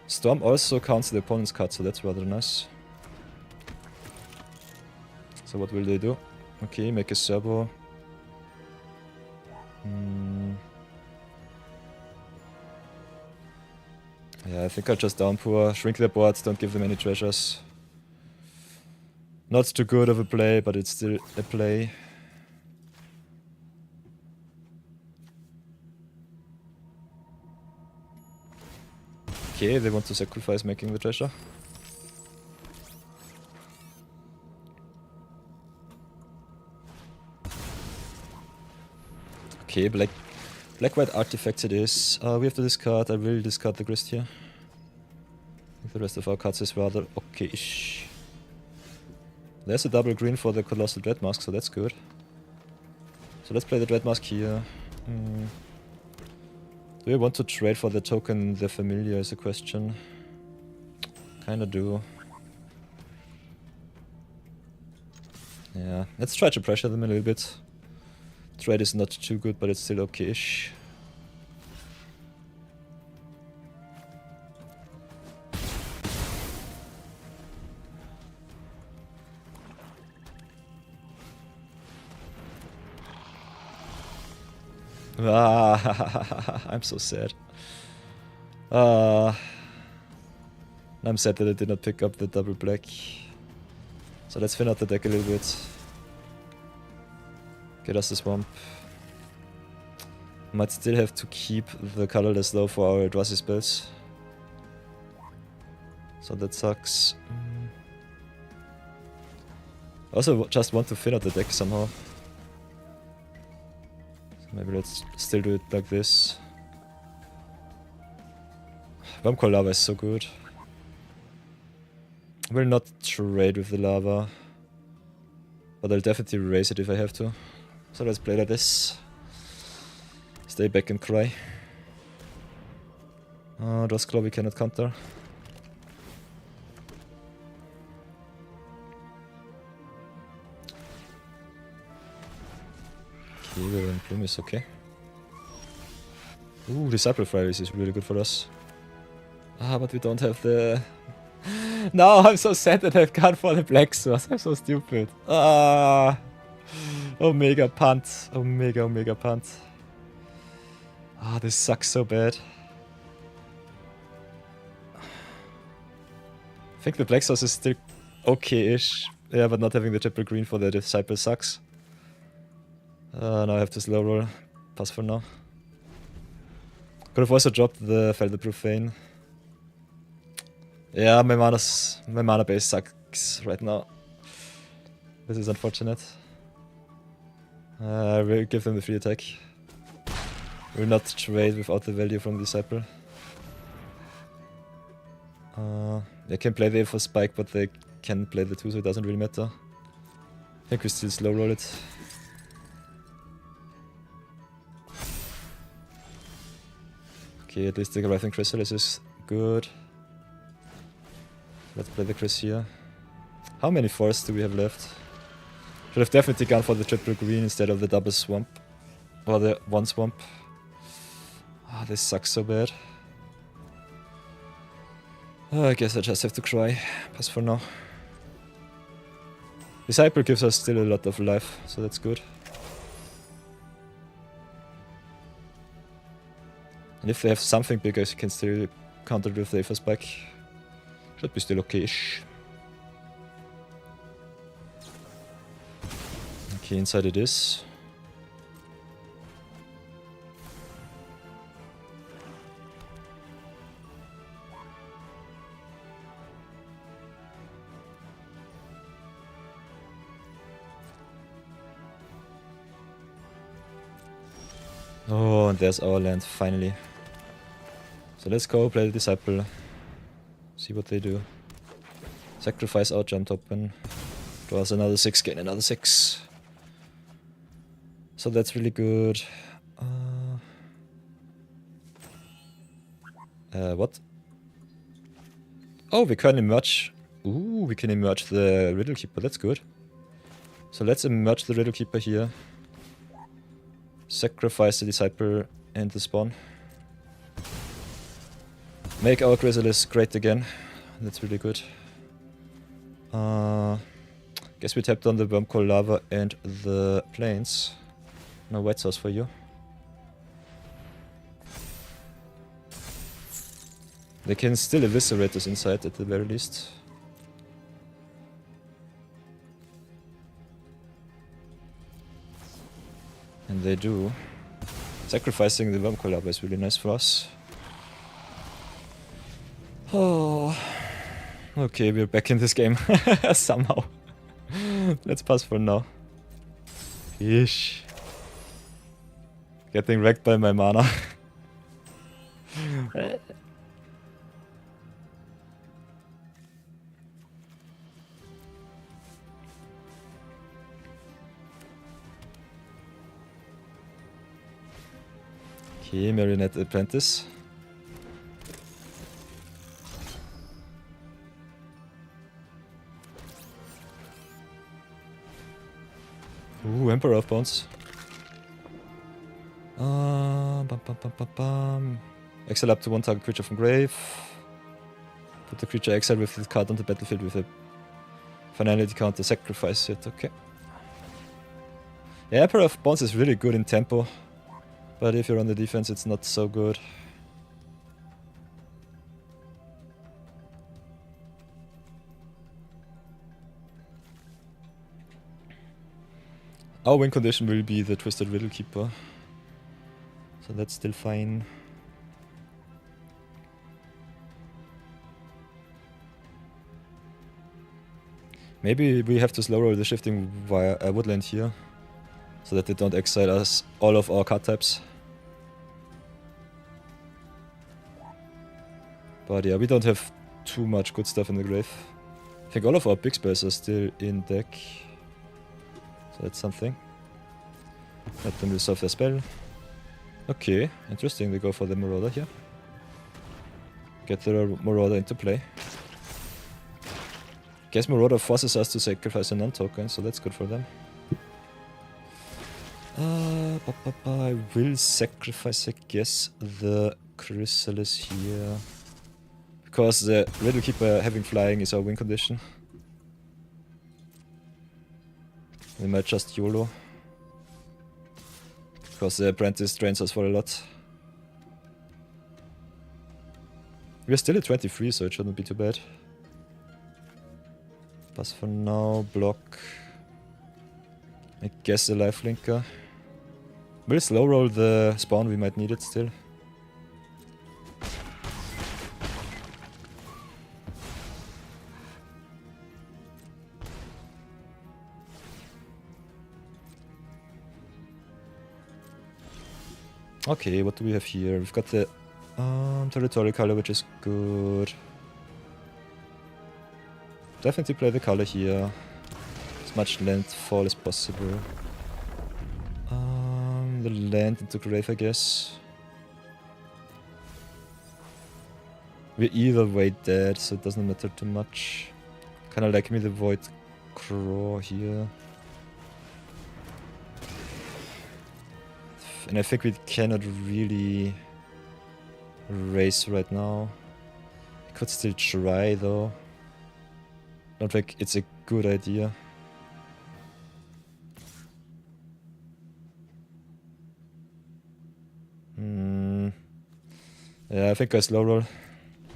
Storm also counts the opponent's card, so that's rather nice. So what will they do? Okay, make a servo. Yeah, I think I'll just downpour, shrink their boards, don't give them any treasures. Not too good of a play, but it's still a play. Okay, they want to sacrifice making the treasure. Okay, black-white artifacts it is. We have to discard. I will discard the grist here. I think the rest of our cards is rather okay-ish. There's a double green for the Colossal Dread Mask, so that's good. So let's play the Dread Mask here. Do we want to trade for the token the Familiar is a question. Kinda do. Yeah, let's try to pressure them a little bit. Trade is not too good, but it's still okay-ish. I'm so sad. I'm sad that I did not pick up the double black. So let's thin out the deck a little bit. Get us the swamp. Might still have to keep the colorless though for our Eldrazi spells. So that sucks. Also just want to thin out the deck somehow. Maybe let's still do it like this. Wormcore Lava is so good. I will not trade with the lava, but I'll definitely raise it if I have to. So let's play like this. Stay back and cry. Dustclaw we cannot counter. We're in Bloom is okay. Ooh, Disciple Fridays is really good for us. But we don't have the... No, I'm so sad that I've gone for the Black Source. I'm so stupid. Omega punt. Omega punt. This sucks so bad. I think the Black Source is still okay-ish. Yeah, but not having the triple green for the Disciple sucks. Now I have to slow roll. Pass for now. Could have also dropped the Felder Profane. Yeah, my mana base sucks right now. This is unfortunate. I will give them the free attack. Will not trade without the value from Disciple. They can play the for Spike, but they can play the 2, so it doesn't really matter. I think we still slow roll it. Okay, at least the Writhing Chrysalis is good. Let's play the Chris here. How many forests do we have left? Should have definitely gone for the triple green instead of the double swamp. Or the one swamp. Ah, this sucks so bad. I guess I just have to cry. Pass for now. Disciple gives us still a lot of life, so that's good. And if they have something bigger, you can still counter with the Flashback. Should be still okay-ish. Okay, inside it is. Oh, and there's our land, finally. So let's go play the Disciple. See what they do. Sacrifice our jump top and draw us another 6, gain another 6. So that's really good. What? Oh, we can emerge. Ooh, we can emerge the Riddle Keeper, that's good. So let's emerge the Riddle Keeper here. Sacrifice the Disciple and the spawn. Make our Chrysalis great again. That's really good. Guess we tapped on the Wormcoil Lava and the Plains. No White Sauce for you. They can still eviscerate us inside at the very least. And they do. Sacrificing the Wormcoil Lava is really nice for us. Oh. Okay, we're back in this game. Somehow. Let's pass for now. Ish. Getting wrecked by my mana. Okay, Marionette Apprentice. Ooh, Emperor of Bones. Exile up to one target creature from grave. Put the creature exile with the card on the battlefield with a finality counter, sacrifice it, okay. Yeah, Emperor of Bones is really good in tempo. But if you're on the defense, it's not so good. Our win condition will be the Twisted Riddle Keeper. So that's still fine. Maybe we have to slow roll the shifting via woodland here. So that they don't exile us all of our card types. But yeah, we don't have too much good stuff in the grave. I think all of our big spells are still in deck. So that's something. Let them resolve their spell. Okay, interesting, they go for the Marauder here. Get the Marauder into play. Guess Marauder forces us to sacrifice a non-token, so that's good for them. I will sacrifice, I guess, the Chrysalis here. Because the Riddle Keeper having flying is our win condition. We might just YOLO. Because the Apprentice drains us for a lot. We're still at 23, so it shouldn't be too bad. Pass for now, block. I guess a lifelinker. We'll slow roll the spawn, we might need it still. Okay, what do we have here? We've got the territorial color, which is good. Definitely play the color here. As much landfall as possible. The land into grave, I guess. We're either way dead, so it doesn't matter too much. Kinda like me the Void Craw here. And I think we cannot really race right now. We could still try though. Don't think it's a good idea. Yeah, I think I slow roll.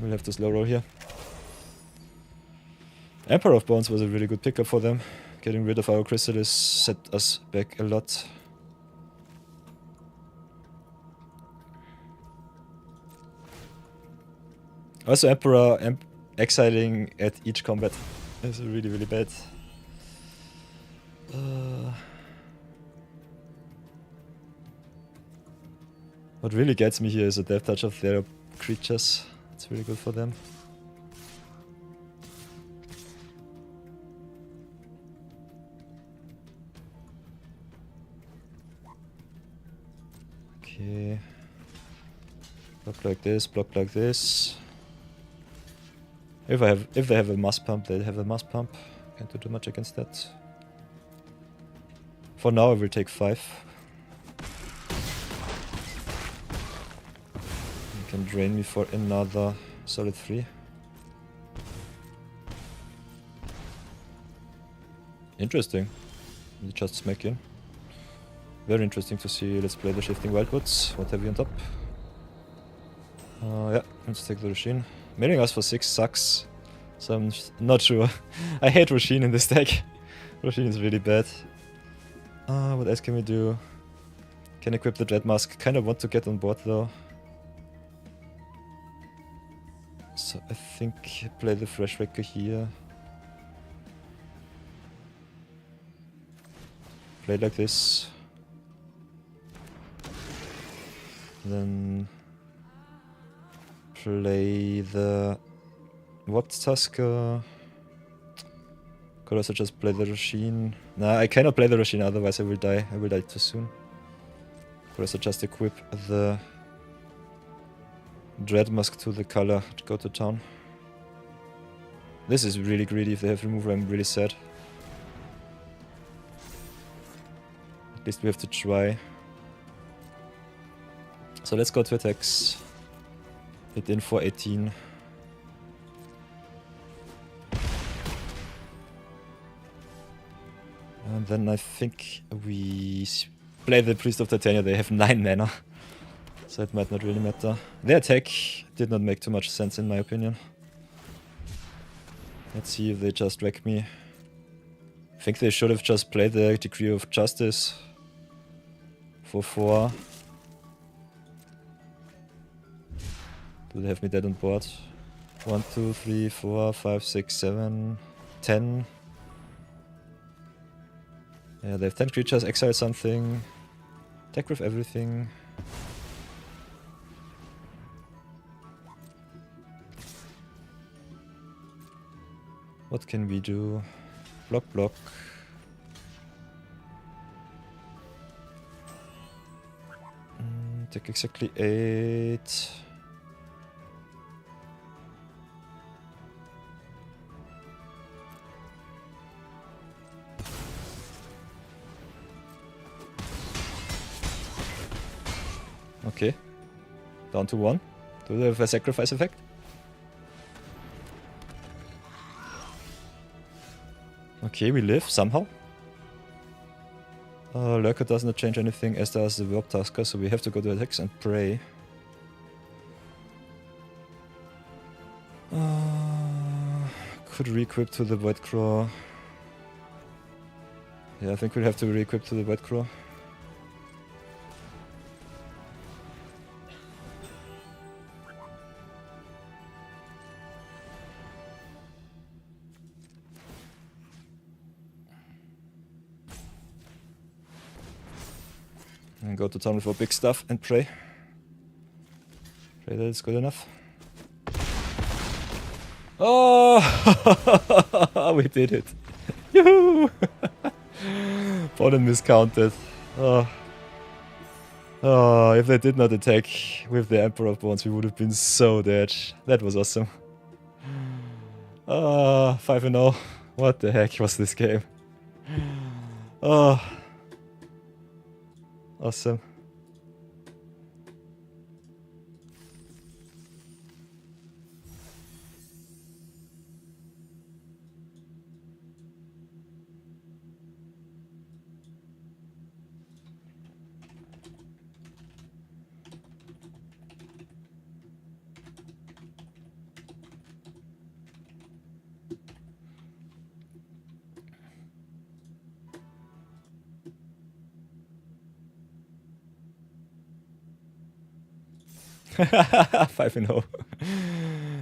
We'll have to slow roll here. Emperor of Bones was a really good pickup for them. Getting rid of our Chrysalis set us back a lot. Also, Emperor exiling at each combat is really bad. What really gets me here is a death touch of their creatures. It's really good for them. Okay. Block like this, block like this. If they have a mass pump, they have a mass pump. Can't do too much against that. For now I will take 5. You can drain me for another solid 3. Interesting. You just smack in. Very interesting to see. Let's play the Shifting Wildwoods. What have we on top? Yeah, let's take the Roshin. Mailing us for 6 sucks, so I'm not sure. I hate Roshin in this deck. Roshin is really bad. What else can we do? Can equip the Dread Mask. Kind of want to get on board though. So I think play the Fresh Wrecker here. Play like this. Then play the Warped Tusker. Could also just play the Roshin. Nah, I cannot play the Roshin, otherwise I will die. I will die too soon. Could also just equip the Dread Mask to the color to go to town. This is really greedy. If they have removal, I'm really sad. At least we have to try. So let's go to attacks. Hit in for 18. And then I think we play the Priest of Titania. They have 9 mana. So it might not really matter. Their attack did not make too much sense in my opinion. Let's see if they just wreck me. I think they should have just played the Decree of Justice for 4. Do they have me dead on board? 1, 2, 3, 4, 5, 6, 7, 10. Yeah, they have 10 creatures, exile something. Attack with everything. What can we do? Block, block. Take exactly 8. Okay. Down to 1. Do they have a sacrifice effect? Okay, we live somehow. Lurker does not change anything, as does the Warp Tusker, so we have to go to attacks and pray. Could re-equip to the Void Claw. Yeah, I think we'll have to re-equip to the Void Claw. And go to town with our big stuff and pray. Pray that it's good enough. Oh! We did it! Yoo-hoo! Bottom miscounted. Oh. Oh, if they did not attack with the Emperor of Bones, we would have been so dead. That was awesome. 5-0. What the heck was this game? Oh, awesome. Five and 0.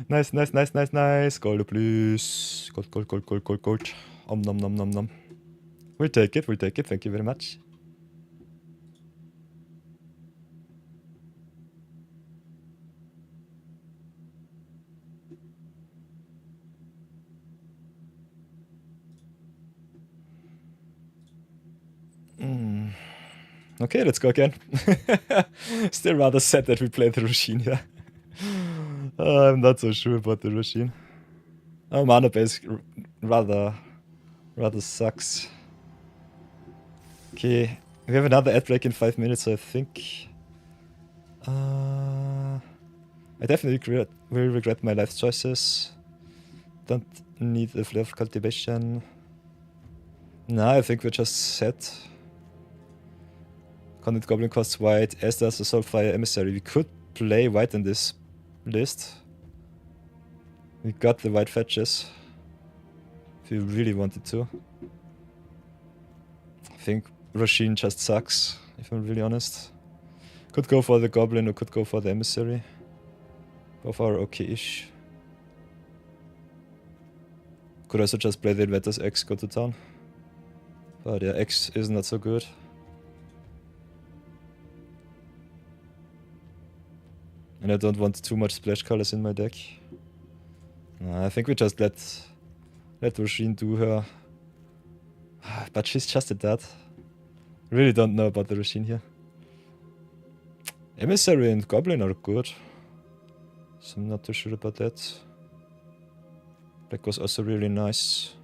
Nice, nice, nice, nice, nice. Gold, please. Gold, gold, gold, gold, gold, gold. Nom nom nom nom. We'll take it, we'll take it. Thank you very much. Okay, let's go again. Still rather sad that we played the Roshin here. I'm not so sure about the Roshin. Our mana base rather sucks. Okay, we have another ad break in 5 minutes, so I think... I definitely will regret my life choices. Don't need a flare of cultivation. Nah, I think we're just set. Content Goblin costs white, as does Assault Fire Emissary. We could play white in this list. We got the white fetches. If we really wanted to. I think Roshin just sucks, if I'm really honest. Could go for the Goblin or could go for the Emissary. Both are okay-ish. Could also just play the Inventor's X, go to town. But yeah, X is not so good. And I don't want too much splash colors in my deck. I think we just let Roshin do her. But she's just a dud. Really don't know about the Roshin here. Emissary and Goblin are good. So I'm not too sure about that. Black was also really nice.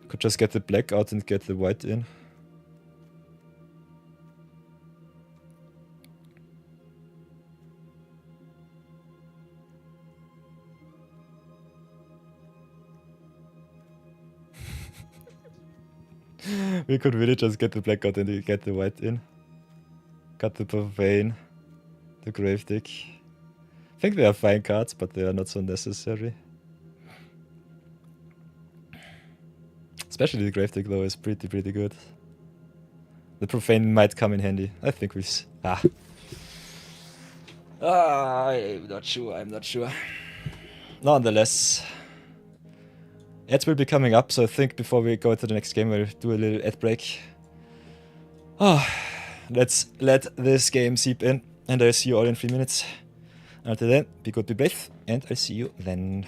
Could just get the black out and get the white in. We could really just get the black out and get the white in. Got the Pavane, the Grave Dig. I think they are fine cards, but they are not so necessary. Especially the Grave Dig though is pretty good. The Profane might come in handy. I think we'll see. I'm not sure. Nonetheless. Ads will be coming up, so I think before we go to the next game, we'll do a little ad break. Let's let this game seep in, and I'll see you all in 3 minutes. Until then, be good, be brave, and I'll see you then.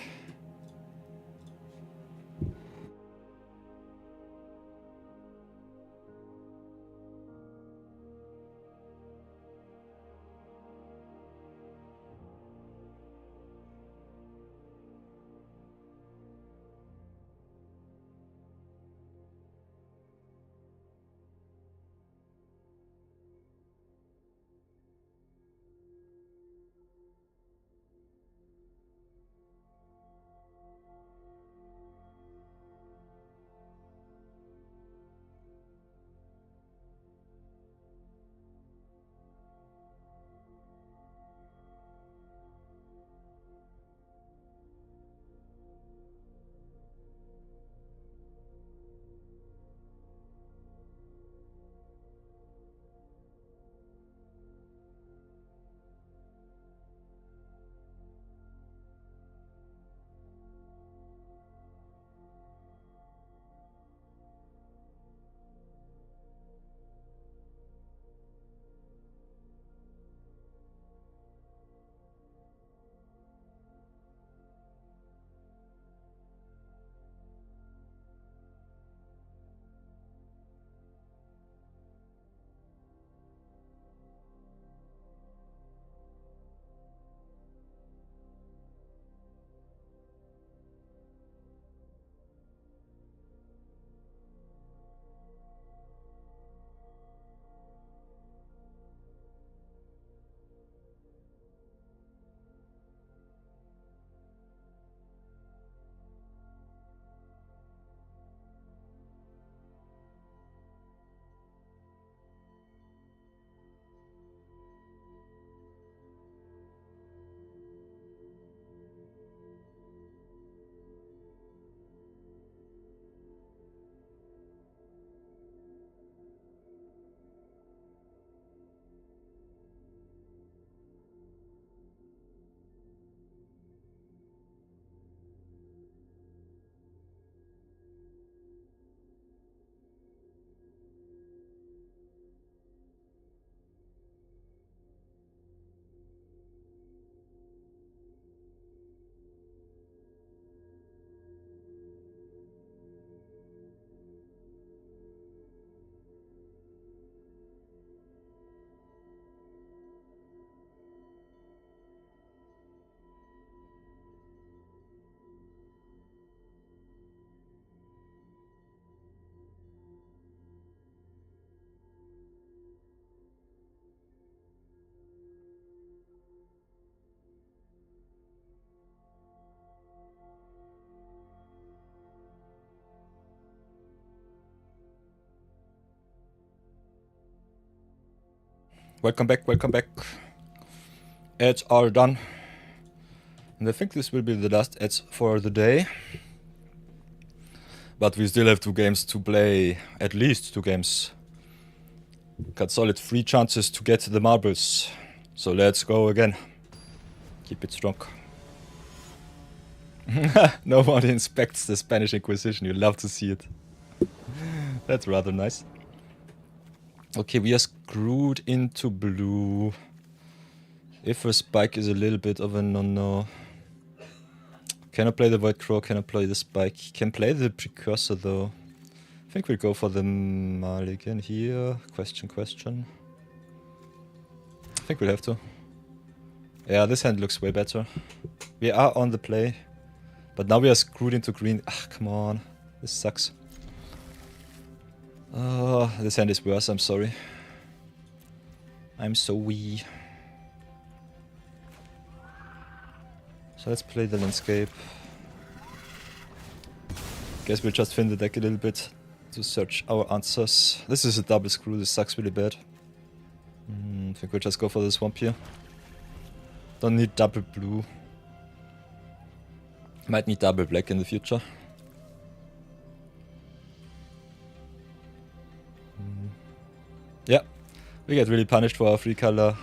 Welcome back, welcome back. Ads are done. And I think this will be the last ads for the day. But we still have 2 games to play. At least 2 games. Got solid 3 chances to get the marbles. So let's go again. Keep it strong. Nobody inspects the Spanish Inquisition. You love to see it. That's rather nice. Okay, we are screwed into blue. If a spike is a little bit of a no-no. Cannot play the Void Crow, cannot play the spike. Can play the precursor though. I think we'll go for the mulligan here. Question. I think we'll have to. Yeah, this hand looks way better. We are on the play. But now we are screwed into green. Ah, come on. This sucks. Oh, this hand is worse, I'm sorry. I'm so wee. So let's play the landscape. Guess we'll just fin the deck a little bit to search our answers. This is a double screw, this sucks really bad. I think we'll just go for the swamp here. Don't need double blue. Might need double black in the future. Yeah, we get really punished for our 3-color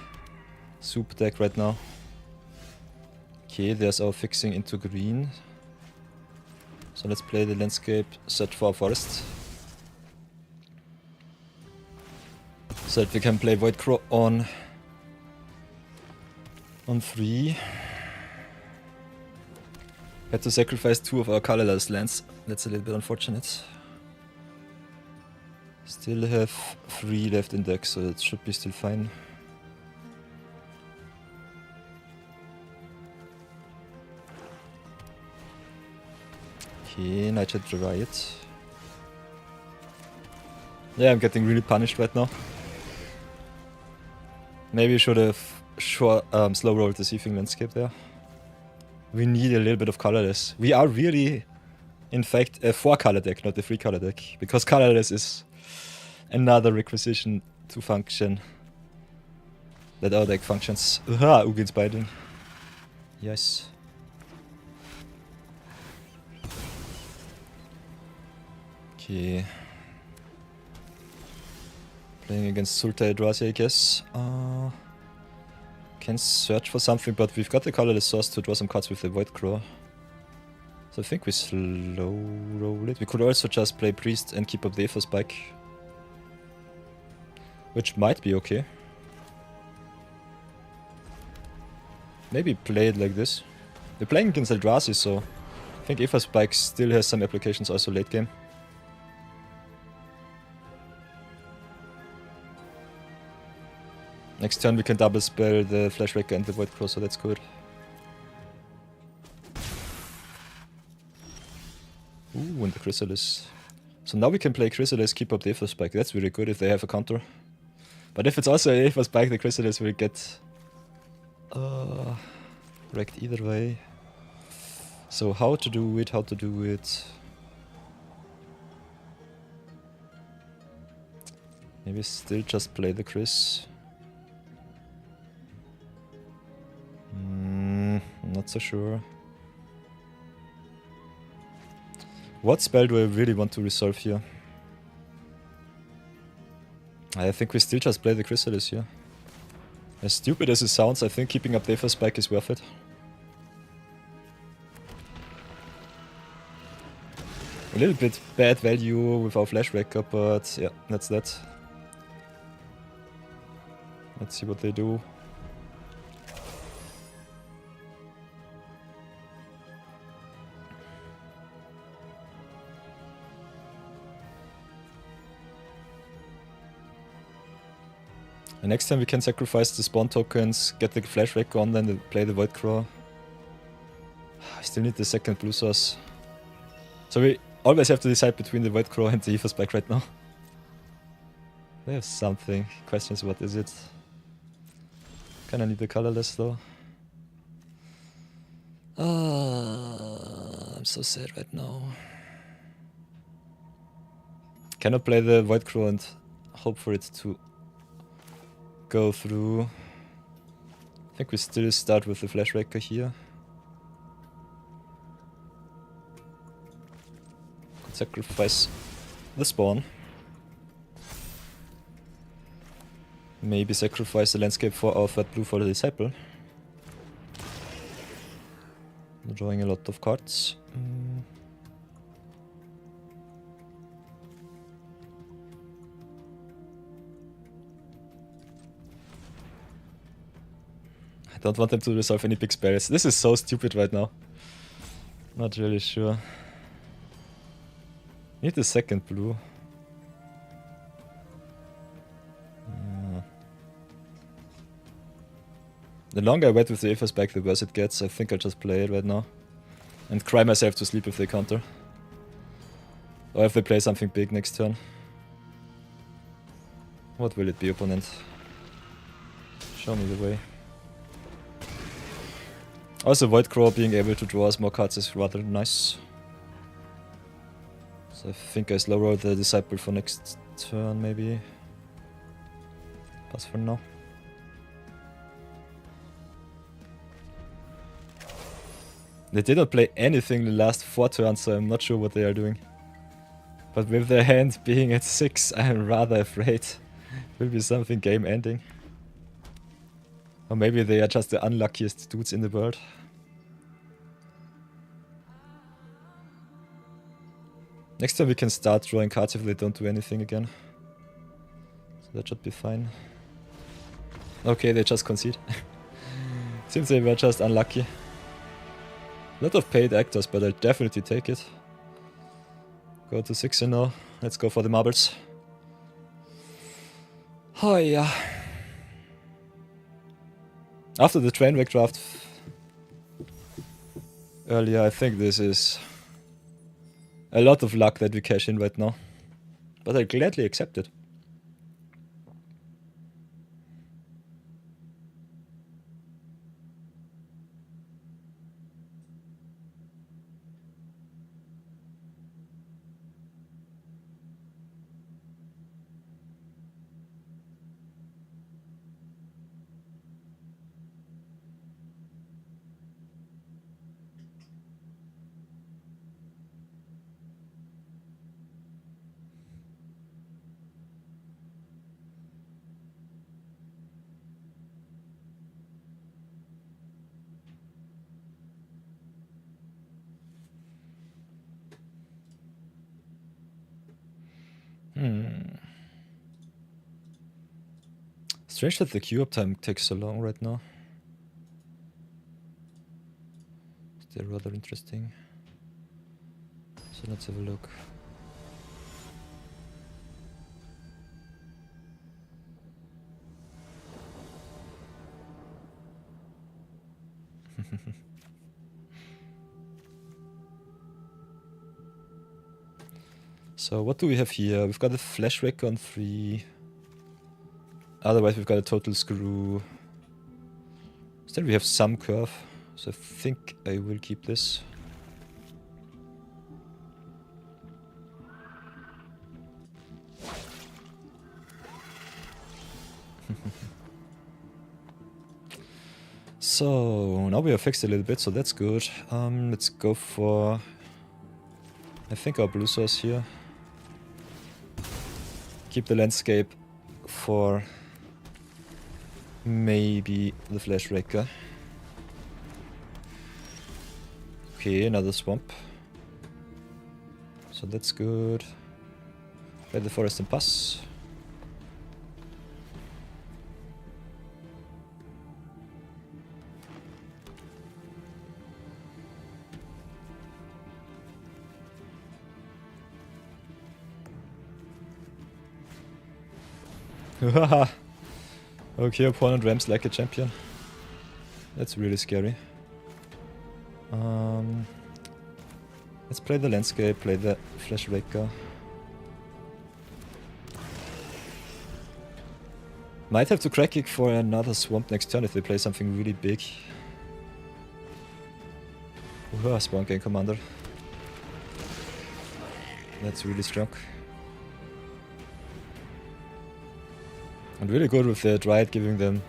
soup deck right now. Okay, there's our fixing into green. So let's play the landscape, search for a forest. So that we can play Void Crow on 3. Had to sacrifice 2 of our colorless lands. That's a little bit unfortunate. Still have 3 left in deck, so it should be still fine. Okay, Nightshade Riot. Yeah, I'm getting really punished right now. Maybe we should have slow rolled the Seething Landscape there. We need a little bit of colorless. We are really, in fact, a 4-color deck, not a 3-color deck. Because colorless is another requisition to function. That our deck functions. Aha, Ugin's biting. Yes. Okay. Playing against Sultai Eldrazi, I guess. Can search for something, but we've got the colorless source to draw some cards with the Void Crow. So I think we slow roll it. We could also just play Priest and keep up the Aether Spike. Which might be okay. Maybe play it like this. We're playing against Eldrazi, so I think Aether Spike still has some applications also late game. Next turn we can double spell the Flashback and the Void Crow, so that's good. Ooh, and the Chrysalis. So now we can play Chrysalis, keep up the Aether Spike. That's really good if they have a counter. But if it's also an Aether Spike, the Chrysalis will get wrecked either way. So how to do it, Maybe still just play the Chris. Not so sure. What spell do I really want to resolve here? I think we still just play the Chrysalis here. As stupid as it sounds, I think keeping up the Aether Spike is worth it. A little bit bad value with our Flashback, but yeah, that's that. Let's see what they do. And next time we can sacrifice the spawn tokens, get the Flashback on, then play the Void Crow. I still need the second blue source. So we always have to decide between the Void Crow and the Aether Spike right now. They have something. Question is, what is it? Kinda need the colorless though. I'm so sad right now. Cannot play the Void Crow and hope for it to go through. I think we still start with the Flashback here. Could sacrifice the spawn. Maybe sacrifice the landscape for our third blue for the disciple. Drawing a lot of cards. I don't want them to resolve any big spells. This is so stupid right now. Not really sure. Need the second blue. The longer I wait with the Aether Spike, the worse it gets. I think I'll just play it right now. And cry myself to sleep if they counter. Or if they play something big next turn. What will it be, opponent? Show me the way. Also, Void Crow being able to draw us more cards is rather nice. So I think I slow roll the Disciple for next turn, maybe. Pass for now. They did not play anything the last 4 turns, so I'm not sure what they are doing. But with their hand being at 6, I am rather afraid it will be something game ending. Or maybe they are just the unluckiest dudes in the world. Next time we can start drawing cards if they don't do anything again. So that should be fine. Okay, they just concede. Seems they were just unlucky. A lot of paid actors, but I'll definitely take it. Go to 6 now. Let's go for the marbles. Oh yeah. After the trainwreck draft earlier, I think this is a lot of luck that we cash in right now. But I gladly accept it. Strange that the queue up time takes so long right now. Still rather interesting. So let's have a look. So what do we have here? We've got a flash wreck on 3. Otherwise we've got a total screw. Still we have some curve. So I think I will keep this. So now we are fixed a little bit, so that's good. Let's go for, I think, our blue source here. Keep the landscape for maybe the flash wrecker. Okay, another swamp. So that's good. Play the forest and pass. Okay, opponent ramps like a champion. That's really scary. Let's play the landscape, play the flash wrecker. Might have to crack kick for another swamp next turn if they play something really big. Spawn Gang Commander. That's really strong. And really good with the Dryad, giving them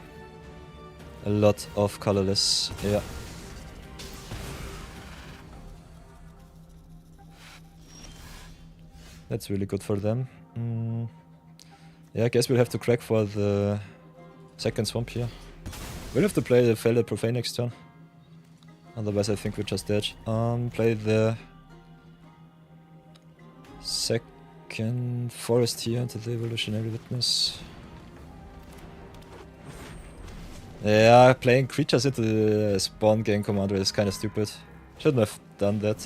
a lot of colorless. Yeah. That's really good for them. Yeah, I guess we'll have to crack for the second swamp here. We'll have to play the Felder Profane next turn. Otherwise I think we're just dead. Play the second forest here into the Evolutionary Witness. Yeah, playing creatures into the spawn gang commander is kind of stupid. Shouldn't have done that.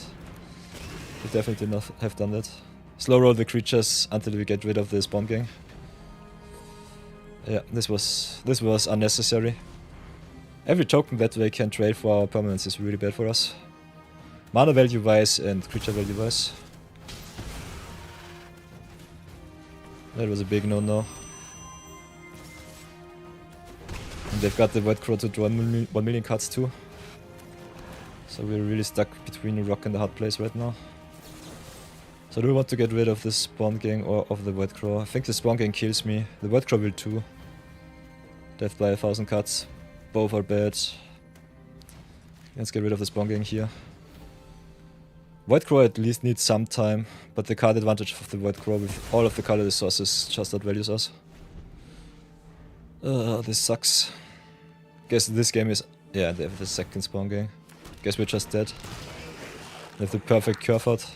Should definitely not have done that. Slow roll the creatures until we get rid of the spawn gang. Yeah, this was unnecessary. Every token that we can trade for our permanents is really bad for us. Mana value wise and creature value wise. That was a big no-no. And they've got the White Crow to draw 1 million cards too. So we're really stuck between a rock and a hard place right now. So do we want to get rid of the spawn gang or of the White Crow? I think the spawn gang kills me. The White Crow will too. Death by 1000 cards. Both are bad. Let's get rid of the spawn gang here. White Crow at least needs some time, but the card advantage of the White Crow with all of the colorless sources just outvalues us. This sucks. Guess this game is... yeah, they have the second spawn gang. Guess we're just dead. They have the perfect curve out.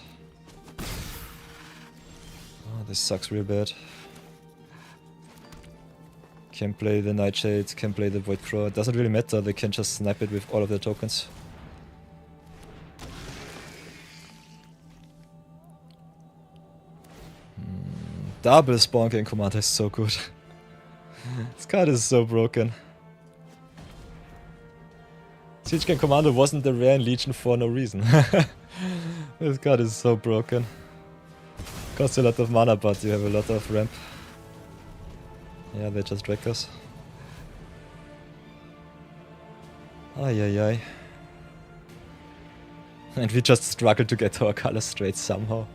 Oh, this sucks real bad. Can play the Nightshade, can play the Void Crow. It doesn't really matter, they can just snipe it with all of their tokens. Double spawn gang commander is so good. This card is so broken. Siege Gang Commander wasn't the rare in Legion for no reason. This card is so broken. Costs a lot of mana, but you have a lot of ramp. Yeah, they just wrecked us. Ay ay ay. And we just struggle to get our colors straight somehow.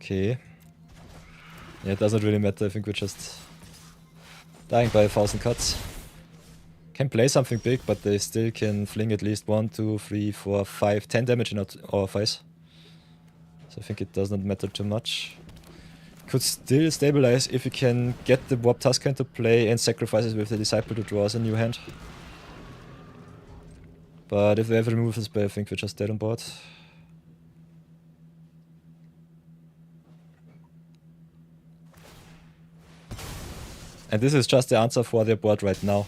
Okay. Yeah, it doesn't really matter, I think we're just dying by 1000 cuts. Can play something big, but they still can fling at least 1, 2, 3, 4, 5, 10 damage in our face. So I think it does not matter too much. Could still stabilize if we can get the Warp Tusk into play and sacrifices with the Disciple to draw us a new hand. But if they ever remove this spell, I think we're just dead on board. And this is just the answer for their board right now.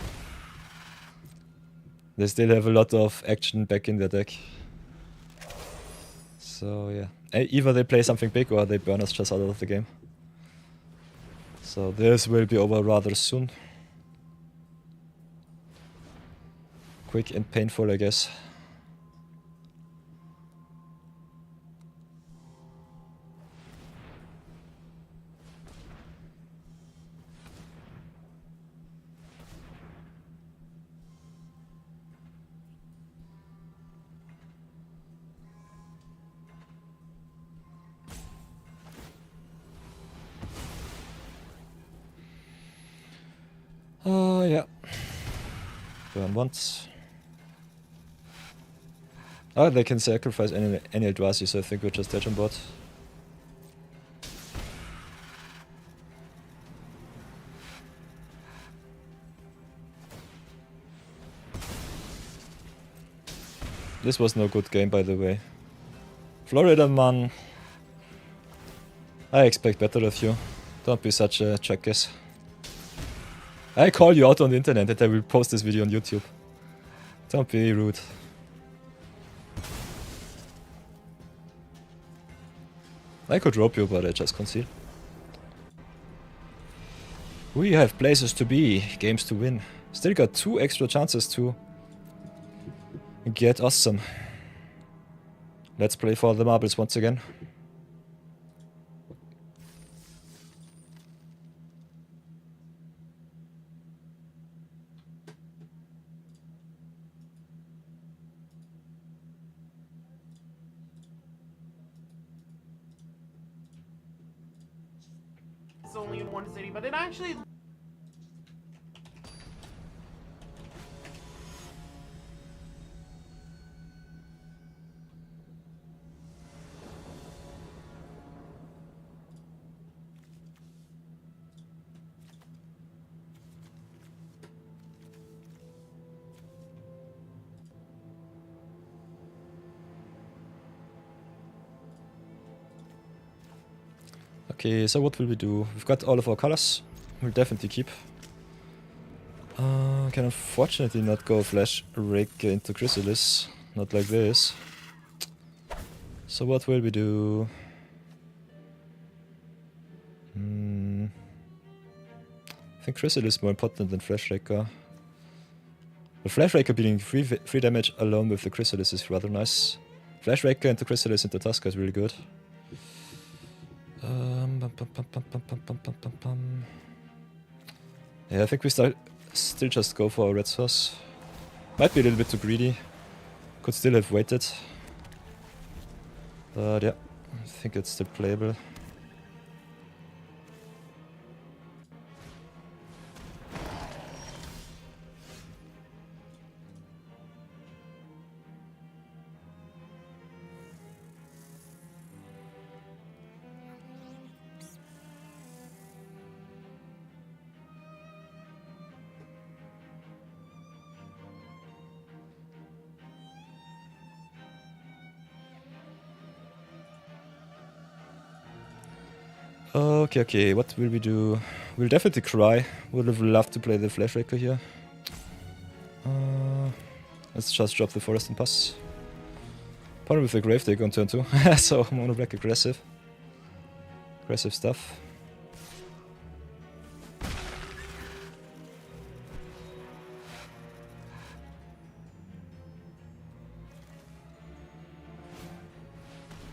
They still have a lot of action back in their deck. So yeah, either they play something big or they burn us just out of the game. So this will be over rather soon. Quick and painful, I guess. Yeah. Burn once. Oh, they can sacrifice any Eldrazi, so I think we're just dead on board. This was no good game, by the way. Florida man. I expect better of you. Don't be such a jackass. I call you out on the internet and I will post this video on YouTube. Don't be rude. I could rope you, but I just conceal. We have places to be, games to win. Still got 2 extra chances to get awesome. Let's play for the marbles once again. It's only in one city, but it actually... Okay, so what will we do? We've got all of our colors. We'll definitely keep. Can unfortunately not go Flash Rake into Chrysalis. Not like this. So what will we do? I think Chrysalis is more important than Flash Raker. The Flash Raker being 3 damage alone with the Chrysalis is rather nice. Flash Raker into Chrysalis into Tusker is really good. Yeah, I think we still just go for a red source. Might be a little bit too greedy. Could still have waited. But yeah, I think it's still playable. Okay, what will we do? We'll definitely cry. Would have loved to play the Flash Raker here. Let's just drop the Forest and pass. Probably with the Gravedigger on turn 2. So, mono black aggressive. Aggressive stuff.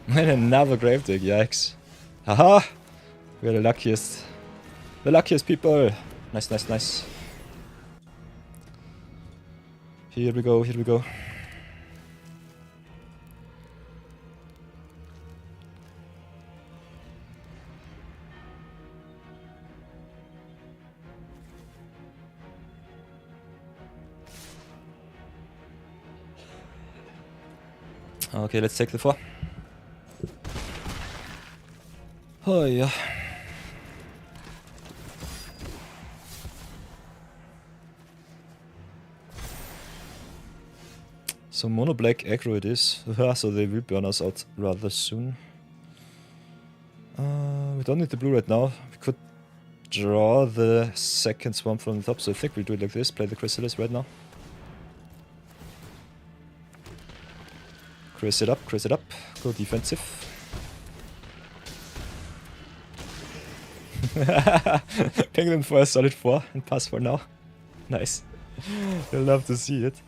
And another Gravedigger, yikes. Haha! We're the luckiest. The luckiest people! Nice, nice, nice. Here we go, here we go. Okay, let's take the 4. Oh yeah. So mono black aggro it is. So they will burn us out rather soon. We don't need the blue right now. We could draw the second swamp from the top, so I think we'll do it like this. Play the Chrysalis right now. Chris it up, go defensive. Penguin for a solid 4 and pass for now. Nice. You'll love to see it.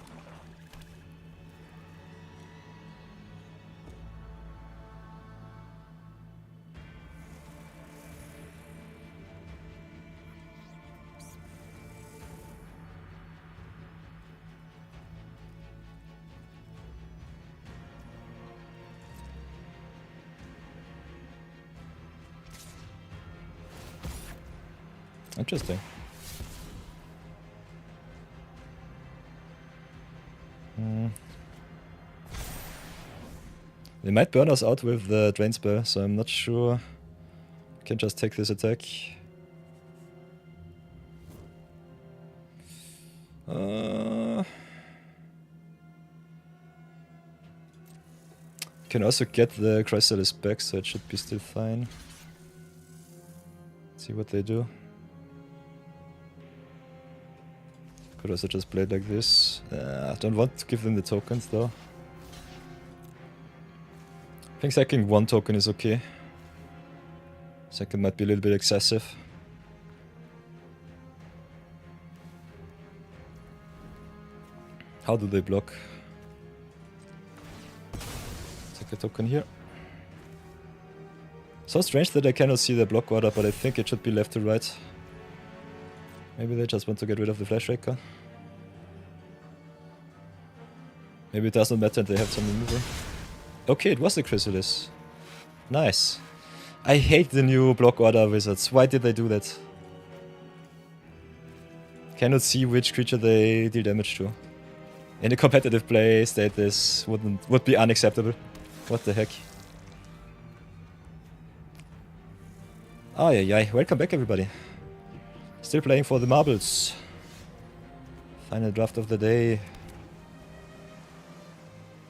Interesting. They might burn us out with the drain spell, so I'm not sure. Can just take this attack. Can also get the Chrysalis back, so it should be still fine. See what they do. Could also just play it like this. I don't want to give them the tokens though. I think sacking 1 token is okay. Second might be a little bit excessive. How do they block? Take a token here. So strange that I cannot see the block order, but I think it should be left to right. Maybe they just want to get rid of the Flash Raker. Maybe it does not matter and they have some removal. Okay, it was the Chrysalis. Nice. I hate the new block order wizards. Why did they do that? Cannot see which creature they deal damage to. In a competitive play state, this would be unacceptable. What the heck? Oh yeah, welcome back everybody. Still playing for the marbles. Final draft of the day.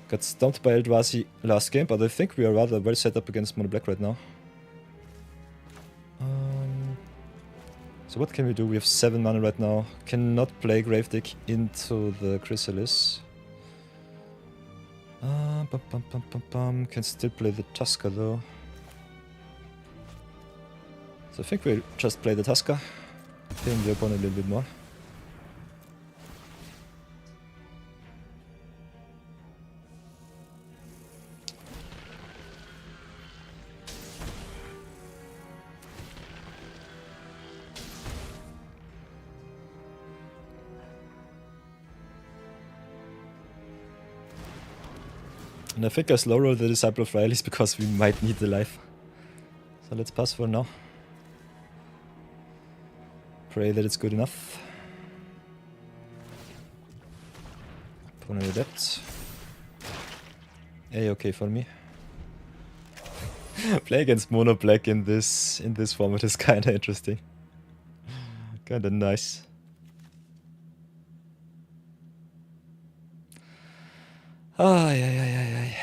Got stumped by Eldrazi last game, but I think we are rather well set up against Mono Black right now. So what can we do? We have 7 mana right now. Cannot play Gravedigg into the Chrysalis. Can still play the Tusker though. So I think we'll just play the Tusker. Ping the opponent a little bit more. And I think I slow roll the Disciple of Riley's because we might need the life. So let's pass for now. Pray that it's good enough. Opponent adept. A-okay for me. Play against Mono Black in this format is kinda interesting. Kinda nice. Ay, ay, ay, ay, ay.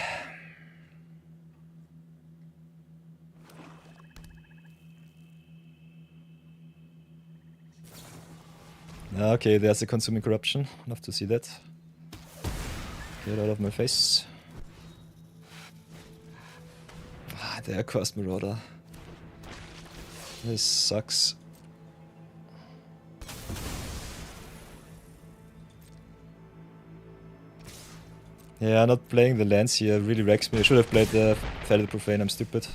Okay, there's a Consuming Corruption. Love to see that. Get out of my face. Ah, there, Cursed Marauder. This sucks. Yeah, not playing the lands here really wrecks me. I should have played the Fatal Profane, I'm stupid.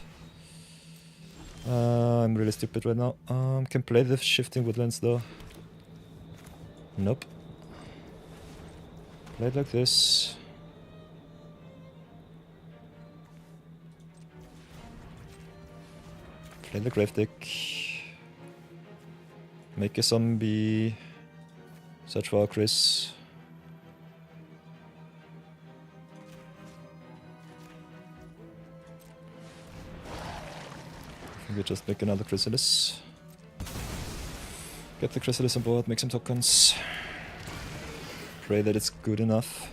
I'm really stupid right now. Can play the Shifting Woodlands though. Nope. Play it like this. Play the Gravedigg. Make a zombie. Search for our Chris. We just make another Chrysalis. Get the Chrysalis on board, make some tokens. Pray that it's good enough.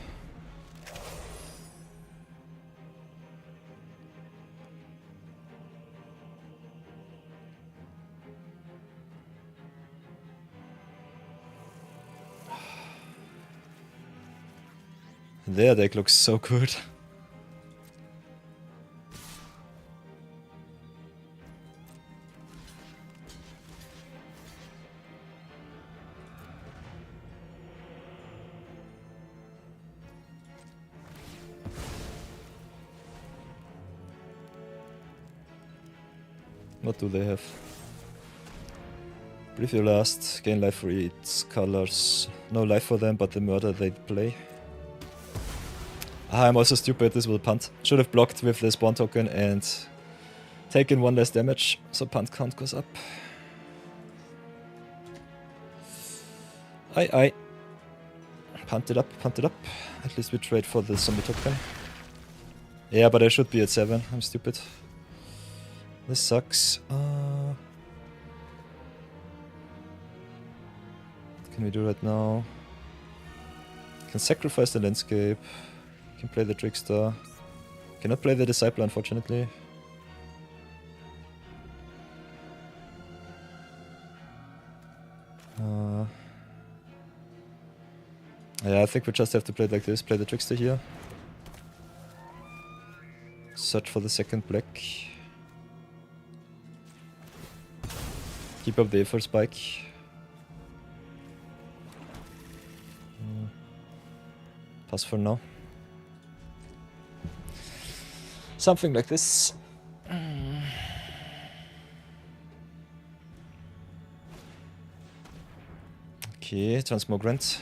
Their deck looks so good. What do they have? Breathe your last, gain life for each colors. No life for them, but the murder they play. Ah, I'm also stupid, this will punt. Should have blocked with the spawn token and taken 1 less damage, so punt count goes up. Aye. Punt it up. At least we trade for the zombie token. Yeah, but I should be at 7, I'm stupid. This sucks. What can we do right now? Can sacrifice the landscape. Can play the Trickster. Cannot play the Disciple, unfortunately. Yeah, I think we just have to play it like this. Play the Trickster here. Search for the second black. Keep up the effort spike. Pass for now. Something like this. Okay, transmogrant.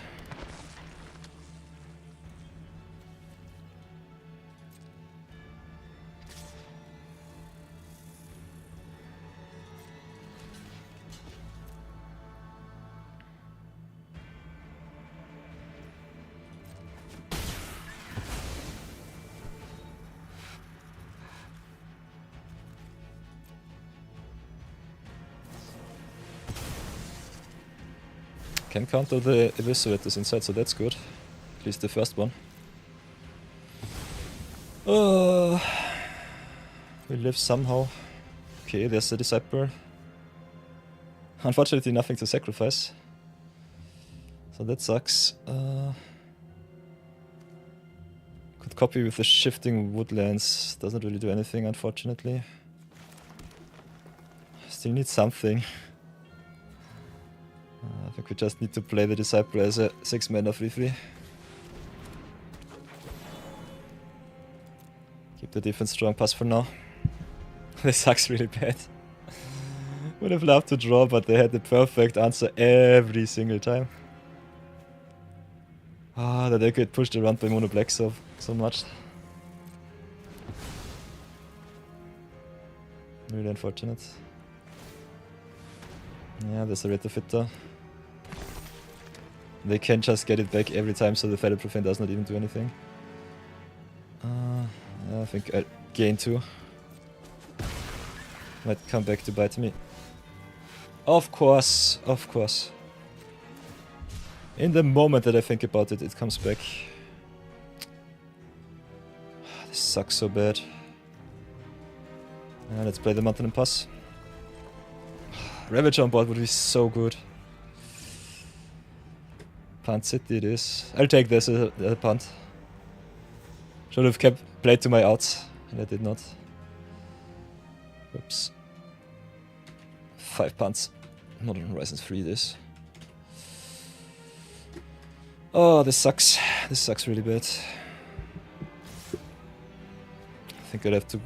Can counter the eviscerators inside, so that's good. At least the first one. We live somehow. Okay, there's the disciple. Unfortunately, nothing to sacrifice. So that sucks. Could copy with the shifting woodlands. Doesn't really do anything, unfortunately. Still need something. I think we just need to play the disciple as a 6-mana 3/3. Keep the defense strong, pass for now. This sucks really bad. Would have loved to draw, but they had the perfect answer every single time. Ah, that they get pushed around by mono black so much. Really unfortunate. Yeah, there's a Rate of Fitter. They can just get it back every time, so the Fatal Profane does not even do anything. I think I gain 2. Might come back to bite me. Of course, of course. In the moment that I think about it, it comes back. This sucks so bad. Let's play the Mountain and Pass. Ravager on board would be so good. Punt City it is. I'll take this as a punt. Should have played to my outs, and I did not. Oops. 5 punts. Modern Horizons 3 this. Oh, this sucks. This sucks really bad. I think I'd have to...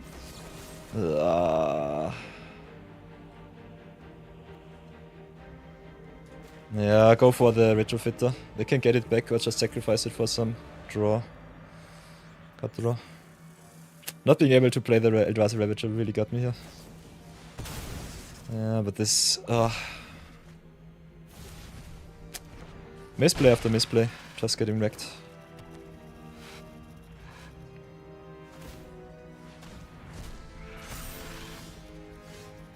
Yeah, go for the retrofitter. They can get it back or just sacrifice it for some draw. Cut draw. Not being able to play the Eldrazi Ravager really got me here. Yeah, but this... misplay after misplay. Just getting wrecked.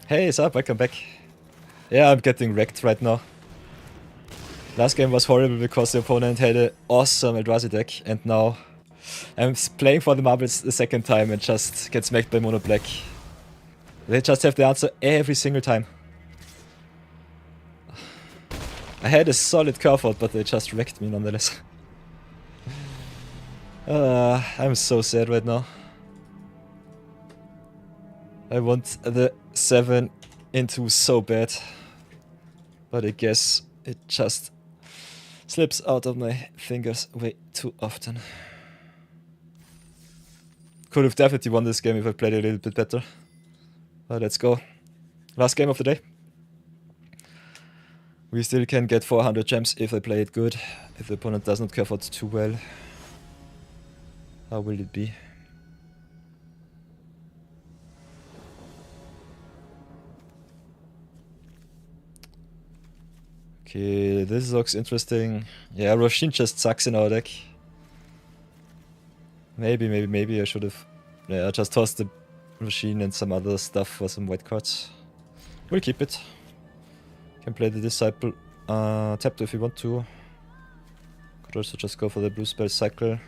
Hey, it's up, welcome back. Yeah, I'm getting wrecked right now. Last game was horrible because the opponent had an awesome Eldrazi deck, and now I'm playing for the marbles the second time and just get smacked by mono black. They just have the answer every single time. I had a solid curve out, but they just wrecked me nonetheless. I'm so sad right now. I want the 7 into so bad, but I guess it just slips out of my fingers way too often. Could have definitely won this game if I played a little bit better. But let's go. Last game of the day. We still can get 400 gems if I play it good. If the opponent does not curve out too well. How will it be? Okay, this looks interesting. Yeah, Roshin just sucks in our deck. Maybe I should have... Yeah, I just tossed the Roshin and some other stuff for some white cards. We'll keep it. Can play the Disciple. Tap if you want to. Could also just go for the blue spell cycle.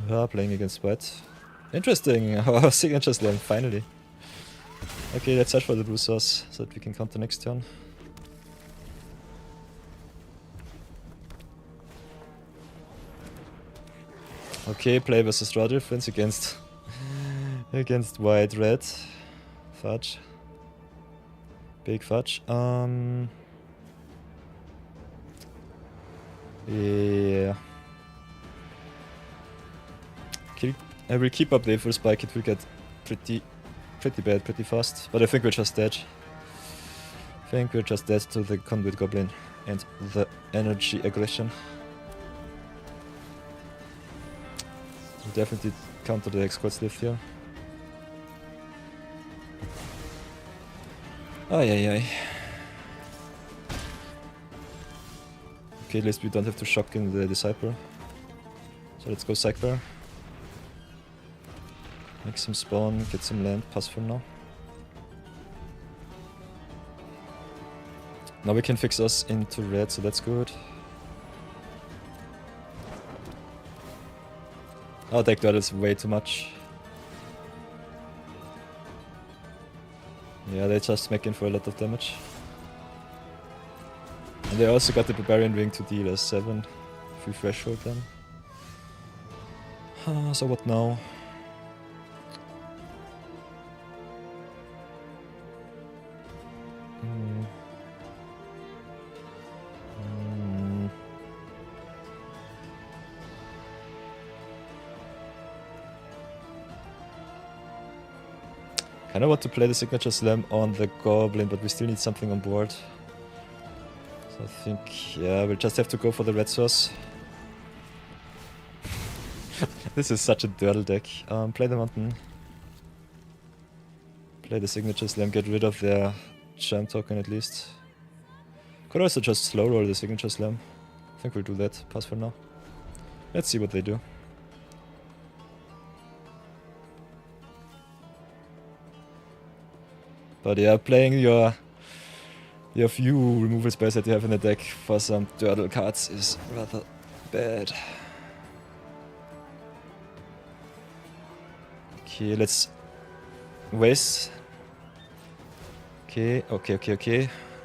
Playing against white. Interesting, our signature slam, finally. Okay, let's search for the blue source so that we can counter next turn. Okay, play versus draw difference against white red. Fudge. Big fudge. Yeah. I will keep up the full spike, it will get pretty bad, pretty fast. But I think we're just dead. I think we're just dead to the Conduit Goblin and the energy aggression. We'll definitely counter the X-Squad Slift here. Ay. Okay, at least we don't have to shock in the Disciple. So let's go Psych Bear. Make some spawn, get some land, pass for now. Now we can fix us into red, so that's good. Our deck that is way too much. Yeah, they're just making for a lot of damage. And they also got the Barbarian Wing to deal a 7 free threshold then. So what now? I kinda want to play the Signature Slam on the Goblin, but we still need something on board. So I think, yeah, we'll just have to go for the red source. This is such a dirtle deck. Play the Mountain. Play the Signature Slam, get rid of their Charm token at least. Could also just slow roll the Signature Slam. I think we'll do that. Pass for now. Let's see what they do. But yeah, playing your few removal spells that you have in the deck for some turtle cards is rather bad. Okay, let's waste. Okay.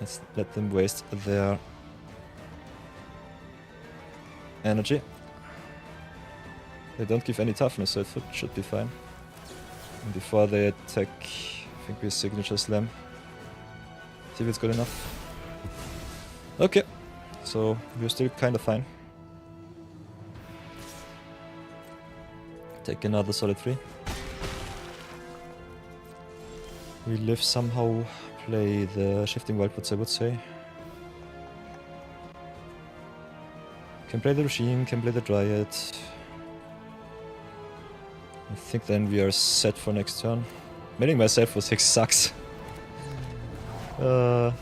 Let's let them waste their energy. They don't give any toughness, so it should be fine. And before they attack, I think we Signature Slam. See if it's good enough. Okay, so we're still kind of fine. Take another solid 3. We live somehow. Play the Shifting Wildwoods, I would say. Can play the Regime, can play the Dryad. I think then we are set for next turn. Milling myself for 6 sucks. Okay,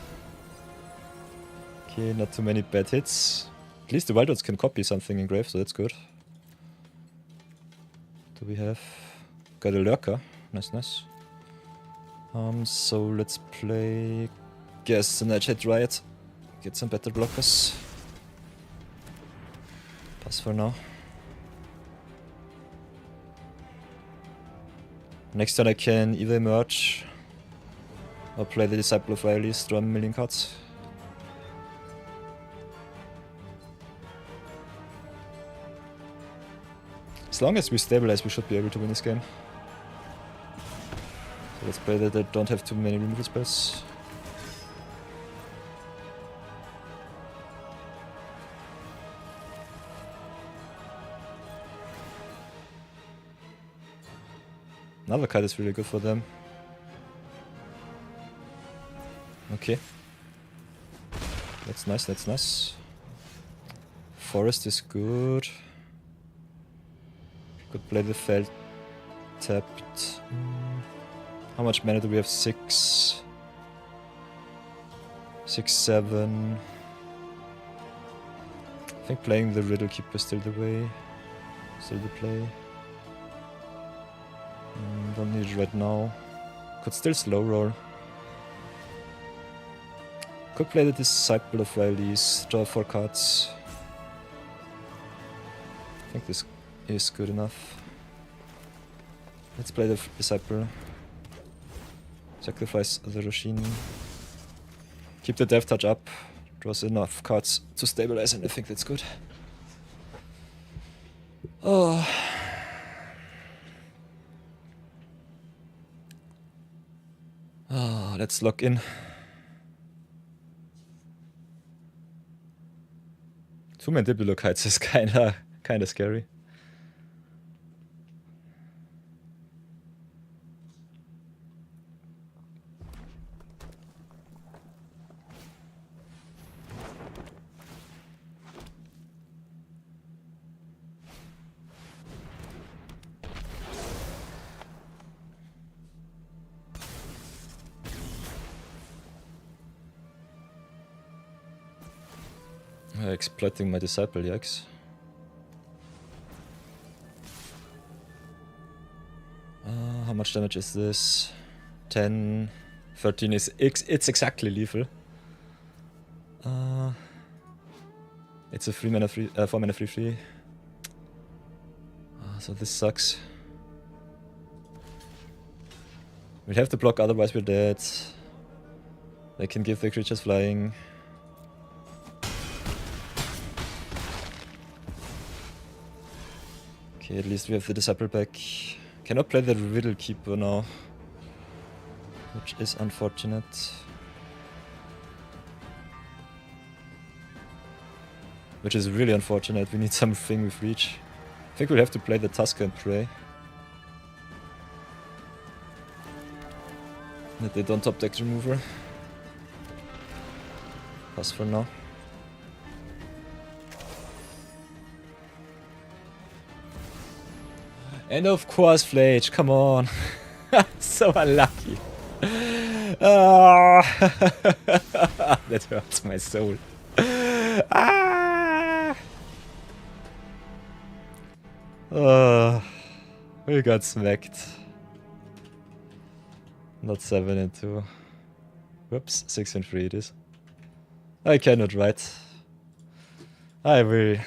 not too many bad hits. At least the Wildwoods can copy something in grave, so that's good. Do we have... Got a Lurker. Nice. So let's play... Guess the Nightshade Riot. Get some better blockers. Pass for now. Next turn I can either emerge or play the Disciple of Rylai's, draw a million cards. As long as we stabilize, we should be able to win this game. So let's play that I don't have too many removal spells. Another card is really good for them. Okay. That's nice. Forest is good. Could play the Feld tapped. How much mana do we have? 6, 7. I think playing the Riddle Keeper is still the way. Still the play. Don't need it right now. Could still slow roll. Could play the Disciple of Rylai's, draw 4 cards. I think this is good enough. Let's play the Disciple. Sacrifice the Roshin. Keep the Death Touch up. Draws enough cards to stabilize, and I think that's good. Oh. Oh, let's lock in. Two Mandibular Kites is kinda scary. Exploiting my disciple, yikes. How much damage is this? 10, 13 is it's exactly lethal. It's a 4 mana free. So this sucks. We'll have to block, otherwise we're dead. They can give the creatures flying. Okay, at least we have the disciple back. Cannot play the Riddle Keeper now, which is unfortunate. Which is really unfortunate. We need something with reach. I think we'll have to play the Tusker and pray that they don't top deck remover. Pass for now. And of course Flage, come on. So unlucky. That hurts my soul. We got smacked. Not 7 and 2. Whoops, 6 and 3 it is. I cannot write. I will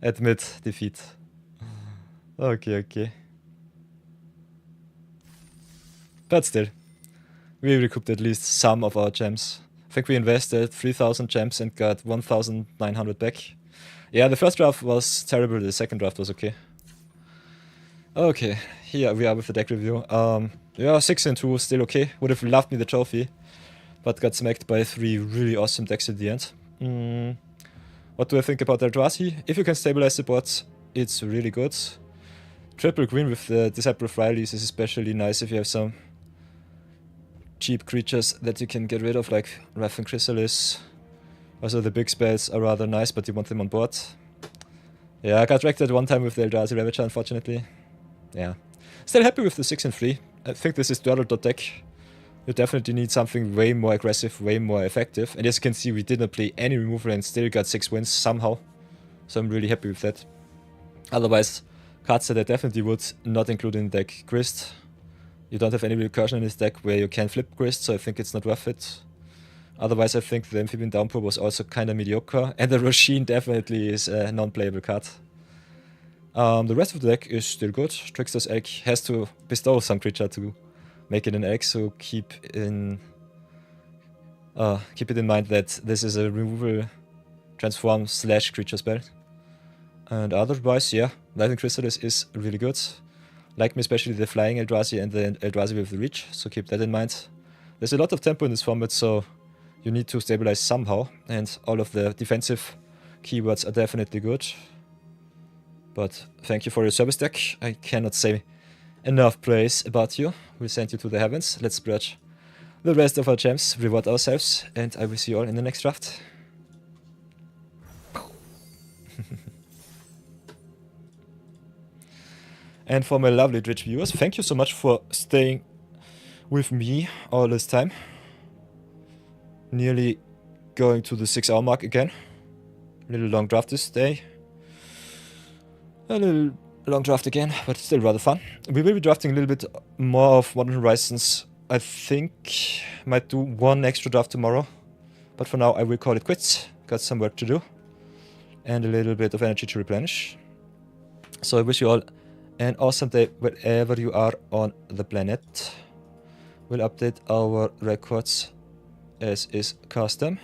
admit defeat. Okay. But still, we recouped at least some of our gems. I think we invested 3,000 gems and got 1,900 back. Yeah, the first draft was terrible, the second draft was okay. Okay, here we are with the deck review. Yeah, 6 and 2 still okay. Would have loved me the trophy, but got smacked by 3 really awesome decks at the end. What do I think about Eldrazi? If you can stabilize the board, it's really good. Triple green with the Disciple of Riley's is especially nice if you have some cheap creatures that you can get rid of, like Wrath and Chrysalis. Also the big spells are rather nice, but you want them on board. Yeah, I got wrecked at one time with the Eldrazi Ravager, unfortunately. Yeah. Still happy with the 6 and 3. I think this is deck. You definitely need something way more aggressive, way more effective. And as you can see, we did not play any removal and still got 6 wins somehow. So I'm really happy with that. Otherwise, cards that I definitely would not include in the deck. Grist. You don't have any recursion in this deck where you can flip Grist, so I think it's not worth it. Otherwise, I think the Amphibian Downpour was also kinda mediocre. And the Roshin definitely is a non-playable card. The rest of the deck is still good. Trickster's Egg has to bestow some creature to make it an egg, so keep it in mind that this is a removal transform / creature spell. And otherwise, yeah, Lightning Chrysalis is really good. Like me especially the Flying Eldrazi and the Eldrazi with the Reach, so keep that in mind. There's a lot of tempo in this format, so you need to stabilize somehow, and all of the defensive keywords are definitely good. But thank you for your service deck. I cannot say enough praise about you. We'll send you to the heavens. Let's splurge the rest of our gems, reward ourselves, and I will see you all in the next draft. And for my lovely Twitch viewers, thank you so much for staying with me all this time. Nearly going to the 6-hour mark again. A little long draft this day. A little long draft again, but still rather fun. We will be drafting a little bit more of Modern Horizons. I think might do one extra draft tomorrow. But for now I will call it quits. Got some work to do. And a little bit of energy to replenish. So I wish you all an awesome day wherever you are on the planet. We'll update our records as is custom.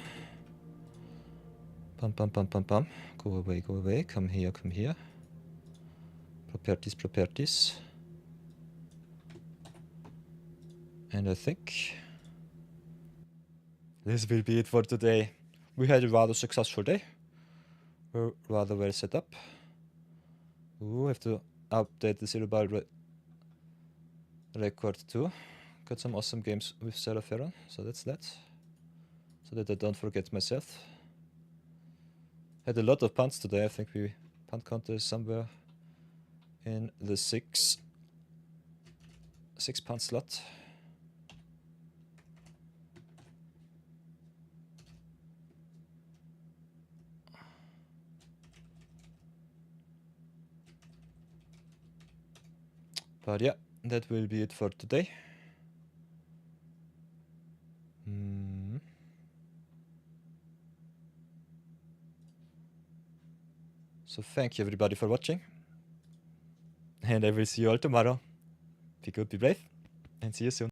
Pum. Go away. Come here. Properties. And I think this will be it for today. We had a rather successful day. We're rather well set up. Ooh, have to update the Zero-Budget-Brawl record too. Got some awesome games with Farron, so that's that. So that I don't forget myself. Had a lot of punts today. I think we punt counter is somewhere in the 6 punt slot. But yeah, that will be it for today. So thank you everybody for watching. And I will see you all tomorrow. Be good, be brave, and see you soon.